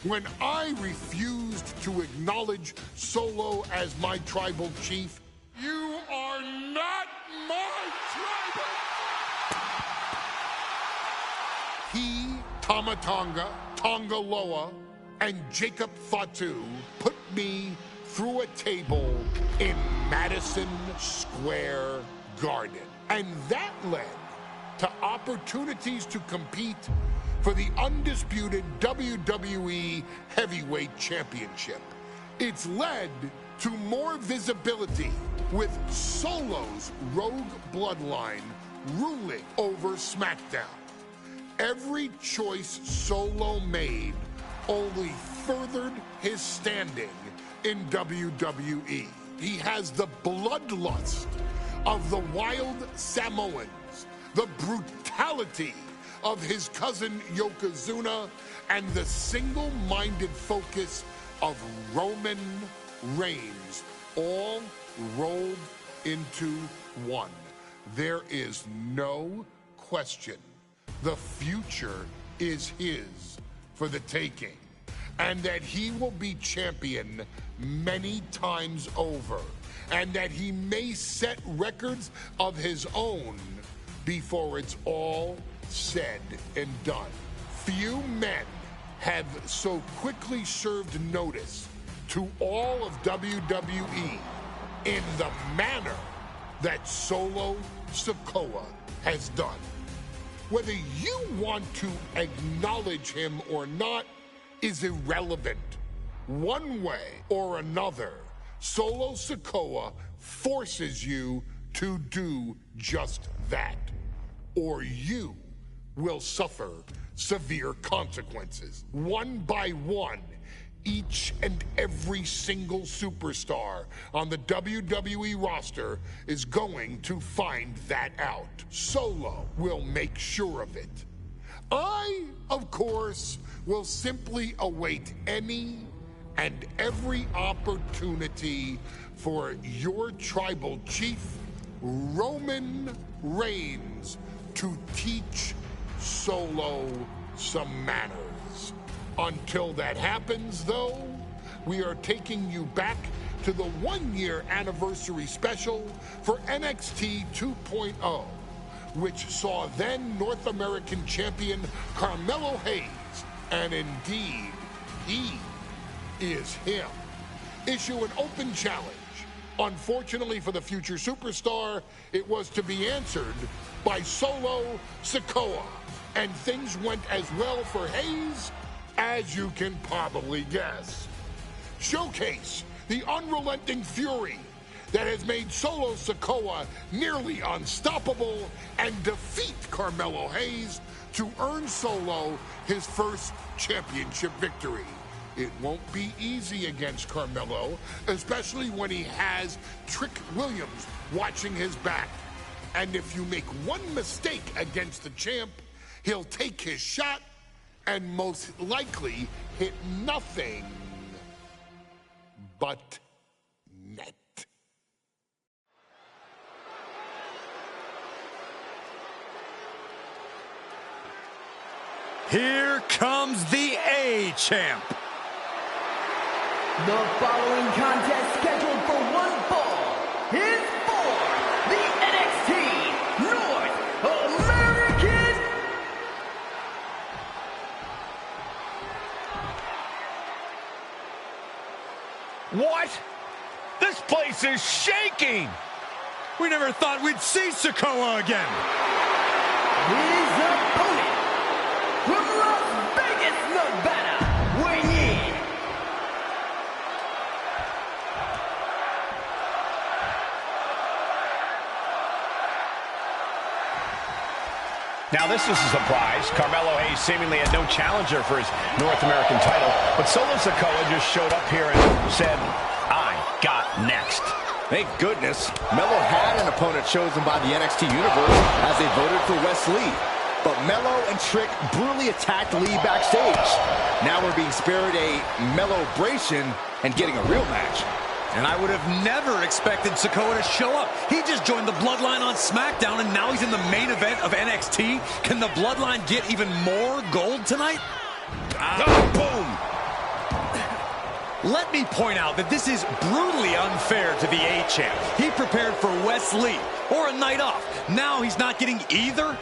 When I refused to acknowledge Solo as my tribal chief, you are not my tribal. He, Tamatonga, Tongaloa, and Jacob Fatu put me through a table in Madison Square Garden. And that led to opportunities to compete for the undisputed WWE Heavyweight Championship. It's led to more visibility with Solo's Rogue Bloodline ruling over SmackDown. Every choice Solo made only furthered his standing in WWE. He has the bloodlust of the wild Samoans, the brutality of his cousin Yokozuna, and the single-minded focus of Roman Reigns, all rolled into one. There is no question. The future is his for the taking, and that he will be champion many times over, and that he may set records of his own before it's all said and done. Few men have so quickly served notice to all of WWE in the manner that Solo Sikoa has done. Whether you want to acknowledge him or not is irrelevant. One way or another, Solo Sikoa forces you to do just that, or you will suffer severe consequences. One by one, each and every single superstar on the WWE roster is going to find that out. Solo will make sure of it. I, of course, will simply await any and every opportunity for your tribal chief, Roman Reigns, to teach Solo some manners. Until that happens, though, we are taking you back to the one-year anniversary special for NXT 2.0, which saw then North American champion Carmelo Hayes, and indeed, he is him, issue an open challenge. Unfortunately for the future superstar, it was to be answered by Solo Sikoa, and things went as well for Hayes as you can probably guess. Showcase the unrelenting fury that has made Solo Sikoa nearly unstoppable, and defeat Carmelo Hayes to earn Solo his first championship victory. It won't be easy against Carmelo, especially when he has Trick Williams watching his back. And if you make one mistake against the champ, he'll take his shot and most likely hit nothing but net. Here comes the A-Champ. The following contest, scheduled for one fall, is for the NXT North American. What? This place is shaking! We never thought we'd see Sikoa again. His opponent, from Las Vegas, Nevada, weighing in Now this is a surprise. Carmelo Hayes seemingly had no challenger for his North American title, but Solo Sikoa just showed up here and said, I got next. Thank goodness. Melo had an opponent chosen by the NXT Universe as they voted for Wes Lee. But Melo and Trick brutally attacked Lee backstage. Now we're being spared a Melo-bration and getting a real match. And I would have never expected Sikoa to show up. He just joined the Bloodline on SmackDown, and now he's in the main event of NXT. Can the Bloodline get even more gold tonight? Boom! Let me point out that this is brutally unfair to the A-Champ. He prepared for Wes Lee, or a night off. Now he's not getting either.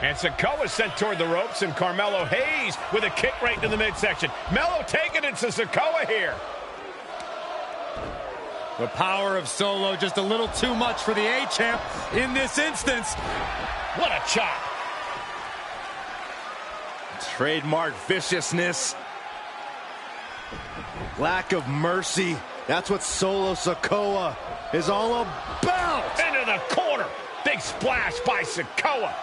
And Sikoa sent toward the ropes, and Carmelo Hayes with a kick right into the midsection. Melo taking it to Sikoa here. The power of Solo just a little too much for the A-Champ in this instance. What a chop. Trademark viciousness. Lack of mercy. That's what Solo Sikoa is all about. Into the corner. Big splash by Sikoa.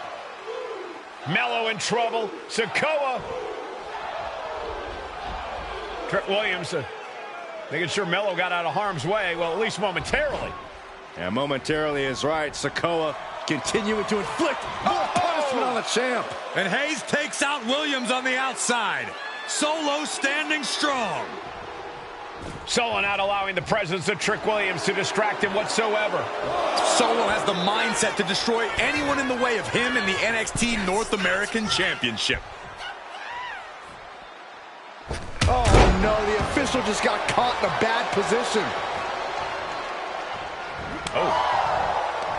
Melo in trouble. Sikoa. Trick Williams making sure Melo got out of harm's way. Well, at least momentarily. Yeah, momentarily is right. Sikoa continuing to inflict more punishment on the champ. And Hayes takes out Williams on the outside. Solo standing strong. Solo not allowing the presence of Trick Williams to distract him whatsoever. Solo has the mindset to destroy anyone in the way of him in the NXT North American Championship. Oh no, the official just got caught in a bad position. Oh.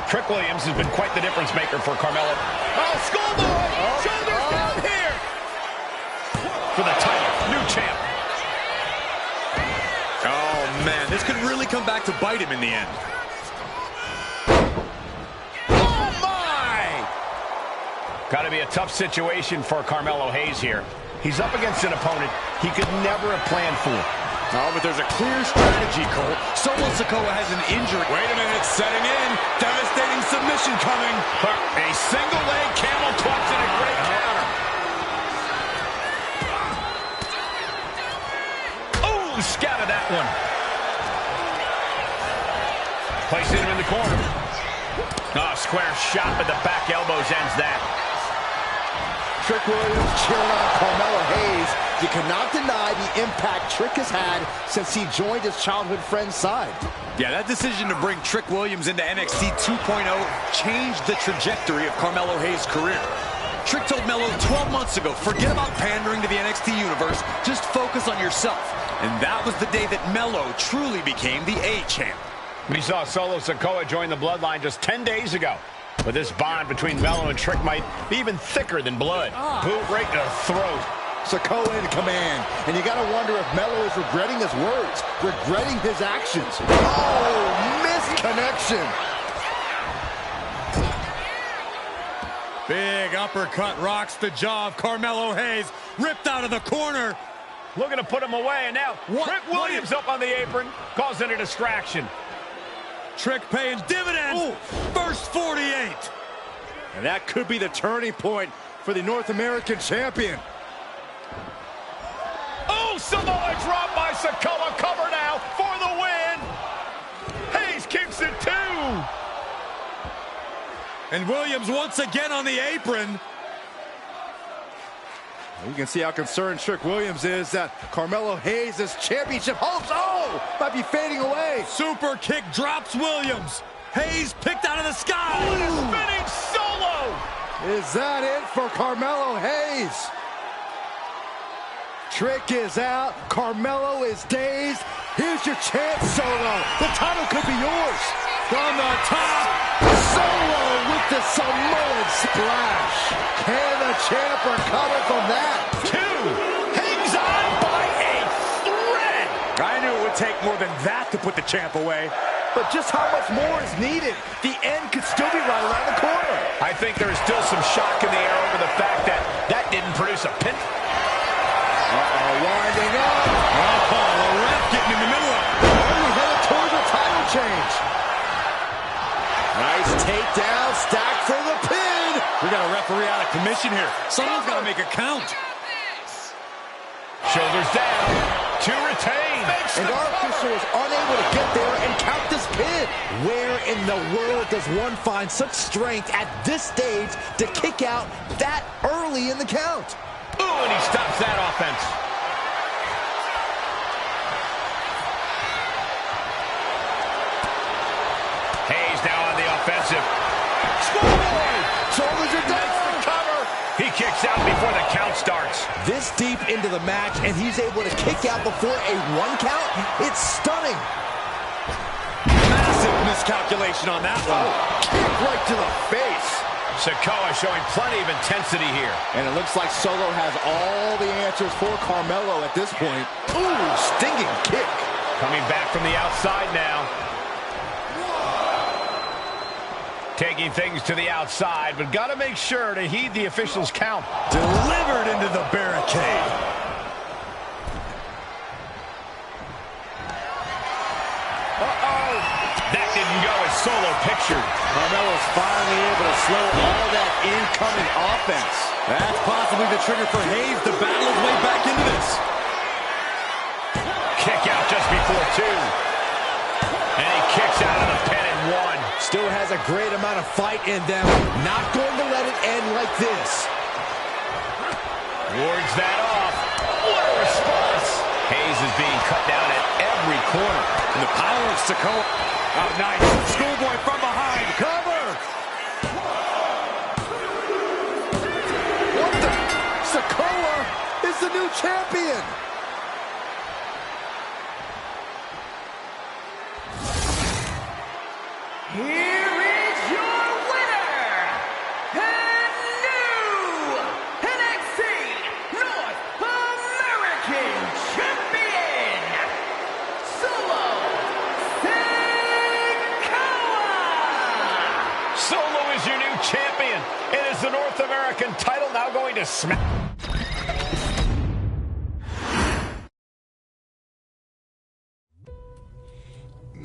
Trick Williams has been quite the difference maker for Carmelo. Oh, schoolboy! Shoulders down here! For the title, new champ. Oh, man, this could really come back to bite him in the end. Oh, my! Got to be a tough situation for Carmelo Hayes here. He's up against an opponent he could never have planned for. Oh, but there's a clear strategy, Cole. Solo Sikoa has an injury. Wait a minute, setting in. Devastating submission coming. A single leg camel clutch and a great counter. Oh, scattered that one. Placing him in the corner. Oh, square shot, but the back elbows ends that. Trick Williams cheering on Carmelo Hayes. You cannot deny the impact Trick has had since he joined his childhood friend's side. Yeah, that decision to bring Trick Williams into NXT 2.0 changed the trajectory of Carmelo Hayes' career. Trick told Melo 12 months ago, forget about pandering to the NXT universe, just focus on yourself. And that was the day that Melo truly became the A-Champ. We saw Solo Sikoa join the Bloodline just 10 days ago. But this bond between Melo and Trick might be even thicker than blood. Boot right to the throat. Sikoa in command, and you gotta wonder if Melo is regretting his words, regretting his actions. Oh, misconnection. Big uppercut rocks the jaw of Carmelo Hayes, ripped out of the corner. Looking to put him away, and now Trick Williams up on the apron, causing a distraction. Trick paying dividends. Ooh. First 48. And that could be the turning point for the North American champion. Oh, Samoa drop by Sikoa. Cover now for the win. Hayes kicks it too. And Williams once again on the apron. You can see how concerned Trick Williams is that Carmelo Hayes' championship hopes, might be fading away. Super kick drops Williams. Hayes picked out of the sky. What a spinning Solo. Is that it for Carmelo Hayes? Trick is out. Carmelo is dazed. Here's your chance, Solo. The title could be yours. From the top. Solo with the Samoan splash. Can the champ recover from that? Hangs on by a thread. I knew it would take more than that to put the champ away. But just how much more is needed? The end could still be right around the corner. I think there is still some shock in the air over the fact that that didn't produce a pin. Winding up. The ref getting in the middle of it. Headed toward the title change. Nice takedown, stacked for the We got a referee out of commission here. Someone's got to make a count. Shoulders down to retain. And our official was unable to get there and count this pin. Where in the world does one find such strength at this stage to kick out that early in the count? Ooh, and he stops that offense. Hayes now on the offensive. Scoreboard! Shoulders are down. Cover. He kicks out before the count starts. This deep into the match, and he's able to kick out before a 1 count. It's stunning. Massive miscalculation on that one. Kick right to the face. Sikoa showing plenty of intensity here. And it looks like Solo has all the answers for Carmelo at this point. Ooh, stinging kick. Coming back from the outside now. Taking things to the outside, but got to make sure to heed the official's count. Delivered into the barricade. Uh-oh. That didn't go as Solo pictured. Carmelo's finally able to slow all that incoming offense. That's possibly the trigger for Hayes to battle his way back into this. Kick out just before 2. And he kicks out of the pin in 1. Still has a great amount of fight in them. Not going to let it end like this. Wards that off. What a response. Hayes is being cut down at every corner. And the power of Sikoa. Oh, nice. Schoolboy from behind. Cover. What the? Sikoa is the new champion. Here is your winner, and new NXT North American Champion, Solo Sikoa! Solo is your new champion. It is the North American title now going to Smack.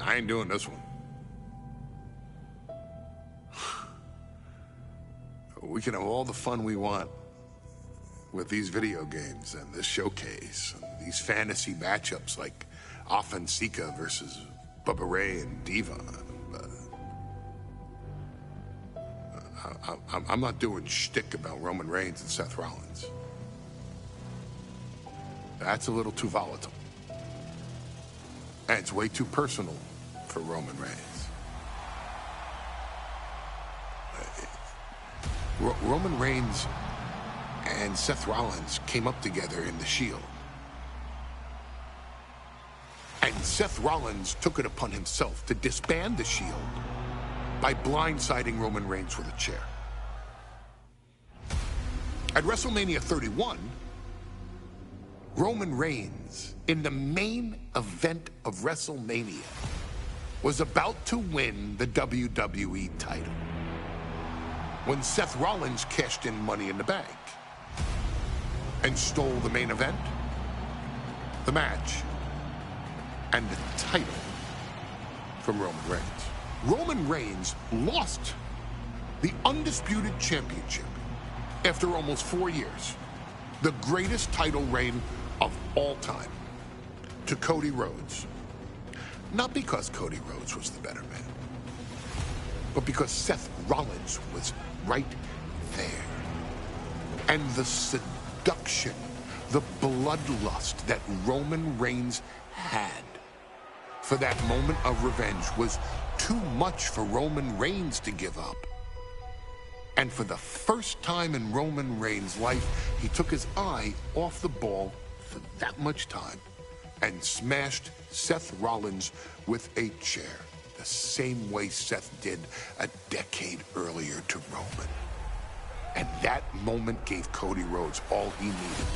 I ain't doing this one. We can have all the fun we want with these video games and this showcase and these fantasy matchups like Alpha and Sika versus Bubba Ray and Diva. I'm not doing shtick about Roman Reigns and Seth Rollins. That's a little too volatile. And it's way too personal for Roman Reigns. Roman Reigns and Seth Rollins came up together in the Shield. And Seth Rollins took it upon himself to disband the Shield by blindsiding Roman Reigns with a chair. At WrestleMania 31, Roman Reigns, in the main event of WrestleMania, was about to win the WWE title when Seth Rollins cashed in Money in the Bank and stole the main event, the match, and the title from Roman Reigns. Roman Reigns lost the undisputed championship after almost 4 years, the greatest title reign of all time, to Cody Rhodes. Not because Cody Rhodes was the better man, but because Seth Rollins was right there. And the seduction, the bloodlust that Roman Reigns had for that moment of revenge was too much for Roman Reigns to give up. And for the first time in Roman Reigns' life, he took his eye off the ball for that much time and smashed Seth Rollins with a chair, the same way Seth did a decade earlier to Roman. And that moment gave Cody Rhodes all he needed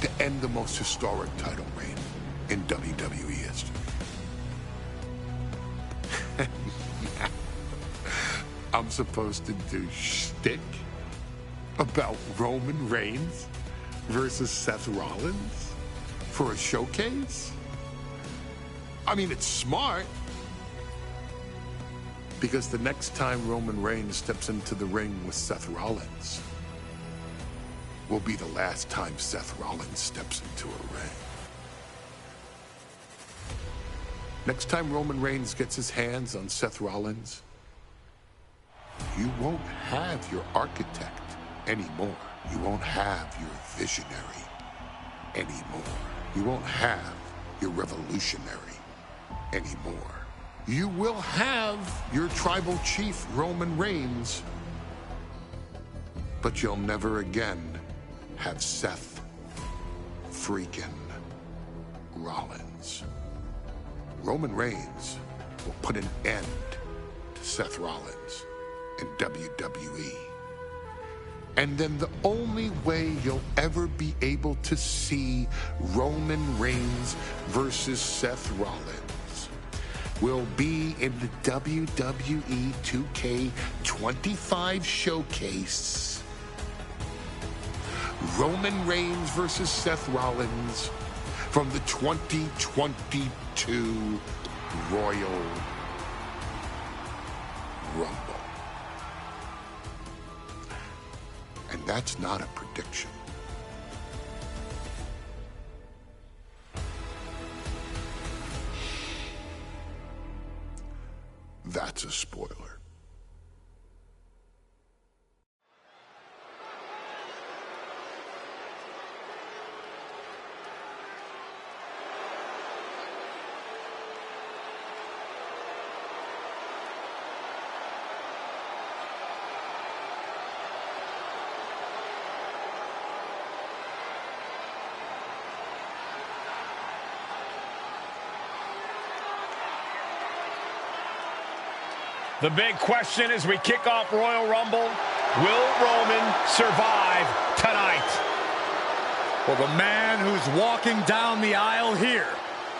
to end the most historic title reign in WWE history. I'm supposed to do shtick about Roman Reigns versus Seth Rollins for a showcase? I mean, it's smart. Because the next time Roman Reigns steps into the ring with Seth Rollins will be the last time Seth Rollins steps into a ring. Next time Roman Reigns gets his hands on Seth Rollins, you won't have your architect anymore. You won't have your visionary anymore. You won't have your revolutionary anymore. You will have your tribal chief, Roman Reigns, but you'll never again have Seth freaking Rollins. Roman Reigns will put an end to Seth Rollins in WWE. And then the only way you'll ever be able to see Roman Reigns versus Seth Rollins will be in the WWE 2K25 showcase. Roman Reigns versus Seth Rollins from the 2022 Royal Rumble. And that's not a prediction. That's a spoiler. The big question as we kick off Royal Rumble, will Roman survive tonight? Well, the man who's walking down the aisle here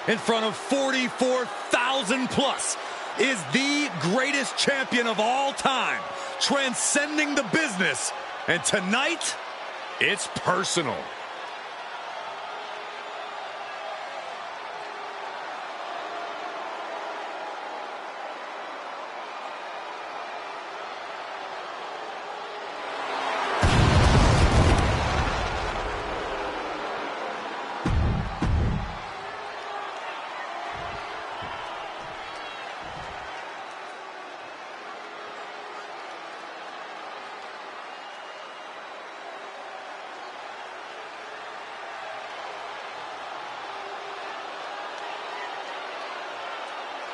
in front of 44,000 plus is the greatest champion of all time, transcending the business. And tonight, it's personal.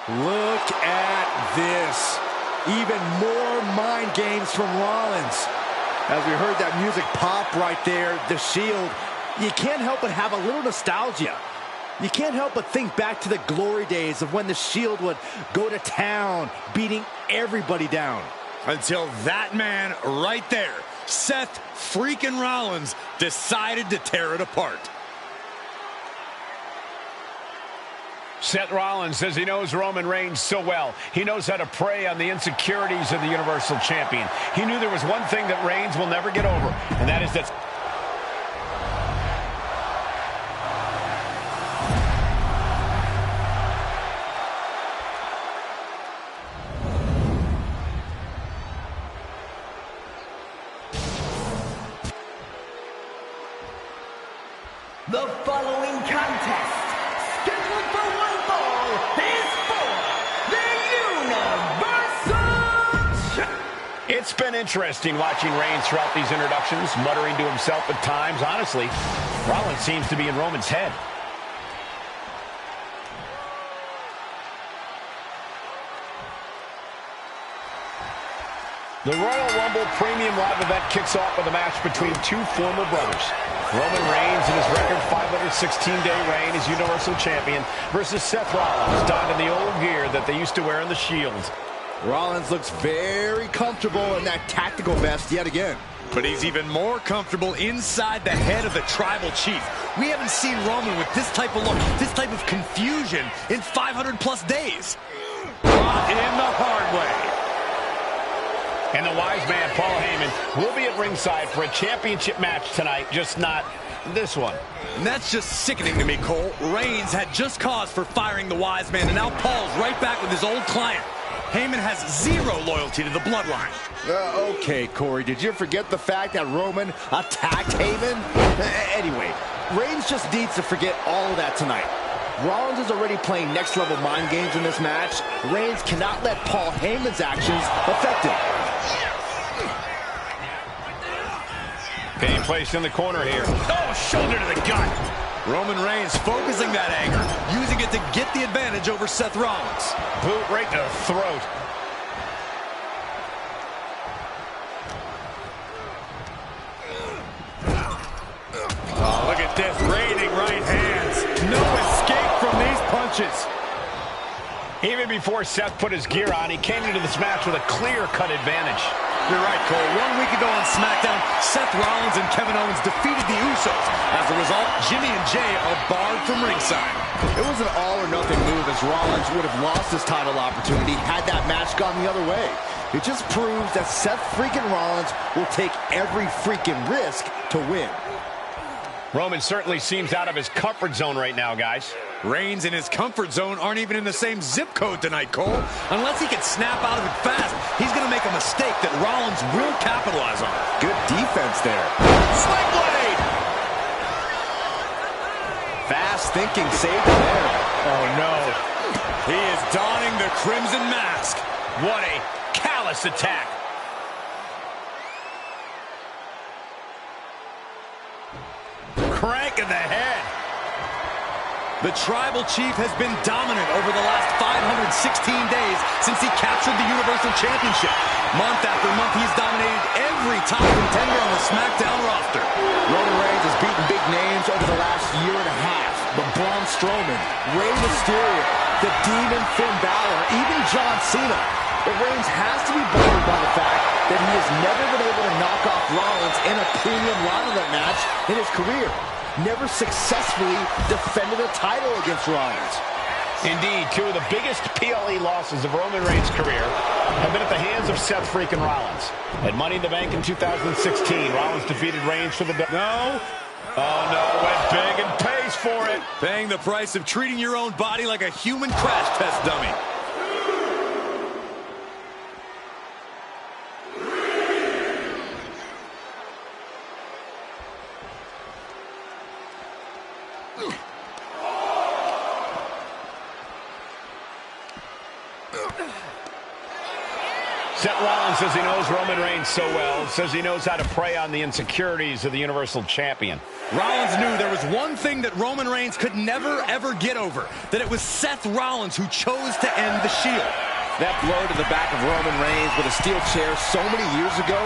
Look at this. Even more mind games from Rollins. As we heard that music pop right there, the Shield, you can't help but have a little nostalgia. You can't help but think back to the glory days of when the Shield would go to town, beating everybody down. Until that man right there, Seth freaking Rollins, decided to tear it apart. Seth Rollins says he knows Roman Reigns so well. He knows how to prey on the insecurities of the Universal Champion. He knew there was one thing that Reigns will never get over, and that is that... The following contest, scheduled for one fall, is for the Universal. It's been interesting watching Reigns throughout these introductions, muttering to himself at times. Honestly, Rollins seems to be in Roman's head. The Royal Rumble Premium Live event kicks off with a match between two former brothers. Roman Reigns in his record 516-day reign as Universal Champion versus Seth Rollins, donned in the old gear that they used to wear in the Shield. Rollins looks very comfortable in that tactical vest yet again. But he's even more comfortable inside the head of the tribal chief. We haven't seen Roman with this type of look, this type of confusion in 500+ days. Caught in the hard way. And the wise man, Paul Heyman, will be at ringside for a championship match tonight, just not this one. And that's just sickening to me, Cole. Reigns had just cause for firing the wise man, and now Paul's right back with his old client. Heyman has zero loyalty to the Bloodline. Okay, Corey, did you forget the fact that Roman attacked Heyman? Anyway, Reigns just needs to forget all of that tonight. Rollins is already playing next-level mind games in this match. Reigns cannot let Paul Heyman's actions affect him. Being placed in the corner here. Oh, shoulder to the gut. Roman Reigns focusing that anger, using it to get the advantage over Seth Rollins. Boot right to the throat. Oh, look at this, raining right hands. No escape from these punches. Even before Seth put his gear on, he came into this match with a clear-cut advantage. You're right, Cole. 1 week ago on SmackDown, Seth Rollins and Kevin Owens defeated the Usos. As a result, Jimmy and Jay are barred from ringside. It was an all-or-nothing move, as Rollins would have lost his title opportunity had that match gone the other way. It just proves that Seth freaking Rollins will take every freaking risk to win. Roman certainly seems out of his comfort zone right now, guys. Reigns and his comfort zone aren't even in the same zip code tonight, Cole. Unless he can snap out of it fast, he's going to make a mistake that Rollins will capitalize on. Good defense there. Sling blade! Fast thinking saved him there. Oh, no. He is donning the Crimson Mask. What a callous attack. Crank in the head. The Tribal Chief has been dominant over the last 516 days since he captured the Universal Championship. Month after month, he's dominated every top contender on the SmackDown roster. Roman Reigns has beaten big names over the last year and a half. But Braun Strowman, Rey Mysterio, the Demon Finn Balor, even John Cena. But Reigns has to be bothered by the fact that he has never been able to knock off Rollins in a premium line-up match in his career. Never successfully defended a title against Rollins. Indeed, two of the biggest PLE losses of Roman Reigns' career have been at the hands of Seth freaking Rollins. At Money in the Bank in 2016, Rollins defeated Reigns for the... No. Oh, no, went big and pays for it. Paying the price of treating your own body like a human crash test dummy. Seth Rollins says he knows Roman Reigns so well, says he knows how to prey on the insecurities of the Universal Champion. Rollins knew there was one thing that Roman Reigns could never, ever get over, that it was Seth Rollins who chose to end the Shield. That blow to the back of Roman Reigns with a steel chair so many years ago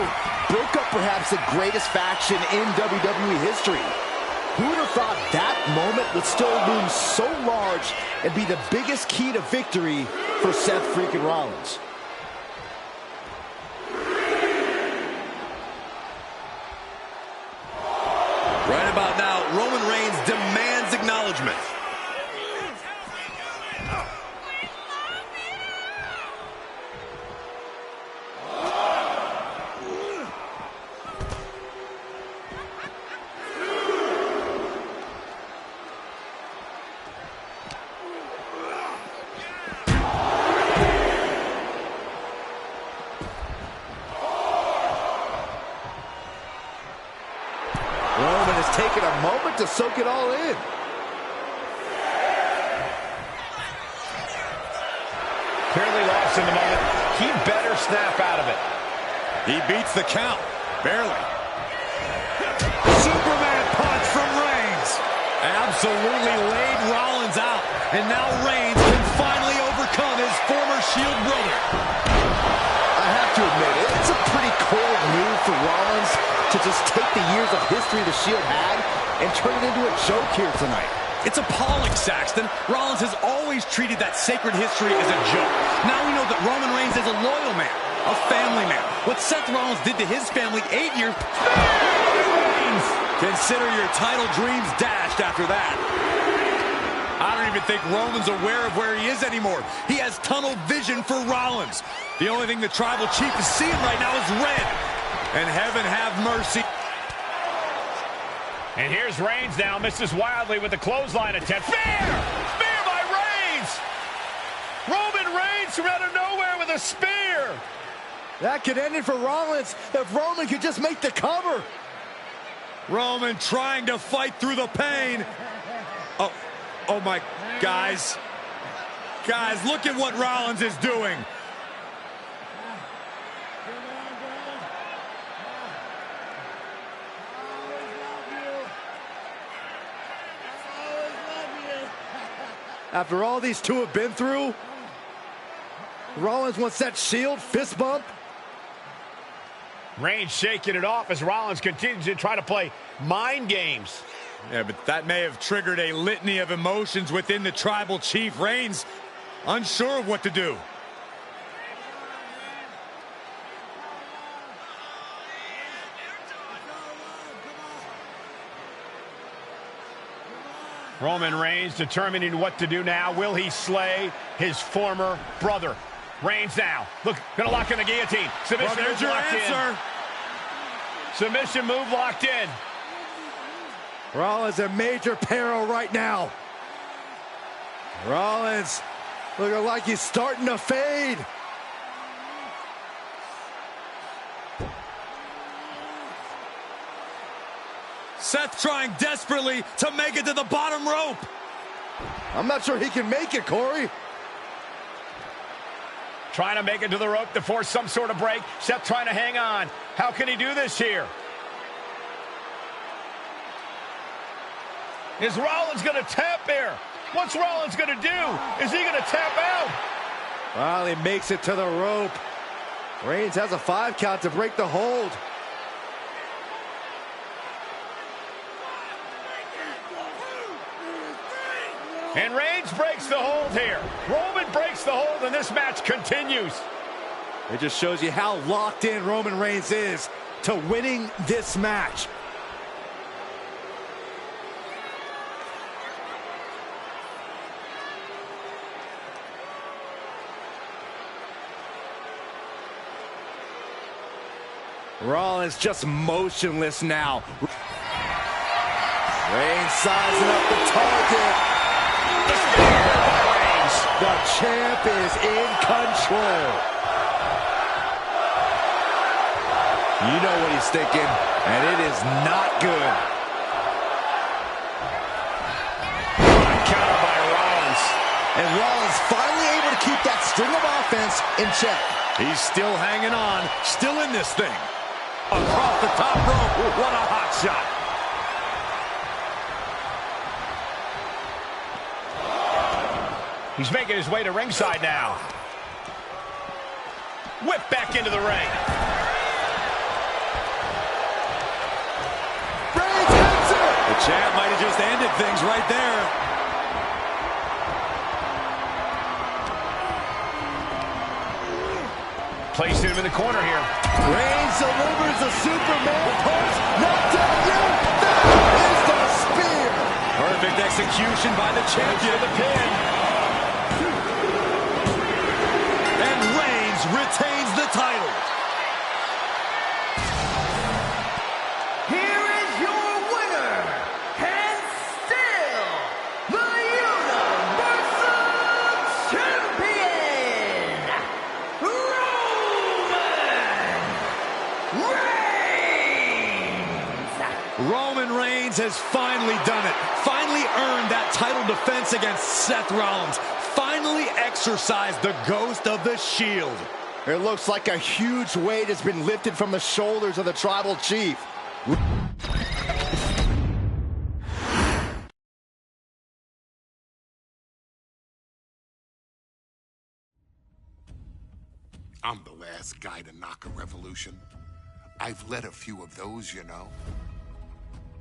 broke up perhaps the greatest faction in WWE history. Who would have thought that moment would still loom so large and be the biggest key to victory for Seth freaking Rollins? Right about now, Roman Reigns demands acknowledgement. Taking a moment to soak it all in. Clearly lost in the moment. He better snap out of it. He beats the count. Barely. Superman punch from Reigns. Absolutely laid Rollins out. And now Reigns can finally overcome his former Shield brother. I have to admit, it's a pretty cold move for Rollins to just take the years of history the Shield had and turn it into a joke here tonight. It's appalling, Saxton. Rollins has always treated that sacred history as a joke. Now we know that Roman Reigns is a loyal man, a family man. What Seth Rollins did to his family 8 years... Consider your title dreams dashed after that. I don't even think Roman's aware of where he is anymore. He has tunnel vision for Rollins. The only thing the Tribal Chief is seeing right now is red. And heaven have mercy. And here's Reigns now, misses wildly with the clothesline attempt. Spear! Spear by Reigns! Roman Reigns from out of nowhere with a a spear. That could end it for Rollins if Roman could just make the cover. Roman trying to fight through the pain. Oh my, guys. Guys, look at what Rollins is doing. After all these two have been through, Rollins wants that Shield fist bump. Reigns shaking it off as Rollins continues to try to play mind games. Yeah, but that may have triggered a litany of emotions within the Tribal Chief. Reigns unsure of what to do. Roman Reigns determining what to do now. Will he slay his former brother? Reigns now. Look, gonna lock in the guillotine. Submission move locked in. Submission move locked in. Rollins in major peril right now. Rollins looking like he's starting to fade. Seth trying desperately to make it to the bottom rope. I'm not sure he can make it, Corey. Trying to make it to the rope to force some sort of break. Seth trying to hang on. How can he do this here? Is Rollins going to tap here? What's Rollins going to do? Is he going to tap out? Well, he makes it to the rope. Reigns has a 5 count to break the hold. And Reigns breaks the hold here. Roman breaks the hold, and this match continues. It just shows you how locked in Roman Reigns is to winning this match. Rollins just motionless now. Reigns sizing up the target. The champ is in control. You know what he's thinking, and it is not good. Counter by Rollins. And Rollins finally able to keep that string of offense in check. He's still hanging on, still in this thing. Across the top rope, what a hot shot. He's making his way to ringside now. Whip back into the ring. Reigns hits it! The champ might have just ended things right there. Placing him in the corner here. Reigns delivers a Superman punch. Not done yet. That is the spear. Perfect execution by the champion. The pin. And Reigns retains the title. Here is your winner, and still the Universal Champion, Roman Reigns. Roman Reigns has finally done it. Finally earned that title defense against Seth Rollins. Finally exercised the ghost of the Shield. It looks like a huge weight has been lifted from the shoulders of the Tribal Chief. I'm the last guy to knock a revolution. I've led a few of those, you know.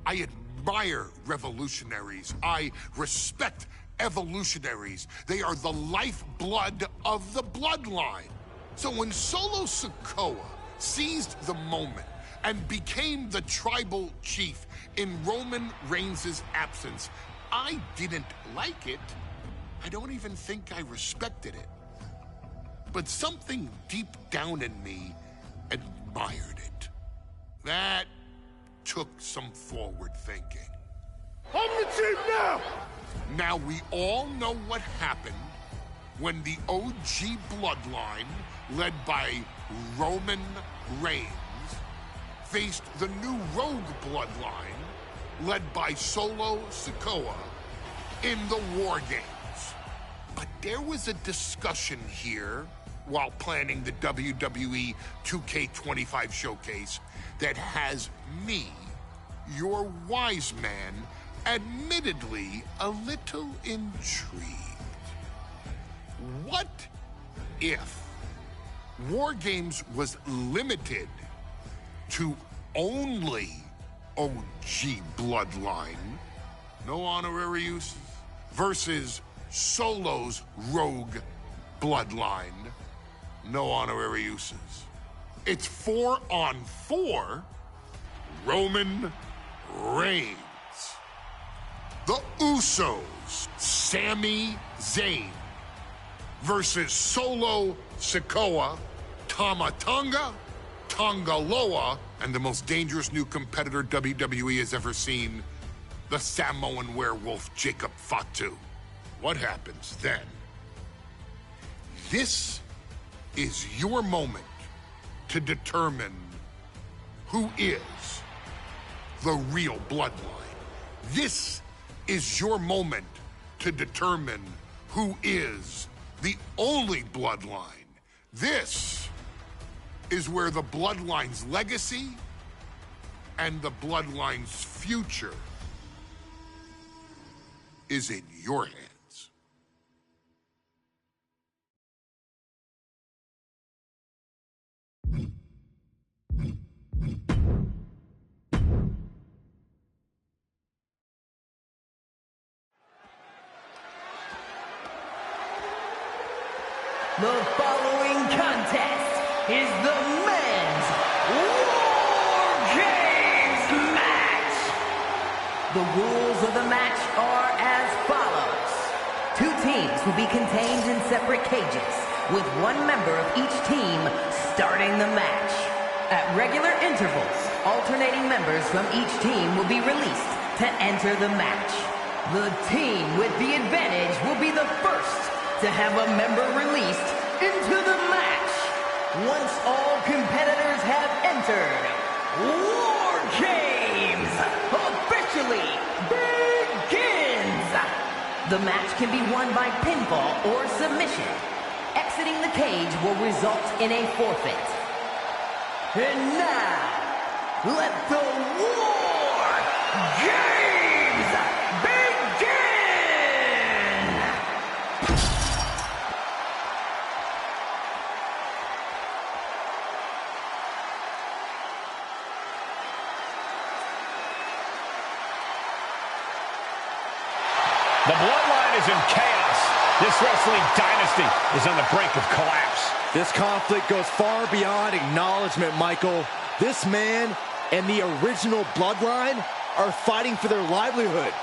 I admire revolutionaries. I respect evolutionaries. They are the lifeblood of the bloodline. So when Solo Sikoa seized the moment and became the Tribal Chief in Roman Reigns' absence, I didn't like it. I don't even think I respected it. But something deep down in me admired it. That took some forward thinking. I'm the chief now! Now we all know what happened when the OG Bloodline, led by Roman Reigns, faced the new Rogue Bloodline, led by Solo Sikoa, in the War Games. But there was a discussion here while planning the WWE 2K25 showcase that has me, your wise man, admittedly a little intrigued. What if War Games was limited to only OG Bloodline, no honorary uses, versus Solo's Rogue Bloodline, no honorary uses? It's 4-on-4 Roman Reigns. The Usos, Sami Zayn, versus Solo Sikoa, Tama Tonga, Tongaloa, and the most dangerous new competitor WWE has ever seen, the Samoan werewolf Jacob Fatu. What happens then? This is your moment to determine who is the real Bloodline. This is your moment to determine who is the only Bloodline. This is where the Bloodline's legacy and the Bloodline's future is in your hands. The following contest is the men's War Games match. The rules of the match are as follows. 2 teams will be contained in separate cages, with 1 member of each team starting the match. At regular intervals, alternating members from each team will be released to enter the match. The team with the advantage will be the first to have a member released into the match. Once all competitors have entered, War Games officially begins. The match can be won by pinfall or submission. Exiting the cage will result in a forfeit. And now, let the War Games begin! The Bloodline is in chaos. This wrestling dynasty is on the brink of collapse. This conflict goes far beyond acknowledgement, Michael. This man and the original Bloodline are fighting for their livelihood.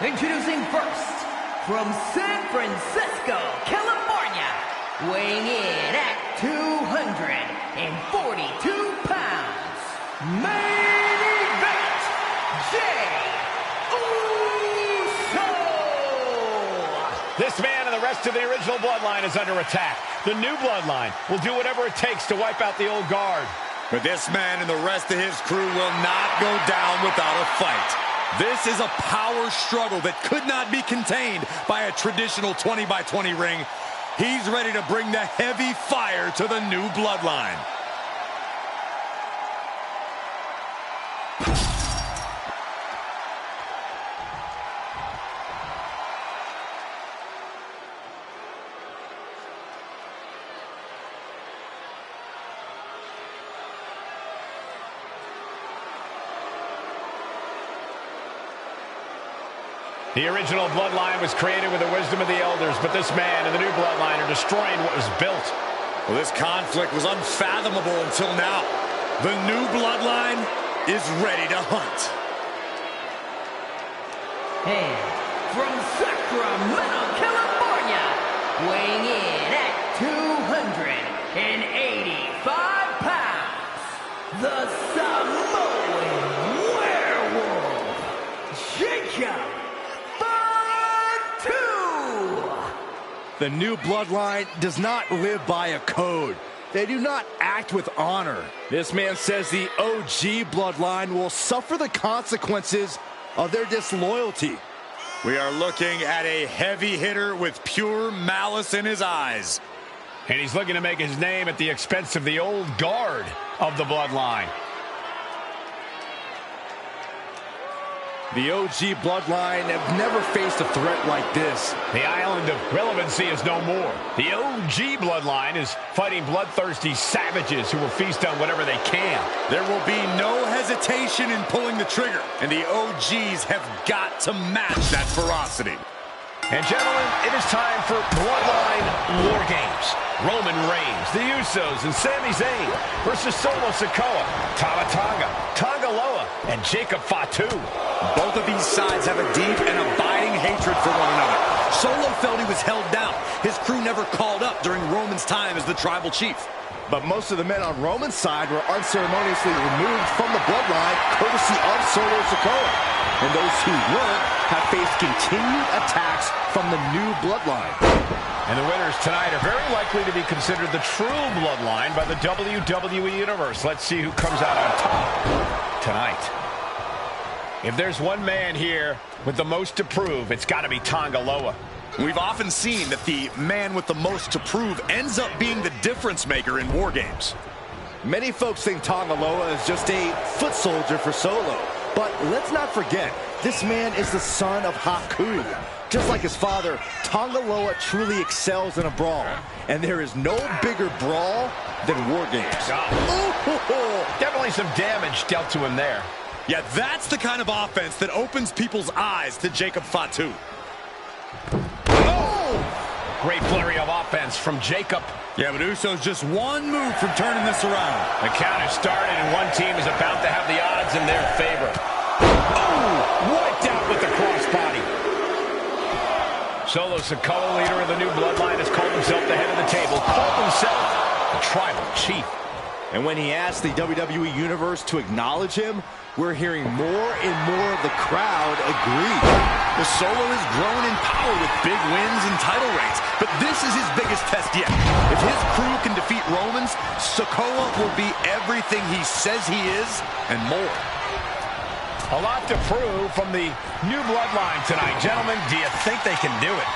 Introducing first, from San Francisco, California, weighing in at 242 pounds, main event, Jay Uso! This man and the rest of the original Bloodline is under attack. The new Bloodline will do whatever it takes to wipe out the old guard. But this man and the rest of his crew will not go down without a fight. This is a power struggle that could not be contained by a traditional 20-by-20 ring. He's ready to bring the heavy fire to the new Bloodline. The original Bloodline was created with the wisdom of the elders, but this man and the new Bloodline are destroying what was built. Well, this conflict was unfathomable until now. The new Bloodline is ready to hunt. And from Sacramento, California, weighing in at 285 pounds, the Samoan werewolf, Jacob. The new bloodline does not live by a code. They do not act with honor. This man says the OG bloodline will suffer the consequences of their disloyalty. We are looking at a heavy hitter with pure malice in his eyes. And he's looking to make his name at the expense of the old guard of the bloodline. The OG bloodline have never faced a threat like this. The island of relevancy is no more. The OG bloodline is fighting bloodthirsty savages who will feast on whatever they can. There will be no hesitation in pulling the trigger, and the OGs have got to match that ferocity. And gentlemen, it is time for Bloodline War Games. Roman Reigns, the Usos, and Sami Zayn versus Solo Sikoa, Tama Tonga, Tonga Loa, and Jacob Fatu. Both of these sides have a deep and abiding hatred for one another. Solo felt he was held down. His crew never called up during Roman's time as the tribal chief. But most of the men on Roman's side were unceremoniously removed from the bloodline, courtesy of Solo Sikoa. And those who weren't have faced continued attacks from the new bloodline. And the winners tonight are very likely to be considered the true bloodline by the WWE Universe. Let's see who comes out on top tonight. If there's one man here with the most to prove, it's got to be Tonga Loa. We've often seen that the man with the most to prove ends up being the difference maker in war games. Many folks think Tonga Loa is just a foot soldier for Solo. But let's not forget, this man is the son of Haku. Just like his father, Tonga Loa truly excels in a brawl. And there is no bigger brawl than War Games. Definitely some damage dealt to him there. Yeah, that's the kind of offense that opens people's eyes to Jacob Fatu. Oh! Great flurry of offense from Jacob. Yeah, but Uso's just one move from turning this around. The count has started, and one team is about to have the odds in their favor. Oh! Wiped out with the crossbody. Solo Sikoa, leader of the new bloodline, has called himself the head of the table, called himself the tribal chief. And when he asked the WWE Universe to acknowledge him, we're hearing more and more of the crowd agree. The Solo has grown in power with big wins and title reigns, but this is his biggest test yet. If his crew can defeat Romans, Sikoa will be everything he says he is and more. A lot to prove from the new bloodline tonight. Gentlemen, do you think they can do it?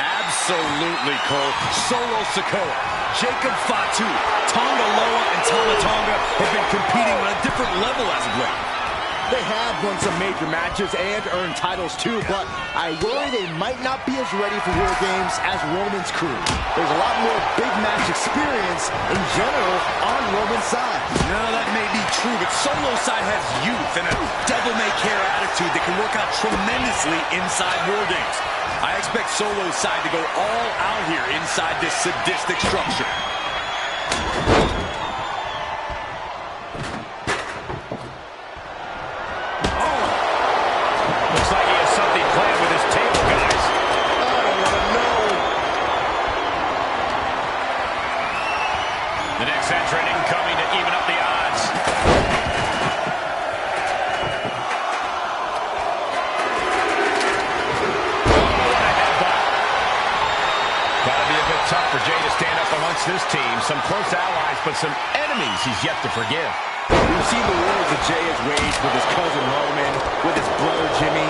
Absolutely, Cole. Solo Sikoa, Jacob Fatu, Tonga Loa, and Tama Tonga have been competing on a different level as of late. They have won some major matches and earned titles too, but I worry they might not be as ready for War Games as Roman's crew. There's a lot more big match experience in general on Roman's side. No, that may be true, but Solo's side has youth and a devil-may-care attitude that can work out tremendously inside War Games. I expect Solo's side to go all out here inside this sadistic structure. Looks like he has something planned with his table, guys. I don't want to know. The next entrant incoming to even up the odds. Gotta be a bit tough for Jay to stand up amongst this team. Some close allies, but some enemies he's yet to forgive. We've seen the wars that Jay has waged with his cousin Roman, with his brother Jimmy,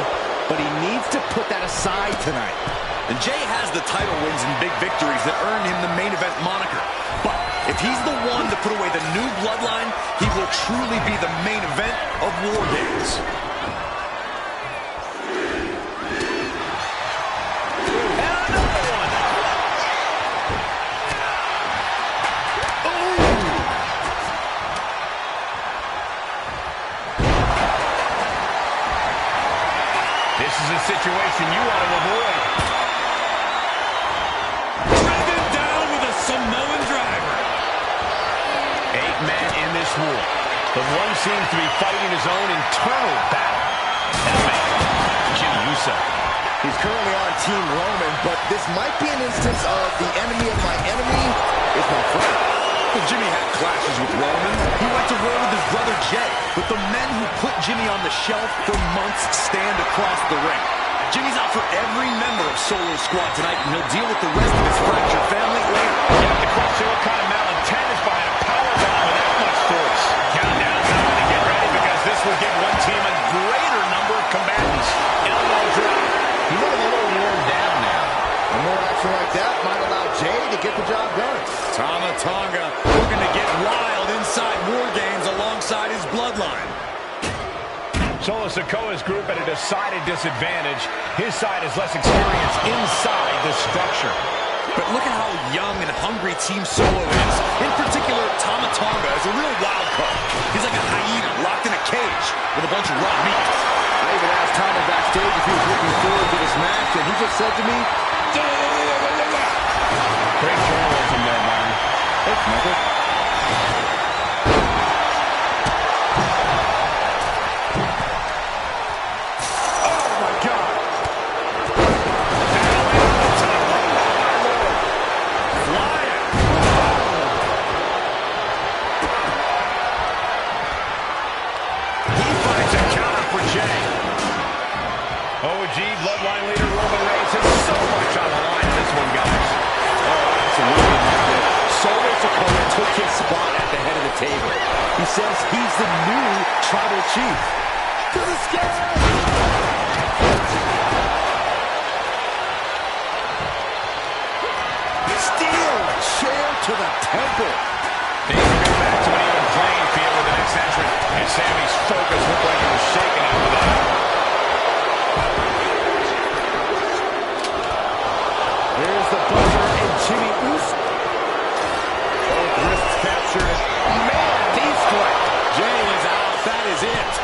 but he needs to put that aside tonight. And Jay has the title wins and big victories that earn him the main event moniker. But if he's the one to put away the new bloodline, he will truly be the main event of War Games. Situation you want to avoid. Driven down with a Samoan driver. 8 men in this war, but one seems to be fighting his own internal battle. That man, Jimmy Uso. He's currently on Team Roman, but this might be an instance of the enemy of my enemy is my friend. Well, Jimmy had clashes with Roman. He went to war with his brother Jay, but the men who put Jimmy on the shelf for months stand across the ring. Jimmy's out for every member of Solo's squad tonight, and he'll deal with the rest of his fractured family later. You have to question what kind of malintent is behind a powerbomb with that much force. Countdown's on to get ready because this will give one team a greater number of combatants. Elbow drop. He's looking a little worn down now. And more action like that might allow Jay to get the job done. Tama Tonga looking to get wild inside War Games alongside his bloodline. Solo Sikoa's group at a decided disadvantage. His side is less experienced inside this structure. But look at how young and hungry Team Solo is. In particular, Tama Tonga is a real wild card. He's like a hyena locked in a cage with a bunch of raw meat. I even asked Tama backstage if he was looking forward to this match, and he just said to me, great journalism there, man. Thanks, Michael. OG Bloodline leader Roman Reigns has so much on the line in this one, guys. Oh, absolutely, Michael. Solo Sikoa took his spot at the head of the table. He says he's the new tribal chief. To the sky! Steel chair to the temple. Things are going back to an even playing field with the next entrant, and Sammy's focus looked like it was shaken after that. Here's the buzzer and Jimmy Uso. Both wrists captured. Man, knee strike. Jay is out. That is it.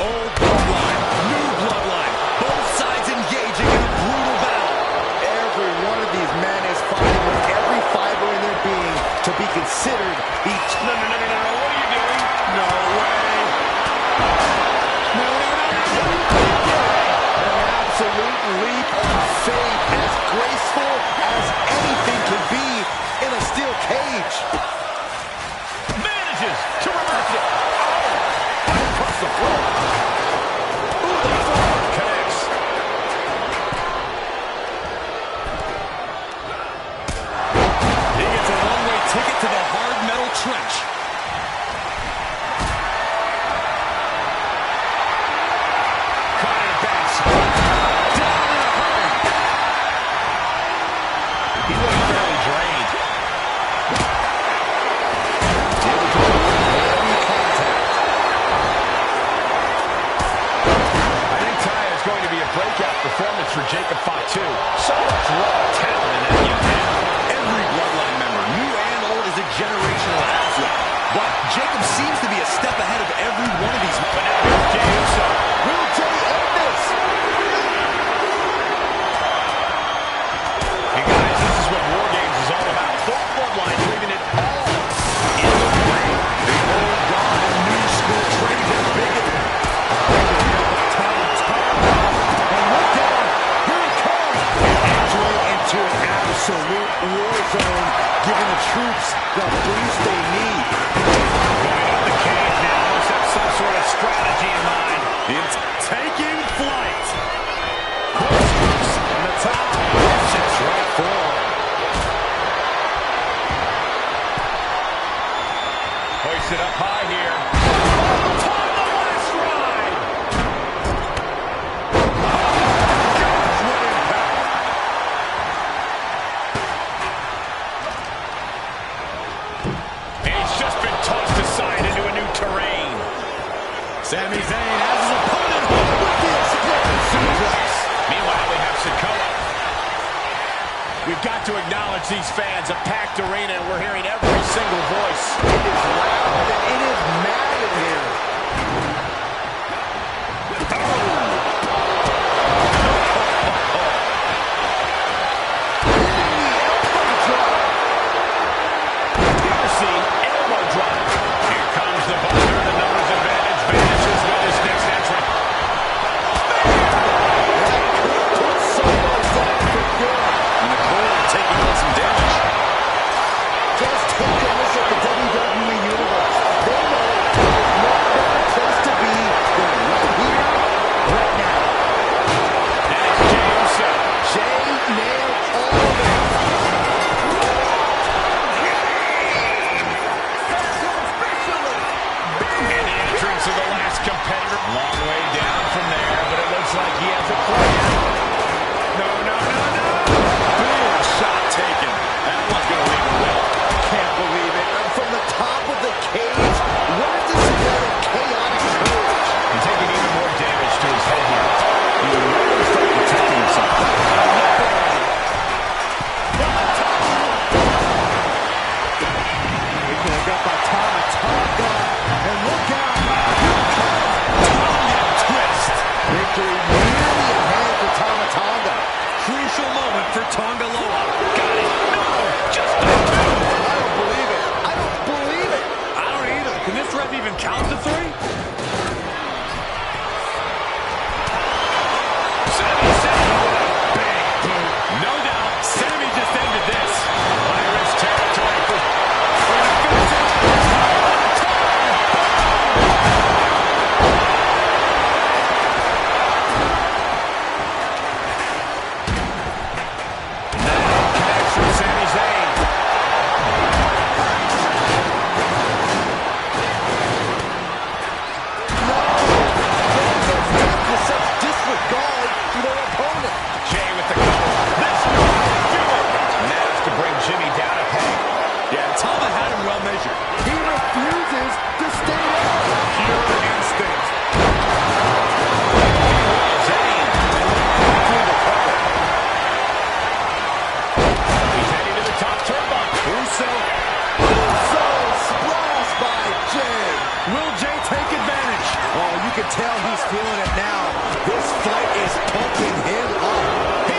Old bloodline, new bloodline. Both sides engaging in a brutal battle. Every one of these men is fighting with every fiber in their being to be considered each. No. What are you doing? No way. No. An absolute leap of faith, as graceful as anything can be in a steel cage. Manages to reverse it. Oh, across the floor. Ooh, the floor connects. He gets a one-way ticket to the hard metal trench. Caught in a bad spot. Down in a hurry. He looks fairly drained. I think Taya is going to be a breakout performance for Jacob Fatu. So much raw talent in that young man. Every bloodline member, new and old, is a generational athlete. But Jacob seems to be a step ahead of every one of these. But now here's Jey Uso. Will Jey end this? Hey guys, this is what War Games is all about. Both bloodlines leaving it all in the ring. The old guard and new school training is big. And look down, here it comes. Entering into an absolute war zone, giving the troops the boost they need. Going up the cage now. Must have some sort of strategy in mind. It's taking flight. On the top. Six right forward. Hoisted up high here. On the last ride. Gosh, what impact. And he's just been tossed aside into a new terrain. Sami Zayn has his opponent with the exploding suplex. Meanwhile, we have Sikoa. We've got to acknowledge these fans, a packed arena, and we're hearing every single voice. It is loud and it is mad in here. Piercing elbow drop. Here comes the buzzer. The numbers advantage vanishes with this next entrant. And the corner taking on some damage. Just take a look at the WWE Universe. tell he's feeling it now. This fight is pumping him up.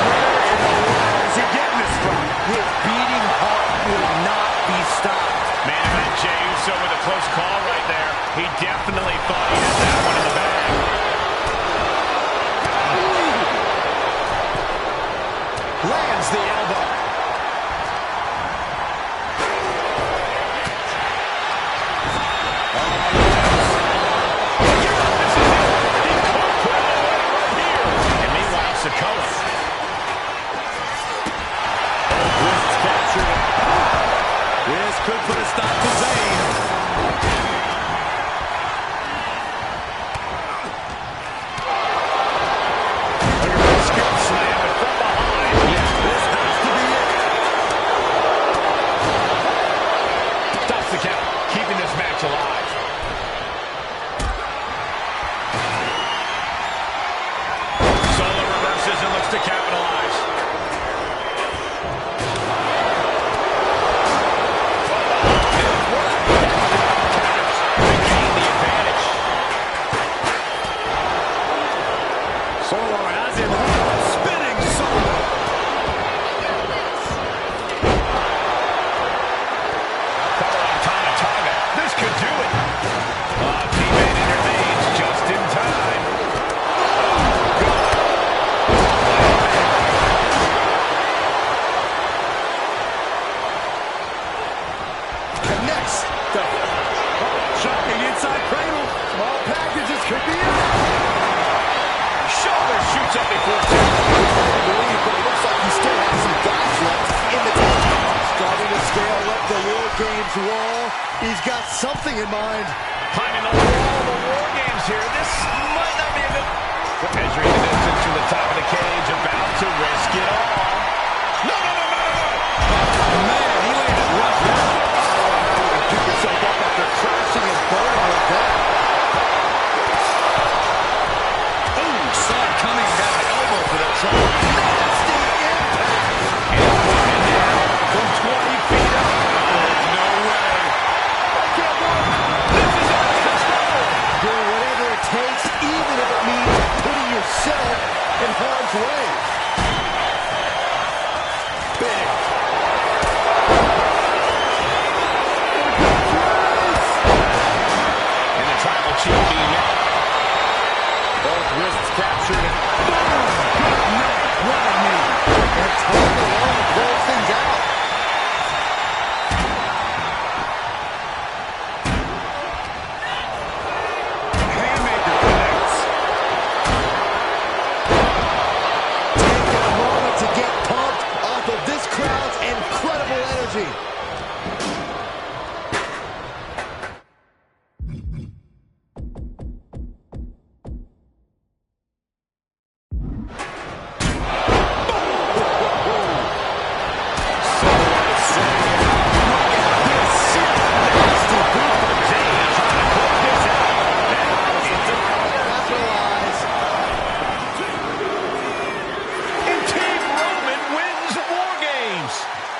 Where is he getting this from? His beating heart will not be stopped. Man, I bet Jey Uso with a close call right there. He definitely thought he had that one in the bag. Lands the elbow. This could put a stop to Zayn. Skip slam, but from behind. Yeah, this has to be it. Stops the count, keeping this match alive. Solo reverses and looks to capitalize. He's got something in mind. Climbing the wall of the War Games here. This might not be a good... Measuring the distance to the top of the cage, about to risk it all. No. Man, he landed rough now. Pick yourself up after crashing and burning like that. Oh, saw it coming, got an elbow for the trouble. Nasty impact. And now from 20 feet up. No way. Takes, even if it means putting yourself in harm's way. Big. And the tribal chief being out. Both wrists captured. Boom! Good night, running knee. And time alone to close things out.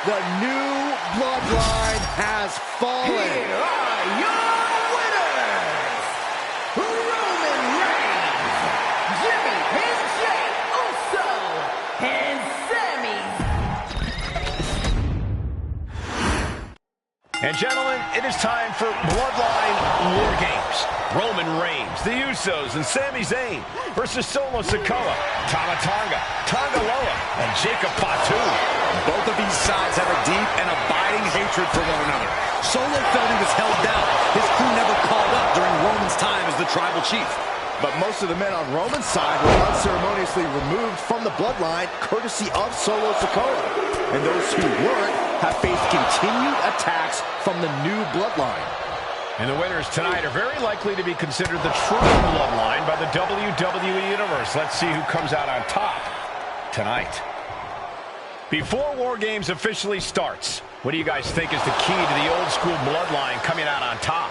The new Bloodline has fallen. Here are your winners, Roman Reigns, Jimmy and Jey Uso, and Sami. And gentlemen, it is time for Bloodline War Games. Roman Reigns, the Usos, and Sami Zayn versus Solo Sikoa, Tama Tonga, Tonga Loa, and Jacob Fatu. Both of these sides have a deep and abiding hatred for one another. Solo felt he was held down. His crew never called up during Roman's time as the tribal chief. But most of the men on Roman's side were unceremoniously removed from the Bloodline, courtesy of Solo Sikoa. And those who weren't have faced continued attacks from the new Bloodline. And the winners tonight are very likely to be considered the true Bloodline by the WWE Universe. Let's see who comes out on top tonight. Before War Games officially starts, what do you guys think is the key to the old school Bloodline coming out on top?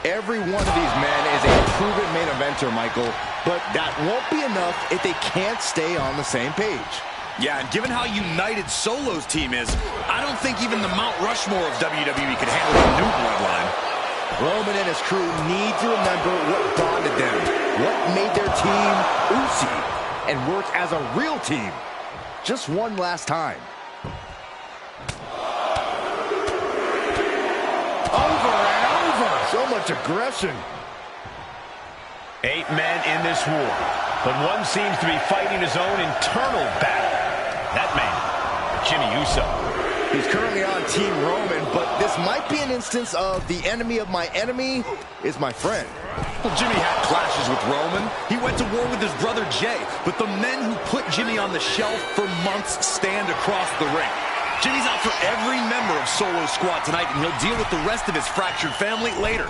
Every one of these men is a proven main eventer, Michael. But that won't be enough if they can't stay on the same page. Yeah, and given how united Solo's team is, I don't think even the Mount Rushmore of WWE could handle the new Bloodline. Roman and his crew need to remember what bonded them, what made their team Uzi, and work as a real team. Just one last time. Over and over. So much aggression. 8 men in this war, but one seems to be fighting his own internal battle. That man, Jimmy Uso. He's currently on Team Roman, but this might be an instance of the enemy of my enemy is my friend. Well, Jimmy had clashes with Roman. He went to war with his brother Jay, but the men who put Jimmy on the shelf for months stand across the ring. Jimmy's out for every member of Solo Squad tonight, and he'll deal with the rest of his fractured family later.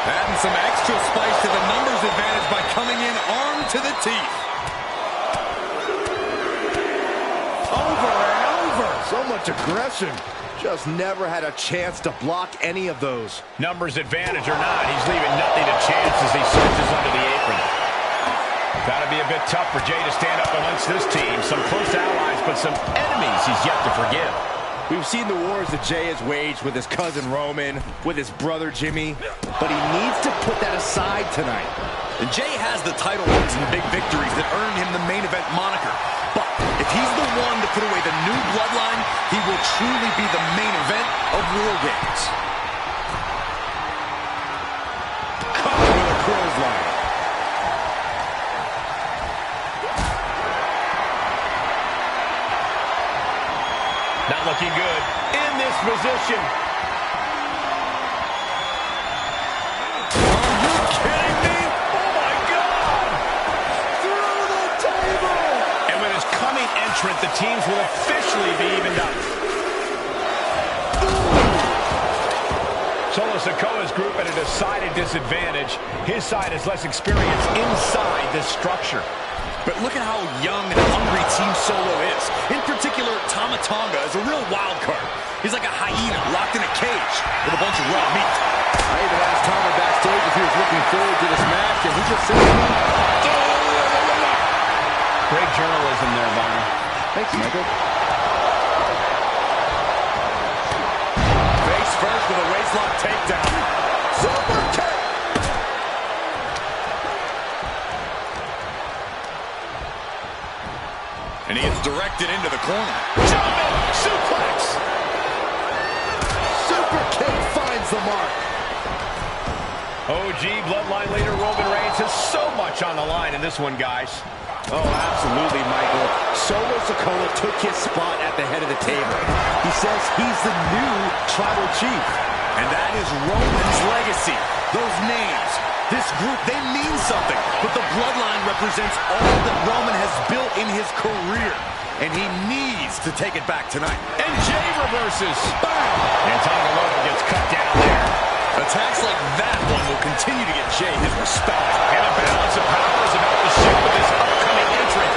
Adding some extra spice to the numbers advantage by coming in armed to the teeth. Over and over. So much aggression. Just never had a chance to block any of those. Numbers advantage or not, he's leaving nothing to chance as he searches under the apron. Gotta be a bit tough for Jay to stand up amongst this team. Some close allies, but some enemies he's yet to forgive. We've seen the wars that Jay has waged with his cousin Roman, with his brother Jimmy, but he needs to put that aside tonight. And Jay has the title wins and big victories that earned him the main event moniker. But if he's the one to put away the new bloodline, he will truly be the main event of War Games. Caught with a clothesline. Not looking good in this position. Are you kidding me? Oh my God! Through the table! And with his coming entrant, the teams will officially be evened up. Solo Sikoa's group at a decided disadvantage. His side has less experience inside this structure. But look at how young and hungry Team Solo is. In particular, Tama Tonga is a real wild card. He's like a hyena locked in a cage with a bunch of raw meat. I even asked Tama backstage if he was looking forward to this match, and he just said to me, great journalism there, Byron. thanks, Michael. Face first with a waistlock takedown. Super kick! And he gets directed into the corner. Jumping suplex. Super kick finds the mark. OG Bloodline leader Roman Reigns has so much on the line in this one, guys. Oh, absolutely, Michael. Solo Sikoa took his spot at the head of the table. He says he's the new tribal chief. And that is Roman's legacy. Those names, this group, they mean something. But the Bloodline represents all that Roman has built in his career. And he needs to take it back tonight. And Jay reverses. Bam! And Tonga Loco gets cut down there. Attacks like that one will continue to get Jay his respect. And a balance of power is about to shift with this upcoming entrant.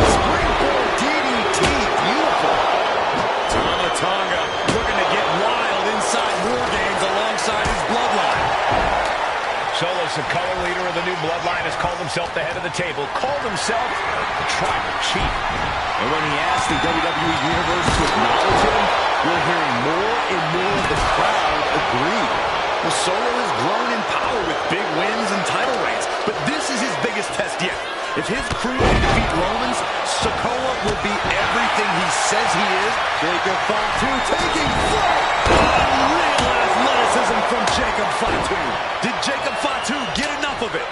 Springboard DDT, beautiful. Tama Tonga looking to get wild inside War Games alongside his Bloodline. Solo Sikoa, leader of the new Bloodline, has called himself the head of the table, called himself the tribal chief. And when he asked the WWE Universe to acknowledge him, we're hearing more and more of the crowd agree. Well, Solo has grown in power with big wins and title reigns, but this is his biggest test yet. If his crew can defeat Roman's, Sikoa will be everything he says he is. Jacob Fatu taking flight. Unreal athleticism from Jacob Fatu. Did Jacob Fatu get enough of it?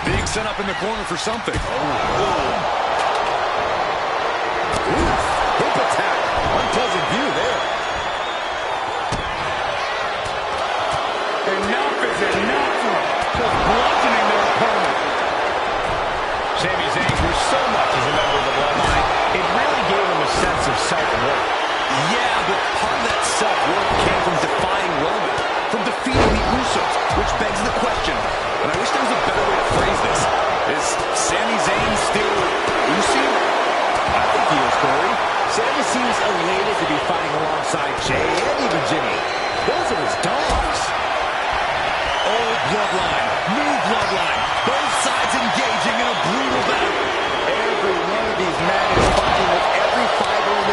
Being set up in the corner for something. Hip attack. Unpleasant view there. Enough is enough. Just bludgeoning their opponent. Sami Zayn grew so much as a member of the Bloodline, it really gave him a sense of self-worth. Yeah, but part of that self-worth came from defying Roman, from defeating the Usos, which begs the question, and I wish there was a better way to phrase this. Is Sami Zayn still Uso? I think he is, Corey. Sami seems elated to be fighting alongside Jay and even Jimmy. Those are his dogs. Old Bloodline, new Bloodline, both sides engaging in a brutal battle. Every one of these men is fighting with every fiber in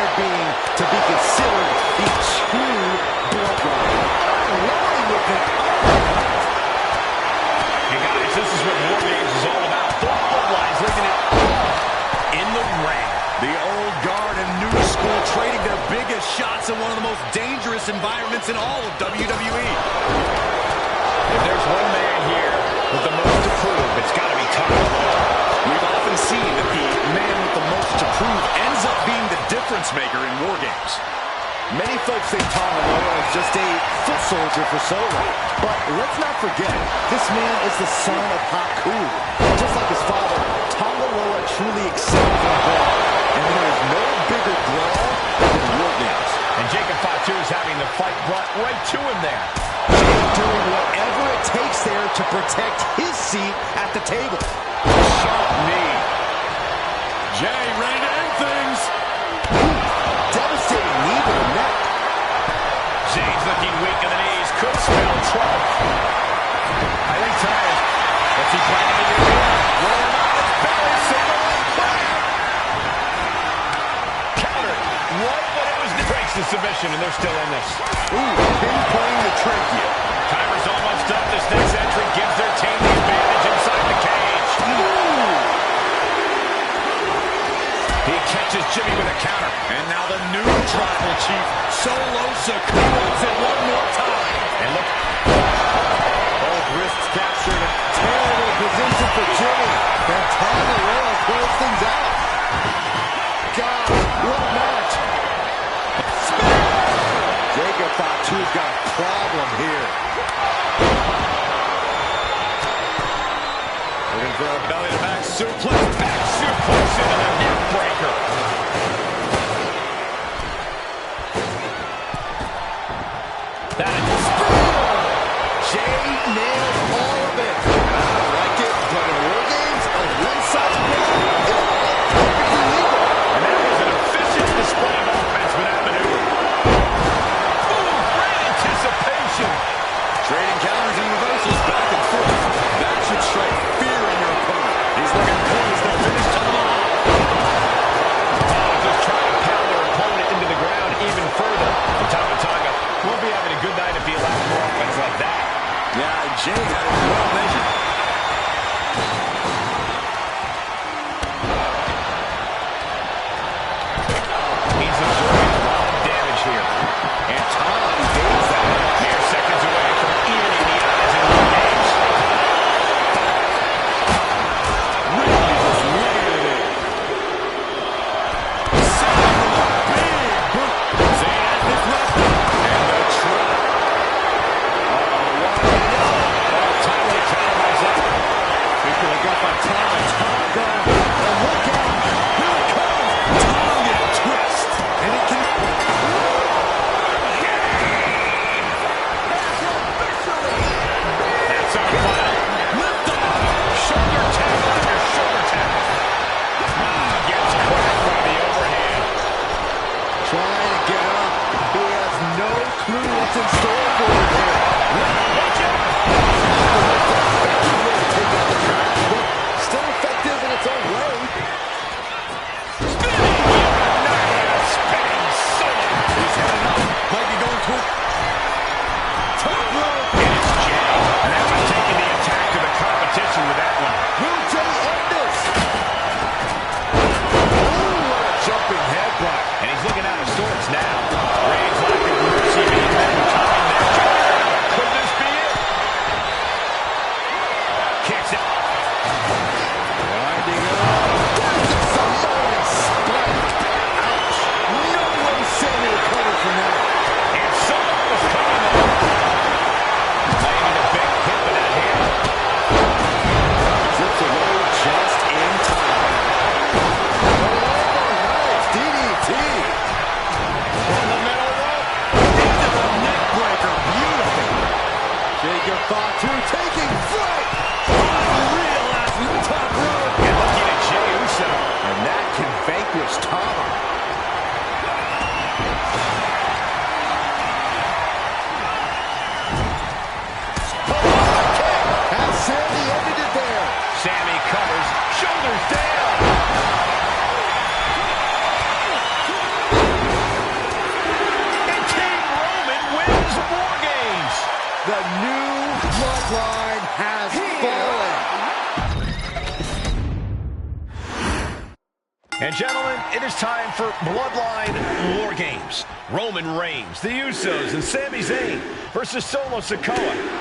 that's in one of the most dangerous environments in all of WWE. If there's one man here with the most to prove, it's got to be Tom. We've often seen that the man with the most to prove ends up being the difference maker in war games. Many folks say Tongaloa is just a foot soldier for Solo. But let's not forget, this man is the son of Haku. And just like his father, Tongaloa truly excelled in brawl. And there is no bigger brawl than war games. And Jacob Fatu is having the fight brought right to him there. Jake doing whatever it takes there to protect his seat at the table. Sharp knee. Jay ready to end things. Devastating knee to the neck. Zayn's looking weak in the knees. Could spell trouble. I think tired. What's he planning to do here? Rolling out his belly. Single leg clamp. Counter. Right when it was breaks the submission, and they're still in this. Ooh, pinpointing the trachea. Timer's almost up. This next entry gives their team the advantage inside the cage. Ooh. He catches Jimmy with a counter. And now the new tribal chief, Solo Sikoa, it one more time. And look. Both wrists captured. Terrible position for Jimmy. And Tongaloa close things out. God, what a match. Jacob Fatu's got a problem here. Looking for a belly-to-back suplex. Back suplex into the neck breaker. That is Jay nails all of it. I like it, but in war games, a one-sided win is perfectly legal. And that was an efficient display of offense with that maneuver. Ooh, great anticipation. Trading counters and reversals back and forth. That should strike fear in your opponent. He's looking poised to finish tomahawk. Just trying to pound their opponent into the ground even further. And Tama Tonga won't be having a good night if he allows more offense like that. Yeah, Jay had it well measured. He's absorbing a lot of damage here. And Tom evades that. Mere seconds away from evening the odds in war games. Really just layered it. Zayn has this left. And the trap. Timely counter by Zayn. Picking it up by Tama Tonga. And look out. Here it comes. Tonga twist. And it can... That's on fire. Lift off. Shoulder tackle after shoulder tackle. Gets cracked by the overhand. Trying to get up. He has no clue what's in store for him here. Watch it. Still effective in its own way. Spinning solo. He's heading up. Might be going quick. Top rope. And it's Jay. And that was taking the attack to the competition with that one. Will Jay end this? Ooh, what a jumping headbutt. And he's looking out of sorts now. Reigns lack of mercy being met in time there. Could this be it? Kicks it. Winding up. There's a Samoan spike. Ouch. No way Sammy recovered from that. And someone was coming up. Landing a big hit with that hand. Zips away just in time. Nice DDT. From the middle rope. Into the neck breaker. Beautiful. Jacob Fatu taking flight. Unreal as the top rope. And looking at Jey Uso. And that can vanquish Tama. Has Sammy ended it there? Sammy covers. Shoulders down. And King Roman wins War Games. The new bloodline has fallen. And gentlemen, it is time for Bloodline War Games. Roman Reigns, the Usos, and Sami Zayn versus Solo Sikoa,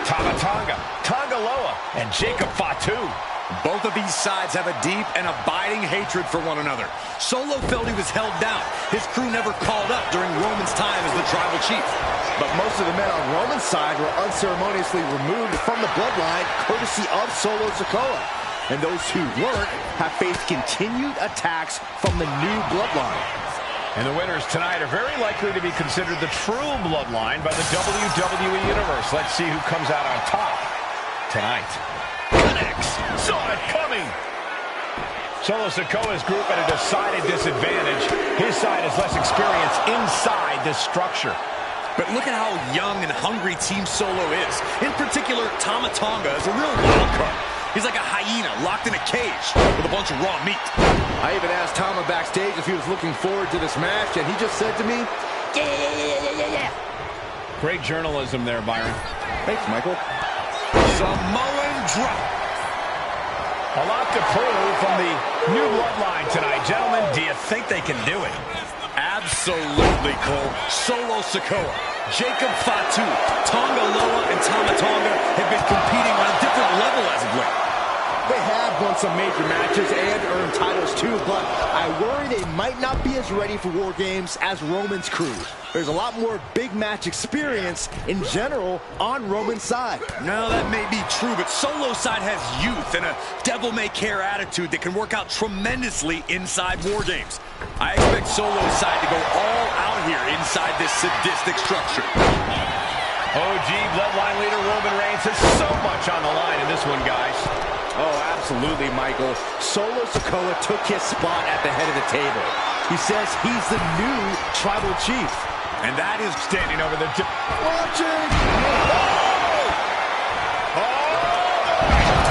Tama Tonga, Tonga Loa, and Jacob Fatu. Both of these sides have a deep and abiding hatred for one another. Solo felt he was held down. His crew never called up during Roman's time as the tribal chief. But most of the men on Roman's side were unceremoniously removed from the bloodline, courtesy of Solo Sikoa. And those who weren't have faced continued attacks from the new bloodline. And the winners tonight are very likely to be considered the true bloodline by the WWE Universe. Let's see who comes out on top tonight. Connects. Saw it coming. Solo Sikoa's group at a decided disadvantage. His side has less experience inside this structure. But look at how young and hungry Team Solo is. In particular, Tama Tonga is a real wild card. He's like a hyena locked in a cage with a bunch of raw meat. I even asked Tama backstage if he was looking forward to this match, and he just said to me, yeah. Great journalism there, Byron. Thanks, Michael. Samoan drop. A lot to prove from the new bloodline tonight. Gentlemen, do you think they can do it? Absolutely, Cole. Solo Sikoa, Jacob Fatu, Tonga Loa, and Tama Tonga have been competing on a different level as of late. They have won some major matches and earned titles too, but I worry they might not be as ready for War Games as Roman's crew. There's a lot more big match experience in general on Roman's side. No, that may be true, but Solo's side has youth and a devil-may-care attitude that can work out tremendously inside War Games. I expect Solo's side to go all out here inside this sadistic structure. OG Bloodline leader Roman Reigns has so much on the line in this one, guys. Oh, absolutely, Michael. Solo Sikoa took his spot at the head of the table. He says he's the new tribal chief. And that is standing over the... Watching!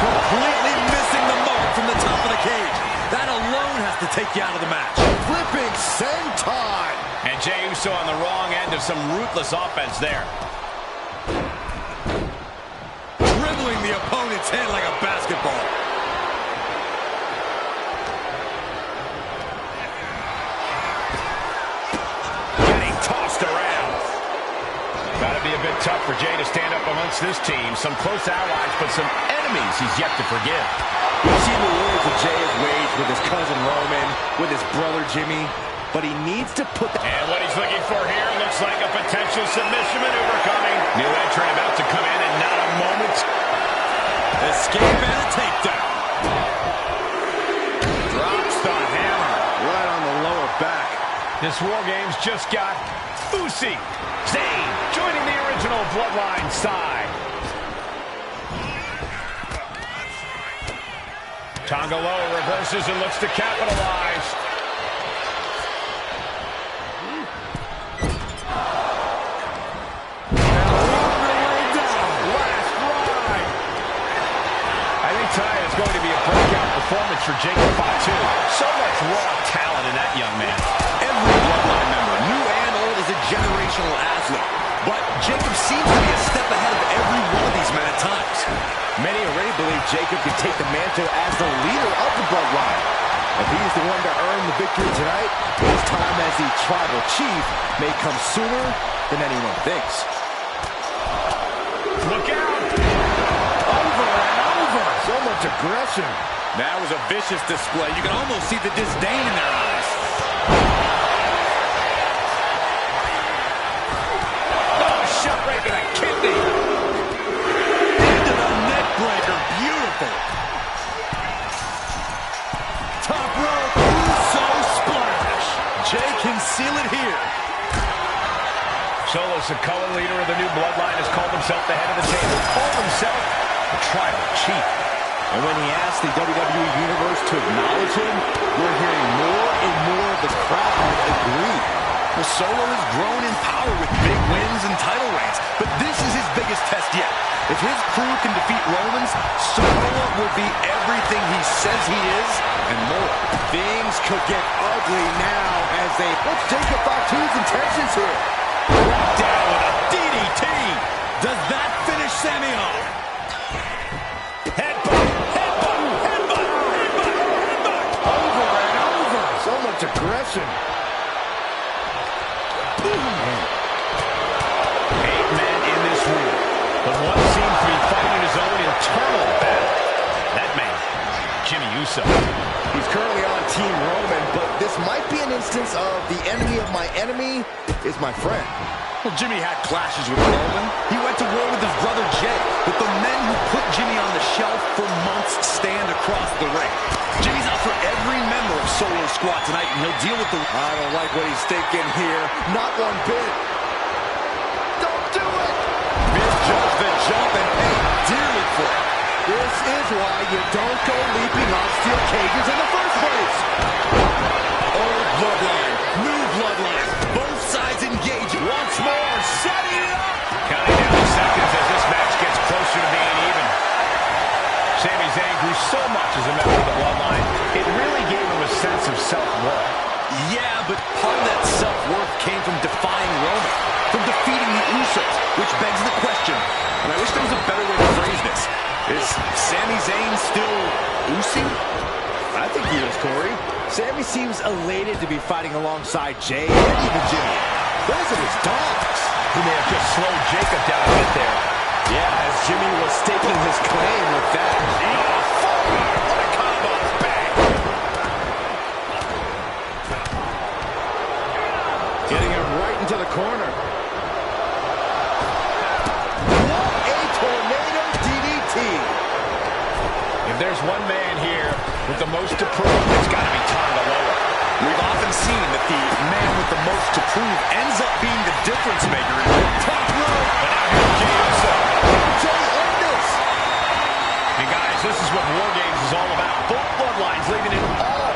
Completely missing the mark from the top of the cage. That alone has to take you out of the match. Flipping senton. And Jey Uso on the wrong end of some ruthless offense there. Dribbling the opponent's head like a basketball. Getting tossed around. Gotta be a bit tough for Jey to stand up amongst this team. Some close allies, but some enemies he's yet to forgive. We've seen the wars that Jey has waged with his cousin Roman, with his brother Jimmy, but he needs to put the... And what he's looking for here looks like a potential submission maneuver coming. New entrant about to come in and not a moment. Escape and a takedown. Drops the hammer. Right on the lower back. This War Games just got Usi. Zayn joining the original Bloodline side. Tonga Loa reverses and looks to capitalize. Tonight is going to be a breakout performance for Jacob Fatu. So much raw talent in that young man. Every Bloodline member, new and old, is a generational athlete. But Jacob seems to be a step ahead of every one of these men at times. Many already believe Jacob can take the mantle as the leader of the bloodline. If he's the one to earn the victory tonight, his time as the tribal chief may come sooner than anyone thinks. Look out! So much aggression. That was a vicious display. You can almost see the disdain in their eyes. Oh, shot right to the kidney. Into the neck breaker. Beautiful. Top rope. Uso splash. Jey can seal it here. Solo Sikoa, leader of the new bloodline, has called himself the head of the table. Called himself the tribal chief. And when he asked the WWE Universe to acknowledge him, we're hearing more and more of the crowd agree. Well, Solo has grown in power with big wins and title reigns, but this is his biggest test yet. If his crew can defeat Romans, Solo will be everything he says he is and more. Things could get ugly now as they... What's Jacob Fatu's intentions here? Down with a DDT. Does that finish Sami off? Headbutt, headbutt, headbutt, headbutt, headbutt. Over and over. So submission. 8 men in this ring, but one seems to be fighting his own internal battle. That man, Jimmy Uso. He's currently on Team Roman, but this might be an instance of the enemy of my enemy is my friend. Well, Jimmy had clashes with Roman. He went to war with his brother Jay, but the men who put Jimmy on the shelf for months stand across the ring. Jimmy's out for every member of Solo Squad tonight, and he'll deal with the... I don't like what he's thinking here. Not one bit. Don't do it! Misjudged the jump and paid dearly for it. This is why you don't go leaping off steel cages in the first place. Old bloodline, new bloodline. Both sides engage once more, setting it up. Counting down the seconds as this match gets closer to being even. Sami Zayn grew so much as a member of the Bloodline, it really gave him a sense of self-worth. Yeah, but part of that self-worth came from defying Roman, from defeating the Usos, which begs the question, and I wish there was a better way to phrase this. Is Sami Zayn still Usi? I think he is, Corey. Sami seems elated to be fighting alongside Jay and even Jimmy. Those are his dogs. He may have just slowed Jacob down a bit there. Yeah, as Jimmy was staking his claim with that. What a combo. Bang. Getting him right into the corner. What a tornado DDT. If there's one man here with the most to prove, it's got to be Tonga Loa. We've often seen that the man with the most to prove ends up being the difference maker in the top row. But now here's Jey Uso. Jey end this. And guys, this is what War Games is all about. Both bloodlines leaving it all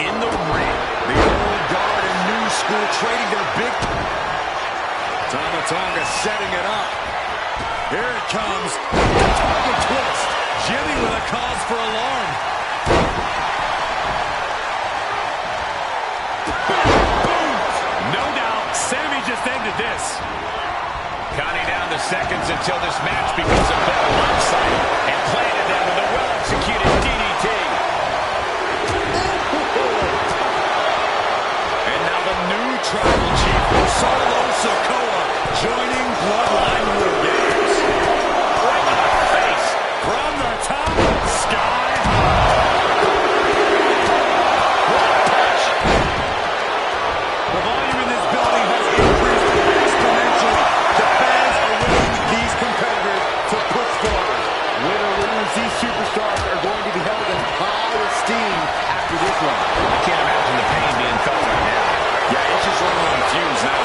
in the ring. The old guard and new school trading their big... Tonga setting it up. Here it comes. Tonga twist. Jimmy with a cause for alarm. No doubt, Sami just ended this. Counting down the seconds until this match becomes a bit lopsided, and planted them with a well-executed DDT. And now the new tribal chief, Solo Sikoa, joining Bloodline War Games. Right to the face. From the top, sky high. What a punch. The volume in this building has increased exponentially. The fans are willing these competitors to push forward. Win or lose, these superstars are going to be held in high esteem after this one. I can't imagine the pain being felt right now. Yeah, it's just running on fumes now.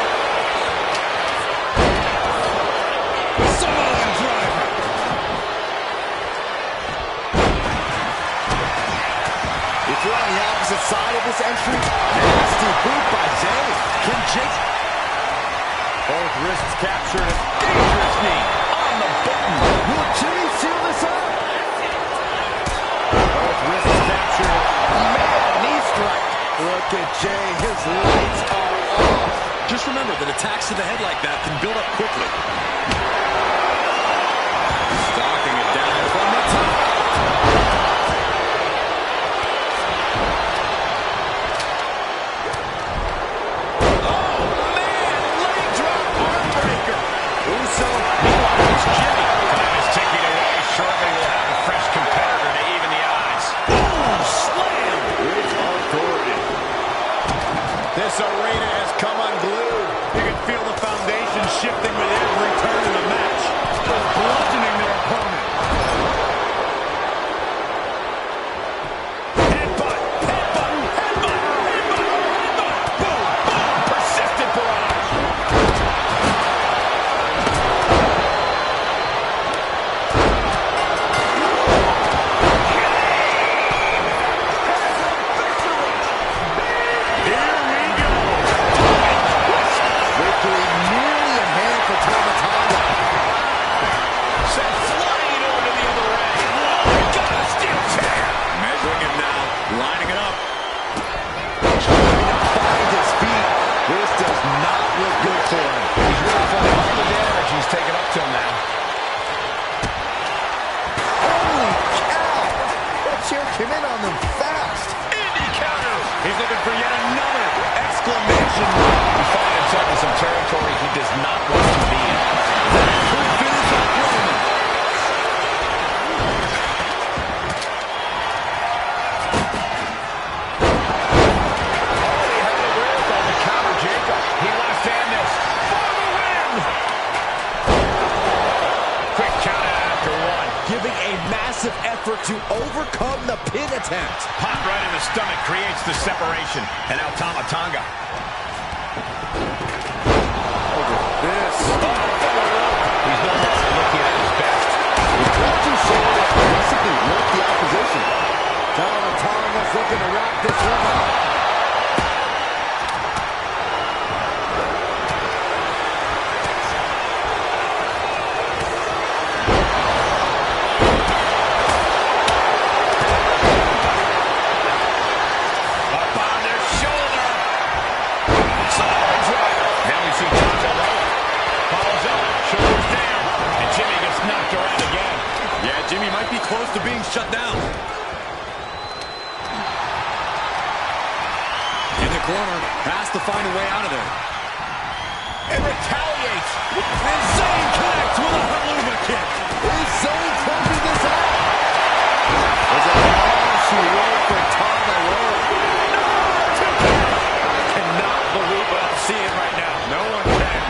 Samoan driver. If you're on the opposite side of this entry, nasty boot by Zayn. Can Jake... Both wrists captured. A dangerous knee on the button. Will Jimmy seal this up? Both wrists captured. Man, knee strike. Look at Jay, his lights are off. Just remember that attacks to the head like that can build up quickly. Stalking it down from the top. Oh, man! Leg drop arm breaker. Uso. Meanwhile, it's Jimmy. Time is ticking away. Shortly we'll have a fresh competitor to even the odds. Boom! Slam! With authority. This arena has come unglued. You can feel the foundation shifting with every turn in the match. Just bludgeoning their opponent. Headbutt! Headbutt! Headbutt! Headbutt! Headbutt! Boom! Boom! Persistent barrage. Here we go. Victory nearly in hand for Tonga. Sent flying over to the other way. Oh, got a steel chair. Measuring him now. Lining it up. Trying to find his feet. This does not look good for him. He's really finding all the damage he's taken up till now. Holy cow! That chair came in on them fast. Indy counter. He's looking for yet another exclamation mark. He's finding himself in some territory he does not want to be in. That could finish off Roman. He wants to end this for the win. Quick count after one. Giving a massive effort to overcome the pin attempt. Pop right in the stomach creates the separation. And now Tonga. This. He's no longer looking at his best. The coaching show basically worked the opposition. Tonga's looking to wrap this one up. Jimmy might be close to being shut down. In the corner, has to find a way out of there. And retaliates. And Zayn connects with a haluva kick. Is Zayn closing this out? There's a nasty roll for Tonga. I cannot believe what I'm seeing right now. No one can.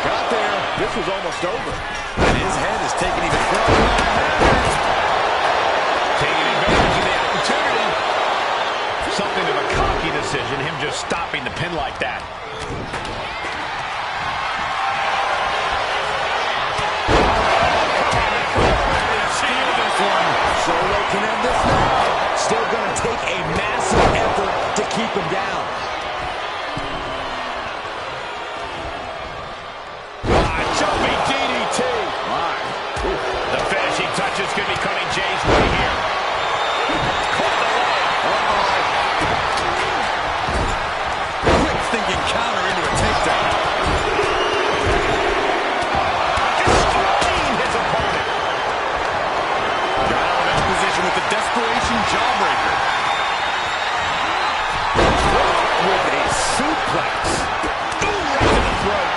Got there. This was almost over. And his head is taking even further. Taking advantage of the opportunity. Something of a cocky decision, him just stopping the pin like that. Steal this one. Solo can end this now. Still going to take a massive effort to keep him down. The finishing touches could be coming Jay's way here. Caught the leg. Quick thinking counter into a takedown. Destroying his opponent. Got out of that position with the desperation jawbreaker. With a suplex. Right to the throat.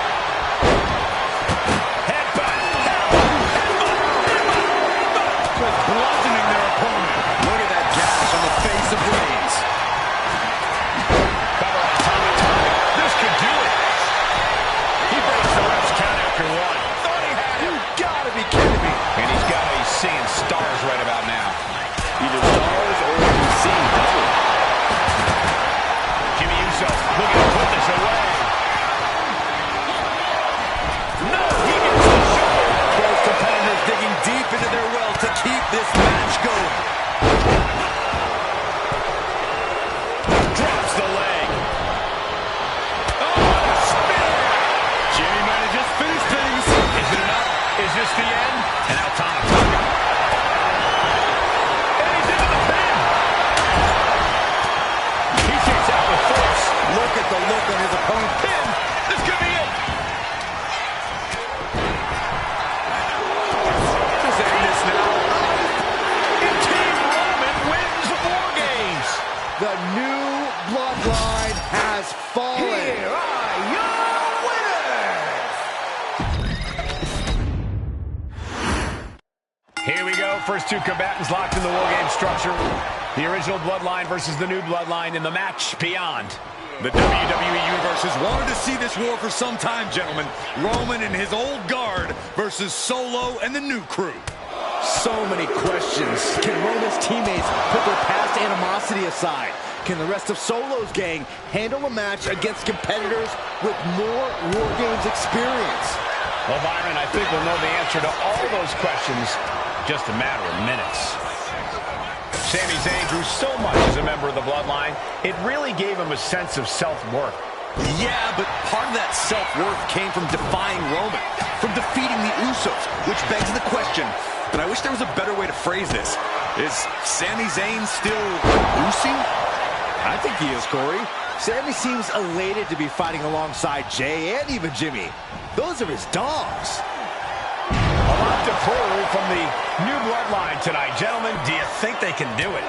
Bludgeoning their opponent. Look at that gash on the face of Reigns. Cover on Tonga. This could do it. He breaks the ref's count after one. Thought he had him. You gotta be kidding me. And he's got to be seeing stars right about now. Either stars or he's seeing double. Jimmy Uso looking to put this away. No, he gets the shoulder. Both competitors digging deep into their well to keep this match going. Drops the leg. Oh, spear! Jimmy might have just finished things. Is it enough? Is this the end? And now Tonga. And he's into the pin. He kicks out with force. Look at the look on his opponent's Pin. This could be it. Just end this now. And Team Roman wins the War Games. The new bloodline has fallen. Here are your winners! Here we go. First two combatants locked in the War Game structure. The original Bloodline versus the new Bloodline in the match beyond. The WWE Universe has wanted to see this war for some time, gentlemen. Roman and his old guard versus Solo and the new crew. So many questions. Can Roman's teammates put their past animosity aside? Can the rest of Solo's gang handle a match against competitors with more War Games experience? Well, Byron, I think we'll know the answer to all those questions in just a matter of minutes. Sami Zayn grew so much as a member of the Bloodline, it really gave him a sense of self-worth. Yeah, but part of that self-worth came from defying Roman, from defeating the Usos, which begs the question, and I wish there was a better way to phrase this. Is Sami Zayn still Usi? I think he is, Corey. Sami seems elated to be fighting alongside Jay and even Jimmy. Those are his dogs. A lot to crew from the new Bloodline tonight. Gentlemen, do you think they can do it?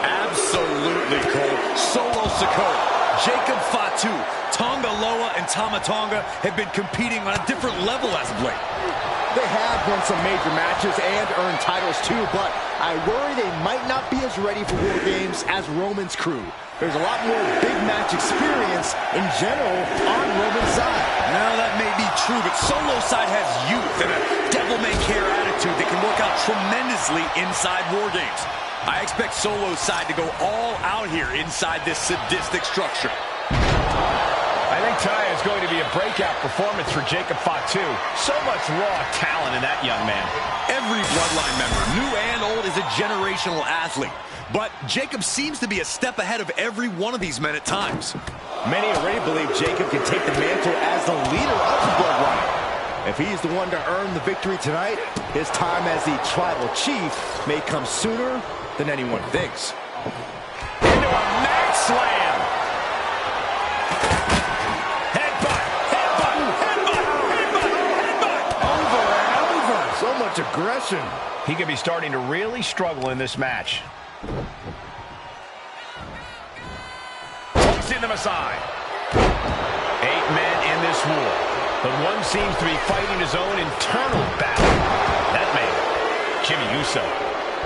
Absolutely, Cole. Solo Sikoa, Jacob Fatu, Tonga Loa, and Tama Tonga have been competing on a different level as of late. They have won some major matches and earned titles too, but I worry they might not be as ready for War Games as Roman's crew. There's a lot more big match experience in general on Roman's side. Now that may be true, but Solo's side has youth and a devil-may-care attitude that can work out tremendously inside War Games. I expect Solo's side to go all out here inside this sadistic structure. I think tonight is going to be a breakout performance for Jacob Fatu. So much raw talent in that young man. Every Bloodline member, new and old, is a generational athlete. But Jacob seems to be a step ahead of every one of these men at times. Many already believe Jacob can take the mantle as the leader of the Bloodline. If he's the one to earn the victory tonight, his time as the tribal chief may come sooner than anyone thinks. Into a mat slam. Headbutt, headbutt, headbutt, headbutt, headbutt. Over and over. So much aggression. He could be starting to really struggle in this match. Hooks into Masai. 8 men in this war, but one seems to be fighting his own internal battle. That man, Jimmy Uso.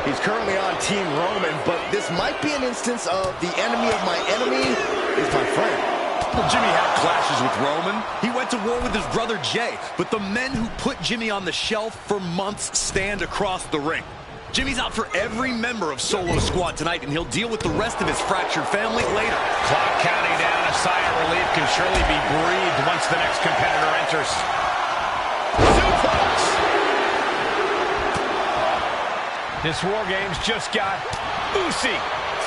He's currently on Team Roman, but this might be an instance of the enemy of my enemy is my friend. Well, Jimmy had clashes with Roman. He went to war with his brother Jay, but the men who put Jimmy on the shelf for months stand across the ring. Jimmy's out for every member of Solo's squad tonight, and he'll deal with the rest of his fractured family later. Clock counting down. A sigh of relief can surely be breathed once the next competitor enters. Suplex! This War Games just got Uzi,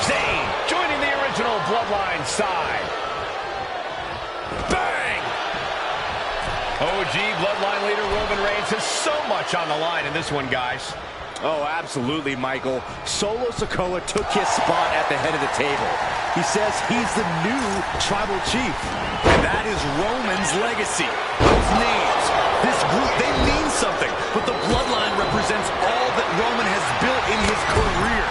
Zayn, joining the original Bloodline side. Bang! OG Bloodline leader Roman Reigns has so much on the line in this one, guys. Oh, absolutely, Michael. Solo Sikoa took his spot at the head of the table. He says he's the new tribal chief. And that is Roman's legacy. Those names, this group, they mean something. But the Bloodline represents all that Roman has built in his career.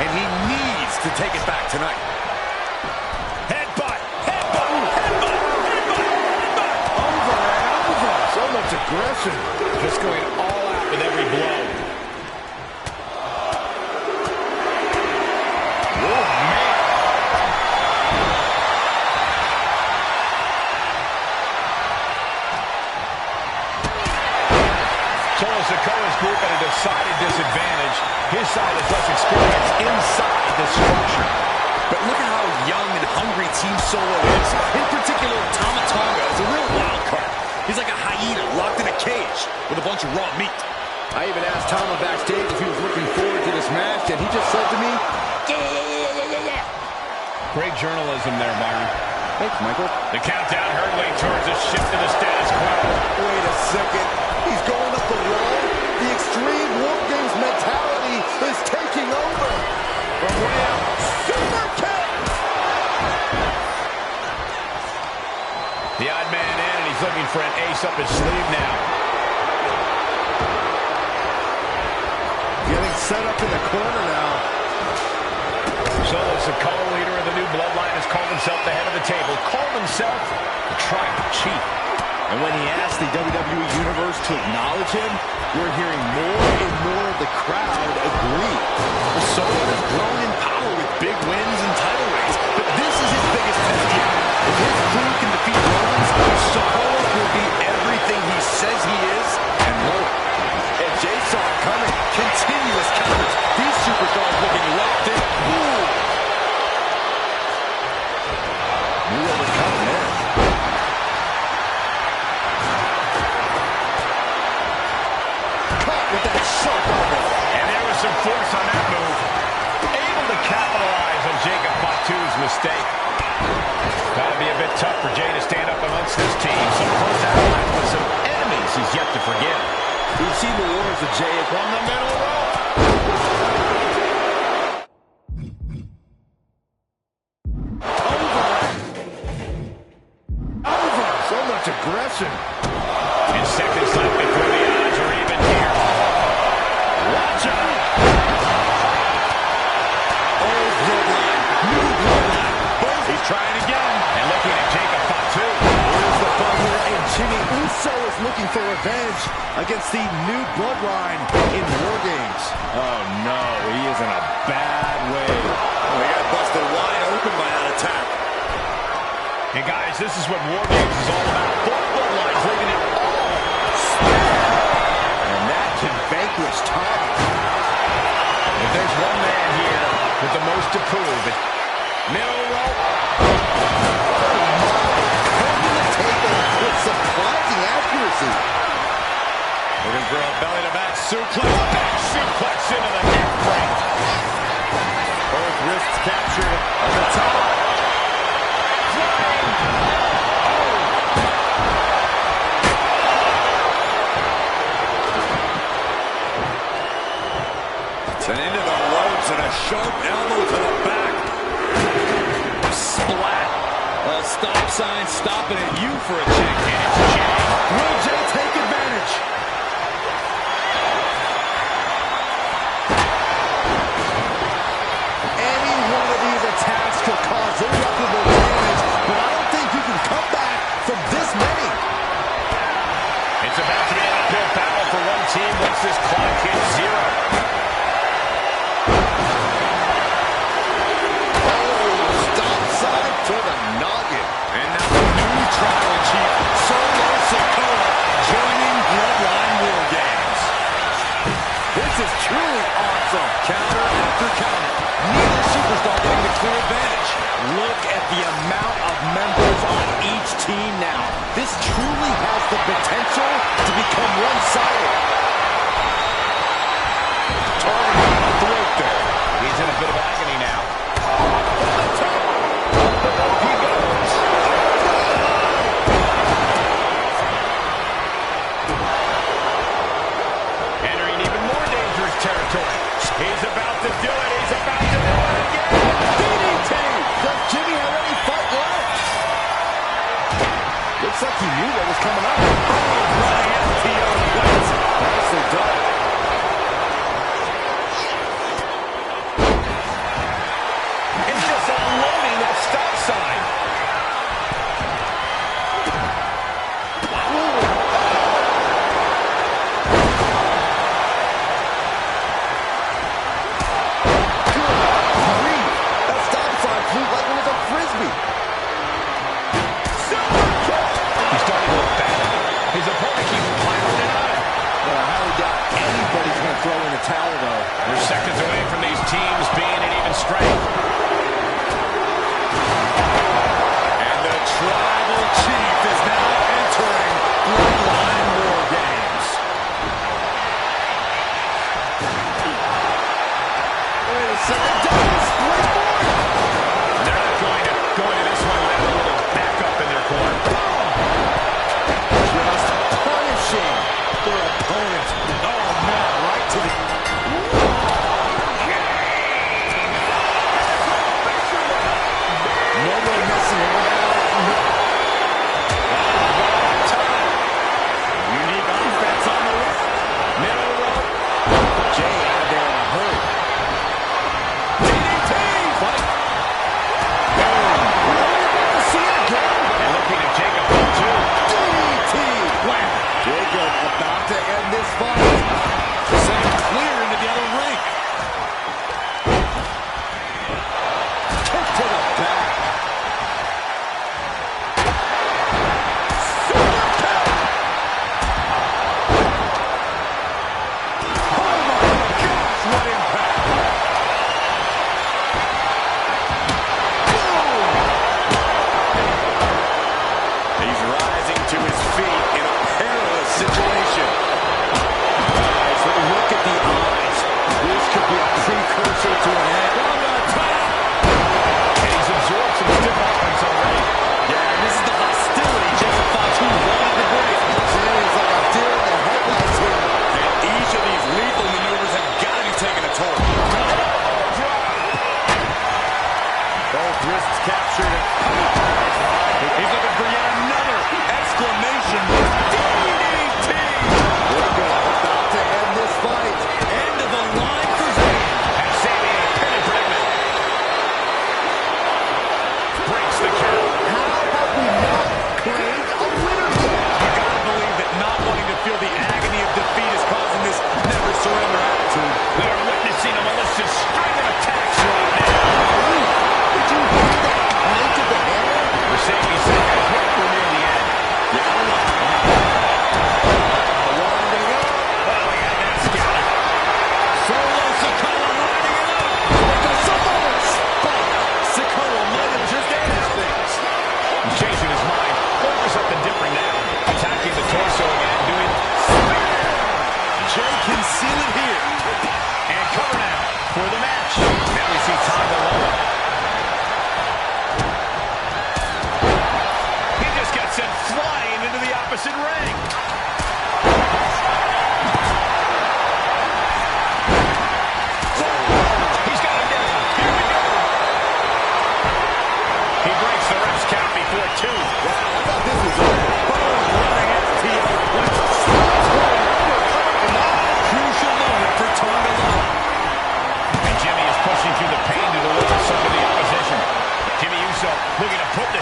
And he needs to take it back tonight. Headbutt! Headbutt! Headbutt! Headbutt! Headbutt! Over and over. So much aggression. Just going all out with every blow. Sikoa's group at a decided disadvantage. His side has less experience inside the structure. But look at how young and hungry Team Solo is. In particular, Tama Tonga is a real wild card. He's like a hyena locked in a cage with a bunch of raw meat. I even asked Tama backstage if he was looking forward to this match, and he just said to me, yeah. Great journalism there, Byron. Thanks, Michael. The countdown hurtling towards a shift to the status quo. Wait a second. He's going up the wall. The extreme War Games mentality is taking over. From way out, super kick. The odd man in, and he's looking for an ace up his sleeve now. Getting set up in the corner now. Solo Sikoa, leader of the new Bloodline, has called himself the head of the table. Called himself the tribal chief. And when he asked the WWE Universe to acknowledge him, we're hearing more and more of the crowd agree. Solo has grown in power with big wins and title reigns, but this is his biggest test yet. If his crew can defeat Rollins, Sikoa will be everything he says he is and more. And Jay saw it coming. Continuous counters. These superstars looking locked in. Ooh. Knew what was coming there. Caught with that sharp elbow. And there was some force on that move. Able to capitalize on Jacob Fatu's mistake. Gotta be a bit tough for Jay to stand up amongst this team. Some close allies with some enemies he's yet to forgive. We've seen the wars of Jay from the middle row. Over. So much aggression. And seconds left before the odds are even here. for revenge against the new Bloodline in War Games. Oh no, he is in a bad way. Oh, he got busted wide open by that attack. And guys, this is what War Games is all about. Both Bloodlines leaving it all. And that can vanquish Tom. If there's one man here with the most to prove, it's middle rope. Holding the table with surprising accuracy. Looking for a belly-to-back suplex. Back suplex into the neck break. Both wrists captured on the top. And into the ropes and a sharp elbow to the back. Splat. A stop sign stopping at you for a check. And it's Jay. Will Jay take advantage? Any one of these attacks could cause irreparable damage, but I don't think you can come back from this many. It's about to be an uphill battle for one team once this clock hits zero. To the noggin. And now the new tribal chief, Solo Sikoa, joining Bloodline War Games. This is truly awesome. Counter after counter. Neither superstar getting the clear advantage. Look at the amount of members on each team now. This truly has the potential to become one-sided. Targeting the throat there. He's in a bit of agony now. He's about to do it. He's about to do it again. DDT. Does Jimmy have any fight left? Looks like he knew what was coming up. Flying FTO wins. Nicely done. It's just unloading that stop sign. Towel, though. We're seconds away from these teams being at even strength. And the tribal chief is now entering Bloodline War Games. Wait a second. Double springboard. They're not going to this one without a little backup in their corner. Just punishing their opponent. Oh, man, right to the...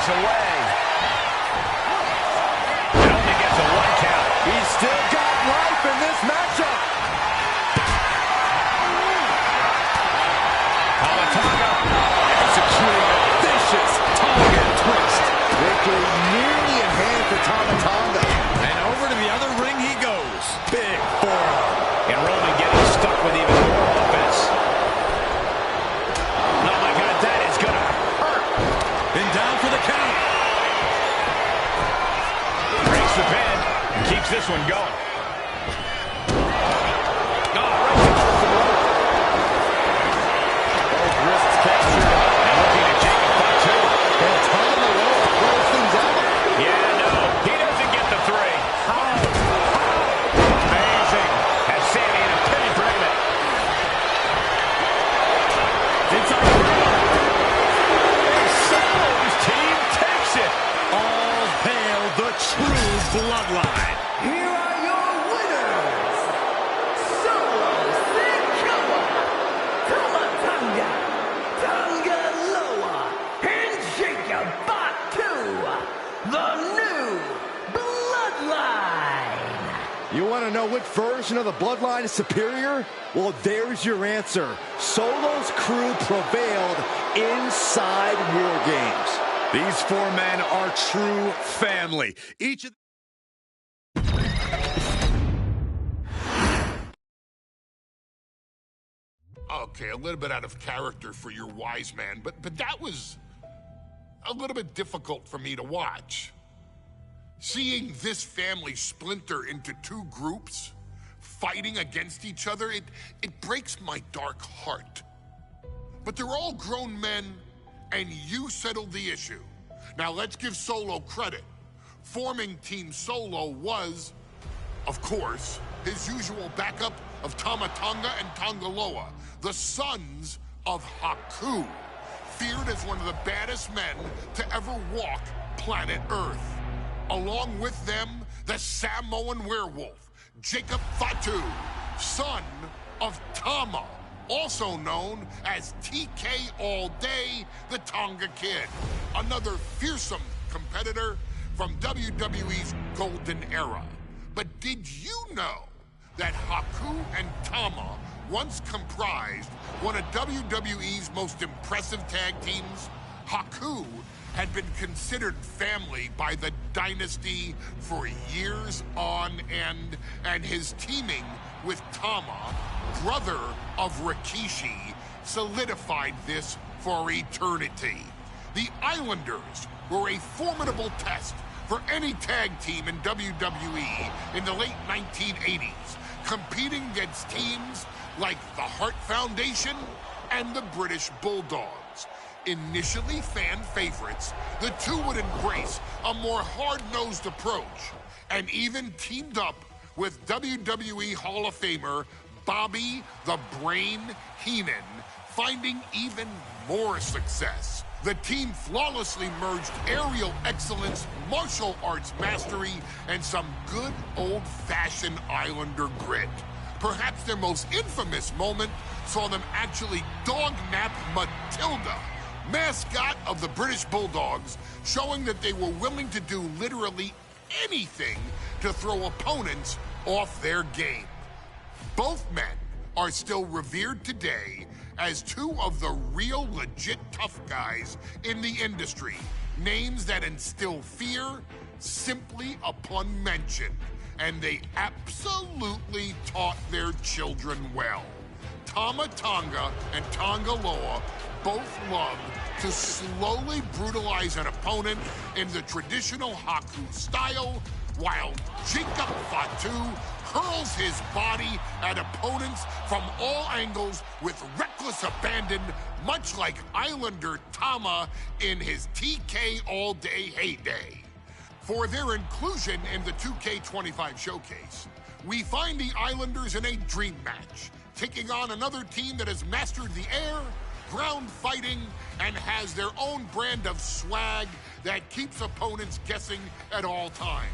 gets away. It only gets a 1 count. He's still got life in this matchup. Tonga executing a vicious Tonga twist. Victory nearly in hand for Tonga. And over to the other ring he goes. Big forearm. And Roman getting stuck with even more offense. Oh my God, that is gonna hurt. And down for the count. Breaks the pin and keeps this one going. Bloodline. Here are your winners, Solo Sikoa, Tonga, Tonga Loa, and Jacob Fatu, the new Bloodline. You want to know which version of the Bloodline is superior? Well, there's your answer. Solo's crew prevailed inside War Games. These 4 men are true family. Each of Okay, a little bit out of character for your wise man, but that was a little bit difficult for me to watch. Seeing this family splinter into 2 groups, fighting against each other, it breaks my dark heart. But they're all grown men, and you settled the issue. Now let's give Solo credit. Forming Team Solo was, of course, his usual backup of Tama Tonga and Tonga Loa, the sons of Haku, feared as one of the baddest men to ever walk planet Earth. Along with them, the Samoan werewolf, Jacob Fatu, son of Tama, also known as TK All Day, the Tonga Kid, another fearsome competitor from WWE's golden era. But did you know that Haku and Tama once comprised one of WWE's most impressive tag teams? Haku had been considered family by the Dynasty for years on end, and his teaming with Tama, brother of Rikishi, solidified this for eternity. The Islanders were a formidable test for any tag team in WWE in the late 1980s, competing against teams like the Hart Foundation and the British Bulldogs. Initially fan favorites, the two would embrace a more hard-nosed approach and even teamed up with WWE Hall of Famer Bobby the Brain Heenan, finding even more success. The team flawlessly merged aerial excellence, martial arts mastery, and some good old-fashioned Islander grit. Perhaps their most infamous moment saw them actually dog-nap Matilda, mascot of the British Bulldogs, showing that they were willing to do literally anything to throw opponents off their game. Both men are still revered today as two of the real legit tough guys in the industry, names that instill fear simply upon mention, and they absolutely taught their children well. Tama Tonga and Tonga Loa both loved to slowly brutalize an opponent in the traditional Haku style, while Jacob Fatu hurls his body at opponents from all angles with reckless abandon, much like Islander Tama in his TK All Day heyday. For their inclusion in the 2K25 showcase, we find the Islanders in a dream match, taking on another team that has mastered the air, ground fighting, and has their own brand of swag that keeps opponents guessing at all times.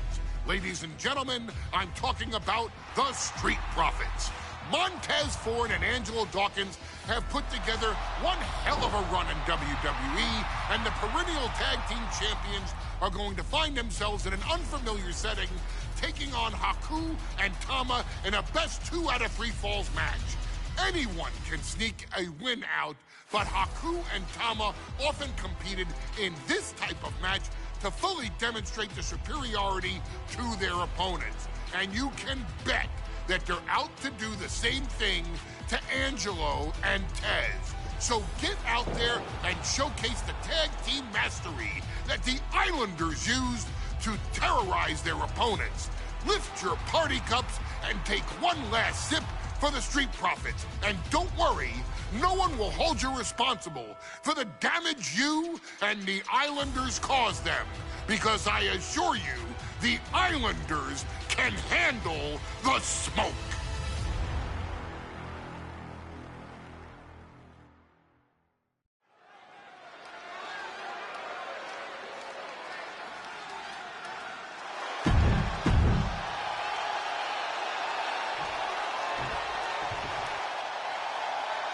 Ladies and gentlemen, I'm talking about the Street Profits. Montez Ford and Angelo Dawkins have put together one hell of a run in WWE, and the perennial tag team champions are going to find themselves in an unfamiliar setting, taking on Haku and Tama in a best 2 out of 3 falls match. Anyone can sneak a win out, but Haku and Tama often competed in this type of match to fully demonstrate the superiority to their opponents. And you can bet that they're out to do the same thing to Angelo and Tez. So get out there and showcase the tag team mastery that the Islanders used to terrorize their opponents. Lift your party cups and take one last sip for the Street Profits. And don't worry, no one will hold you responsible for the damage you and the Islanders caused them. Because I assure you, the Islanders can handle the smoke.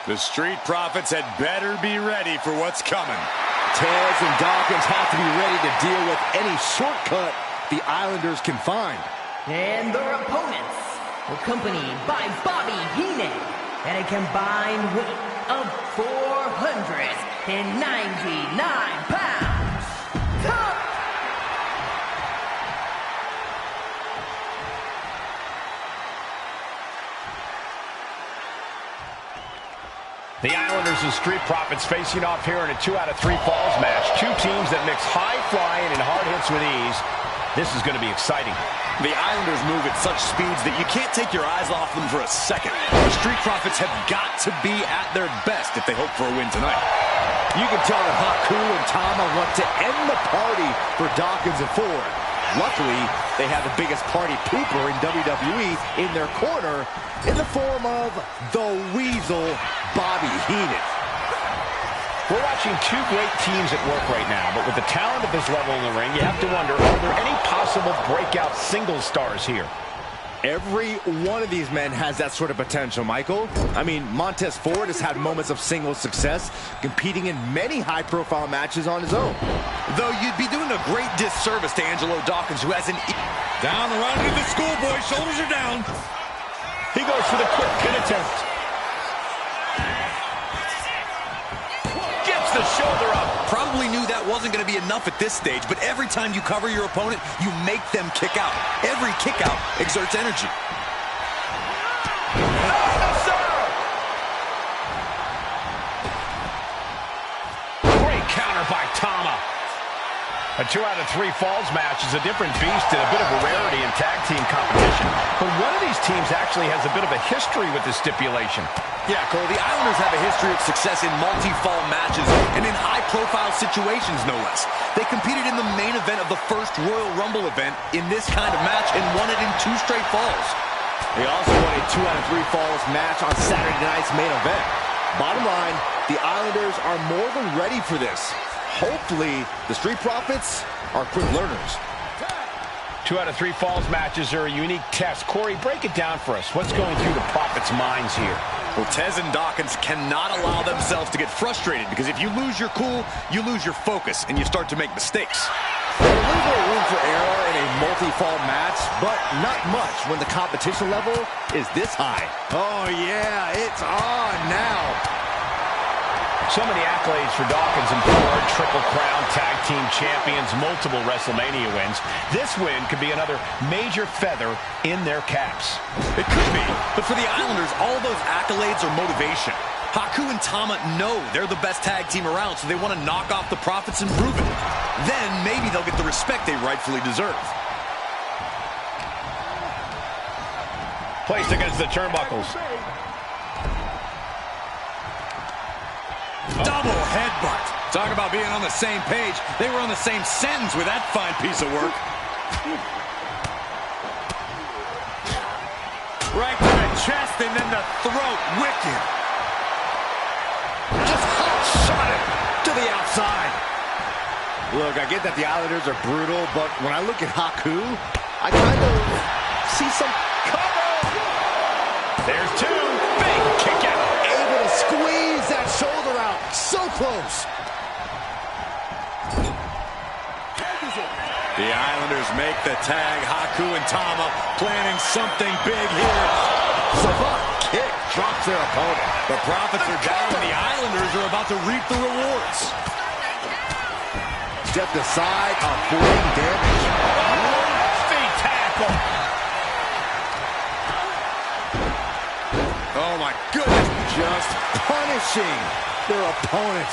The Street Profits had better be ready for what's coming. Tez and Dawkins have to be ready to deal with any shortcut the Islanders can find. And their opponents, accompanied by Bobby Heenan, at a combined weight of 499 pounds. The Islanders and Street Profits facing off here in a 2 out of 3 falls match. Two teams that mix high flying and hard hits with ease. This is going to be exciting. The Islanders move at such speeds that you can't take your eyes off them for a second. The Street Profits have got to be at their best if they hope for a win tonight. You can tell that Haku and Tama want to end the party for Dawkins and Ford. Luckily, they have the biggest party pooper in WWE in their corner in the form of the Weasel, Bobby Heenan. We're watching two great teams at work right now, but with the talent of this level in the ring, you have to wonder, are there any possible breakout single stars here? Every one of these men has that sort of potential, Michael. I mean, Montez Ford has had moments of single success, competing in many high-profile matches on his own. Though you'd be doing a great disservice to Angelo Dawkins, who has an... Down the run into the schoolboy, shoulders are down. He goes for the quick pin attempt. Gets the shoulder up. Probably knew that wasn't going to be enough at this stage, but every time you cover your opponent, you make them kick out. Every kick out exerts energy. Great counter by Tama. A 2 out of 3 falls match is a different beast and a bit of a rarity in tag team competition. But one of these teams actually has a bit of a history with this stipulation. Yeah, Cole, the Islanders have a history of success in multi-fall matches and in high-profile situations, no less. They competed in the main event of the first Royal Rumble event in this kind of match and won it in 2 straight falls. They also won a 2 out of 3 falls match on Saturday night's main event. Bottom line, the Islanders are more than ready for this. Hopefully, the Street Profits are quick learners. 2 out of 3 falls matches are a unique test. Corey, break it down for us. What's going through the Profits' minds here? Well, Tez and Dawkins cannot allow themselves to get frustrated, because if you lose your cool, you lose your focus, and you start to make mistakes. There's a little bit of room for error in a multi-fall match, but not much when the competition level is this high. Oh, yeah, it's on now. So many accolades for Dawkins and Ford, Triple Crown, Tag Team Champions, multiple WrestleMania wins. This win could be another major feather in their caps. It could be, but for the Islanders, all those accolades are motivation. Haku and Tama know they're the best tag team around, so they want to knock off the Profits and prove it. Then maybe they'll get the respect they rightfully deserve. Placed against the turnbuckles. Double headbutt. Talk about being on the same page. They were on the same sentence with that fine piece of work. Right to the chest and then the throat. Wicked. Just hot shot it to the outside. Look, I get that the Islanders are brutal, but when I look at Haku, I kind of see some cover. There's two. Big kick out. Able to squeeze that shoulder out. So close. The Islanders make the tag. Haku and Tama planning something big here. Savant kick drops their opponent. The Profits are down, and the Islanders are about to reap the rewards. Stepped aside, avoiding damage. Feet tackle. Oh my goodness. Just punishing their opponent.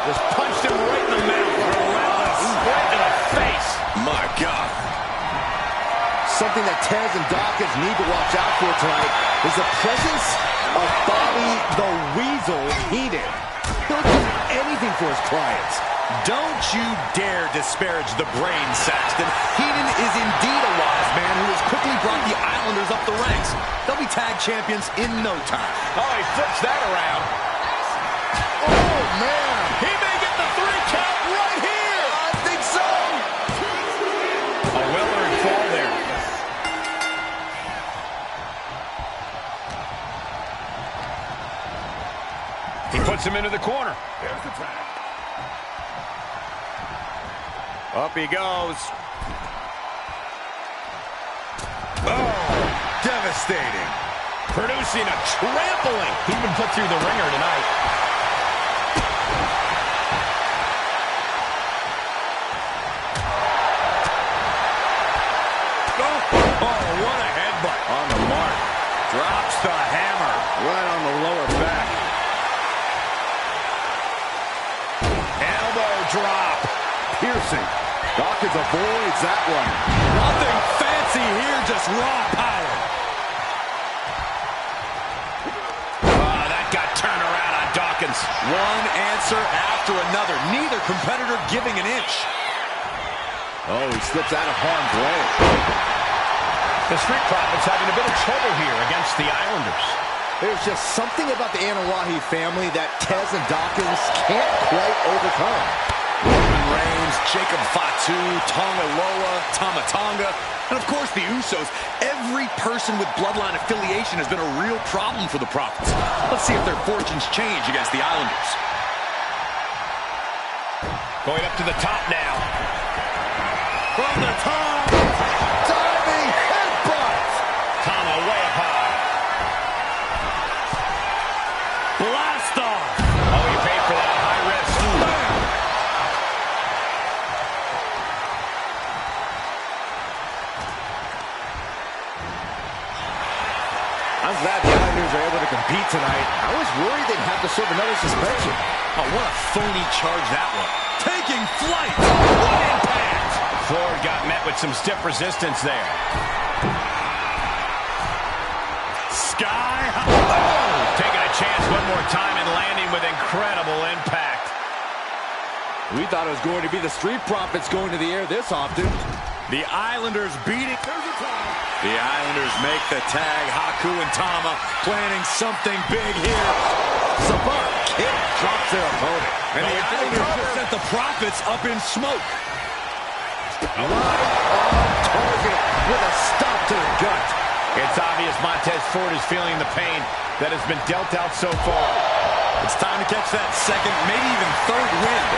Just punched him right in the mouth. Relentless. Right in the face. My God. Something that Tez and Dawkins need to watch out for tonight is the presence of Bobby the Weasel Heenan. He'll do anything for his clients. Don't you dare disparage the brain, Saxton. Heenan is indeed a wise man who has quickly brought the Islanders up the ranks. They'll be tag champions in no time. Oh, he flips that around. Oh, man. He may get the 3 count right here. I think so. A well-earned fall there. He puts him into the corner. There's the tag. Up he goes. Oh, devastating. Producing a trampling. He's been put through the ringer tonight. Oh, what a headbutt. On the mark. Drops the hammer. Right on the lower back. Elbow drop. Piercing. Dawkins avoids that one. Nothing fancy here, just raw power. That got turned around on Dawkins. One answer after another. Neither competitor giving an inch. Oh, he slips out of harm's way. The Street Profits having a bit of trouble here against the Islanders. There's just something about the Anawahi family that Tez and Dawkins can't quite overcome. Roman Reigns, Jacob Fatu, Tonga Loa, Tama Tonga, and of course the Usos. Every person with Bloodline affiliation has been a real problem for the Profits. Let's see if their fortunes change against the Islanders. Going up to the top now. From the top. Diving headbutt. Tama way up high. Blast off. Oh, he paid for that high risk. I'm glad the Islanders are able to compete tonight. I was worried they'd have to serve another suspension. Oh, what a phony charge that was. Taking flight. What impact. Ford got met with some stiff resistance there. Sky high. Oh, taking a chance one more time and landing with incredible impact. We thought it was going to be the Street Profits going to the air this often. The Islanders beating. The Islanders make the tag. Haku and Tama planning something big here. Savant kick drops their opponent. And the Islanders just sent the Profits up in smoke. Right on target with a stop to the gut. It's obvious Montez Ford is feeling the pain that has been dealt out so far. It's time to catch that second, maybe even third win.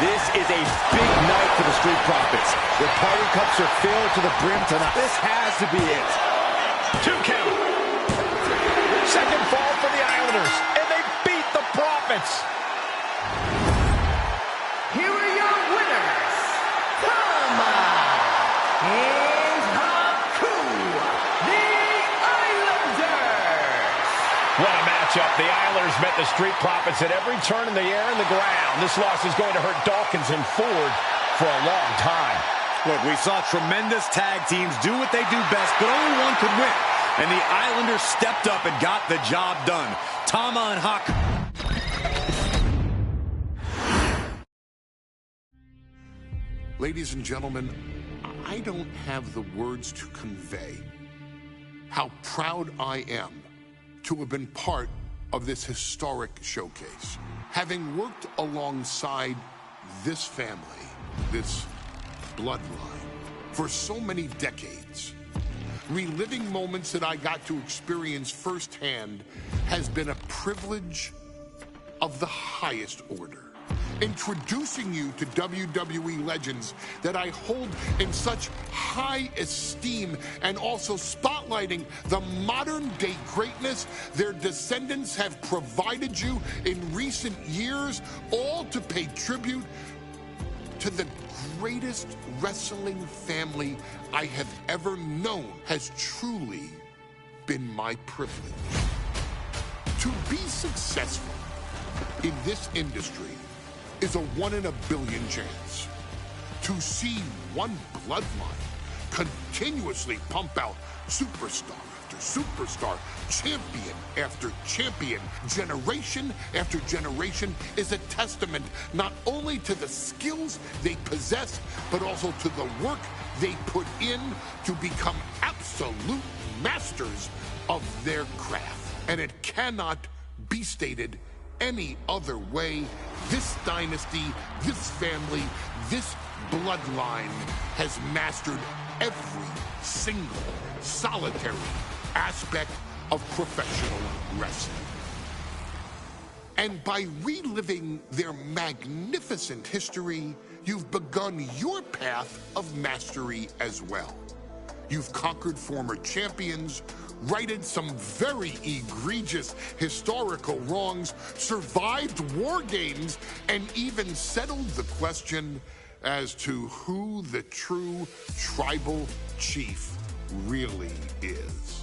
This is a big night for the Street Profits. The party cups are filled to the brim tonight. This has to be it. 2 count. Second fall for the Islanders, and they beat the Profits. Here are your winners, Tama and Haku, the Islanders. What a matchup. The Islanders met the Street Profits at every turn in the air and the ground. This loss is going to hurt Dawkins and Ford for a long time. Look, we saw tremendous tag teams do what they do best, but only one could win. And the Islanders stepped up and got the job done. Tama and Haku. Ladies and gentlemen, I don't have the words to convey how proud I am to have been part of this historic showcase. Having worked alongside this family, this bloodline, for so many decades. Reliving moments that I got to experience firsthand has been a privilege of the highest order. Introducing you to WWE legends that I hold in such high esteem, and also spotlighting the modern-day greatness their descendants have provided you in recent years, all to pay tribute to the greatest wrestling family I have ever known, has truly been my privilege. To be successful in this industry is a 1 in a billion chance. To see one bloodline continuously pump out superstar after superstar, champion after champion, generation after generation, is a testament not only to the skills they possess, but also to the work they put in to become absolute masters of their craft. And it cannot be stated any other way. This dynasty, this family, this bloodline has mastered every single solitary aspect of professional wrestling. And by reliving their magnificent history, you've begun your path of mastery as well. You've conquered former champions, righted some very egregious historical wrongs, survived war games, and even settled the question as to who the true tribal chief really is.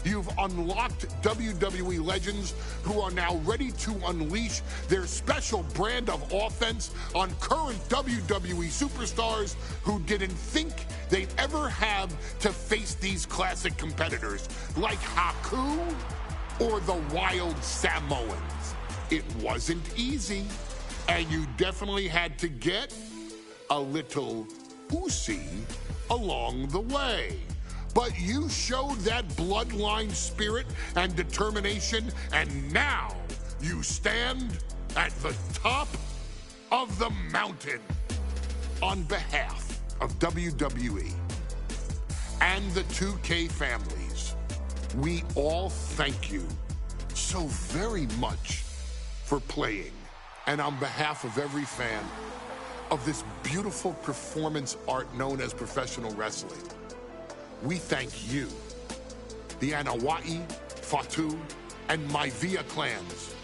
You've unlocked WWE legends who are now ready to unleash their special brand of offense on current WWE superstars who didn't think they'd ever have to face these classic competitors like Haku or the Wild Samoans. It wasn't easy, and you definitely had to get a little oozy along the way. But you showed that bloodline spirit and determination, and now you stand at the top of the mountain. On behalf of WWE and the 2K families, we all thank you so very much for playing. And on behalf of every fan of this beautiful performance art known as professional wrestling, we thank you, the Anoa'i, Fatu, and Maivia clans,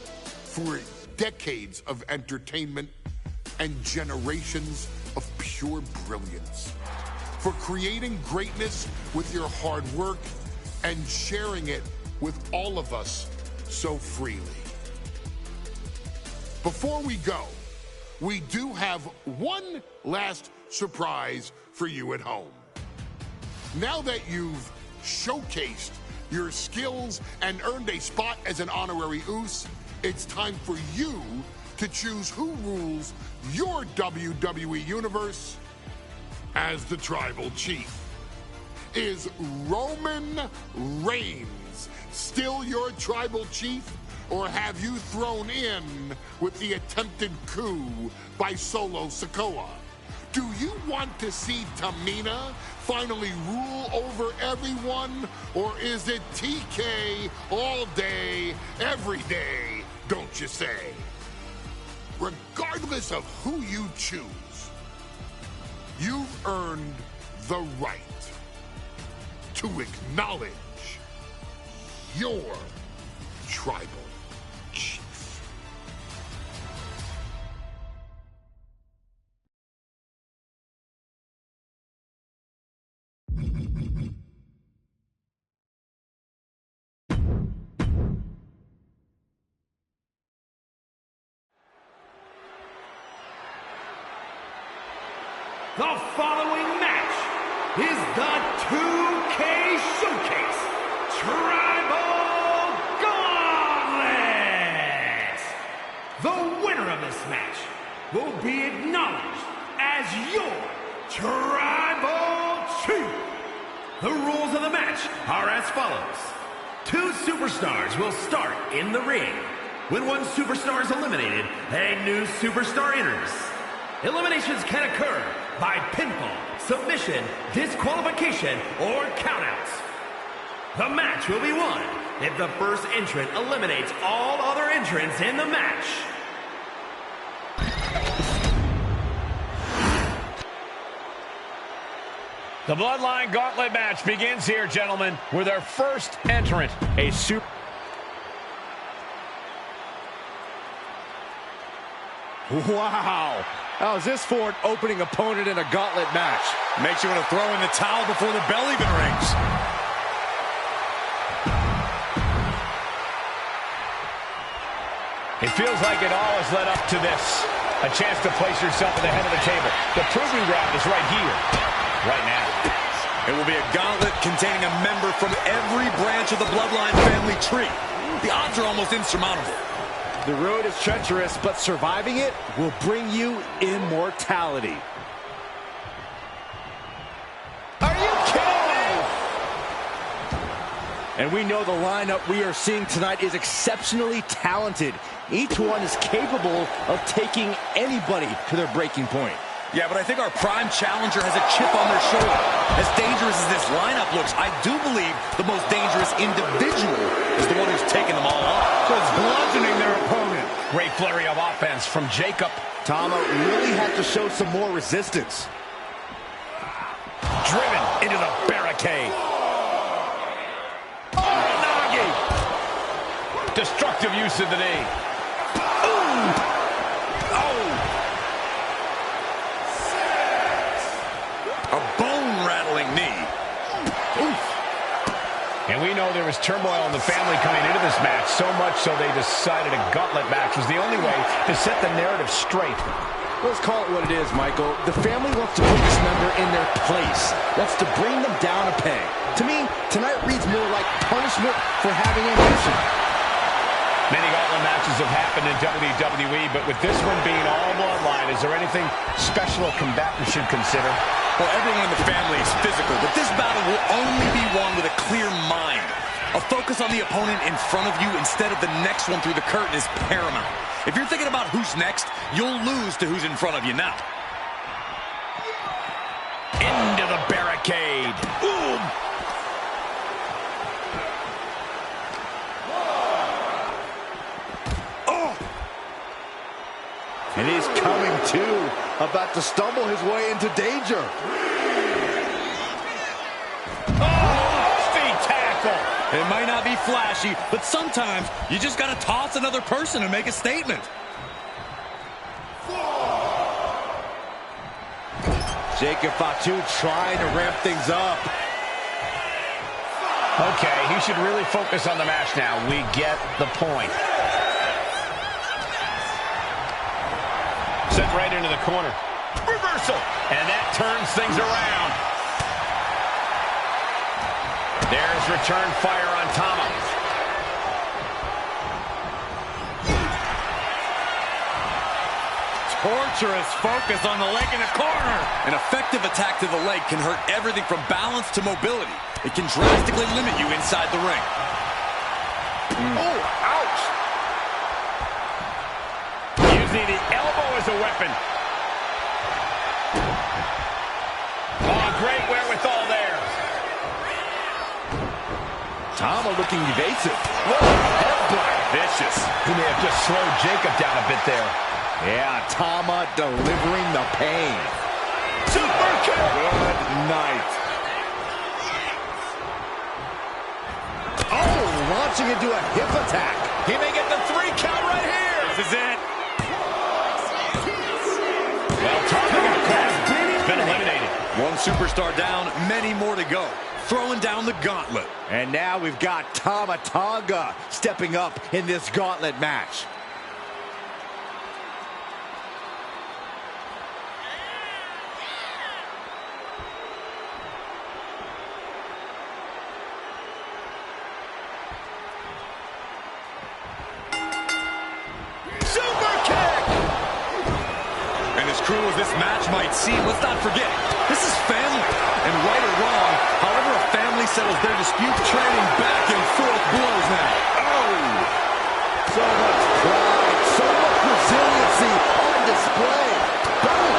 for decades of entertainment and generations of pure brilliance, for creating greatness with your hard work and sharing it with all of us so freely. Before we go, we do have one last surprise for you at home. Now that you've showcased your skills and earned a spot as an honorary Oos, it's time for you to choose who rules your WWE universe as the Tribal Chief. Is Roman Reigns still your Tribal Chief, or have you thrown in with the attempted coup by Solo Sikoa? Do you want to see Tamina finally rule over everyone? Or is it TK all day, every day, don't you say? Regardless of who you choose, you've earned the right to acknowledge your tribal chief. The following match is the 2K Showcase Tribal Gauntlet. The winner of this match will be acknowledged as your Tribal Chief. The rules of the match are as follows. 2 superstars will start in the ring. When one superstar is eliminated, a new superstar enters. Eliminations can occur by pinfall, submission, disqualification, or countouts. The match will be won if the first entrant eliminates all other entrants in the match. The Bloodline Gauntlet match begins here, gentlemen, with our first entrant, a super... Wow. How's this for an opening opponent in a gauntlet match? Makes you want to throw in the towel before the bell even rings. It feels like it all has led up to this. A chance to place yourself at the head of the table. The proving ground is right here, right now. It will be a gauntlet containing a member from every branch of the Bloodline family tree. The odds are almost insurmountable. The road is treacherous, but surviving it will bring you immortality. Are you kidding me? And we know the lineup we are seeing tonight is exceptionally talented. Each one is capable of taking anybody to their breaking point. Yeah, but I think our prime challenger has a chip on their shoulder. As dangerous as this lineup looks, I do believe the most dangerous individual is the one who's taking them all on. So it's bludgeoning their opponent. Great flurry of offense from Jacob. Tama really had to show some more resistance. Driven into the barricade. Oh, Nagi! Destructive use of the knee. Ooh! A bone-rattling knee. Oof. And we know there was turmoil in the family coming into this match, so much so they decided a gauntlet match was the only way to set the narrative straight. Let's call it what it is, Michael. The family wants to put this member in their place. Wants to bring them down a peg. To me, tonight reads more like punishment for having ambition. Many gauntlet matches have happened in WWE, but with this one being all Bloodline, is there anything special a combatant should consider? Well, everyone in the family is physical, but this battle will only be won with a clear mind. A focus on the opponent in front of you instead of the next one through the curtain is paramount. If you're thinking about who's next, you'll lose to who's in front of you now. Into the barricade. Boom! And he's coming too, about to stumble his way into danger. Oh, speed tackle. It might not be flashy, but sometimes you just got to toss another person and make a statement. Jacob Fatu trying to ramp things up. Okay, he should really focus on the match now. We get the point. Set right into the corner. Reversal. And that turns things around. There's return fire on Tama. Torturous focus on the leg in the corner. An effective attack to the leg can hurt everything from balance to mobility. It can drastically limit you inside the ring. Oh, ouch. Using the elbow as a weapon. Oh, great wherewithal there. Tama looking evasive. Vicious. He may have just slowed Jacob down a bit there. Yeah, Tama delivering the pain. Super kick. Good night. Oh, launching into a hip attack. He may get the 3 count right here. This is it. Well, Tama has been eliminated. One superstar down, many more to go. Throwing down the gauntlet. And now we've got Tama Tonga stepping up in this gauntlet match. Cruel as this match might seem, let's not forget, this is family. And right or wrong, however a family settles their dispute, trading back and forth blows now. Oh! So much pride, so much resiliency on display. Boom!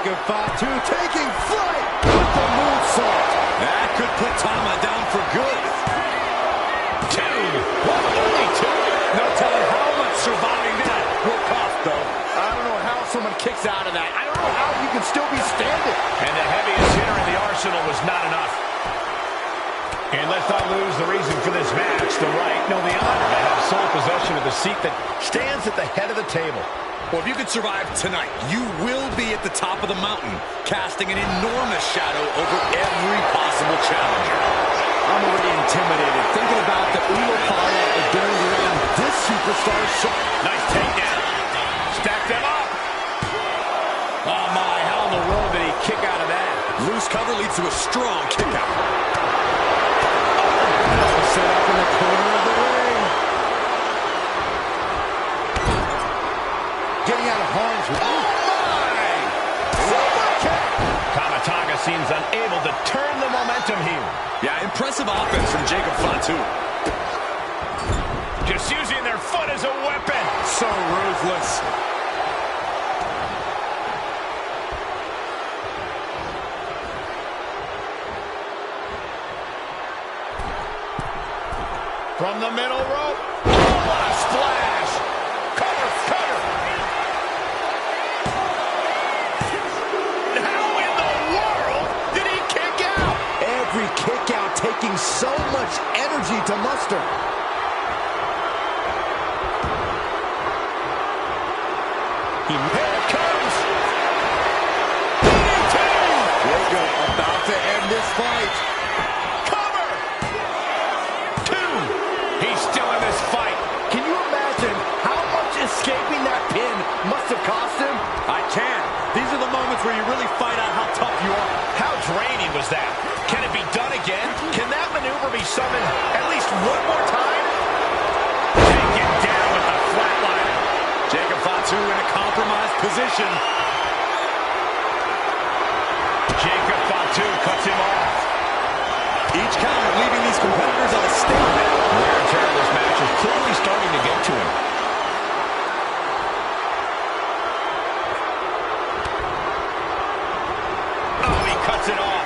Jacob Fatu taking flight with the moonsault. That could put Tama down for good. 2. What? Only 2? No telling how much surviving that will cost, though. I don't know how someone kicks out of that. I don't know how you can still be standing. And the heaviest hitter in the arsenal was not enough. And let's not lose the reason for this match, the right, no, the honor to have sole possession of the seat that stands at the head of the table. Well, if you can survive tonight, you will be at the top of the mountain, casting an enormous shadow over every possible challenger. I'm already intimidated thinking about the Ulapala of during the ring. This superstar shot. Nice takedown. Stack them up. Oh, my, how in the world did he kick out of that? Loose cover leads to a strong kick out. Set up in the corner of the ring. Getting out of harm's way. Oh, my! Super kick! Kamataga seems unable to turn the momentum here. Yeah, impressive offense from Jacob Fatu. Just using their foot as a weapon. So ruthless. From the middle rope. Oh, what a splash. Cover, cover. How in the world did he kick out? Every kick out taking so much energy to muster. Here it comes. Jacob about to end this fight. Escaping that pin must have cost him. I can. These are the moments where you really find out how tough you are. How draining was that? Can it be done again? Can that maneuver be summoned at least one more time? Taken down with the flatliner. Jacob Fatu in a compromised position. Jacob Fatu cuts him off. Each counter leaving these competitors on a statement. Wear and tear of this match is clearly starting to get to him. Cuts it off.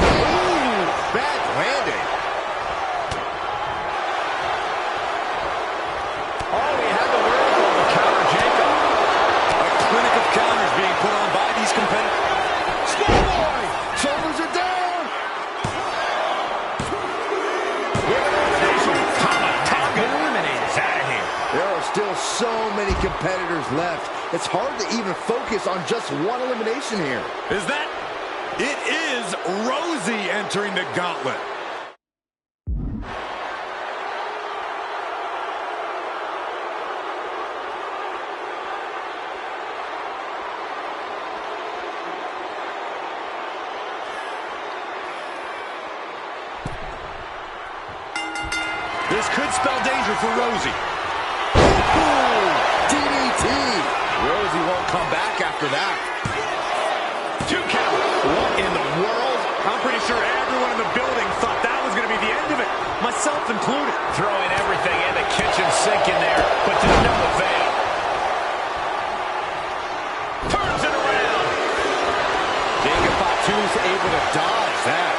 Ooh, bad landing. Oh, he had the wherewithal to counter Jacob. A clinic of counters being put on by these competitors. Schoolboy! Shoulders are down! With an elimination, Kamataga eliminates out of here. There are still so many competitors left. It's hard to even focus on just one elimination here. Is that? It is Rosie entering the gauntlet. This could spell danger for Rosie. Ooh, DDT. Rosie won't come back after that. 2 count. What in the world? I'm pretty sure everyone in the building thought that was going to be the end of it, myself included. Throwing everything in the kitchen sink in there, but to no avail. Turns it around. Jacob Fatu's able to dodge that.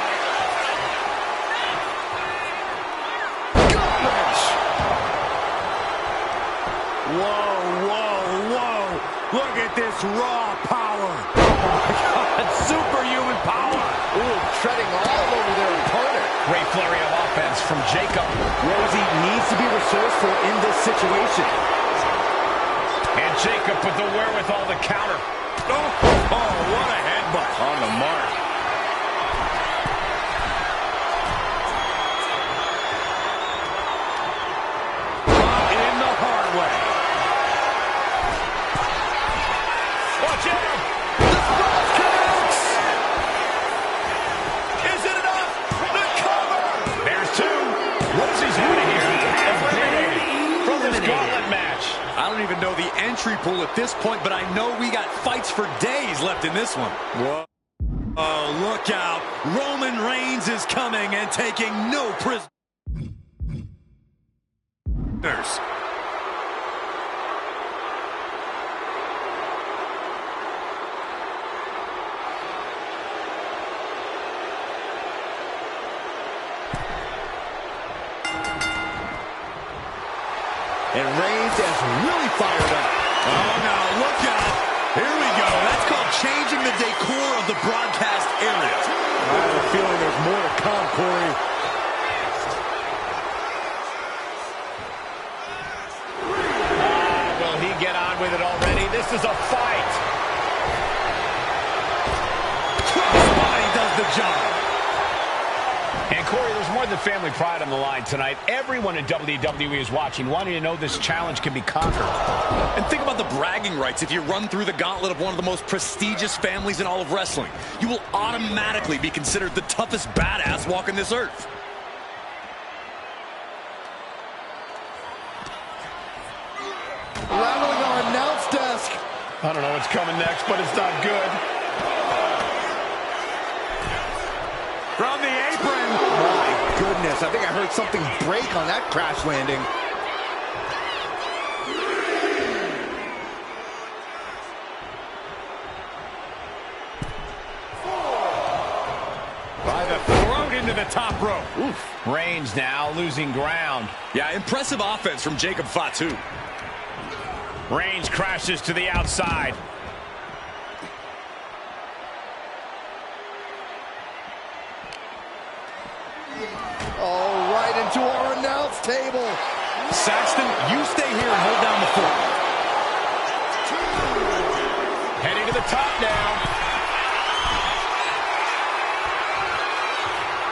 Whoa, whoa, whoa. Look at this raw power. Oh, my God. Superhuman power. Ooh, treading all over their opponent. Great flurry of offense from Jacob. Rosie needs to be resourceful in this situation. And Jacob with the wherewithal to counter. Oh, what a headbutt. On the mark. In the hard way. Watch out! The cross connects! Is it enough? The cover! There's 2. Rosie's out of here. Eliminated from this gauntlet match. I don't even know the entry pool at this point, but I know we got fights for days left in this one. Whoa. Oh, look out. Roman Reigns is coming and taking no prisoners. and Reigns is really fired up. Oh, no, look out. Here we go. That's called changing the decor of the broadcast area. I have a feeling there's more to come, Corey. Will he get on with it already? This is a fight. Crossbody does the job. And Corey, there's more than family pride on the line tonight. Everyone in WWE is watching, wanting to know this challenge can be conquered. And think about the bragging rights. If you run through the gauntlet of one of the most prestigious families in all of wrestling, you will automatically be considered the toughest badass walking this earth. Rattling our announce desk. I don't know what's coming next, but it's not good. From the apron. My goodness, I think I heard something break on that crash landing. By the throat into the top rope. Oof. Reigns now losing ground. Yeah, impressive offense from Jacob Fatu. Reigns crashes to the outside. Oh, right into our announce table. Saxton, you stay here and hold down the fort. Heading to the top now.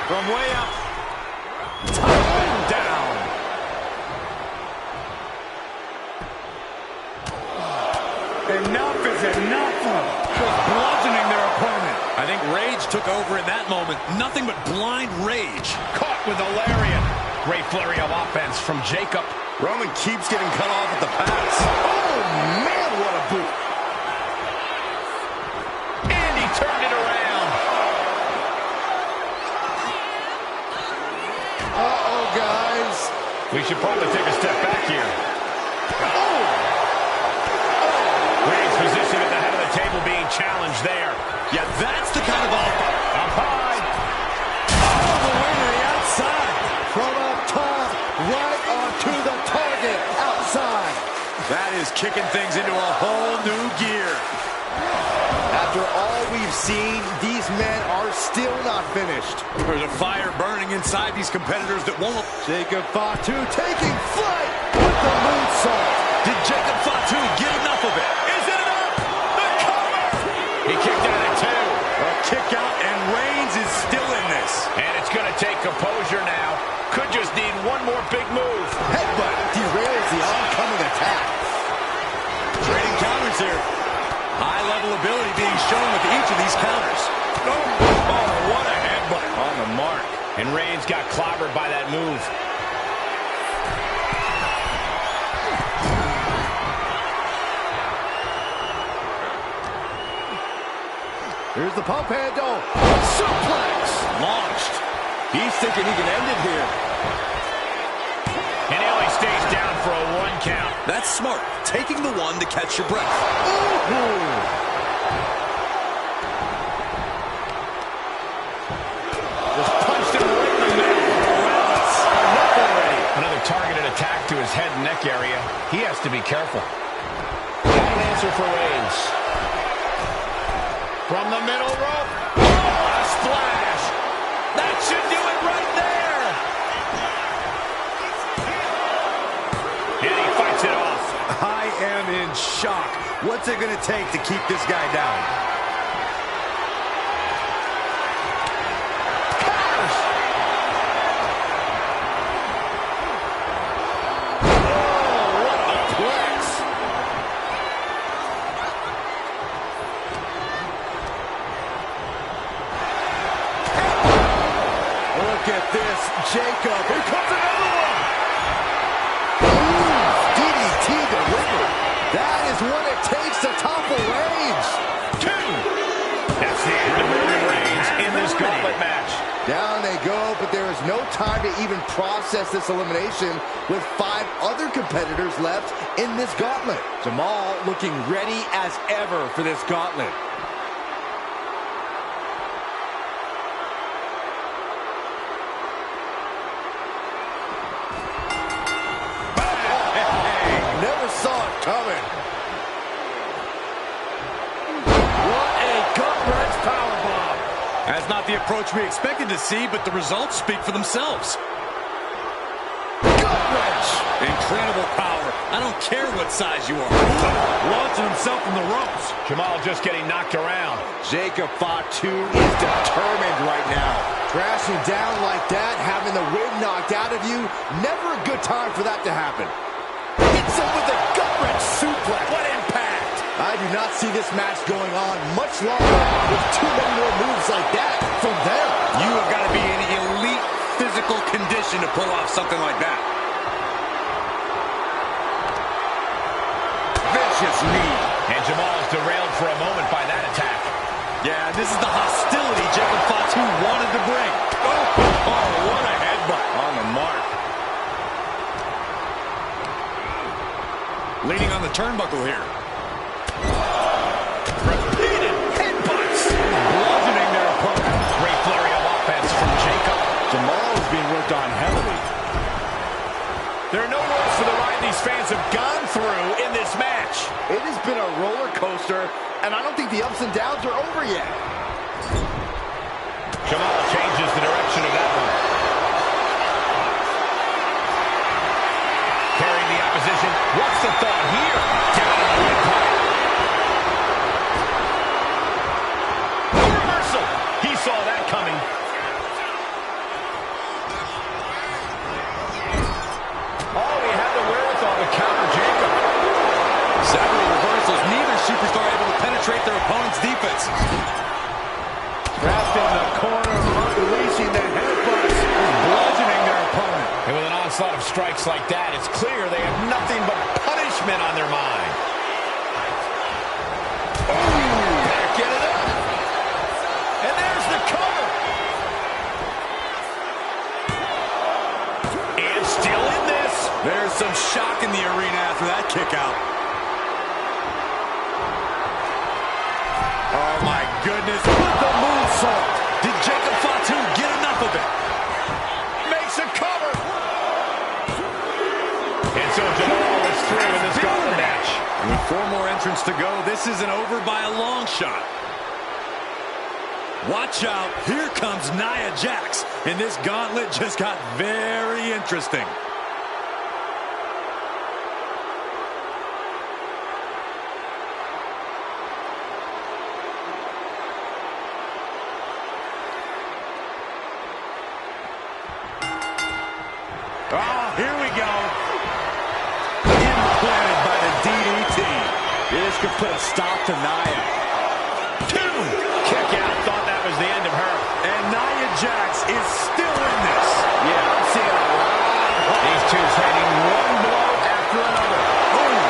From way up. Top and down. Enough is enough. Just bludgeoning their opponent. I think rage took over in that moment. Nothing but blind rage. Caught with a lariat. Great flurry of offense from Jacob. Roman keeps getting cut off at the pass. Oh, man, what a boot. And he turned it around. Uh-oh, guys. We should probably take a step back here. Reigns' position at the head of the table being challenged there. Yeah, that's the kind of offer. Up high. All the way to the outside. From up top, right onto the target, outside. That is kicking things into a whole new gear. After all we've seen, these men are still not finished. There's a fire burning inside these competitors that won't... Jacob Fatu taking flight with the moonsault. Did Jacob Fatu get enough of it? Is it enough? The cover! He kicked out at two. A kick out, and Reigns is still in this. And it's going to take composure now. Could just need one more big move. Headbutt derails the oncoming attack. Trading counters here. High-level ability being shown with each of these counters. Oh, what a headbutt. On the mark. And Reigns got clobbered by that move. Here's the pump handle. Suplex. Launched. He's thinking he can end it here. And he only stays down for a 1 count. That's smart. Taking the one to catch your breath. Just punched him right in the neck. Enough already. Another targeted attack to his head and neck area. He has to be careful. Got an answer for Reigns. From the middle rope. Oh, a splash. That should do it right there. And he fights it off. I am in shock. What's it going to take to keep this guy down? Look at this, Jacob. Here comes another one. Ooh, DDT delivered. That is what it takes to topple Reigns. 2. That's the end of Roman Reigns in this gauntlet match. Down they go, but there is no time to even process this elimination with 5 other competitors left in this gauntlet. Jamal looking ready as ever for this gauntlet. coming. What a gut-wrench powerbomb. That's not the approach we expected to see, but the results speak for themselves. Gut-wrench. Incredible power. I don't care what size you are. Launching himself from the ropes. Jamal just getting knocked around. Jacob Fatu is determined right now. Crashing down like that, having the wind knocked out of you, never a good time for that to happen. Hits him with a gut-wrench suplex. What impact! I do not see this match going on much longer with too many more moves like that from them. You have got to be in elite physical condition to pull off something like that. Vicious knee. And Jamal is derailed for a moment by that attack. Yeah, this is the hostility Jacob Fatu wanted to bring. Oh, what a headbutt. On the mark. Leaning on the turnbuckle here. Repeated headbutts. Bludgeoning their opponent. Great flurry of offense from Jacob. Jamal is being worked on heavily. There are no words for the ride these fans have gone through in this match. It has been a roller coaster, and I don't think the ups and downs are over yet. Jamal changes the direction of that one. Carrying the opposition. What's the thought here? Down on the leg pipe. Reversal. He saw that coming. Oh, he had the wherewithal to counter Jacob. Several reversals. Neither superstar able to penetrate their opponent's defense. Trapped in the corner, unleashing the headbutts, bludgeoning their opponent. And with an onslaught of strikes like that, it's clear they have nothing but punishment on their mind. Back it up. And there's the cover. And still in this. There's some shock in the arena after that kick out. Oh my goodness, what the moonsault! Did Jacob Fatu get enough of it? Makes a cover. And so Jamal is through in this gauntlet match. And with 4 more entrants to go, this isn't over by a long shot. Watch out, here comes Nia Jax, and this gauntlet just got very interesting. Oh, here we go. Implanted by the DDT. This could put a stop to Nia. 2. Kick out. Thought that was the end of her. And Nia Jax is still in this. Yeah, I'm seeing a lot. These two trading one blow after another. Boom.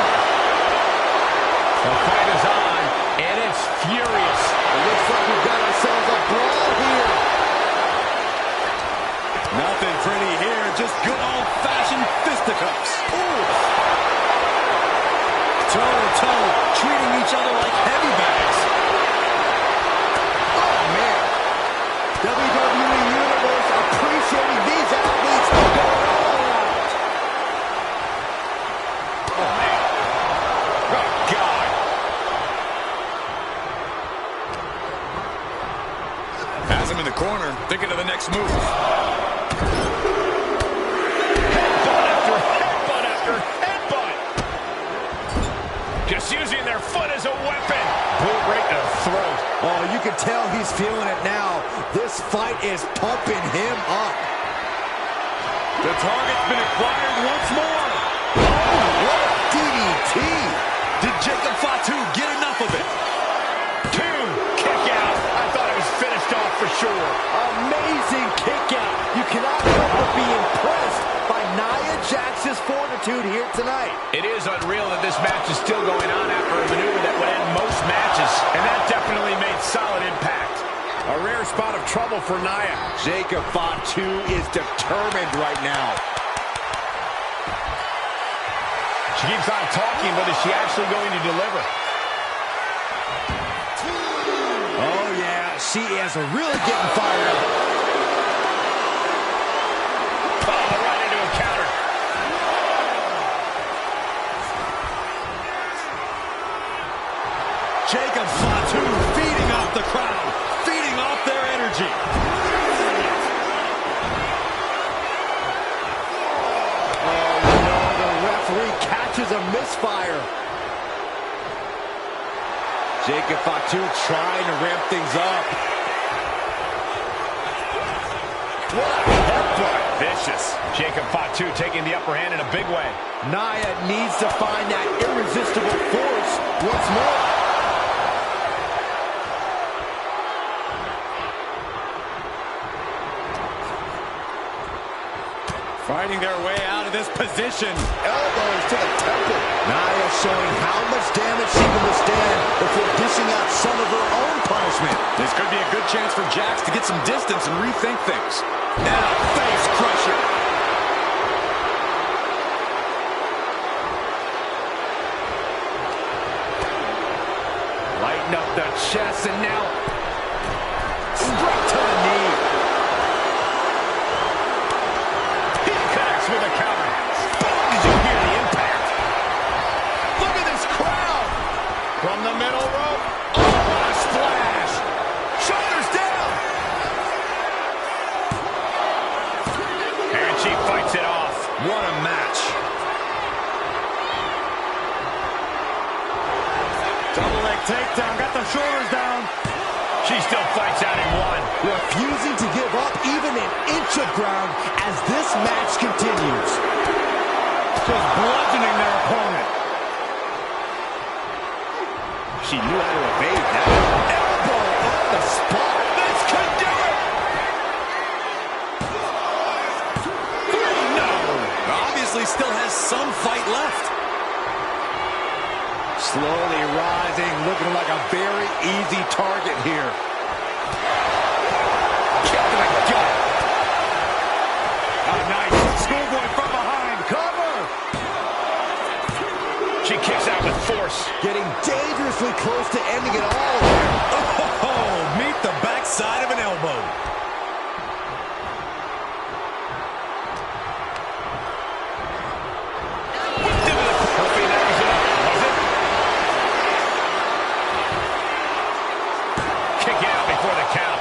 The fight is on, and it's furious. It looks like we've got ourselves a brawl here. Nothing pretty here, just good old-fashioned fisticuffs. Toe-to-toe, treating each other like heavy bags. Oh, man. WWE Universe appreciating these athletes that go all out. Oh, man. Oh, God. Has him in the corner, thinking of the next move. Just using their foot as a weapon. Boot right to the throat. Oh, you can tell he's feeling it now. This fight is pumping him up. The target's been acquired once more. Oh, what a DDT. Did Jacob Fatu get enough of it? 2. Kick out. I thought it was finished off for sure. Amazing kick out. You cannot help but be impressed by Nia Jax's fortitude here tonight. It is unreal that this match is still going on after a maneuver that would end most matches, and that definitely made solid impact. A rare spot of trouble for Nia. Jacob Fatu is determined right now. She keeps on talking, but is she actually going to deliver? Oh, yeah, she is really getting fired up. Oh, right into a counter. Jacob Fatu feeding off the crowd, feeding off their energy. Oh no, the referee catches a misfire. Jacob Fatu trying to ramp things up. What a headbutt. Vicious. Jacob Fatu taking the upper hand in a big way. Nia needs to find that irresistible force once more. Fighting their way out of this position. Elbows to the temple. Nia showing how much damage she can withstand before dishing out some of her own punishment. This could be a good chance for Jax to get some distance and rethink things. And a face crusher. Lighten up the chest and now straight to the knee. He connects with a counter. Did you hear the impact? Look at this crowd. From the middle rope. Oh, what a splash. Shoulders down. And she fights it off. What a match. Double leg takedown, got the shoulders down. She still fights out in one. Refusing to give up even an inch of ground as this match continues. Just bludgeoning their opponent. She knew how to evade that. Elbow on the spot. This could do it. 3, no. Obviously still has some fight left. Slowly rising, looking like a very easy target here. Kick to the gut. Oh, nice. Schoolboy from behind. Cover. She kicks out with force. Getting dangerously close to ending it all. Oh, meet the backside of an elbow.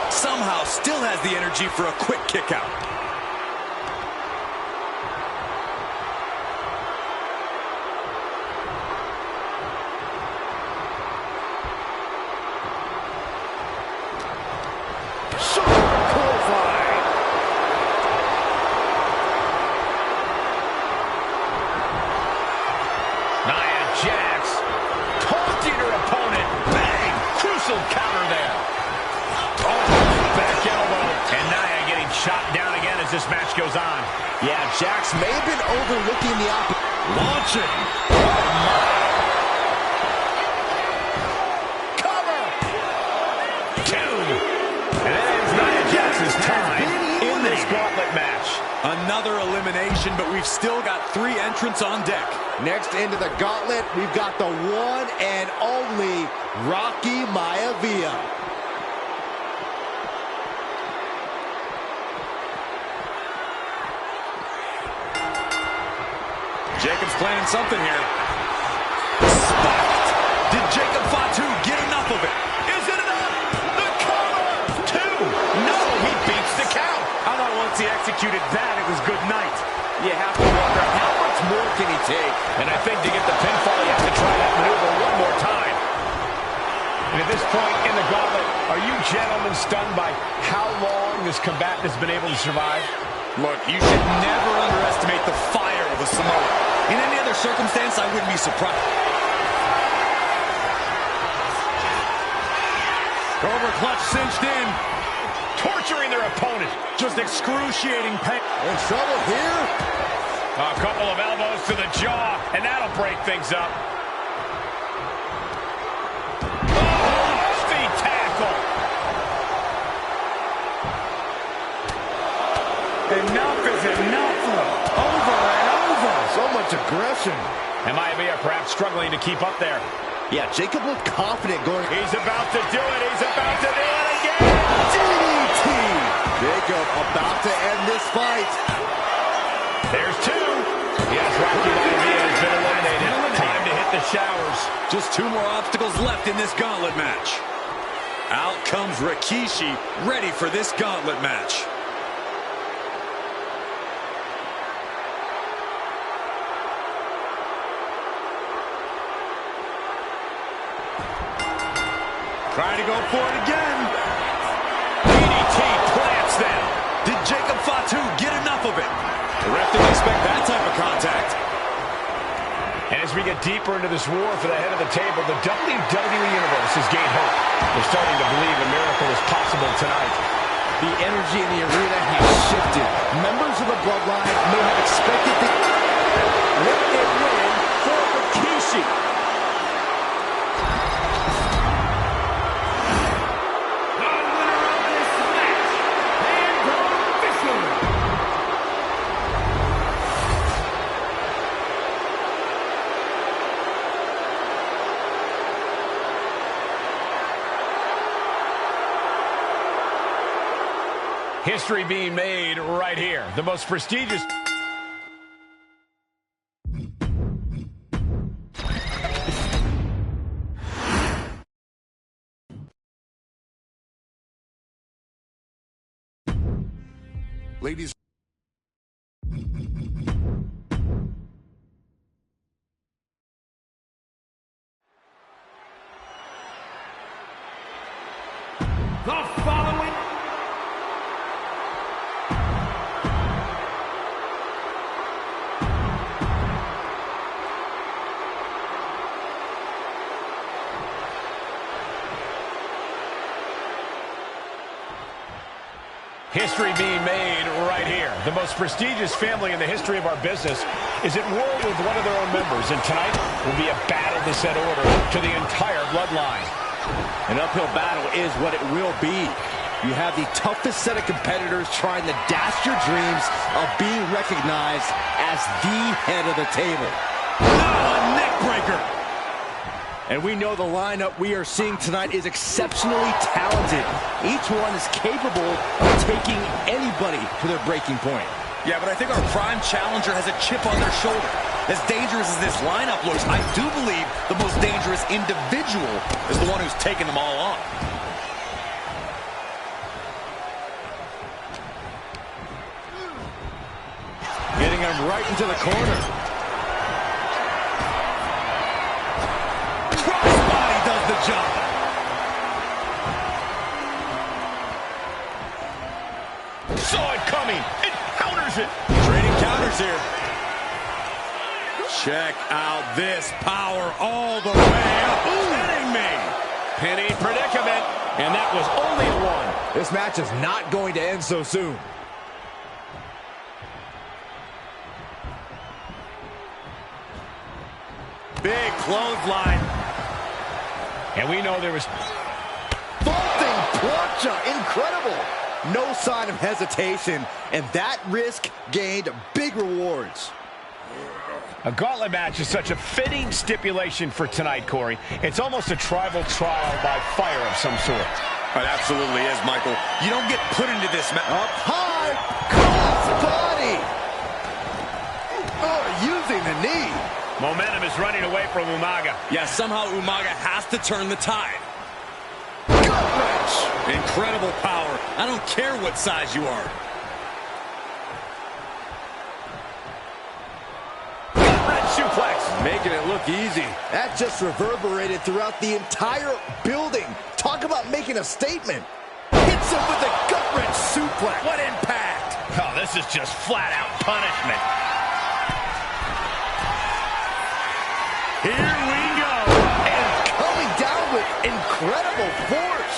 Somehow still has the energy for a quick kick out. Nia Jax taunting her opponent. Bang! Crucial counter there. Back elbow. And Nia getting shot down again as this match goes on. Yeah, Jax may have been overlooking the opportunity. Launching. Oh, my. Cover. 2. And that ends Nia Jax's time in this gauntlet match. Another elimination, but we've still got 3 entrants on deck. Next into the gauntlet, we've got the one and only Rocky Maivia. Jacob's planning something here. Spiked. Did Jacob Fatu get enough of it? Is it enough? The cover. 2. No, he beats the count. I thought once he executed that, it was good night. You have to wonder, how much more can he take? And I think to get the pinfall, you have to try that maneuver one more time. And at this point in the gauntlet, are you gentlemen stunned by how long this combatant has been able to survive? Look, you should never underestimate the fire of a Samoan. In any other circumstance, I wouldn't be surprised. Cobra clutch cinched in. Torturing their opponent. Just excruciating pain. In trouble here? A couple of elbows to the jaw, and that'll break things up. Oh, feet tackle. Enough is enough. Over and over. So much aggression. And Maivia perhaps struggling to keep up there. Yeah, Jacob looked confident going. He's about to do it. He's about to do it again. DDT. Jacob about to end this fight. There's 2. Yes, Rocky Maivia has been eliminated. Time to hit the showers. Just 2 more obstacles left in this gauntlet match. Out comes Rikishi, ready for this gauntlet match. Trying to go for it again. DDT plants them. Did Jacob Fatu get enough of it? The ref didn't expect that type of contact. And as we get deeper into this war for the head of the table, the WWE Universe has gained hope. They're starting to believe a miracle is possible tonight. The energy in the arena has shifted. Members of the Bloodline may have expected the win for Rikishi. History being made right here. The most prestigious... Ladies. The following history being made right here. The most prestigious family in the history of our business is at war with one of their own members, and tonight will be a battle to set order to the entire bloodline. An uphill battle is what it will be. You have the toughest set of competitors trying to dash your dreams of being recognized as the head of the table. Oh, a neck breaker. And we know the lineup we are seeing tonight is exceptionally talented. Each one is capable of taking anybody to their breaking point. Yeah, but I think our prime challenger has a chip on their shoulder. As dangerous as this lineup looks, I do believe the most dangerous individual is the one who's taken them all on. Getting him right into the corner. Crossbody does the job. Saw it coming. It counters it. Trading counters here. Check out this power all the way up. Kidding me. Penny predicament. And that was only a 1. This match is not going to end so soon. Big clothesline. And we know there was... Vaulting plancha, incredible. No sign of hesitation, and that risk gained big rewards. A gauntlet match is such a fitting stipulation for tonight, Corey. It's almost a tribal trial by fire of some sort. It absolutely is, Michael. You don't get put into this match. Up high, cross body. Oh, using the knee. Momentum is running away from Umaga. Yeah, somehow Umaga has to turn the tide. Gut-wrench. Incredible power. I don't care what size you are. Gut-wrench suplex. Making it look easy. That just reverberated throughout the entire building. Talk about making a statement. Hits him with a gut-wrench suplex. What impact. Oh, this is just flat-out punishment. Here we go. And coming down with incredible force.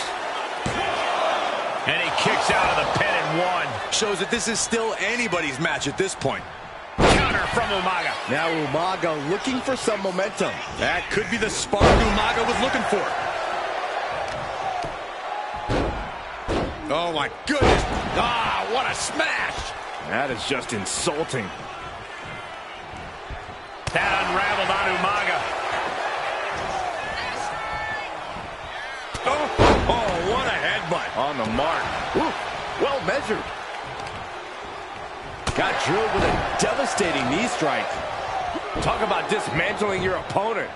And he kicks out of the pin in 1. Shows that this is still anybody's match at this point. Counter from Umaga. Now Umaga looking for some momentum. That could be the spark Umaga was looking for. Oh my goodness. Ah, what a smash. That is just insulting. That unraveled on Umaga. Oh, what a headbutt. On the mark. Ooh, well measured. Got drilled with a devastating knee strike. Talk about dismantling your opponent.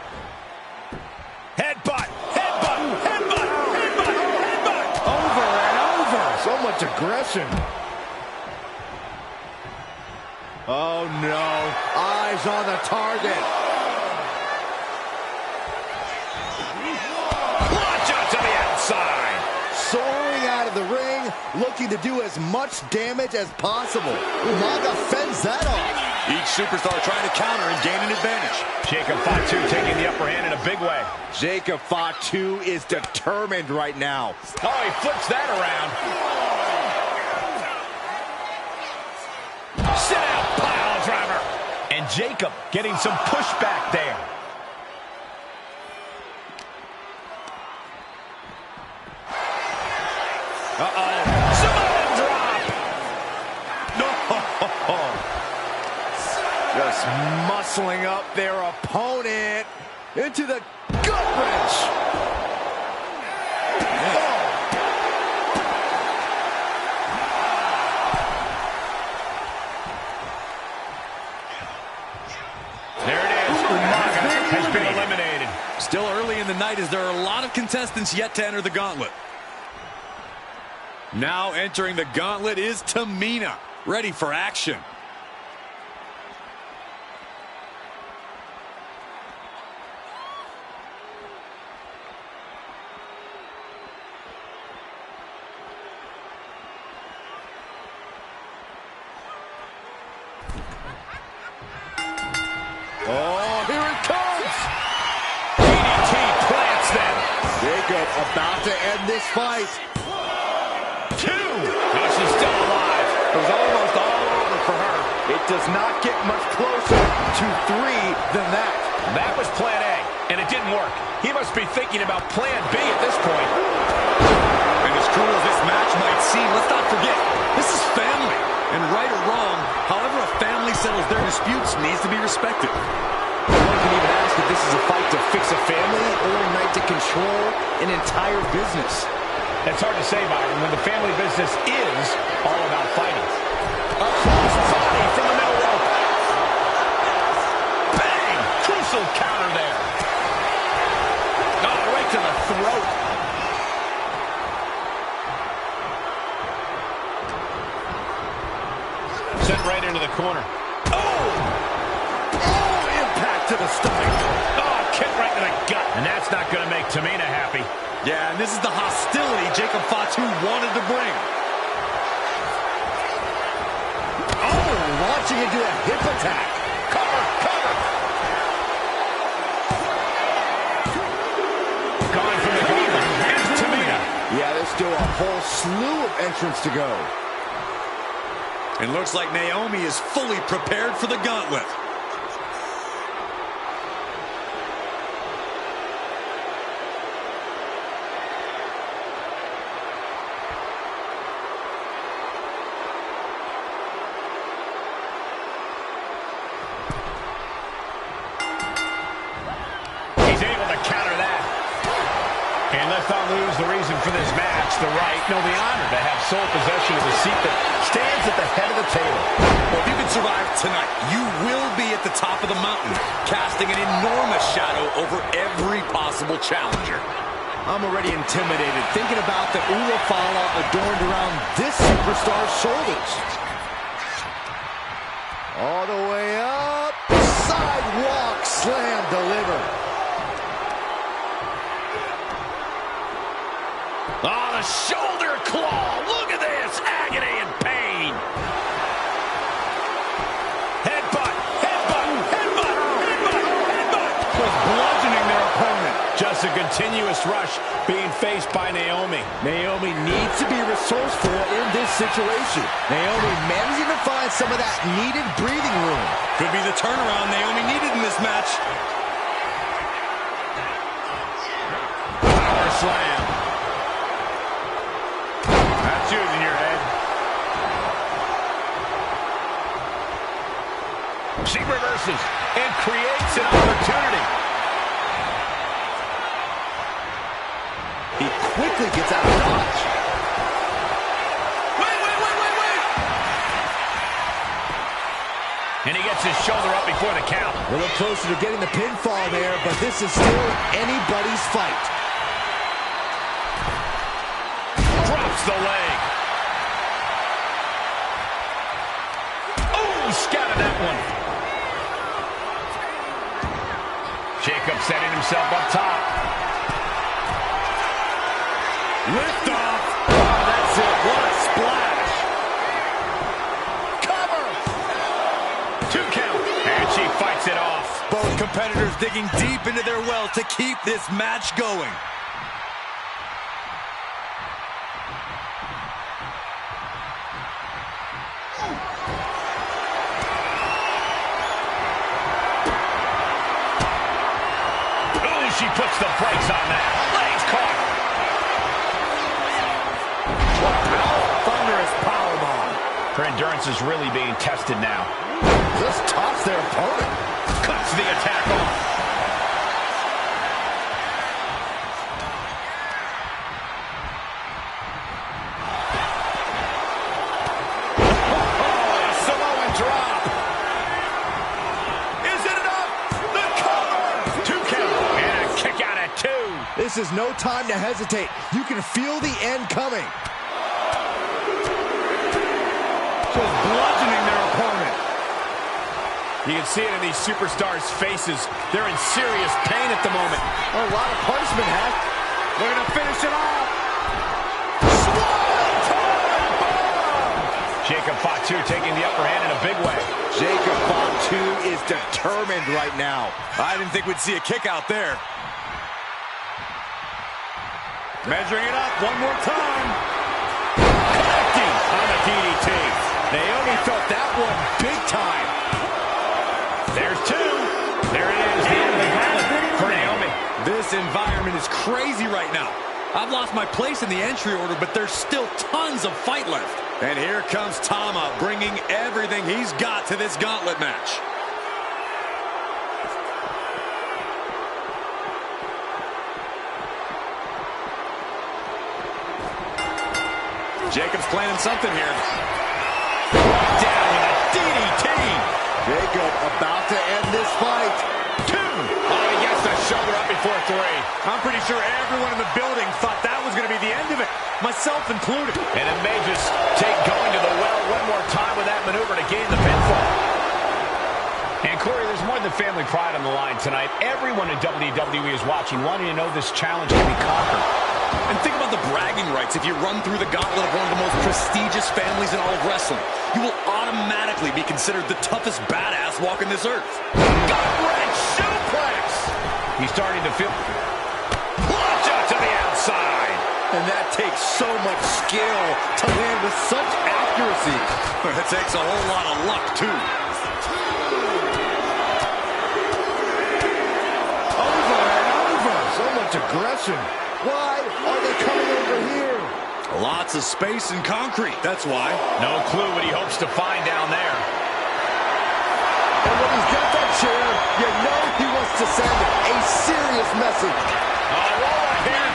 much aggression. Oh, no. Eyes on the target. Launch out to the outside. Soaring out of the ring, looking to do as much damage as possible. Umaga fends that off. Each superstar trying to counter and gain an advantage. Jacob Fatu taking the upper hand in a big way. Jacob Fatu is determined right now. Oh, he flips that around. Sit out, pile driver. And Jacob getting some pushback there. Uh-oh. Samoan drop. No. Just muscling up their opponent into the gut wrench. There it is. Umaga has been eliminated. Still early in the night as there are a lot of contestants yet to enter the gauntlet. Now entering the gauntlet is Tamina, ready for action. Oh, here it comes! DDT plants them. Jacob about to end this fight. 2. No, she's still alive. It was almost all over for her. It does not get much closer to 3 than that. That was plan A, and it didn't work. He must be thinking about plan B at this point. And as cruel as this match might seem, let's not forget, this is family. And right or wrong, however a family settles their disputes needs to be respected. One can even ask if this is a fight to fix a family or a night to control an entire business. It's hard to say, Byron, when the family business is all about fighting. Across the body from the middle rope. Bang! Crucial counter there. Oh, right to the throat. Sent right into the corner. Oh! Oh, impact to the stomach. Oh, kick right to the gut. And that's not going to make Tamina happy. Yeah, and this is the hostility Jacob Fatu wanted to bring. Oh, launching into a hip attack. Cover, cover. Gone from the gauntlet. Here's Tamina. Yeah, there's still a whole slew of entrants to go. It looks like Naomi is fully prepared for the gauntlet. He's able to counter that. And let's not lose the reason for this match, the right, no, the honor to have sole possession of the seat that stands at the head of the table. Well, if you can survive tonight, you will be at the top of the mountain, casting an enormous shadow over every possible challenger. I'm already intimidated thinking about the Ulafala adorned around this superstar's shoulders. All the way up. Sidewalk slam delivered. Oh, the shoulder claw. Look at this. Agony and pain. Headbutt, headbutt, headbutt, headbutt, headbutt. Was bludgeoning their opponent. Just a continuous rush being faced by Naomi. Naomi needs to be resourceful in this situation. Naomi managing to find some of that needed breathing room. Could be the turnaround Naomi needed in this match. Power slam. That's using your head. She reverses and creates an opportunity. He quickly gets out of dodge. Wait. And he gets his shoulder up before the count. A little closer to getting the pinfall there, but this is still anybody's fight. Drops the leg. He scouted that one. Jacob setting himself up top. Lift off. Oh, that's it. What a splash. Cover. 2 count. And she fights it off. Both competitors digging deep into their well to keep this match going. She puts the brakes on that. Legs caught. Wow, thunderous powerbomb. Her endurance is really being tested now. Just tops their opponent. Cuts the attack off. Oh, a Samoan drop. Is it enough? The cover. 2 count. And a kick out at 2. This is no time to hesitate. You can feel the end coming. Just bludgeoning their opponent. You can see it in these superstars' faces. They're in serious pain at the moment. A lot of punishment, Hack. They're going to finish it off. Jacob Fatu taking the upper hand in a big way. Jacob Fatu is determined right now. I didn't think we'd see a kick out there. Measuring it up one more time. Connecting on the DDT. Naomi felt that one big time. There's 2. There it is, the end of the gauntlet for Naomi. This environment is crazy right now. I've lost my place in the entry order, but there's still tons of fight left. And here comes Tama, bringing everything he's got to this gauntlet match. Jacob's planning something here. Down with a DDT. Jacob about to end this fight. 2. Oh, he gets the shoulder up before 3. I'm pretty sure everyone in the building thought that was going to be the end of it, myself included. And it may just take going to the well one more time with that maneuver to gain the pinfall. And Corey, there's more than family pride on the line tonight. Everyone in WWE is watching, wanting to know this challenge can be conquered. And think about the bragging rights. If you run through the gauntlet of one of the most prestigious families in all of wrestling, you will automatically be considered the toughest badass walking this earth. Gut-wrench suplex. He's starting to feel... Launch out to the outside. And that takes so much skill to land with such accuracy. It takes a whole lot of luck, too. Over and over. So much aggression. Why are they coming over here? Lots of space and concrete, that's why. No clue what he hopes to find down there. And when he's got that chair, you know he wants to send a serious message. Oh, roll right here.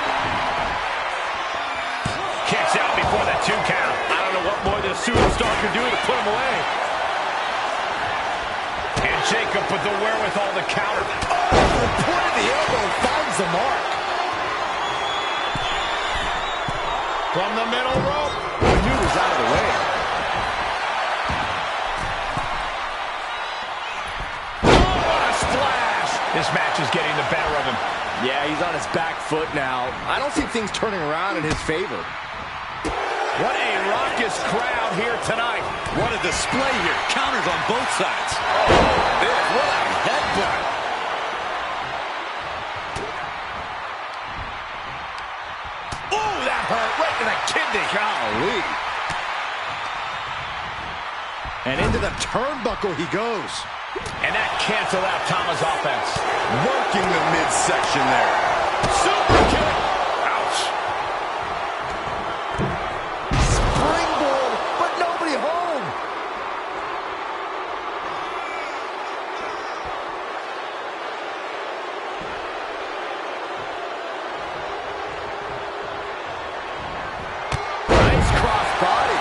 Kicks out before the 2 count. I don't know what more this superstar can do to put him away. And Jacob with the wherewithal to counter. Oh, the point of the elbow finds the mark. From the middle rope. Maneuvers out of the way. Oh, what a splash. This match is getting the better of him. Yeah, he's on his back foot now. I don't see things turning around in his favor. What a raucous crowd here tonight. What a display here. Counters on both sides. Oh, what a headbutt. Ooh, that hurt right to the kidney. Golly. And into the turnbuckle he goes. And that canceled out Tama's offense. Working the midsection there. Super kick. Ouch. Springboard, but nobody home. Nice cross body.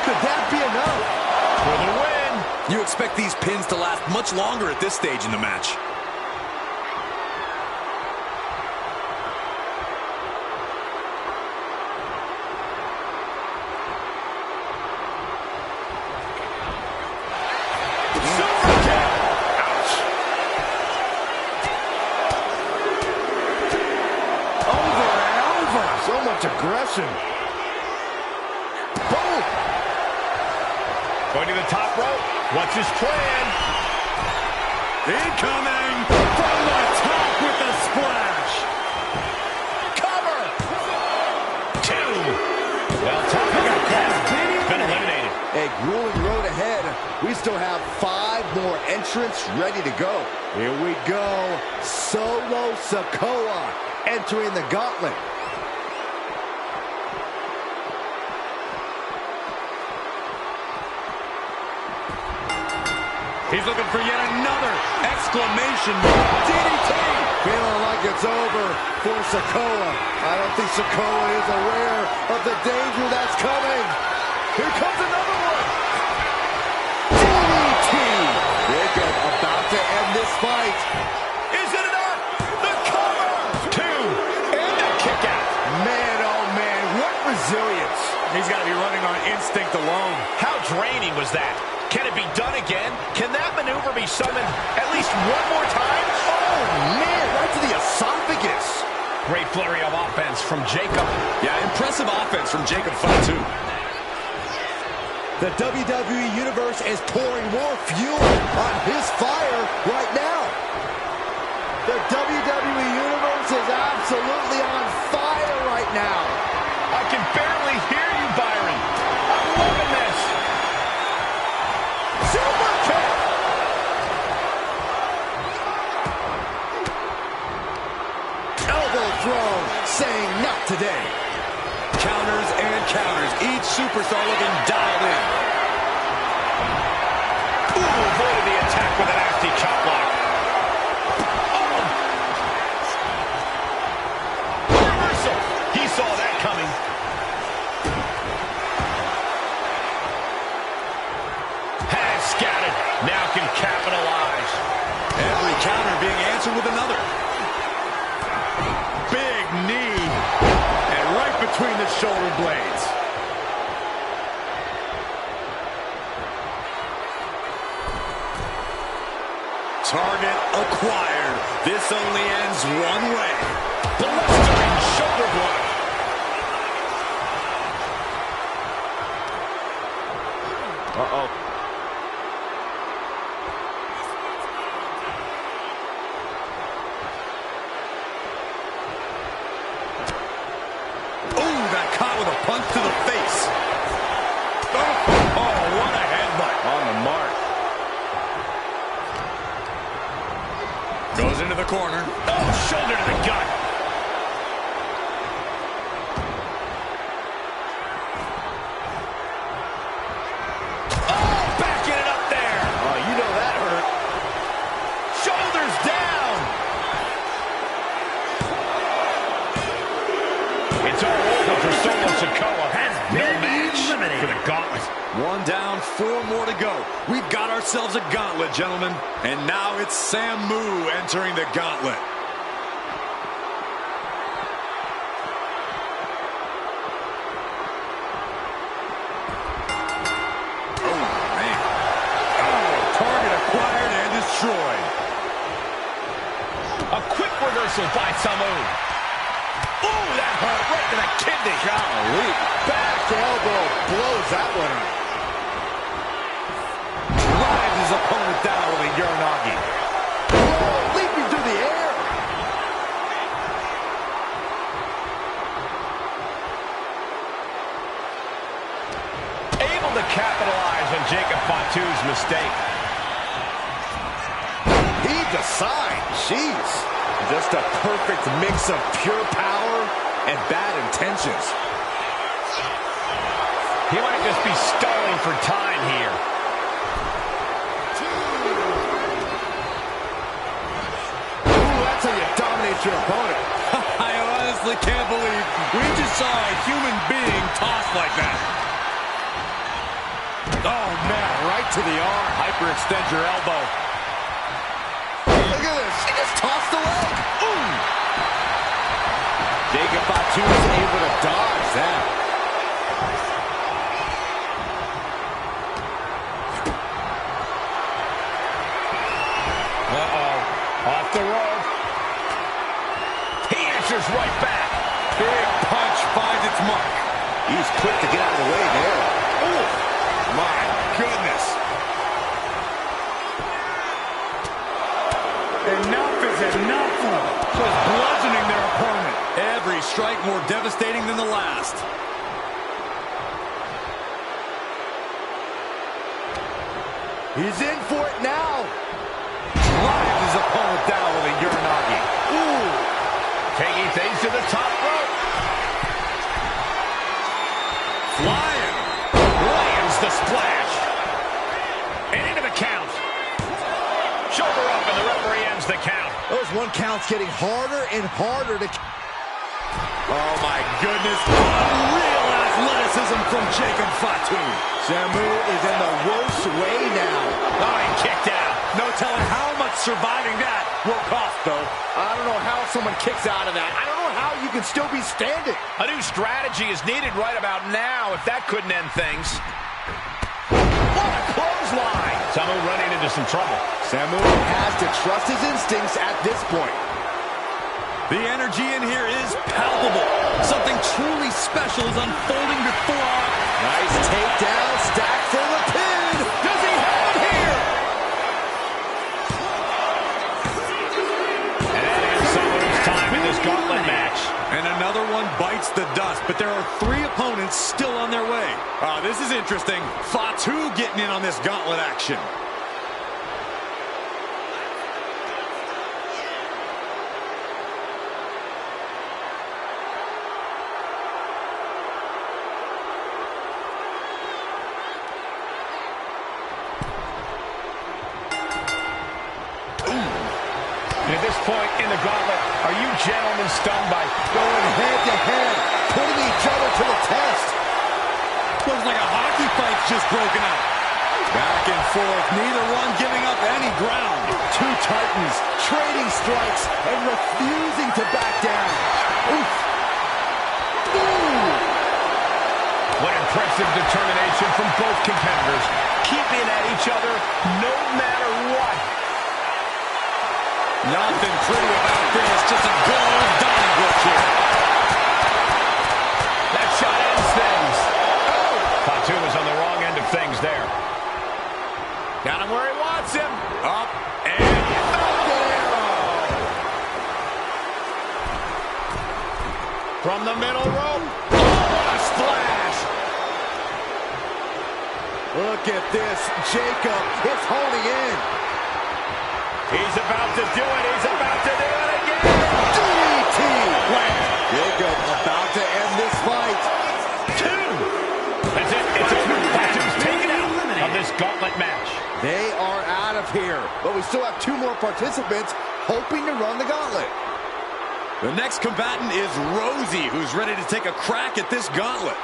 Could that be enough? For the win. You expect these pins to last much longer at this stage in the match. Super kick. Ouch. Over and over. So much aggression. Boom. Going to the top rope. What's his plan? Incoming from the top with the splash. Cover. 2. Well, talk about that. Been eliminated. A grueling road ahead. We still have 5 more entrants ready to go. Here we go. Solo Sikoa entering the gauntlet. He's looking for yet another exclamation mark. DDT! Feeling like it's over for Sikoa. I don't think Sikoa is aware of the danger that's coming. Here comes another one. DDT! Jacob about to end this fight. Is it enough? The cover. 2. And a kick out. Man, oh man, what resilience. He's got to be running on instinct alone. How draining was that? Can it be done again? Can that maneuver be summoned at least one more time? Oh, man, right to the esophagus. Great flurry of offense from Jacob. Yeah, impressive offense from Jacob Fatu. The WWE Universe is pouring more fuel on his fire right now. The WWE Universe is absolutely on fire right now. I can barely hear you, Byron. I'm loving this. Super kick! Elbow throw, saying not today. Counters and counters. Each superstar looking dialed in. Ooh, avoided the attack with a nasty chop block. Oh! Reversal. He saw that coming. Has scattered. Now can capitalize. Every counter being answered with another. Big knee. And right between the shoulder blades. Target acquired. This only ends one way. Blistering shoulder block. Uh-oh. Ooh, got caught with a punch to the face. Oh, what a headbutt. On the mark. Goes into the corner. Oh, shoulder to the gut. Oh, backing it up there. Oh, you know that hurt. Shoulders down. It's all over for Solo Sikoa. No match for the gauntlet. 1 down, 4 more to go. We've got ourselves a gauntlet, gentlemen. And now it's Samu entering the gauntlet. Oh, man. Oh, target acquired and destroyed. A quick reversal by Samu. Ooh, that hurt right to the kidney. Golly. Back elbow blows that one up. Drives his opponent down with a Uranagi. Oh, leaping through the air. Able to capitalize on Jacob Fatu's mistake. He decides. Jeez. Just a perfect mix of pure power and bad intentions. He might just be stalling for time here. Ooh, that's how you dominate your opponent. I honestly can't believe we just saw a human being tossed like that. Oh, man, right to the arm. Hyperextend your elbow. Look at this. He just tossed the leg. Ooh. Jacob Fatu is able to dodge that. Off the rope. He answers right back. Big punch finds its mark. He's quick to get out of the way there. Oh, my goodness. Enough is enough. Just bludgeoning their opponent. Every strike more devastating than the last. He's in for it now. Drives his opponent down with a Uranagi. Ooh. Taking things to the top rope. Flying. Lands the splash. And into the count. Shoulder up, and the referee ends the count. Those 1 counts getting harder and harder to... Oh, my goodness. Unreal athleticism from Jacob Fatu. Samu is in the worst way now. Oh, he kicked out. No telling how much surviving that will cost, though. I don't know how someone kicks out of that. I don't know how you can still be standing. A new strategy is needed right about now if that couldn't end things. What a clothesline! Samu running into some trouble. Samu has to trust his instincts at this point. The energy in here is palpable. Something truly special is unfolding before our... Nice takedown, stack for the pin. Does he have it here? And that ends Samu's time in this gauntlet match. And another one bites the dust, but there are 3 opponents still on their way. This is interesting. Fatu getting in on this gauntlet action. And at this point in the gauntlet, are you gentlemen stunned by going head-to-head, putting each other to the test? Looks like a hockey fight's just broken out. Back and forth, neither one giving up any ground. 2 titans trading strikes and refusing to back down. Oof. Ooh. What impressive determination from both competitors, keeping at each other no matter what. Nothing pretty about this, just a gold Donnybrook here. That shot ends things. Oh! Fatu was on the wrong end of things there. Got him where he wants him. Up and up there. From the middle rope. Oh, what a splash. Look at this. Jacob is holding in. He's about to do it. He's about to do it again. DDT. Jacob about to end this fight. 2. That's it. It's over. Fatu's taken out of this gauntlet match. They are out of here. But we still have 2 more participants hoping to run the gauntlet. The next combatant is Rosie, who's ready to take a crack at this gauntlet.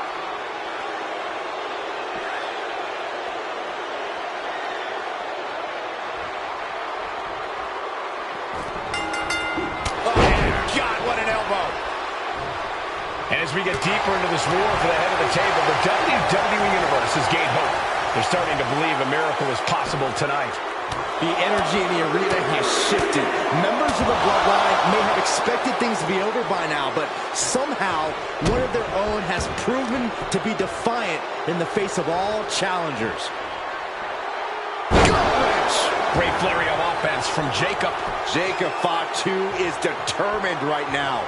And as we get deeper into this war for the head of the table, the WWE Universe has gained hope. They're starting to believe a miracle is possible tonight. The energy in the arena has shifted. Members of the Bloodline may have expected things to be over by now, but somehow one of their own has proven to be defiant in the face of all challengers. Great flurry of offense from Jacob. Jacob Fatu is determined right now.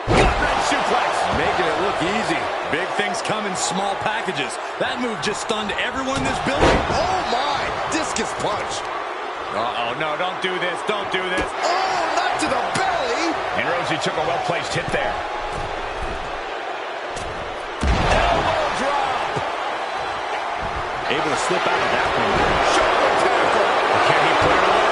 Gut-wrench suplex. Making it look easy. Big things come in small packages. That move just stunned everyone in this building. Oh, my. Discus punch. Uh-oh, no, don't do this. Don't do this. Oh, not to the belly. And Rosie took a well-placed hit there. Elbow drop. Able to slip out of that one. Shoulder tackle. Can he put it away?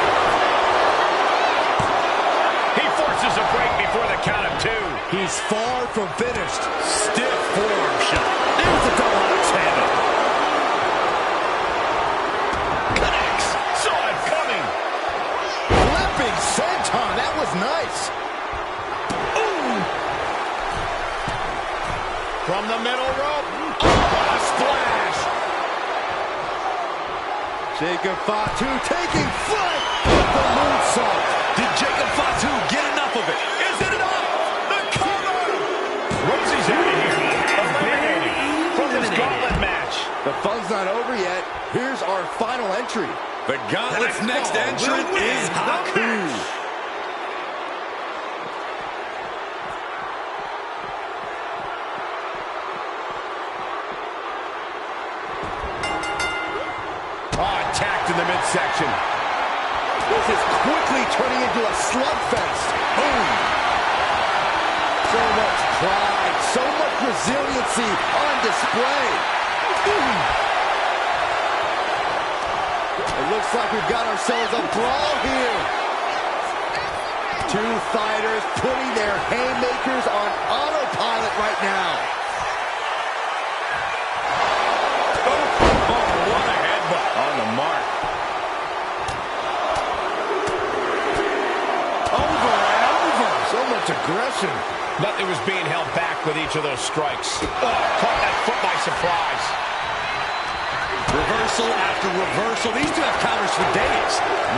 He forces a break before the count of 2. He's far from finished. Stiff forearm shot. There's a double axe handle. Connects. Saw it coming. Flipping senton. That was nice. Ooh. From the middle rope. Oh, what a splash. Jacob Fatu taking flight with the moonsault. Did Jacob Fatu get enough of it? Is it enough? The cover! Rosie's out of here. Eliminated from this gauntlet match. The fun's not over yet. Here's our final entry. The gauntlet's next entrant is Haku. Attacked in the midsection. This is quickly turning into a slugfest. Boom. So much pride, so much resiliency on display. It looks like we've got ourselves a brawl here. Two fighters putting their haymakers on autopilot right now. What a headbutt. On the mark. Over and over. So much aggression. Nothing was being held back with each of those strikes. Oh, caught that foot by surprise. Reversal after reversal. These two have counters for days.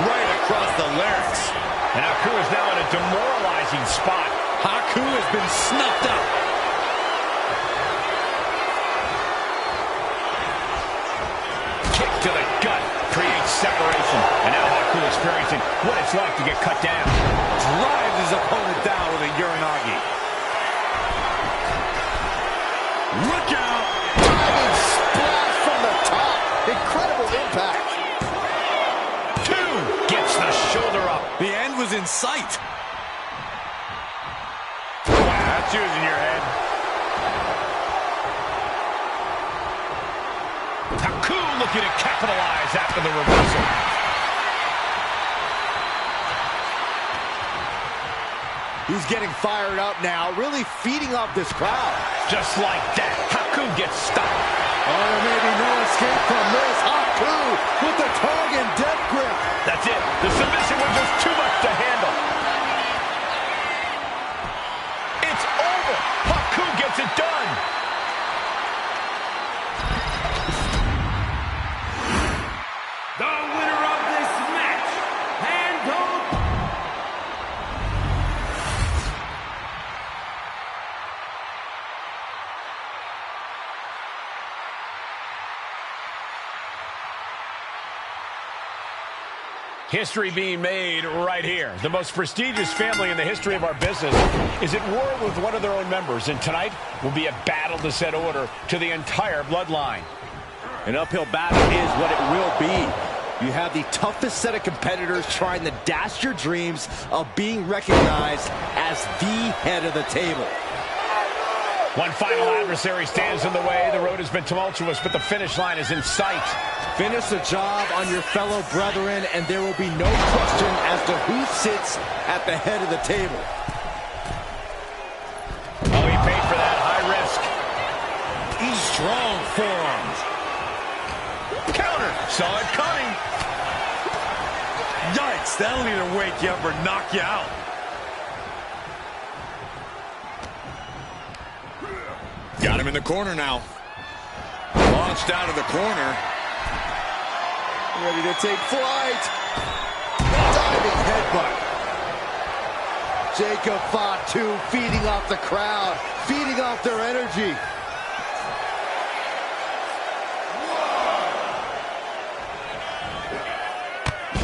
Right across the larynx. And Haku is now in a demoralizing spot. Haku has been snuffed out. Kick to the gut creates separation. And now Haku experiencing what it's like to get cut down. Drives his opponent down with a Uranagi. Look out! Diving splash from the top. Incredible impact. Two gets the shoulder up. The end was in sight. That's using your head. Haku looking to capitalize after the reversal. He's getting fired up now, really feeding off this crowd. Just like that, Haku gets stopped. Oh, there may be no escape from this. Haku with the tongue and death grip. That's it. The submission was just too much to handle. It's over. Haku gets it done. The winner of this match, History being made right here. The most prestigious family in the history of our business is at war with one of their own members, and tonight will be a battle to set order to the entire bloodline. An uphill battle is what it will be. You have the toughest set of competitors trying to dash your dreams of being recognized as the head of the table. One final adversary stands in the way. The road has been tumultuous, but the finish line is in sight. Finish the job on your fellow brethren, and there will be no question as to who sits at the head of the table. Oh, he paid for that. High risk. Strong forearms. Counter. Saw it coming. Yikes, that'll either wake you up or knock you out. Got him in the corner now. Launched out of the corner. Ready to take flight. Diving headbutt. Jacob Fatu feeding off the crowd, feeding off their energy.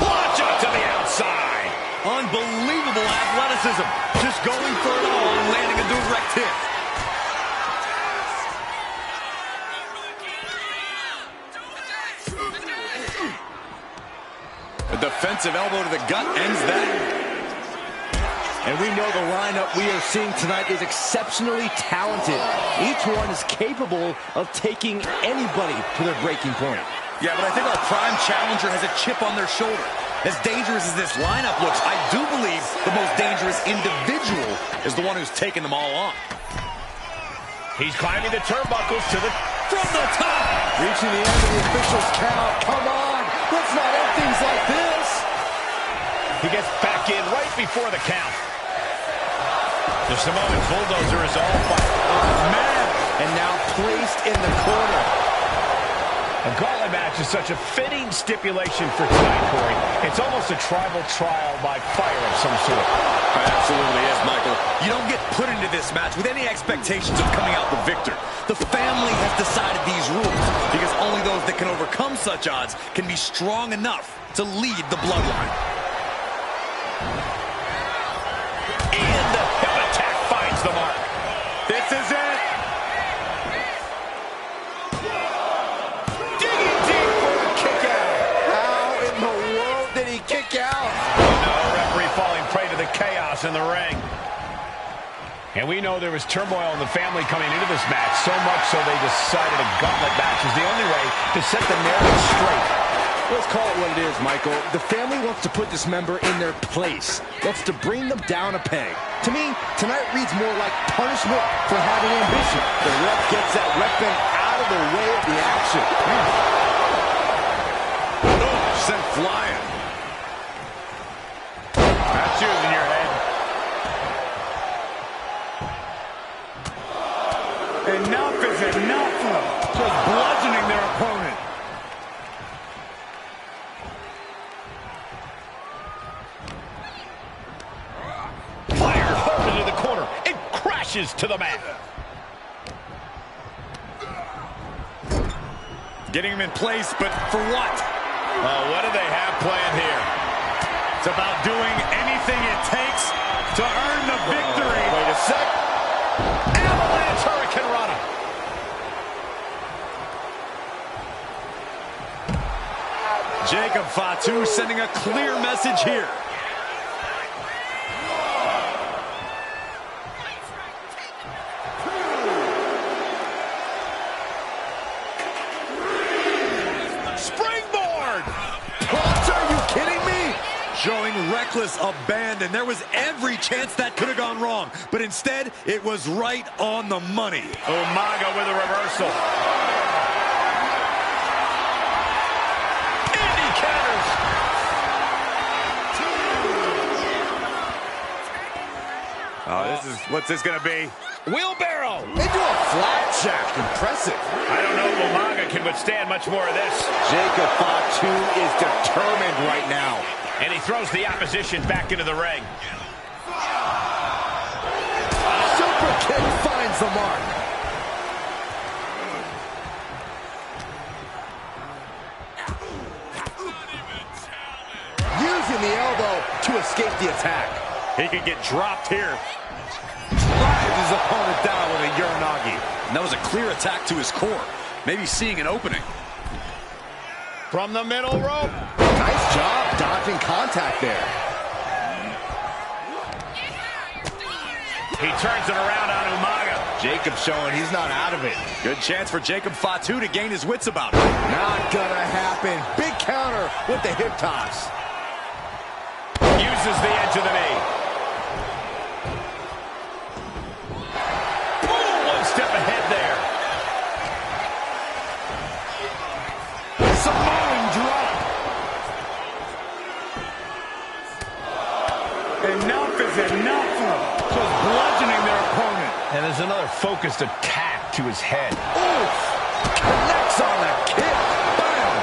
Launch up to the outside. Unbelievable athleticism. Just going for it all and landing a direct hit. A defensive elbow to the gut ends that. And we know the lineup we are seeing tonight is exceptionally talented. Each one is capable of taking anybody to their breaking point. Yeah, but I think our prime challenger has a chip on their shoulder. As dangerous as this lineup looks, I do believe the most dangerous individual is the one who's taking them all on. He's climbing the turnbuckles to the... From the top! Reaching the end of the official's count. Come on! Let's not end things like this! He gets back in right before the count. Just a moment, Bulldozer is all fired. Oh, man! And now placed in the corner. A gauntlet match is such a fitting stipulation for tonight, Corey. It's almost a tribal trial by fire of some sort. It absolutely is, Michael. You don't get put into this match with any expectations of coming out the victor. The family has decided these rules because only those that can overcome such odds can be strong enough to lead the bloodline. And the hip attack finds the mark. This is it. Kick out. No, referee falling prey to the chaos in the ring. And we know there was turmoil in the family coming into this match, so much so they decided a gauntlet match is the only way to set the narrative straight. Let's call it what it is, Michael. The family wants to put this member in their place, wants to bring them down a peg. To me, tonight reads more like punishment for having ambition. The ref gets that weapon out of the way of the action. Sent flying. That's yours in your head. Enough is enough. Just bludgeoning their opponent. Fired hard into the corner. It crashes to the mat. Getting him in place, but for what? Oh, what do they have planned here? It's about doing anything it takes to earn the victory. Wait a sec. Avalanche Hurricane Rana. Jacob Fatu sending a clear message here. Showing reckless abandon. There was every chance that could have gone wrong, but instead, it was right on the money. Umaga with a reversal. And he counters. Oh, what's this gonna be? Wheelbarrow. They do a flat jack. Impressive. I don't know if Umaga can withstand much more of this. Jacob Fatu is determined right now. And he throws the opposition back into the ring. Super kick finds the mark. Using the elbow to escape the attack. He could get dropped here. Drives his opponent down with a Uranagi. And that was a clear attack to his core. Maybe seeing an opening. From the middle rope. Nice job dodging contact there. He turns it around on Umaga. Jacob showing he's not out of it. Good chance for Jacob Fatu to gain his wits about it. Not gonna happen. Big counter with the hip toss. Uses the edge of the knee. Ooh, one step ahead there. Samoan drop. Enough is enough. Just bludgeoning their opponent. And there's another focused attack to his head. Oof! Connects on the kick. Bam!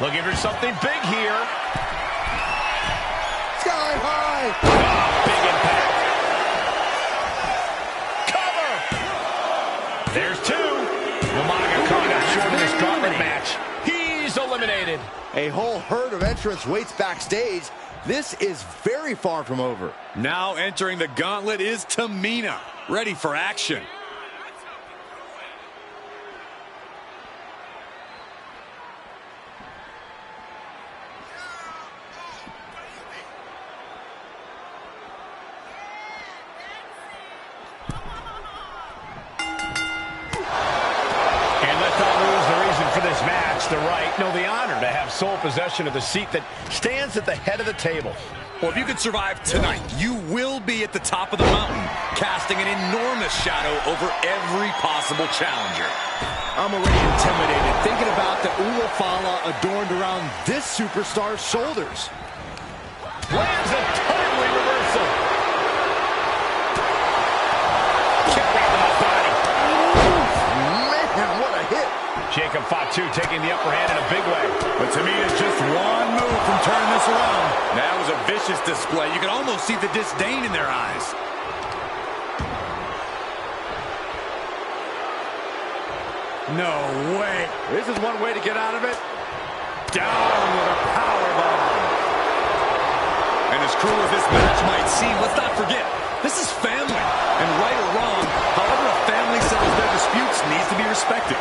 Looking for something big here. Sky high. Oh, big impact. Cover. There's two. Umaga coming up short in this gauntlet match. He's eliminated. A whole herd of entrants waits backstage. This is very far from over. Now entering the gauntlet is Tamina, ready for action. The right, no, the honor to have sole possession of the seat that stands at the head of the table. Well, if you can survive tonight, you will be at the top of the mountain, casting an enormous shadow over every possible challenger. I'm already intimidated thinking about the Ulafala adorned around this superstar's shoulders. Lands a timely reversal. Kick right to the body. Man, what a hit. Fatu taking the upper hand in a big way. But to me, it's just one move from turning this around. That was a vicious display. You can almost see the disdain in their eyes. No way. This is one way to get out of it. Down with a powerbomb. And as cruel as this match might seem, let's not forget, this is family. And right or wrong, however a family settles their disputes needs to be respected.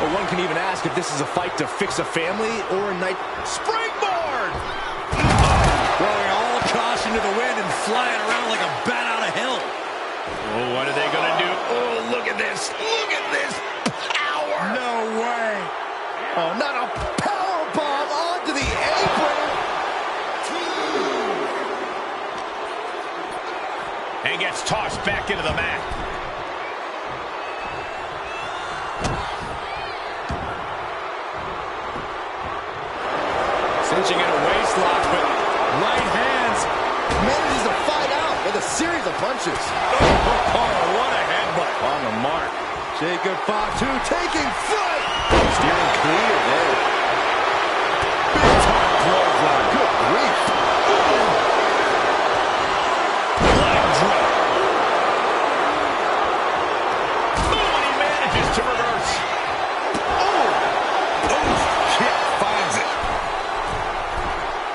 Well, one can even ask if this is a fight to fix a family or a night. Springboard! Throwing all caution to the wind and flying around like a bat out of hell. Oh, what are they going to do? Oh, look at this. Look at this power. No way. Oh, not a power bomb onto the apron. And gets tossed back into the mat. Cinching in a waist lock, but right hands. Manages to fight out with a series of punches. Oh, what a headbutt. On the mark. Jacob Fatu taking flight. Steering clear there. Big time clothesline. Good grief. Leg drop. Oh, and he manages to reverse. Kick finds it.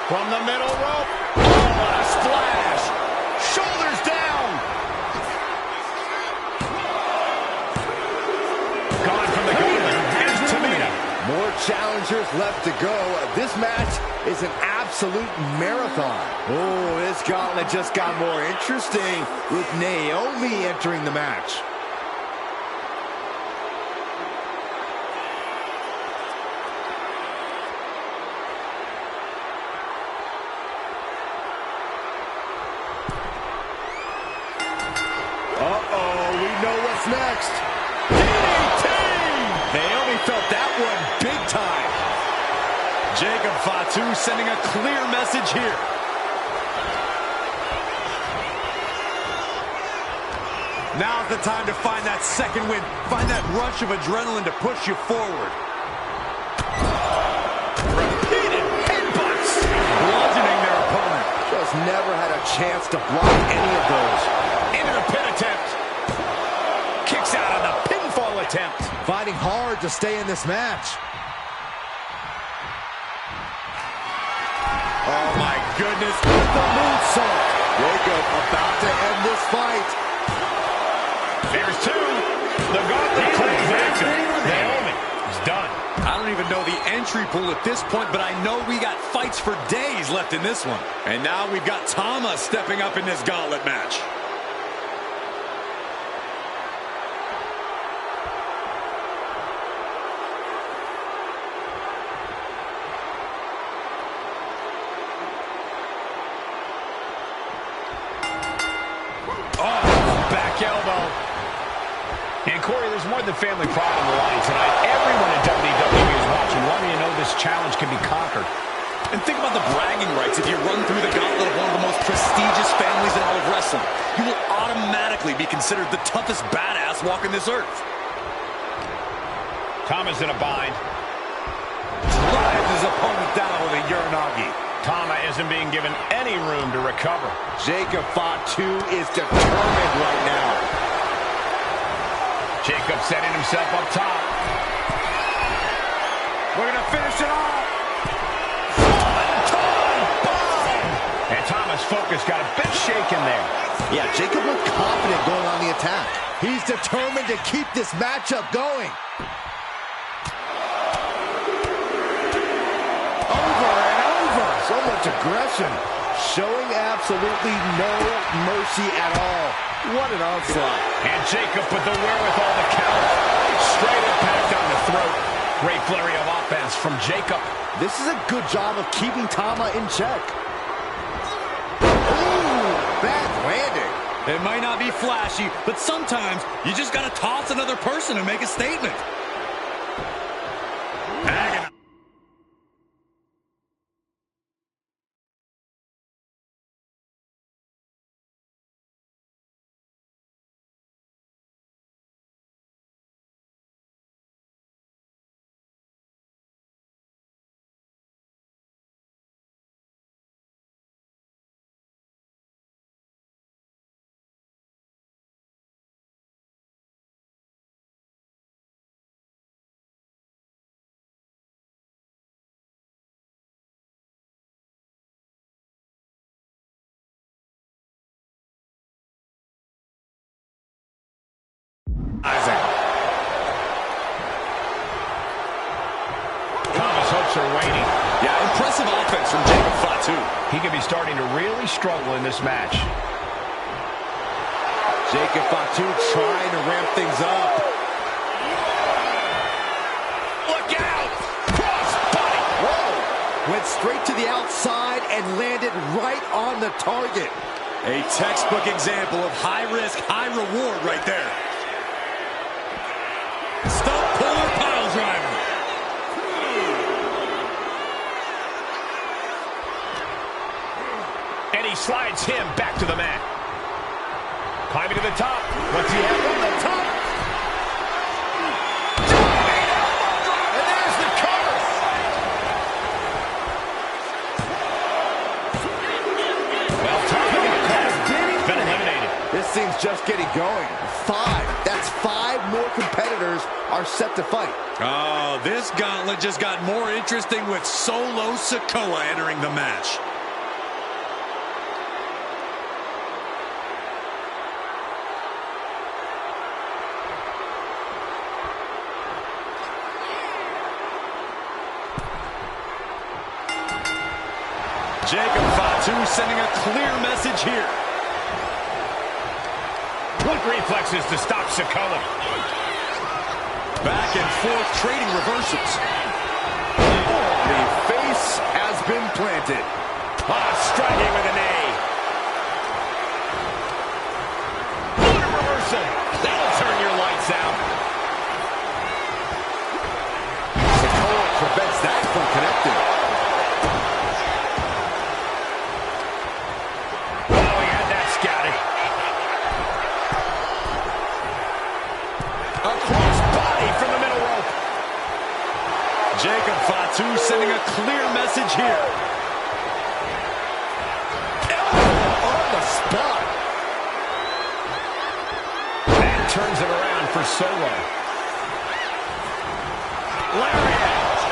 From the middle rope. Oh, what a splash. Shoulders down. Gone from the gauntlet. Here's Tamina. More challengers left to go. This match is an absolute marathon. Oh, this gauntlet just got more interesting with Naomi entering the match. Uh-oh, we know what's next. DDT! Naomi felt that one big time. Jacob Fatu sending a clear message here. Now's the time to find that second win. Find that rush of adrenaline to push you forward. Repeated headbutts. Bludgeoning their opponent. Just never had a chance to block any of those. Into the pin attempt. Kicks out on the pinfall attempt. Fighting hard to stay in this match. Oh my goodness. The moonsault. Jacob about to end this fight. There's two. The gauntlet claims victor. Naomi is done. I don't even know the entry pool at this point, but I know we got fights for days left in this one. And now we've got Tama stepping up in this gauntlet match. Elbow. And Corey, there's more than family pride on the line tonight. Everyone in WWE is watching, wanting to know this challenge can be conquered. And think about the bragging rights. If you run through the gauntlet of one of the most prestigious families in all of wrestling, you will automatically be considered the toughest badass walking this earth. Tama's in a bind. Drives his opponent down with a Uranagi. Tama isn't being given any room to recover. Jacob Fatu is determined right now. Jacob setting himself up top. We're going to finish it off. And Tama's focus got a bit shaken there. Yeah, Jacob looked confident going on the attack. He's determined to keep this matchup going. So much aggression, showing absolutely no mercy at all. What an onslaught. And Jacob with the wherewithal to counter. Straight impact on the throat. Great flurry of offense from Jacob. This is a good job of keeping Tama in check. Ooh, bad landing. It might not be flashy, but sometimes you just got to toss another person and make a statement. folks are waiting. Yeah, impressive offense from Jacob Fatu. He could be starting to really struggle in this match. Jacob Fatu trying to ramp things up. Look out! Cross body! Whoa! Went straight to the outside and landed right on the target. A textbook example of high risk, high reward right there. Stump puller pile driver. And he slides him back to the mat. Climbing to the top. What's he have on the top? And there's the cover. Well, target has been eliminated. This thing's just getting going. 5. That's 5 more competitors are set to fight. Oh, this gauntlet just got more interesting with Solo Sikoa entering the match. Jacob Fatu sending a clear message here. Quick reflexes to stop Sikoa. Back and forth trading reversals. The face has been planted. Striking with a knee. What a reversal. That'll turn your lights out. Sikoa prevents that from connecting. Jacob Fatu sending a clear message here. On the spot. That turns it around for Solo. Lariat.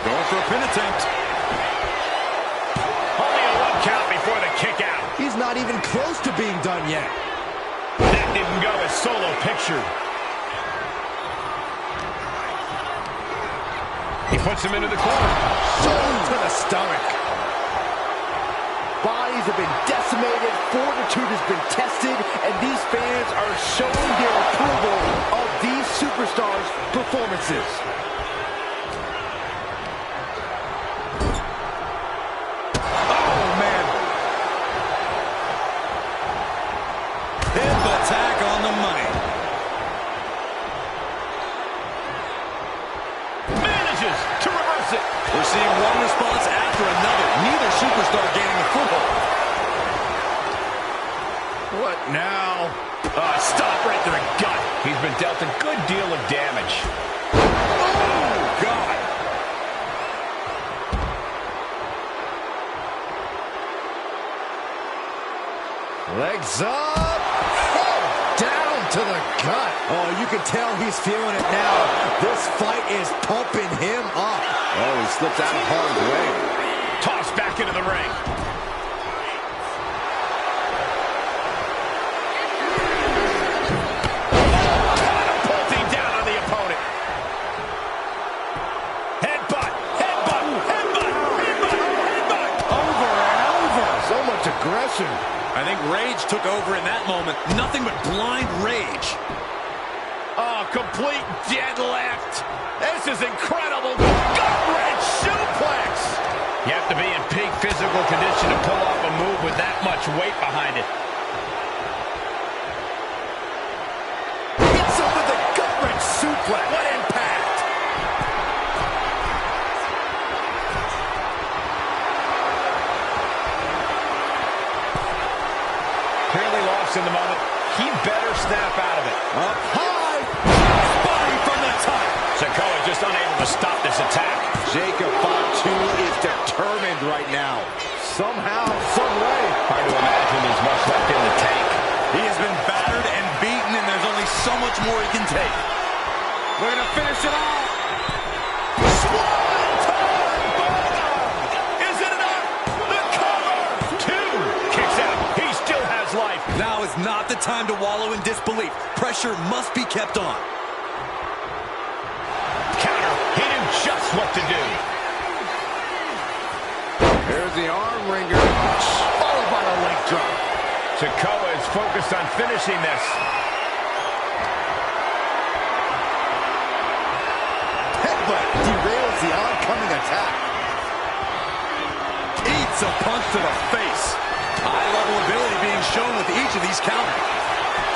Going for a pin attempt. Only a 1 count before the kick out. He's not even close to being done yet. That didn't go as Solo pictured. He puts him into the corner. Shoulder to the stomach. Bodies have been decimated, fortitude has been tested, and these fans are showing their approval of these superstars' performances. Oh, man. Hip attack on the money. To reverse it. We're seeing one response after another. Neither superstar gaining a foothold. What now? Stop right to the gut. He's been dealt a good deal of damage. Oh, God. Legs up. Down to the gut. Oh, you can tell he's feeling it now. This fight is pumping him up. Oh, he slipped out of harm's way. Tossed back into the ring. Catapulting down on the opponent. Headbutt, headbutt, headbutt, headbutt, headbutt. Over and over. So much aggression. I think rage took over in that moment. Nothing but blind rage. Oh, complete deadlift. This is incredible. Gut-wrench suplex. You have to be in peak physical condition to pull off a move with that much weight behind it. Hits him with a gut-wrench suplex. What impact. Clearly lost in the moment. He better snap out of it. Up high. Body from the top. Sikoa just unable to stop this attack. Jacob Fatu is determined right now. Somehow, some way. Hard to imagine there's much left in the tank. He has been battered and beaten, and there's only so much more he can take. We're going to finish it off. Is it enough? The cover! 2. Kicks out. He still has life. Now is not the time to wallow in disbelief. Pressure must be kept on. Counter. He knew what to do. There's the arm wringer, followed by the leg drop. Sikoa is focused on finishing this. Headbutt derails the oncoming attack. Eats a punch to the face. High-level ability being shown with each of these counters.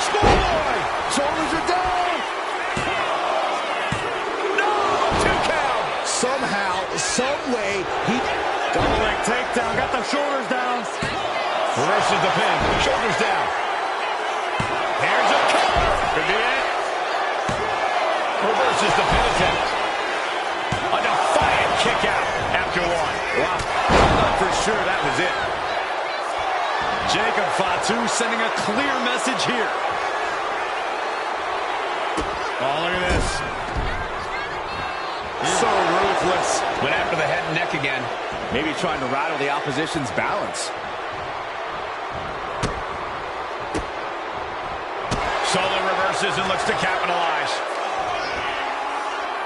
Schoolboy! Shoulders are down! No! 2 count! Somehow, some way, he... Double leg takedown, got the shoulders down. Reverses the pin, shoulders down. Here's a cover. Could be it. Reverses the pin attempt. A defiant kick out after one. Wow, I thought for sure that was it. Jacob Fatu sending a clear message here. Oh, look at this. So ruthless. Went after the head and neck again. Maybe trying to rattle the opposition's balance. Solo reverses and looks to capitalize.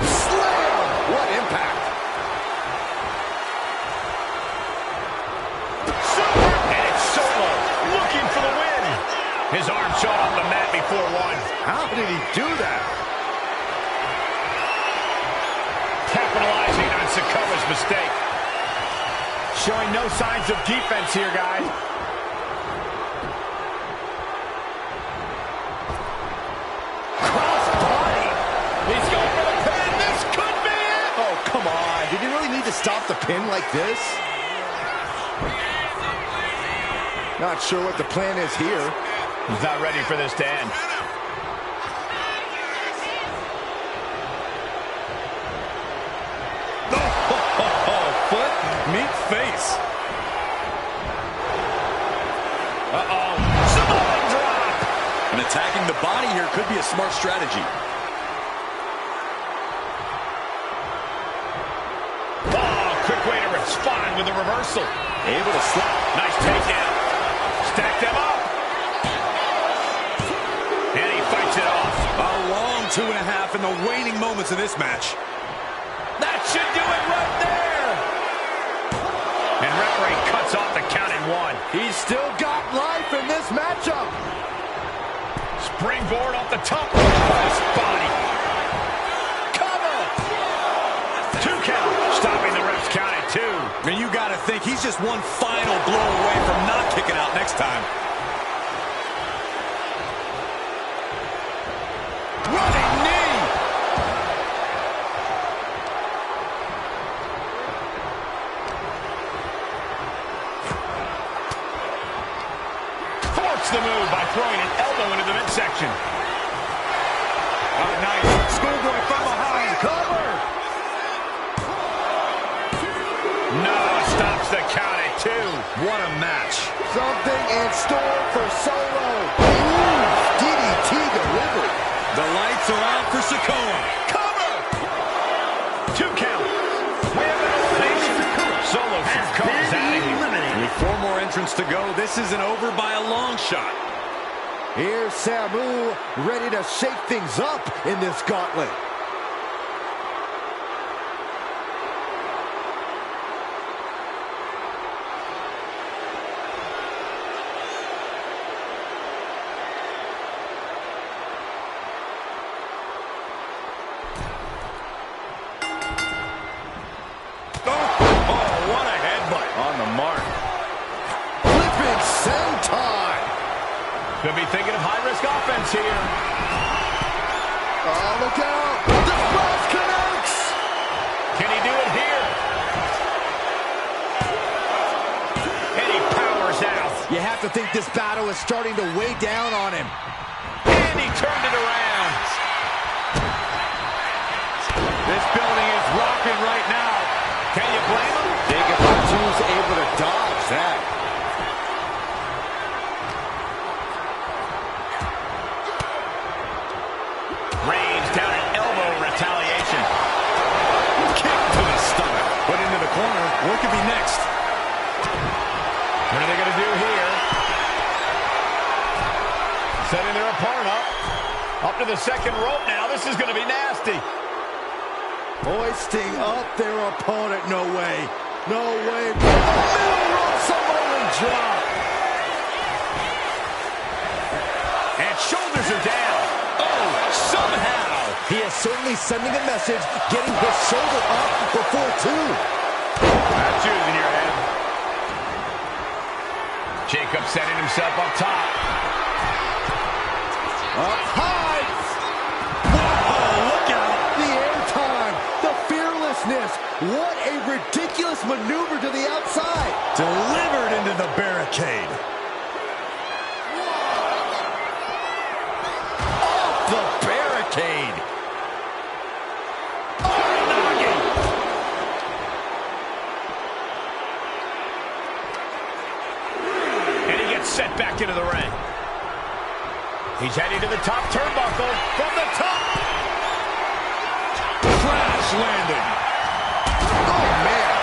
Slam! What impact! And it's Solo looking for the win. His arm shot off the mat before one. How did he do that? Capitalizing on Sikoa's mistake. Showing no signs of defense here, guys. Crossbody! He's going for the pin. This could be it. Oh, come on. Did he really need to stop the pin like this? Not sure what the plan is here. He's not ready for this to end. Foot meet face. Uh-oh. Samoan drop. And attacking the body here could be a smart strategy. Oh, quick way to respond with a reversal. Able to slap. Nice takedown. Stack them up. And he fights it off. A long 2.5 in the waning moments of this match. That should do it right there. And referee cuts off the count in one. He's still got life in this matchup. Springboard off the top. Cross body. Cover. 2 count. Stopping the ref's count at 2. I mean, you got to think he's just one final blow away from not kicking out next time. Running knee. Forks the move by throwing an elbow into the midsection. Oh, nice. Schoolboy from behind. Cover. No, stops the count at 2. What a match. Something in store for Solo. Ooh, DDT delivered. The lights are out for Sikoa. Cover. 2 count. We have an elimination. Solo comes out of here. With 4 more entrants to go, this isn't over by a long shot. Here's Samu, ready to shake things up in this gauntlet. Could be thinking of high-risk offense here. Oh, look out. The cross connects. Can he do it here? And he powers out. You have to think this battle is starting to weigh down on him. And he turned it around. This building is rocking right now. Can you blame him? Jacob Fatu's able to dodge that. Range down an elbow retaliation. Kick to the stomach. Put into the corner. What could be next? What are they going to do here? Setting their opponent up. Up to the second rope now. This is going to be nasty. Hoisting up their opponent. No way. No way. Middle rope Samoan drop. And shoulders are down. Oh, somehow. He is certainly sending a message, getting his shoulder up before two. That's yours in your head. Jacob setting himself up top. Up high. Wow, look out. The airtime, the fearlessness. What a ridiculous maneuver to the outside. Delivered into the barricade. Off the barricade. Set back into the ring. He's heading to the top turnbuckle from the top. Crash landing. Oh, man.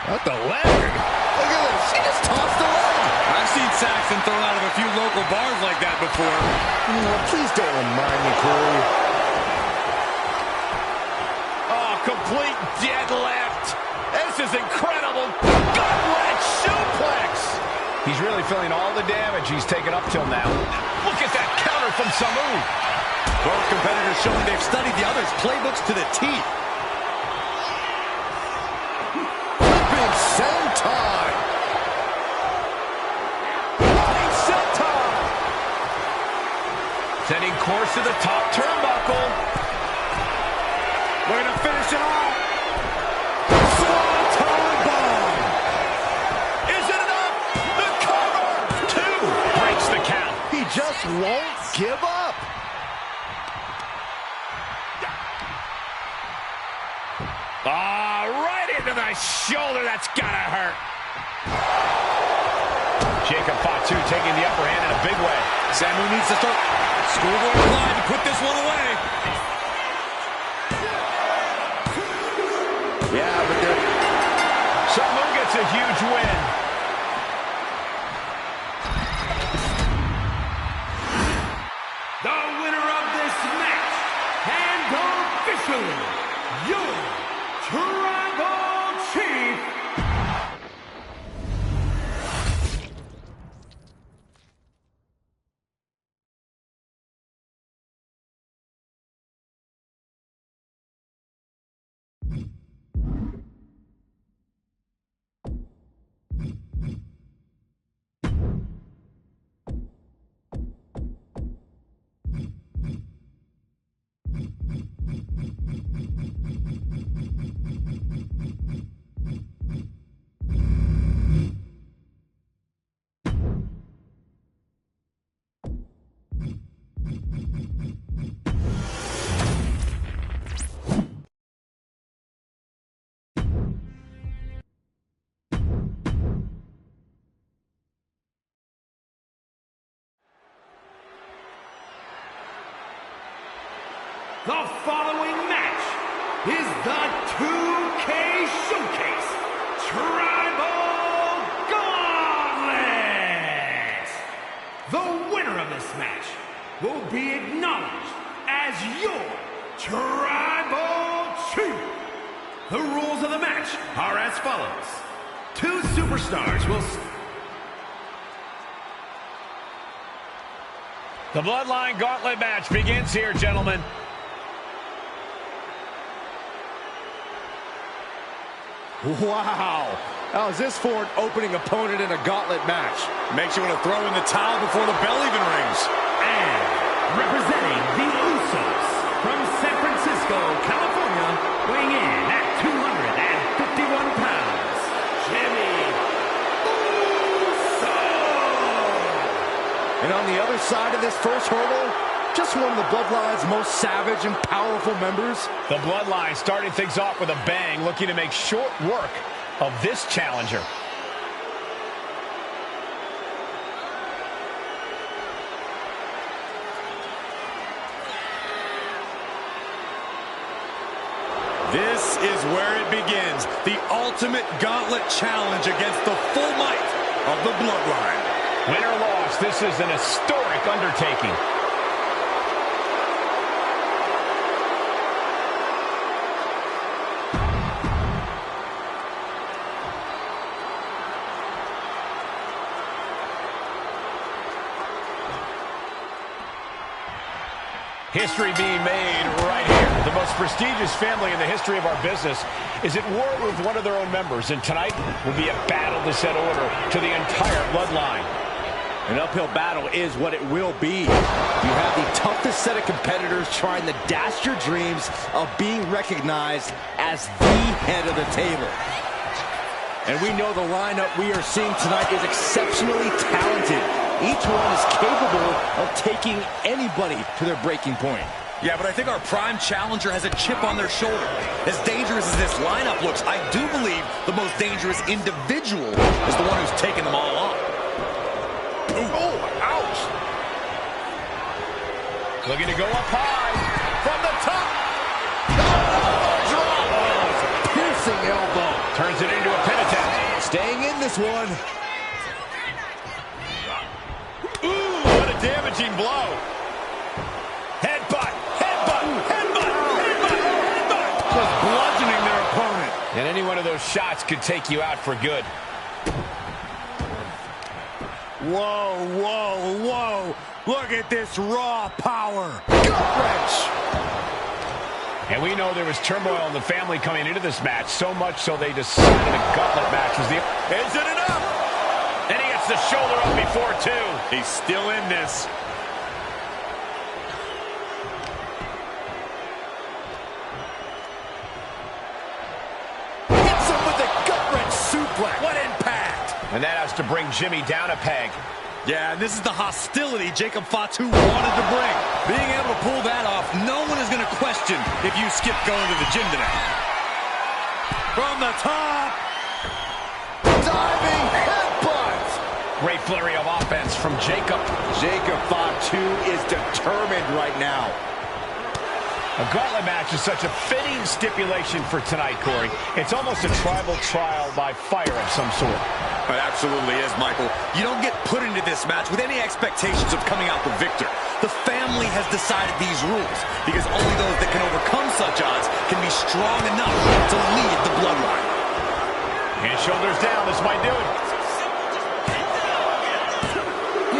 What the leg? Look at this. He just tossed the leg. I've seen Saxton thrown out of a few local bars like that before. Please don't remind me, Corey. Oh, complete deadlift. This is incredible. Goblet suplex. He's really feeling all the damage he's taken up till now. Look at that counter from Samu. Both competitors showing they've studied the others' playbooks to the teeth. Big sentai. Big sentai. Setting course to the top turnbuckle. We're going to finish it off. Just won't give up. Right into the shoulder. That's gotta hurt. Jacob Fatu taking the upper hand in a big way. Samu needs to start schoolboy line to put this one away. Yeah, but Samu gets a huge win. Your Tribal Chief, the following match is the 2K Showcase Tribal Gauntlet. The winner of this match will be acknowledged as your Tribal Chief. The rules of the match are as follows. Two superstars will... The Bloodline Gauntlet match begins here, gentlemen. Wow. How's this for an opening opponent in a gauntlet match? Makes you want to throw in the towel before the bell even rings. And representing the Usos from San Francisco, California, weighing in at 251 pounds, Jimmy Uso. And on the other side of this first hurdle, just one of the Bloodline's most savage and powerful members. The Bloodline starting things off with a bang, looking to make short work of this challenger. This is where it begins. The ultimate gauntlet challenge against the full might of the Bloodline. Win or loss, this is an historic undertaking. History being made right here. The most prestigious family in the history of our business is at war with one of their own members, and tonight will be a battle to set order to the entire bloodline. An uphill battle is what it will be. You have the toughest set of competitors trying to dash your dreams of being recognized as the head of the table. And we know the lineup we are seeing tonight is exceptionally talented. Each one is capable of taking anybody to their breaking point. Yeah, but I think our prime challenger has a chip on their shoulder. As dangerous as this lineup looks, I do believe the most dangerous individual is the one who's taking them all on. Oh, ouch! Looking to go up high from the top. Oh, piercing elbow. Turns it into a pin attempt. Staying in this one. Ooh, what a damaging blow. Headbutt, headbutt, headbutt, headbutt, headbutt. Just bludgeoning their opponent. And any one of those shots could take you out for good. Whoa, whoa, whoa. Look at this raw power. Gut wrench. And we know there was turmoil in the family coming into this match, so much so they decided a gauntlet match was the... Is it enough? And he gets the shoulder up before two. He's still in this. Hits him with the gut-wrench suplex. What impact! And that has to bring Jimmy down a peg. Yeah, and this is the hostility Jacob Fatu wanted to bring. Being able to pull that off, no one is going to question if you skip going to the gym today. From the top. Diving headbutt. Great flurry of offense from Jacob. Jacob Fatu is determined right now. A gauntlet match is such a fitting stipulation for tonight, Corey. It's almost a tribal trial by fire of some sort. It absolutely is, Michael. You don't get put into this match with any expectations of coming out the victor. The family has decided these rules because only those that can overcome such odds can be strong enough to lead the bloodline. And shoulders down, this might do it.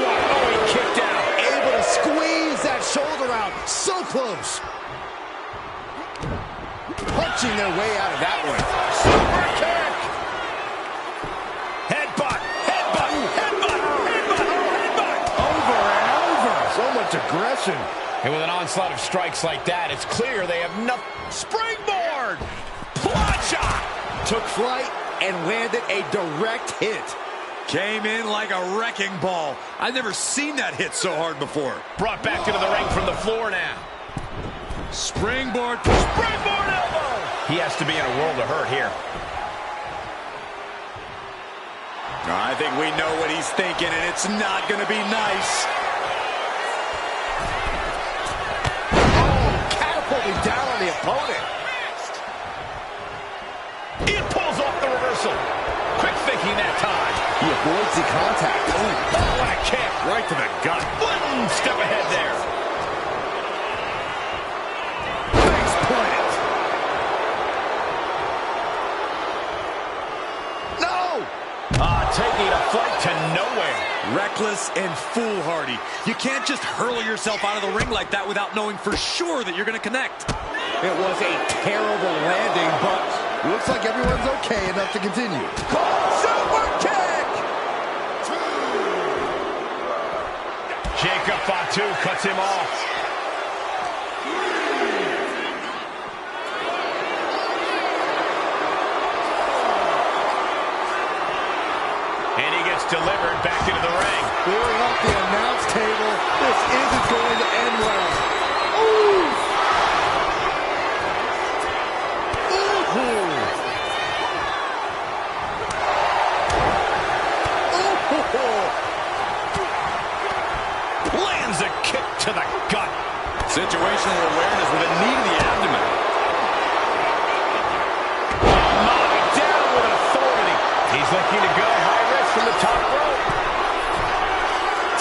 Oh, he kicked out. Able to squeeze that shoulder out. So close. Punching their way out of that one. Super kick. Headbutt, headbutt, headbutt, headbutt, headbutt. Over and over. So much aggression. And with an onslaught of strikes like that, it's clear they have nothing. Springboard. Plancha. Took flight and landed a direct hit. Came in like a wrecking ball. I've never seen that hit so hard before. Brought back into the ring from the floor now. Springboard. Springboard elbow. He has to be in a world of hurt here. I think we know what he's thinking, and it's not going to be nice. Oh, catapulting down on the opponent. It pulls off the reversal. Quick thinking that time. He avoids the contact. Oh, what a kick. Right to the gut. One step ahead there. Face plant. No! Taking a flight to nowhere. Reckless and foolhardy. You can't just hurl yourself out of the ring like that without knowing for sure that you're going to connect. It was a terrible landing, but looks like everyone's okay enough to continue. Super kick! Jacob Fatu cuts him off. And he gets delivered back into the ring. Clearing up the announce table. This isn't going to end well. Ooh! Lands a kick to the gut. Situational awareness with a knee to the abdomen. Knocked down with authority. He's looking to go high risk from the top rope.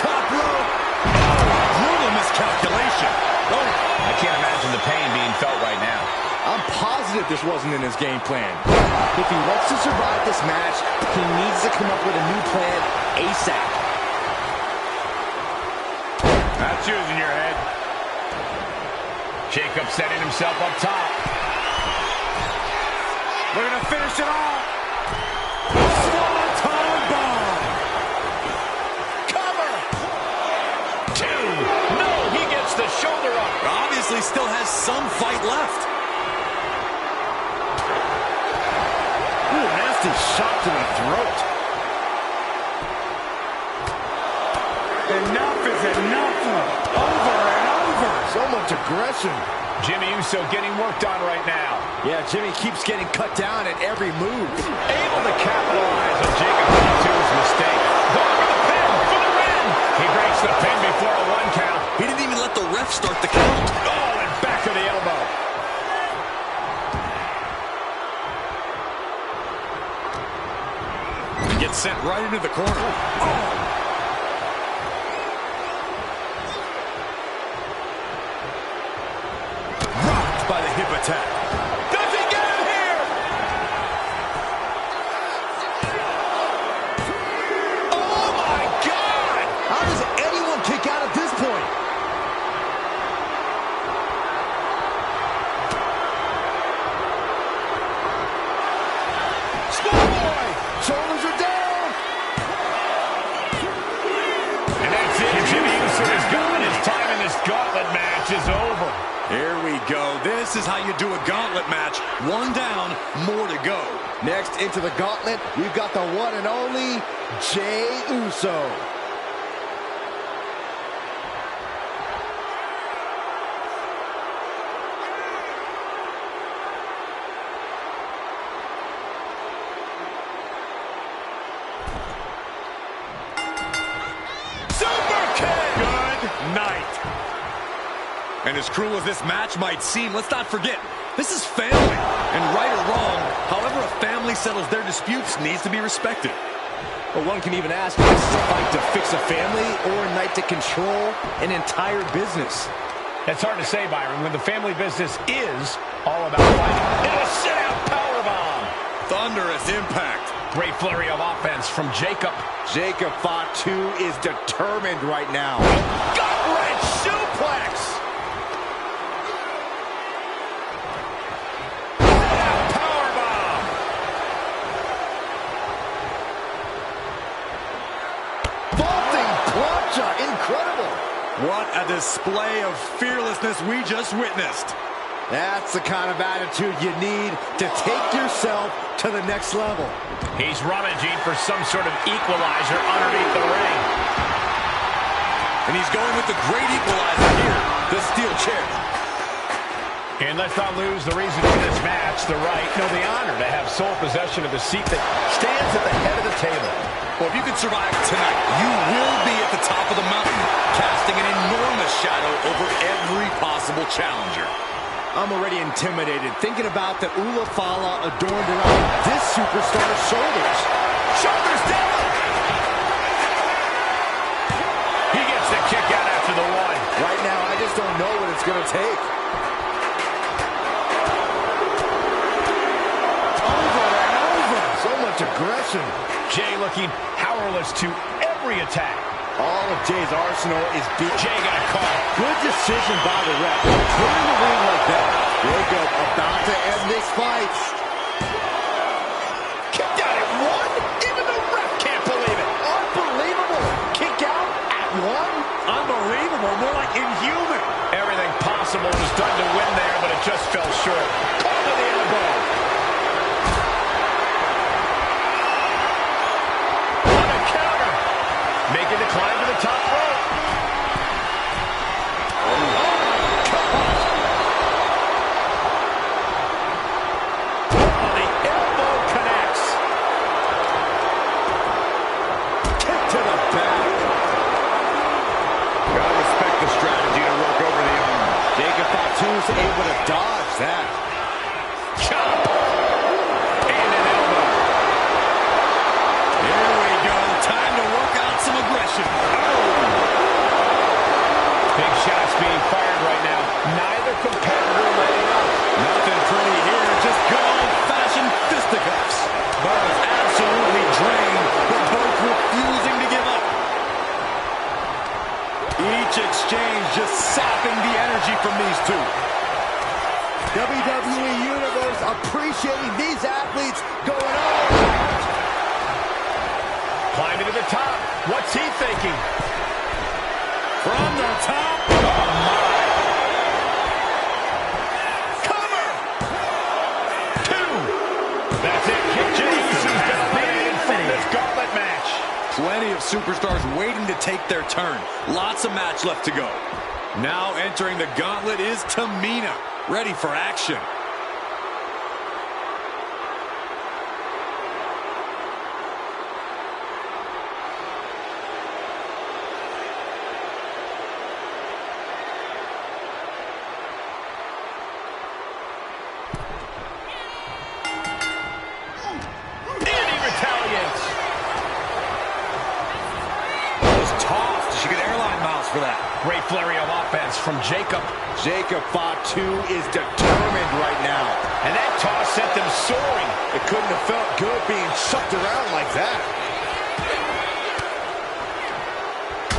Top rope. Brutal miscalculation. Oh, I can't imagine the pain being felt right now. I'm positive this wasn't in his game plan. If he wants to survive this match, he needs to come up with a new plan ASAP. That's using your head. Jacob setting himself up top. We're going to finish it off. Swanton bomb. Cover. 2. No, he gets the shoulder up. Obviously still has some fight left. Ooh, nasty shot to the throat. Enough is enough. Over and over. So much aggression. Jimmy Uso getting worked on right now. Yeah, Jimmy keeps getting cut down at every move. Able to capitalize on Jacob Fatu's mistake. Going for the pin for the win. He breaks the pin before a 1 count. He didn't even let the ref start the count. Oh, and back to the elbow. He gets sent right into the corner. Oh! By the hip attack. Does he get him here? Oh my God! How does anyone kick out at this point? Schoolboy! Shoulders are down! And that's it. Jimmy Uso is gone. His time in this gauntlet match is over. Here we go. This is how you do a gauntlet match. 1 down, more to go. Next into the gauntlet, we've got the one and only Jey Uso. Super kick. Good night. And as cruel as this match might seem, let's not forget, this is family. And right or wrong, however a family settles their disputes needs to be respected. But one can even ask if this is a fight to fix a family or a night to control an entire business. It's hard to say, Byron, when the family business is all about fighting. And a sit-out powerbomb. Thunderous impact. Great flurry of offense from Jacob. Jacob Fatu is determined right now. Gut-wrench suplex. Incredible. What a display of fearlessness we just witnessed. That's the kind of attitude you need to take yourself to the next level. He's rummaging for some sort of equalizer underneath the ring. And he's going with the great equalizer here, the steel chair. And let's not lose the reason for this match, the right, no, the honor to have sole possession of the seat that stands at the head of the table. Well, if you can survive tonight, you will be at the top of the mountain, casting an enormous shadow over every possible challenger. I'm already intimidated thinking about the Ulafala adorned around this superstar's shoulders. Shoulders down! He gets the kick out after the 1. Right now, I just don't know what it's going to take. Over and over. So much aggression. Jey looking powerless to every attack. All of Jey's arsenal is beat. Jey got caught. Good decision by the ref. Clearing the ring like that. Jacob about to end this fight. Kicked out at 1? Even the ref can't believe it. Unbelievable. Kick out at 1? Unbelievable. More like inhuman. Everything possible was done to win there, but it just fell short. Caught to the elbow. Making the climb to the top rope. The elbow connects. Kick to the back. Gotta respect the strategy to work over the arm. Jacob Fatu's able to dodge that. Chop. And an elbow. Here we go. Time to work out some aggression. Big shots being fired right now. Neither competitor letting up. Nothing pretty here, just good old-fashioned fisticuffs. Both absolutely drained, but both refusing to give up. Each exchange just sapping the energy from these two. appreciating these athletes going all out. Climbing to the top. What's he thinking? From the top. Oh, my. Cover. 2. That's it. Kick James has been eliminated from this gauntlet match. Plenty of superstars waiting to take their turn. Lots of match left to go. Now entering the gauntlet is Tamina, ready for action. For that. Great flurry of offense from Jacob. Jacob Fatu is determined right now. And that toss sent them soaring. It couldn't have felt good being chucked around like that.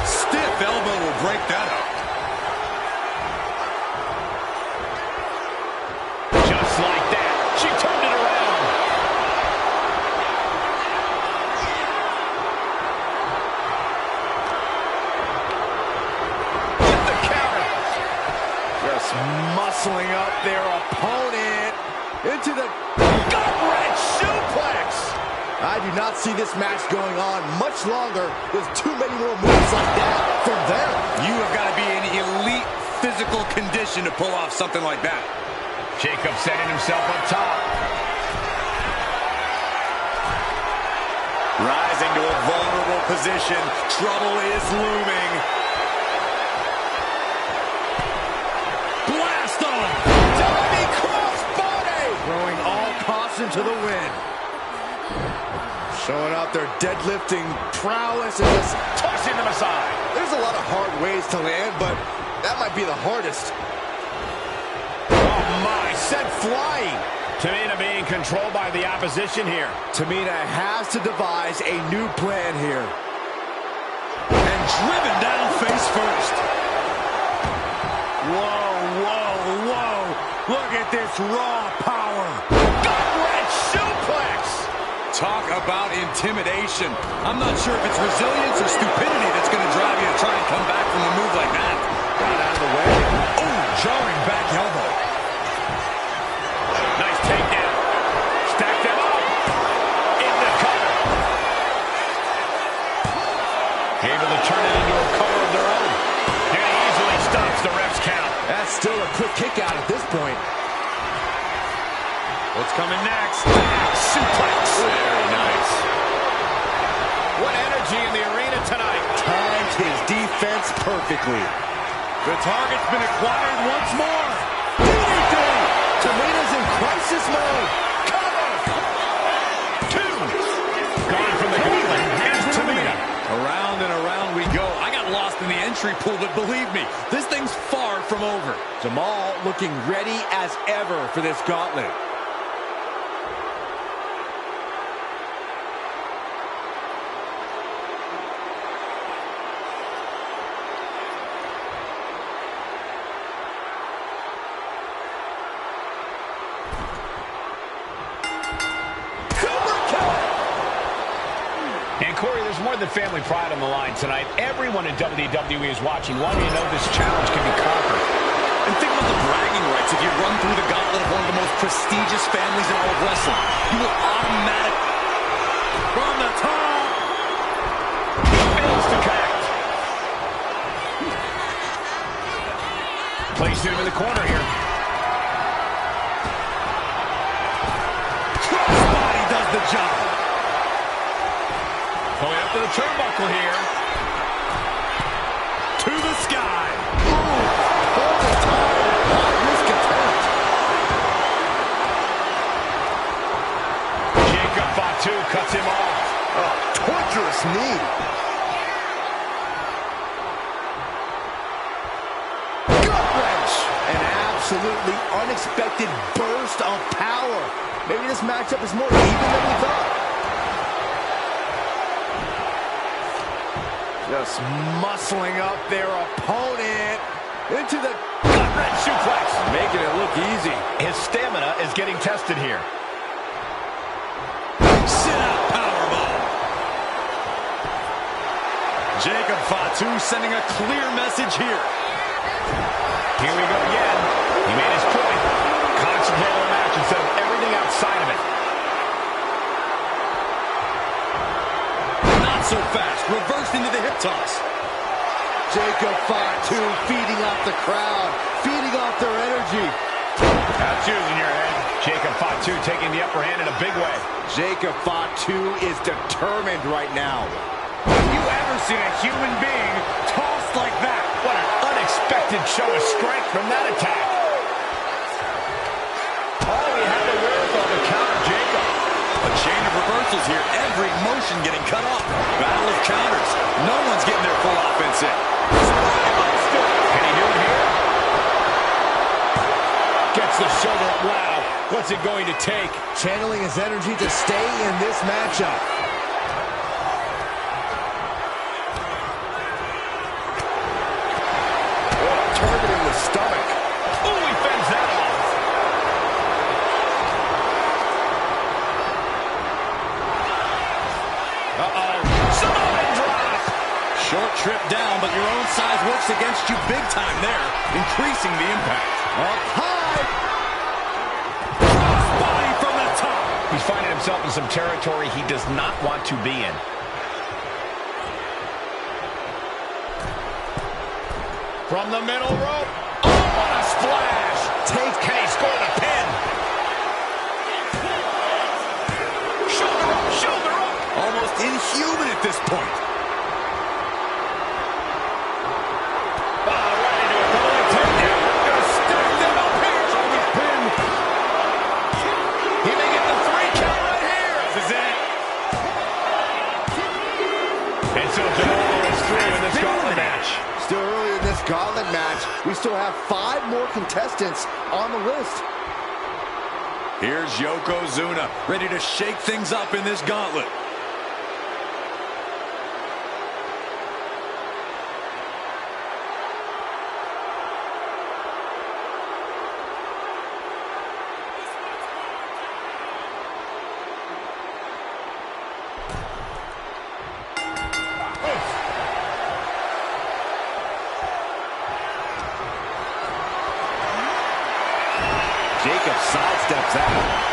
Stiff elbow will break that up. Just like that. She turned it around. Muscling up their opponent into the gut-wrench suplex. I do not see this match going on much longer. There's too many more moves like that from them. You have got to be in elite physical condition to pull off something like that. Jacob setting himself up top. Rising to a vulnerable position. Trouble is looming. Throwing all caution to the wind. Showing off their deadlifting prowess and just tossing them aside. There's a lot of hard ways to land, but that might be the hardest. Oh my, sent flying. Tamina being controlled by the opposition here. Tamina has to devise a new plan here. And driven down face first. Whoa, whoa, whoa. Look at this raw power. Gut-wrench suplex. Talk about intimidation. I'm not sure if it's resilience or stupidity that's going to drive you to try and come back from a move like that. Right out of the way. Oh, jarring back elbow. Nice takedown. Stack them up. In the cover. Able to turn it into a cover of their own. And he easily stops the ref's count. That's still a quick kick out at this point. What's coming next? Suplex. Very nice. What energy in the arena tonight. Timed his defense perfectly. The target's been acquired once more. DDT. Tamina's in crisis mode. Cover. 2. Gone from the gauntlet. Here's Tamina. Around and around we go. I got lost in the entry pool, but believe me, this thing's far from over. Jamal looking ready as ever for this gauntlet. Corey, there's more than family pride on the line tonight. Everyone in WWE is watching, wanting to know this challenge can be conquered. And think about the bragging rights. If you run through the gauntlet of one of the most prestigious families in all of wrestling, you will automatically... From the top! He fails to connect. Placed him in the corner here. Crossbody does the job. Going up to the turnbuckle here. To the sky. All the time. High-risk attempt. Jacob Fatu cuts him off. Oh, torturous knee. Gut-wrench. An absolutely unexpected burst of power. Maybe this matchup is more even than we thought. Just muscling up their opponent into the gut-wrench suplex. Making it look easy. His stamina is getting tested here. Jacob Fatu sending a clear message here. Here we go again. He made his point. Concentrate on the match instead of everything outside of it. Not so fast. Reversed into the hip toss. Jacob Fatu feeding off the crowd, feeding off their energy. That's using your head. Jacob Fatu taking the upper hand in a big way. Jacob Fatu is determined right now. Have you ever seen a human being tossed like that? What an unexpected show of strength from that attack. Oh, he had the wherewithal to counter Jacob. A chain of reversals here. Every motion getting cut off. Battle of counters. No one's getting their full offense in. Can he do it here? Gets the shoulder. Wow. What's it going to take? Channeling his energy to stay in this matchup. Targeting the stomach. Oh, he fends that off. Uh-oh. Samoan drop. Short trip down, but your own size works against you big time there, increasing the impact. Up high. Body from the top. He's finding himself in some territory he does not want to be in. From the middle rope. Oh, what a splash. Can he score the pin? Shoulder up, shoulder up. Almost inhuman at this point. Ready to avoid takedown. Gonna stack them up here. Shoulder pin. He may get the 3 count right here. This is it. And so DeMarco is through in this gauntlet match. Still early in this gauntlet match. We still have 5 more contestants on the list. Here's Yokozuna, ready to shake things up in this gauntlet. Jacob sidesteps out.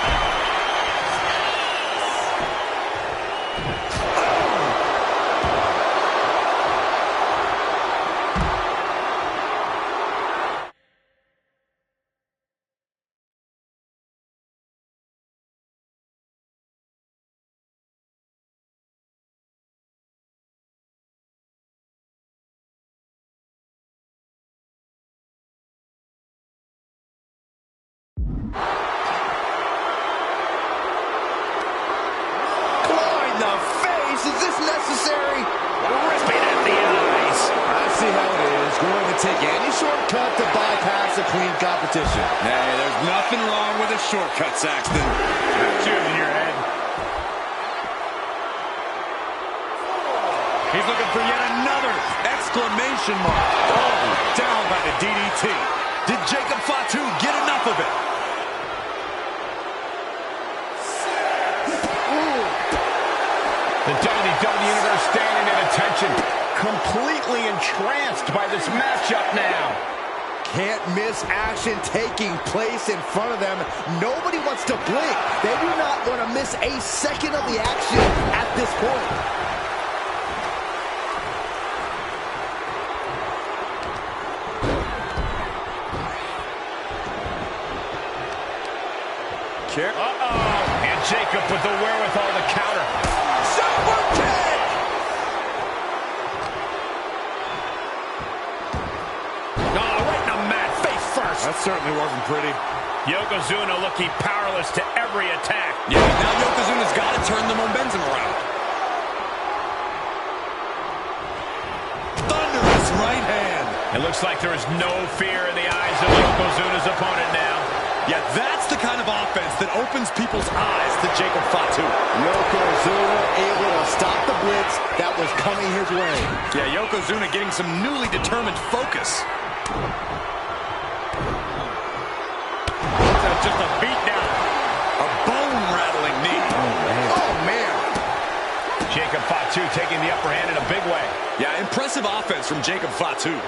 Is this necessary? Ripping at the eyes. I see how it is. Going to take any shortcut to bypass a clean competition. Hey, there's nothing wrong with a shortcut, Saxton. That's in your head. He's looking for yet another exclamation mark. Oh, down by the DDT. Did Jacob Fatu get enough of it? The WWE Universe standing at attention, completely entranced by this matchup now. Can't miss action taking place in front of them. Nobody wants to blink. They do not want to miss a second of the action at this point. Kick. Uh-oh. And Jacob with the wherewithal to counter. Super kick! Oh, right in the mat, face first. That certainly wasn't pretty. Yokozuna looking powerless to every attack. Yeah, now Yokozuna's got to turn the momentum around. Thunderous right hand. It looks like there is no fear in the eyes of Yokozuna's opponent now. Yeah, that's the kind of offense that opens people's eyes to Jacob Fatu. Yokozuna able to stop the blitz that was coming his way. Yeah, Yokozuna getting some newly determined focus. That's just a beatdown. A bone-rattling knee. Oh, man. Jacob Fatu taking the upper hand in a big way. Yeah, impressive offense from Jacob Fatu.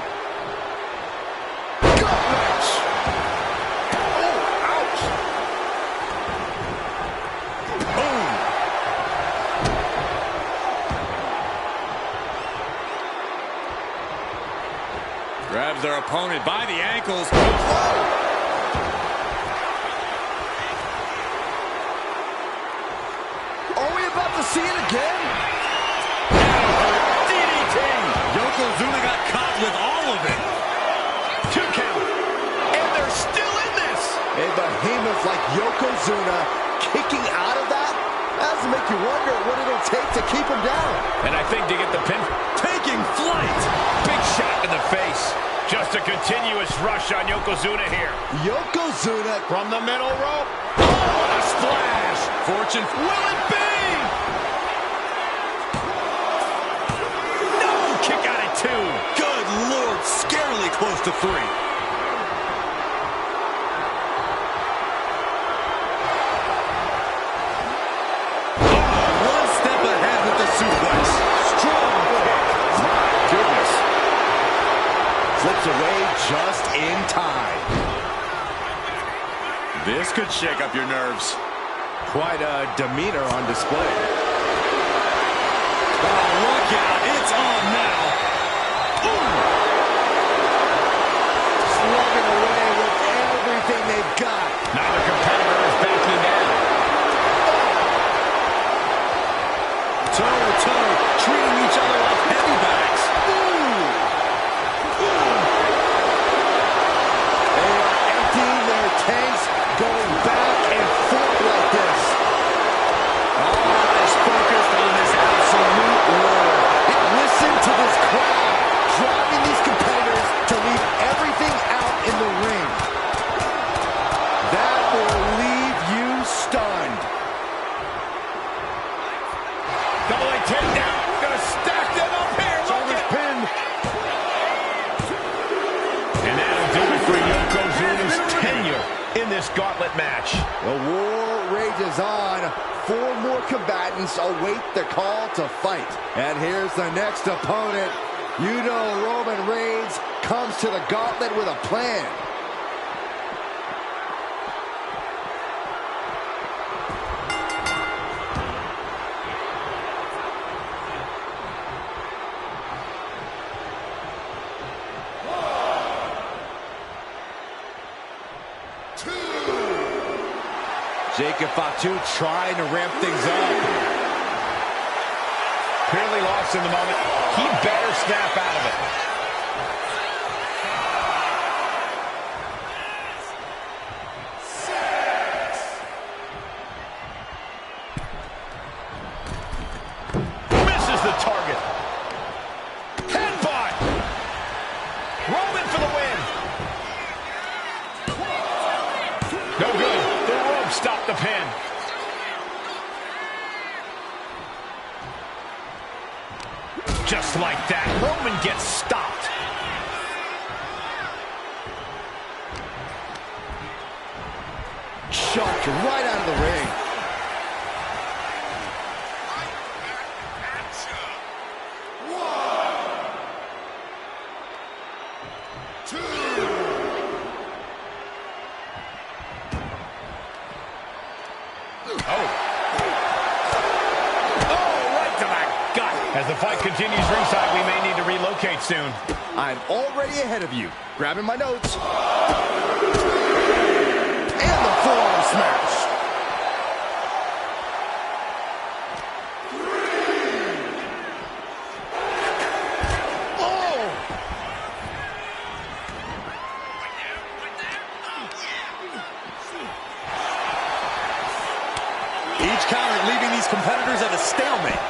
Grabs their opponent by the ankles. Are we about to see it again? DDT! Yokozuna got caught with all of it. 2 count. And they're still in this. A behemoth like Yokozuna kicking out of that has to make you wonder what it'll take to keep him down. And I think to get the pin, taking flight. Big shot in the face. Just a continuous rush on Yokozuna here. Yokozuna from the middle rope. Oh, what a splash. Fortune. Will it be? No, kick out at 2. Good Lord, scarily close to 3. Flips away just in time. This could shake up your nerves. Quite a demeanor on display. Oh, look out. It's on now. Ooh. Slugging away with everything they've got. Neither competitor is backing down. Toe-to-toe, treating each other like heavybacks. Tanks going back and forth like this. Eyes focused on this absolute war. Listen to this crowd driving these competitors to leave everything out in the ring. That will leave you stunned. Double leg takedown. Gonna stack them up here. Shoulders pinned. And that'll do it for Yokozuna's tenure in this gauntlet match. The war rages on. 4 more combatants await the call to fight. And here's the next opponent. You know Roman Reigns comes to the gauntlet with a plan. Jacob Fatu trying to ramp things up. Clearly lost in the moment. He better snap out of it. Misses the target. Headbutt. Roman for the win. No good. Stop the pin. Just like that, Roman gets stopped. Chucked right out of the ring. As the fight continues ringside, we may need to relocate soon. I'm already ahead of you. Grabbing my notes. And the forearm smash. Oh! Each counter leaving these competitors at a stalemate.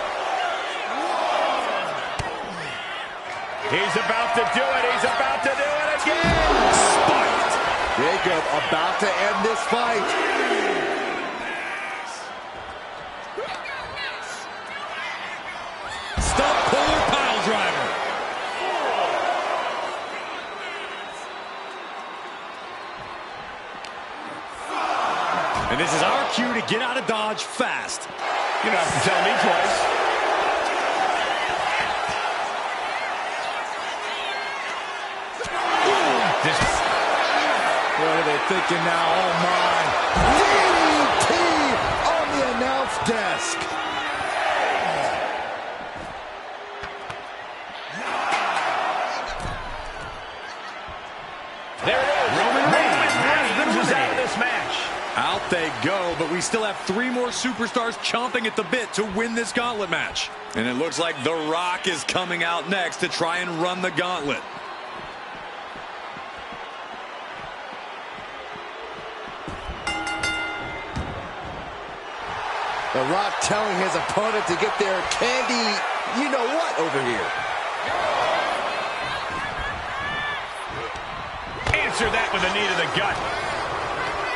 He's about to do it. He's about to do it again. Spiked. Jacob about to end this fight. Stump puller pile driver. And this is our cue to get out of Dodge fast. You don't have to tell me twice. What are they thinking now? Oh, my. DDT on the announce desk. There it is. Roman Reigns is out of this match. Out they go, but we still have 3 more superstars chomping at the bit to win this gauntlet match. And it looks like The Rock is coming out next to try and run the gauntlet. The Rock telling his opponent to get their candy, you-know-what over here. Answer that with a knee to the gut.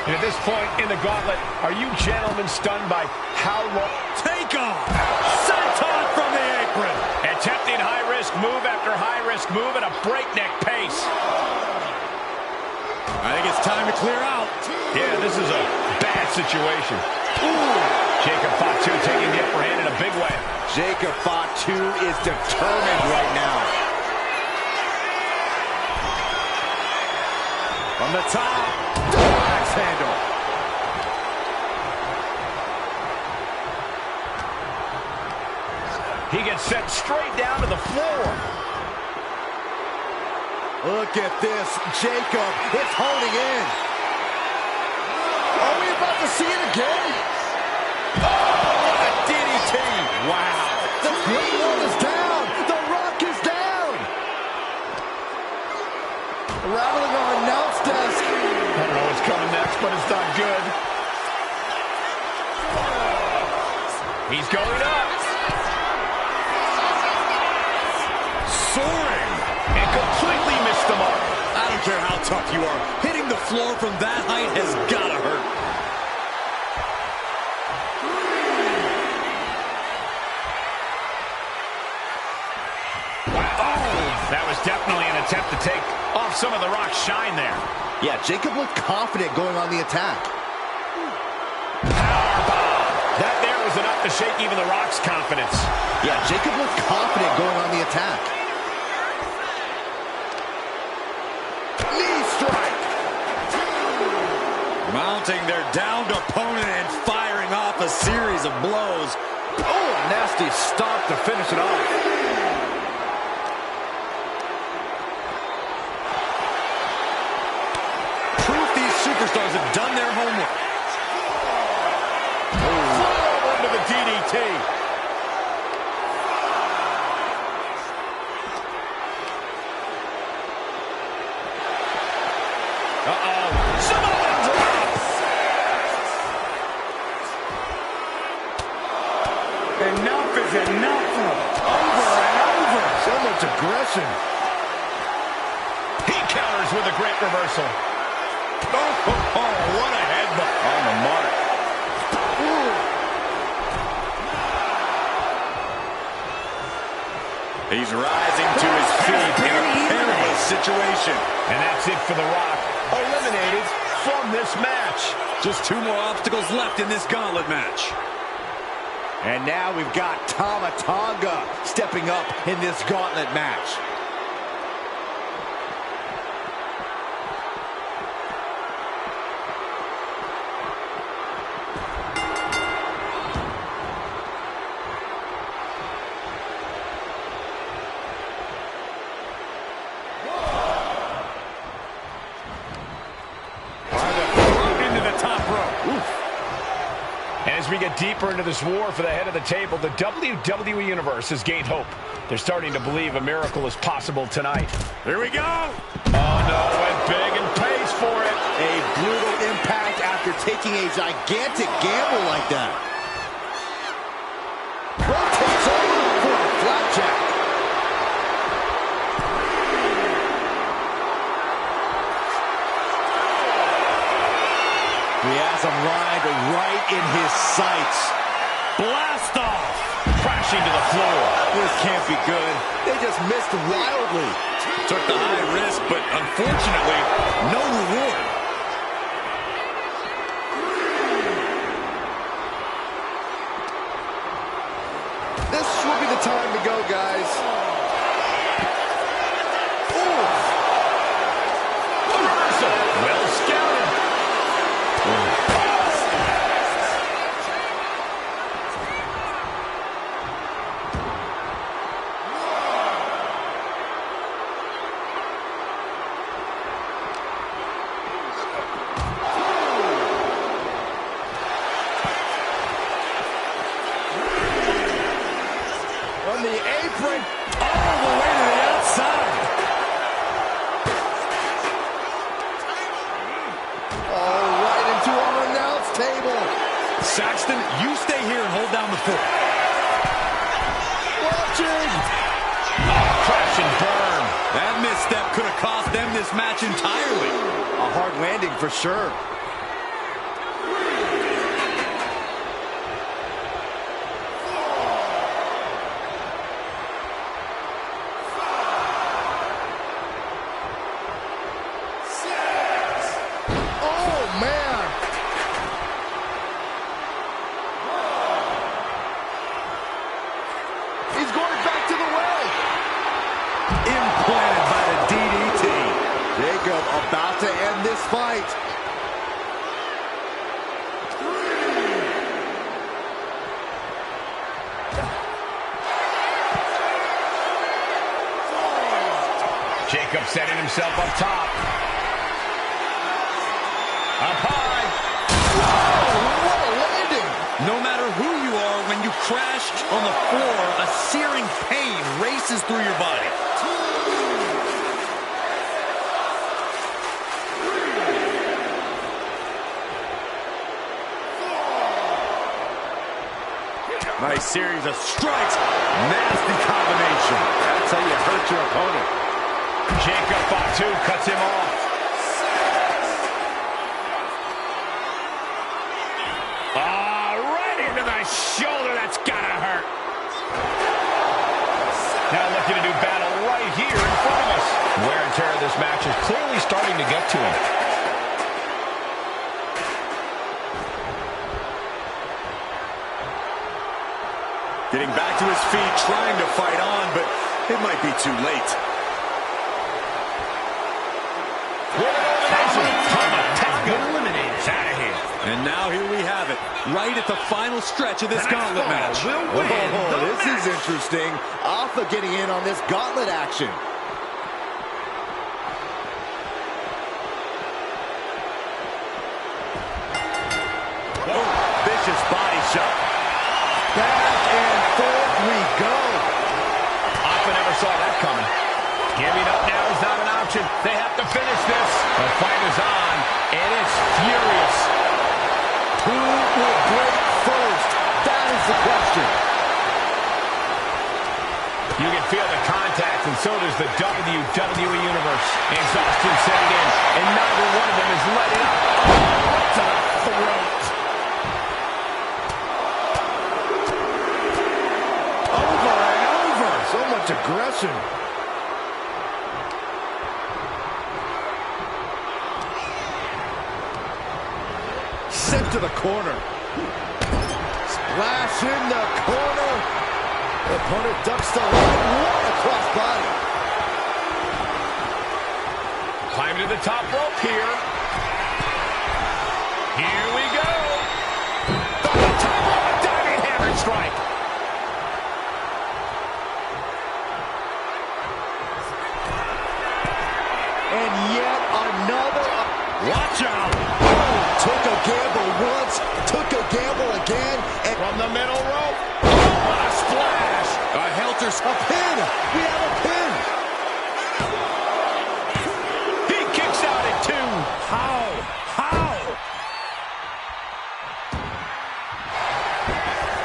And at this point in the gauntlet, are you gentlemen stunned by how long? Take off! Senton from the apron! Attempting high-risk move after high-risk move at a breakneck pace. I think it's time to clear out. Yeah, this is a bad situation. Ooh. Jacob Fatu taking the upper hand in a big way. Jacob Fatu is determined right now. From the top, axe handle. He gets sent straight down to the floor. Look at this. Jacob is holding in. Are we about to see it again? Oh, what a DDT. Wow. The Great One is down. The Rock is down. Rattling our announce desk. I don't know what's coming next, but it's not good. He's going up. Soaring. And completely missed the mark. I don't care how tough you are. Hitting the floor from that height has got to hurt. That was definitely an attempt to take off some of the Rock's shine there. Yeah, Jacob looked confident going on the attack. Powerbomb. That there was enough to shake even the Rock's confidence. Yeah, Jacob looked confident going on the attack. Knee strike. Mounting their downed opponent and firing off a series of blows. Oh, a nasty stomp to finish it off. Superstars have done their homework. Flow into the DDT. Uh-oh. Samoan drop. Enough is enough. Over and over. So much aggression. He counters with a great reversal. Oh, what a headbutt. On the mark. Ooh. He's rising to his feet in a perilous situation. And that's it for The Rock. Eliminated from this match. Just 2 more obstacles left in this gauntlet match. And now we've got Tama Tonga stepping up in this gauntlet match. As we get deeper into this war for the head of the table, the WWE Universe has gained hope. They're starting to believe a miracle is possible tonight. Here we go. Oh, no, went big and pays for it. A brutal impact after taking a gigantic gamble like that. Rotates over for a flapjack. He has him lined right in his sights. Blast off. Crashing to the floor. This can't be good. They just missed wildly. Took the high risk, but unfortunately, no reward. This will be the time to go, guys. Ooh. break all the way to the outside. Oh, right into our announce table. Saxton, you stay here and hold down the fort. Watching. Oh, crash and burn. That misstep could have cost them this match entirely. A hard landing for sure. Implanted by the DDT. Jacob about to end this fight. Jacob setting himself up top. Up high. Whoa, what a landing. No matter who you are, when you crash on the floor, a searing pain races through your body. Nice series of strikes. Nasty combination. That's how you hurt your opponent. Jacob Fatu cuts him off. Right into the shoulder. That's gotta hurt. Now looking to do battle right here in front of us. Wear and tear of this match is clearly starting to get to him. Getting back to his feet, trying to fight on, but it might be too late. Eliminated. Out of here. And now here we have it, right at the final stretch of this gauntlet match. This is interesting. Alpha getting in on this gauntlet action. Oh, vicious body shot. Back and forth we go. Alpha never saw that coming. Giving up now is not an option. They have to finish this. The fight is on, and it's furious. Who will break first? That is the question. You can feel the contact, and so does the WWE Universe. Exhaustion setting in, and neither one of them is letting up. Right to the throat. Over and over. So much aggression. Sent to the corner. Splash in the corner. The opponent ducks the right. What a cross body. Climb to the top rope here. Here we go. From the top rope, a diving hammer strike. And yet another. Watch out. Took a gamble once, took a gamble again, and from the middle rope. Oh, what a splash. A helter. A pin. We have a pin. He kicks out at 2. How?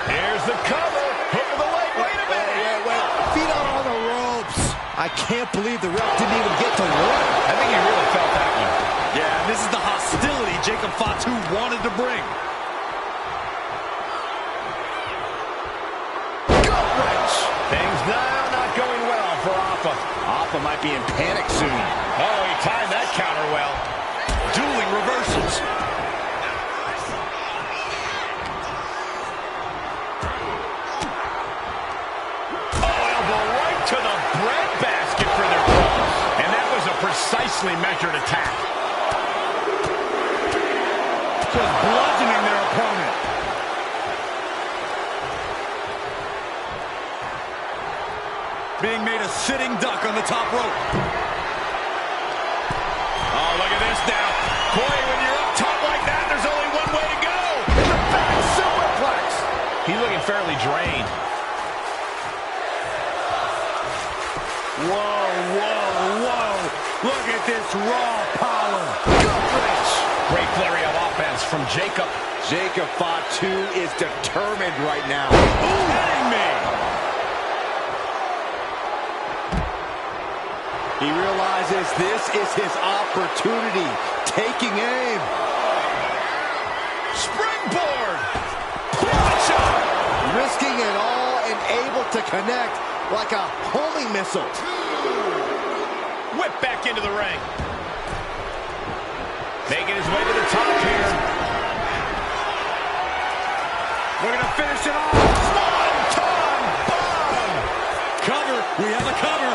Here's the cover. Hook of the leg. Wait a minute. Wait. Feet out on the ropes. I can't believe the ref didn't even get to one. I think he really felt that one. Yeah, this is the hostility Jacob Fatu wanted to bring. Gut wrench. Things now not going well for Alpha. Alpha might be in panic soon. Oh, he timed that counter well. Dueling reversals. Oh, elbow right to the breadbasket for their troubles. And that was a precisely measured attack. Just bludgeoning their opponent. Being made a sitting duck on the top rope. Oh, look at this now. Corey, when you're up top like that, there's only one way to go. In the back superplex. He's looking fairly drained. Whoa, whoa, whoa. Look at this raw power. Goodness. Great flurry of offense from Jacob. Jacob Fatu is determined right now. Kidding me. He realizes this is his opportunity. Taking aim. Springboard. Pivot shot. Risking it all and able to connect like a homing missile. Whip back into the ring. Making his way to the top here. We're going to finish it off. Swanton bomb. Cover. We have a cover.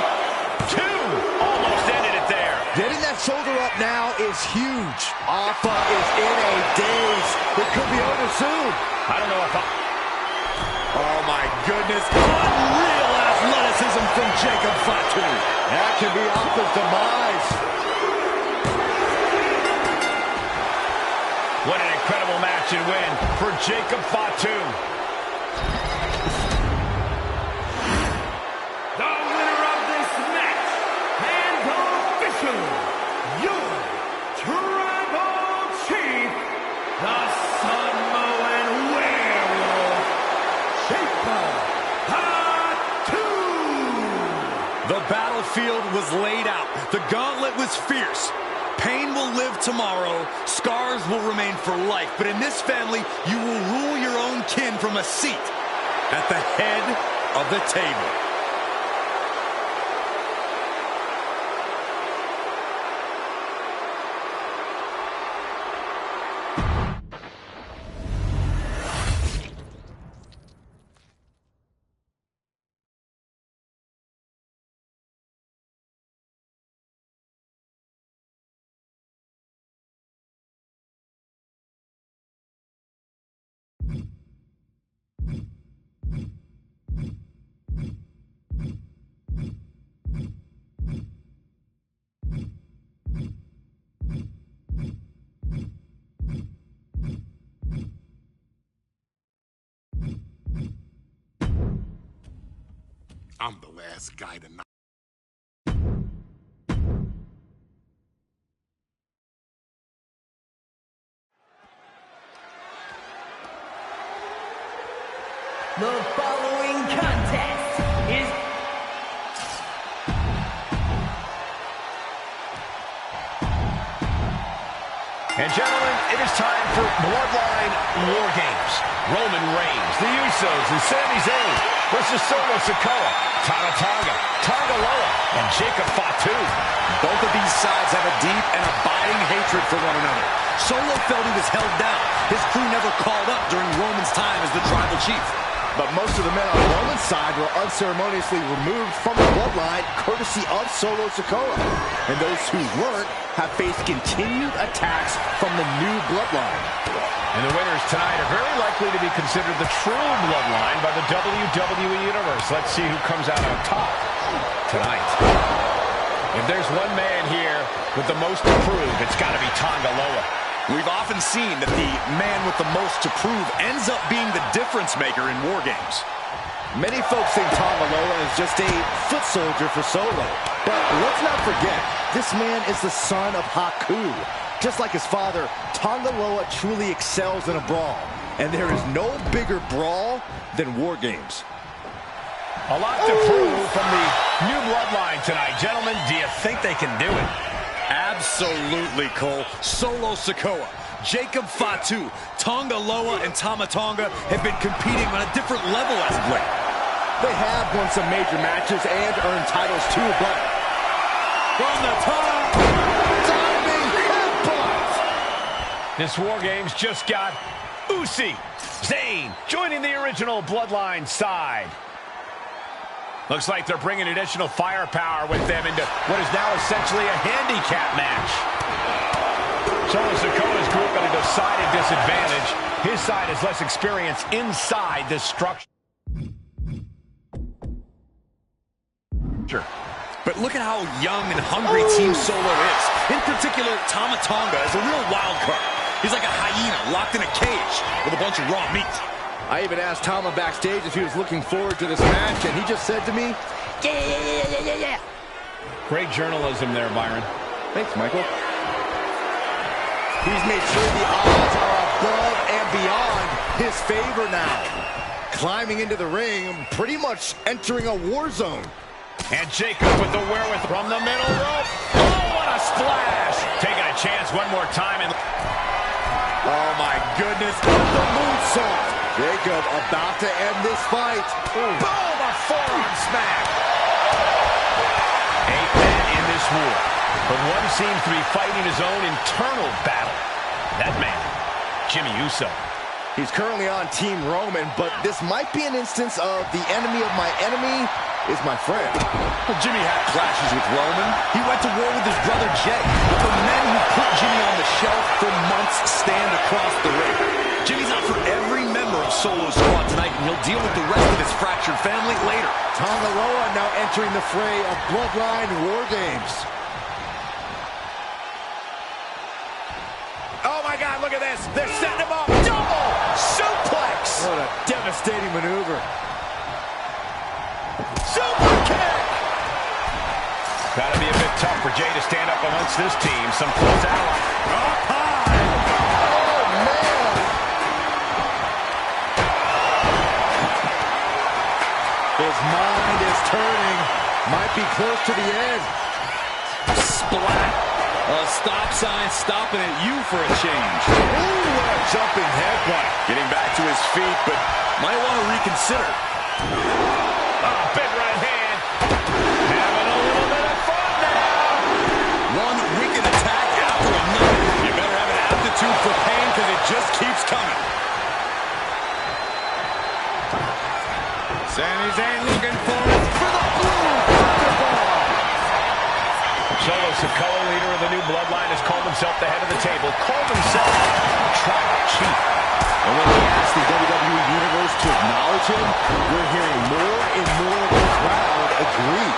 Two. Almost ended it there. Getting that shoulder up now is huge. Alpha is in a daze. It could be over soon. I don't know if Oh, my goodness. Unreal athleticism from Jacob Fatu. That can be Alpha's demise. What an incredible match and win for Jacob Fatu. The winner of this match, and officially, your tribal chief, the Samoan werewolf, Jacob Fatu. The battlefield was laid out. The gauntlet was fierce. Pain will live tomorrow. Scars will remain for life. But in this family, you will rule your own kin from a seat at the head of the table. I'm the last guy to knock. The following contest is... And gentlemen, it is time for Bloodline War Games. Roman Reigns, the Usos, and Sami Zayn versus Solo Sikoa, Tama Tonga, Tonga Loa, and Jacob Fatu. Both of these sides have a deep and abiding hatred for one another. Solo felt he was held down. His crew never called up during Roman's time as the tribal chief. But most of the men on Roman's side were unceremoniously removed from the bloodline, courtesy of Solo Sikoa. And those who weren't have faced continued attacks from the new bloodline. And the winners tonight are very likely to be considered the true bloodline by the WWE Universe. Let's see who comes out on top tonight. If there's one man here with the most to prove, it's got to be Tonga Loa. We've often seen that the man with the most to prove ends up being the difference maker in war games. Many folks think Tonga Loa is just a foot soldier for Solo. But let's not forget, this man is the son of Haku. Just like his father, Tonga Loa truly excels in a brawl. And there is no bigger brawl than war games. A lot to prove from the new bloodline tonight. Gentlemen, do you think they can do it? Absolutely, Cole. Solo Sikoa, Jacob Fatu, Tonga Loa, and Tama Tonga have been competing on a different level as of late. They have won some major matches and earned titles too, but from the top, diving headbutt. This War Games just got Usi, Zayn joining the original bloodline side. Looks like they're bringing additional firepower with them into what is now essentially a handicap match. Solo Sikoa's group at a decided disadvantage. His side has less experience inside this structure. But look at how young and hungry Team Solo is. In particular, Tama Tonga is a real wild card. He's like a hyena locked in a cage with a bunch of raw meat. I even asked Tama backstage if he was looking forward to this match, and he just said to me, yeah. Great journalism there, Byron. Thanks, Michael. He's made sure the odds are above and beyond his favor now. Climbing into the ring, pretty much entering a war zone. And Jacob with the wherewithal from the middle rope. Oh, what a splash! Taking a chance one more time. And oh, my goodness. The moonsault. Jacob about to end this fight. Boom! A forearm smack. 8 men in this war, but one seems to be fighting his own internal battle. That man, Jimmy Uso. He's currently on Team Roman, but this might be an instance of the enemy of my enemy is my friend. Well, Jimmy had clashes with Roman. He went to war with his brother Jay. But the men who put Jimmy on the shelf for months stand across the ring. Jimmy's out for every member of Solo Squad tonight, and he'll deal with the rest of his fractured family later. Tanga Loa now entering the fray of Bloodline War Games. Oh my God, look at this. They're setting him up. Double suplex. What a devastating maneuver. Super kick. Gotta be a bit tough for Jay to stand up amongst this team. Some close ally. Up high. Oh, man. His mind is turning. Might be close to the end. Splat. A stop sign stopping at you for a change. Ooh, what a jumping headbutt. Getting back to his feet, but might want to reconsider. Oh, big right hand. Having a little bit of fun now. One wicked attack after another. You better have an aptitude for pain because it just keeps coming. Sami Zayn looking for it for the blue. Solo Sikoa, leader of the new Bloodline, has called himself the head of the table, called himself Tribal Chief. And when we ask the WWE Universe to acknowledge him, we're hearing more and more of the crowd agree.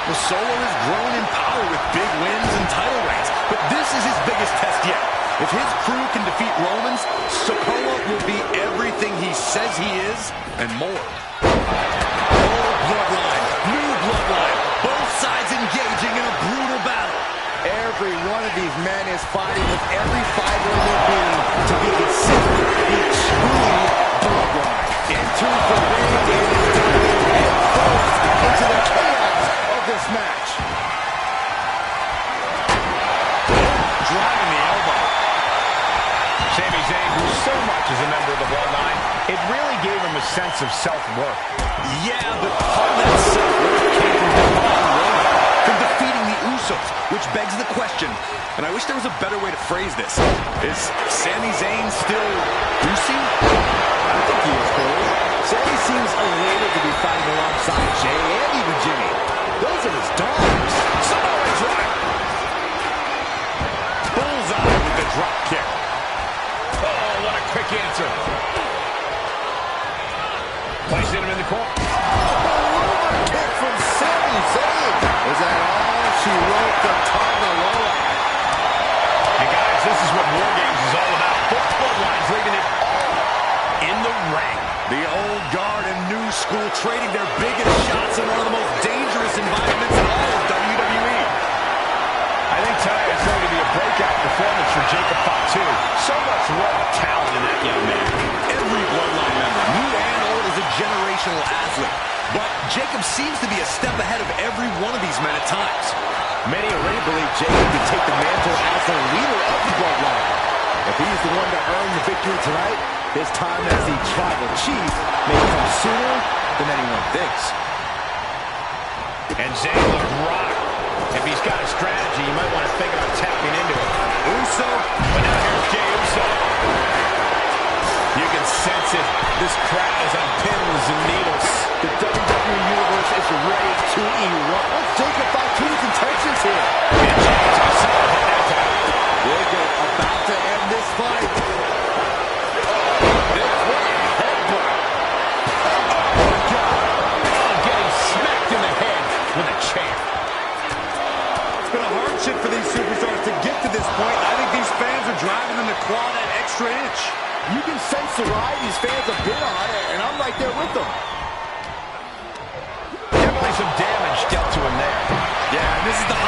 Well, Solo has grown in power with big wins and title reigns, but this is his biggest test yet. If his crew can defeat Romans, Sikoa will be everything he says he is and more. Old Bloodline, new Bloodline, both sides engaging in a brutal battle. Every one of these men is fighting with every fiber in their being to be considered a true Bloodline. Entering the ring and forced into the chaos of this match. Driving the elbow. Sami Zayn, who so much is a member of the Bloodline, it really gave him a sense of self-worth. Yeah, but part of that self-worth came from defeating Roman, from defeating the Usos, which begs the question, and I wish there was a better way to phrase this. Is Sami Zayn still Usi? I think he is, Cole. Sami seems elated to be fighting alongside Jay and even Jimmy. Those are his dogs. Samoa drop. Bullseye with the drop kick. Oh, what a quick answer. Placing him in the corner. Oh, kick from Sami Zayn. Is that all she wrote to Tanga Loa? And guys, this is what War Games is all about. Both Bloodlines leaving it all in the ring. The old guard and new school trading their biggest shots in one of the most dangerous environments in all of WWE. I think tonight is going to be a breakout performance for Jacob Fatu. So much raw talent in that young man. Every Bloodline member, new and old, is a generational athlete. But Jacob seems to be a step ahead of every one of these men at times. Many already believe Jacob could take the mantle as the leader of the Bloodline. If he's the one to earn the victory tonight, his time as the Tribal Chief may come sooner than anyone thinks. And Zayn looked rocked. If he's got a strategy, you might want to think about tapping into it. Uso, but now here's Jey Uso. You can sense it. This crowd is on pins and needles. The WWE Universe is ready to erupt. Let's take about Fatu's intentions here. And Jey took solid hit that time. Jacob about to end this fight. For these superstars to get to this point, I think these fans are driving them to claw that extra inch. You can sense the ride these fans have been on, and I'm right there with them. Definitely some damage dealt to him there. Yeah, this is the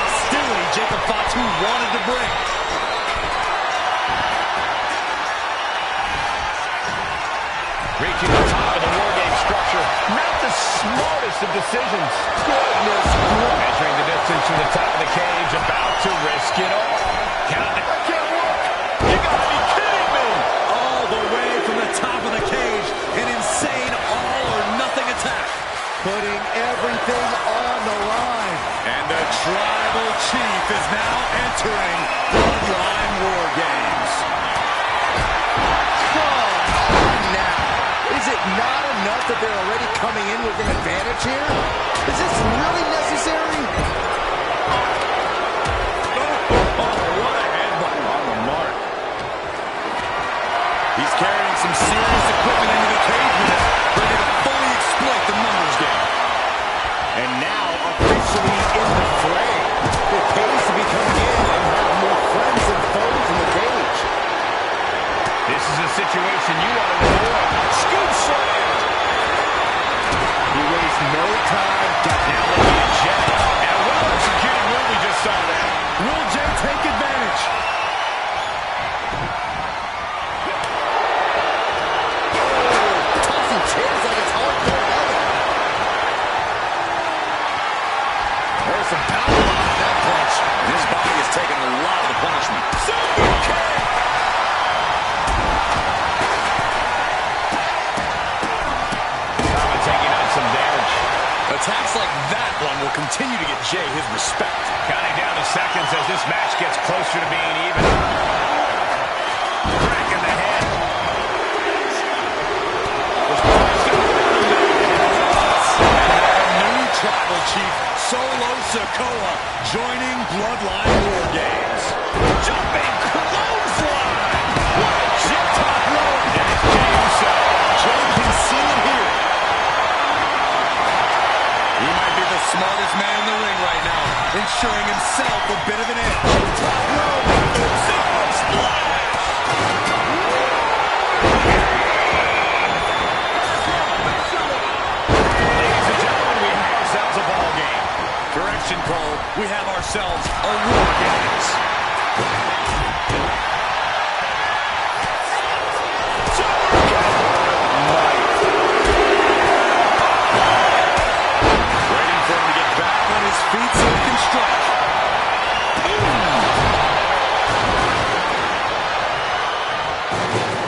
two wanted to bring. Reaching the top of the War Game structure. Not the smartest of decisions. Goodness. Measuring the distance from the top of the cage. About to risk it all. Count it. I can't look. You gotta be kidding me. All the way from the top of the cage. An insane all-or-nothing attack. Putting everything on the line. And the Tribal Chief is now entering Bloodline War Games. Is it not enough that they're already coming in with an advantage here? Is this really necessary? What a headbutt on the mark. He's carrying some serious equipment into the cage with him, ready to fully exploit the numbers game. And now officially in the fray. It pays to be coming in and have more friends and foes in the cage. This is a situation you want to avoid. Scoop slam. He wastes no time. Now looking at Jay. And a well-executed move, we just saw that. Will Jay take advantage? Tossing chairs like it's hardcore heaven. There's some power behind that punch. His body is taking a lot of the punishment. Super kick. Taking on some damage. Attacks like that one will continue to get Jay his respect. Counting down the seconds as this match gets closer to being even. Crack in the head. New Tribal Chief Solo Sikoa joining Bloodline War Games. Jumping clothesline. What a chip top rope. And it's Jey Uso. Jay can see it here. He might be the smartest man in the ring right now, ensuring himself a bit of an edge. Top rope. Super splash. Ladies and gentlemen, we have ourselves a ball game. Correction, Cole. We have ourselves a War Games. Feet so he can strike.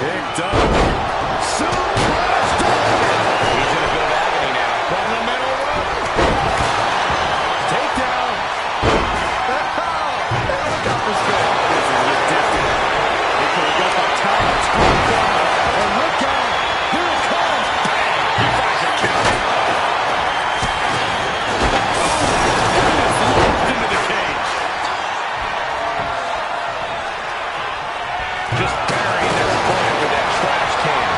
Picked up. Suplex target. He's in a bit of agony now. From the middle rope. Takedown. Helicopter's good. This is ridiculous. They could have got the top down. And look out. Here it comes. He finds a count. Into the cage. Just burying their opponent with that trash can.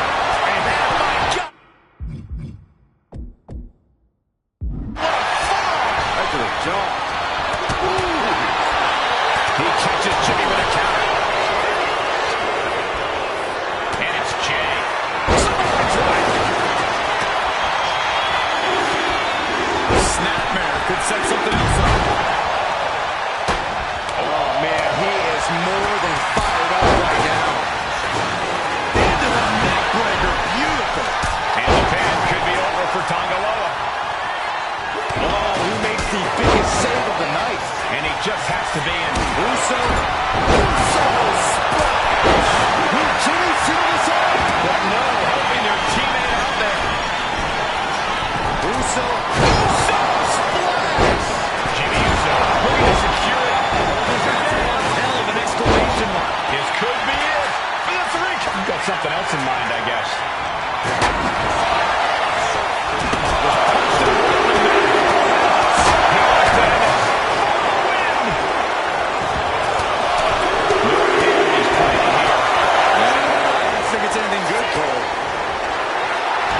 And that might jump. Right to the jaw. He catches Jimmy with a counter. And it's Jay. Someone's right. Snapmare could set something else up. Oh, man, he is more than fired up right now. Into the neck breaker. Beautiful. And the pin could be over for Tongaloa. Oh, he makes the biggest save of the night. And he just has to be in. Uso splash. Will Jimmy seal this up? But no, helping their teammate out there. Uso splash. Jimmy Uso looking to secure it. That's one hell of an exclamation mark. This could be it. For the three. You've got something else in mind, I guess.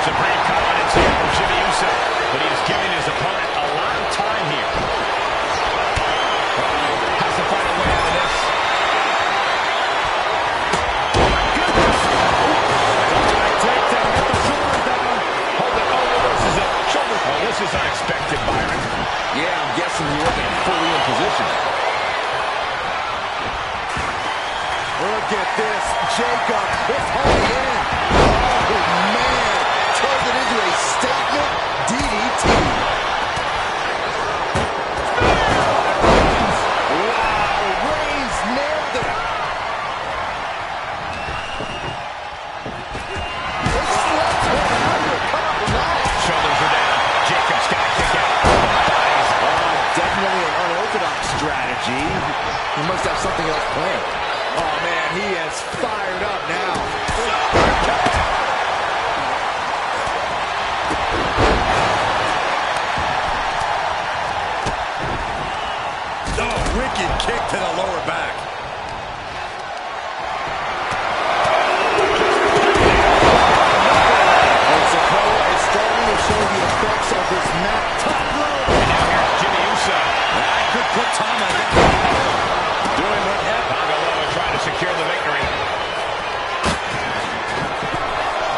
Supreme confidence here from Jimmy Uso, but he's giving his opponent a lot of time here. Has to find a way out of this. Oh my goodness! Takedown, get the shoulder down. Hold it, oh, reverses it. Shoulder. Oh, this is unexpected, Byron. Yeah, I'm guessing he wasn't fully in position. to the lower back. Sikoa is starting to show the effects of this mat. Top rope. And now here's Jimmy Uso. That could put Tama down. Doing what happened. Tongaloa trying to secure the victory.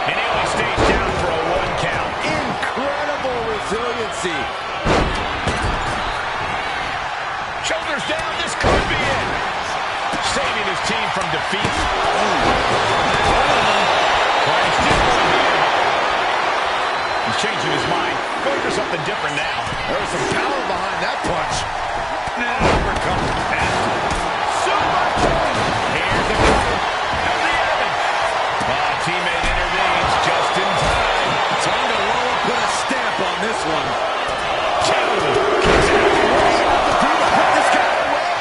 And he only stays down for a 1 count. Incredible resiliency. Shoulders down, this could be it. Saving his team from defeat. He's changing his mind. Going for something different now. There was some power behind that punch. And overcome. Super kick. Here's the cover. And the Evans. Teammate intervenes just in time. Tongaloa put a stamp on this one. 2. Kicks out. Put this guy away.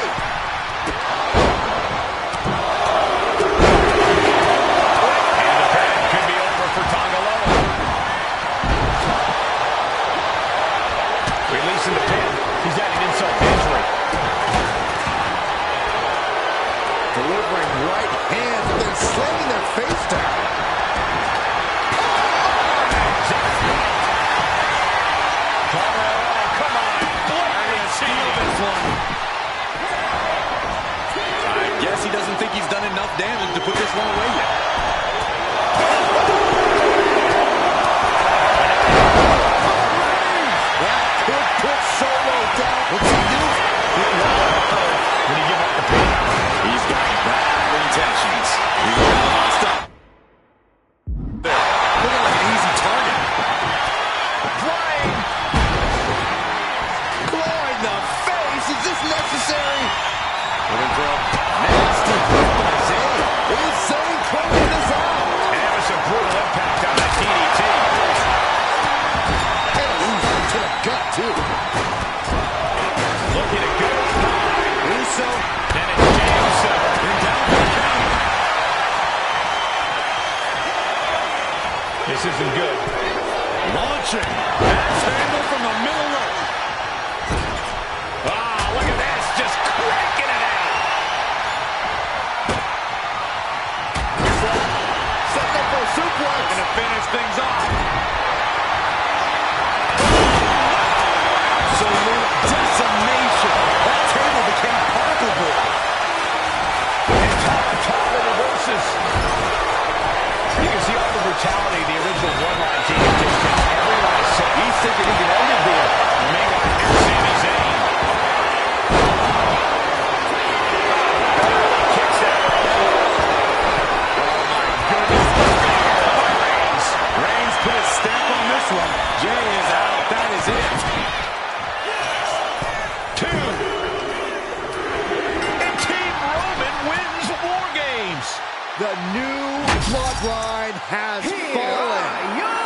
And the pin could be over for Tongaloa. Releasing the pin. He's adding insult to injury. Delivering right hands and then slamming their face down. Come on. Steal this one. I guess he doesn't think he's done enough damage to put this one away yet. That could put Solo down. What's he do? When he give up the pin. He's got bad intentions. He's gonna stop. There. Looking like an easy target. Flying. Claw in the face. Is this necessary? Looking for a nasty hit by Zayn. Is Zayn closing this out? And having some brutal impact on that DDT. To the gut, too. Looking at good. Uso. And it's Jey Uso. And down for the count. This isn't good. Launching. Axe handle from the middle rope. Look at this. Just cranking it out. Setting up for a suplex. Gonna finish things off. Absolute decimation. That table became particle board. And Tama reverses. You can see all the brutality the original Bloodline team dictates every last set. He's thinking he can end it here. Meanwhile, here's Sami Zayn. Kicks out. Oh my goodness. Reigns put his stamp on this one. Jey is out. That is it. 2. And Team Roman wins War Games. The new bloodline has fallen.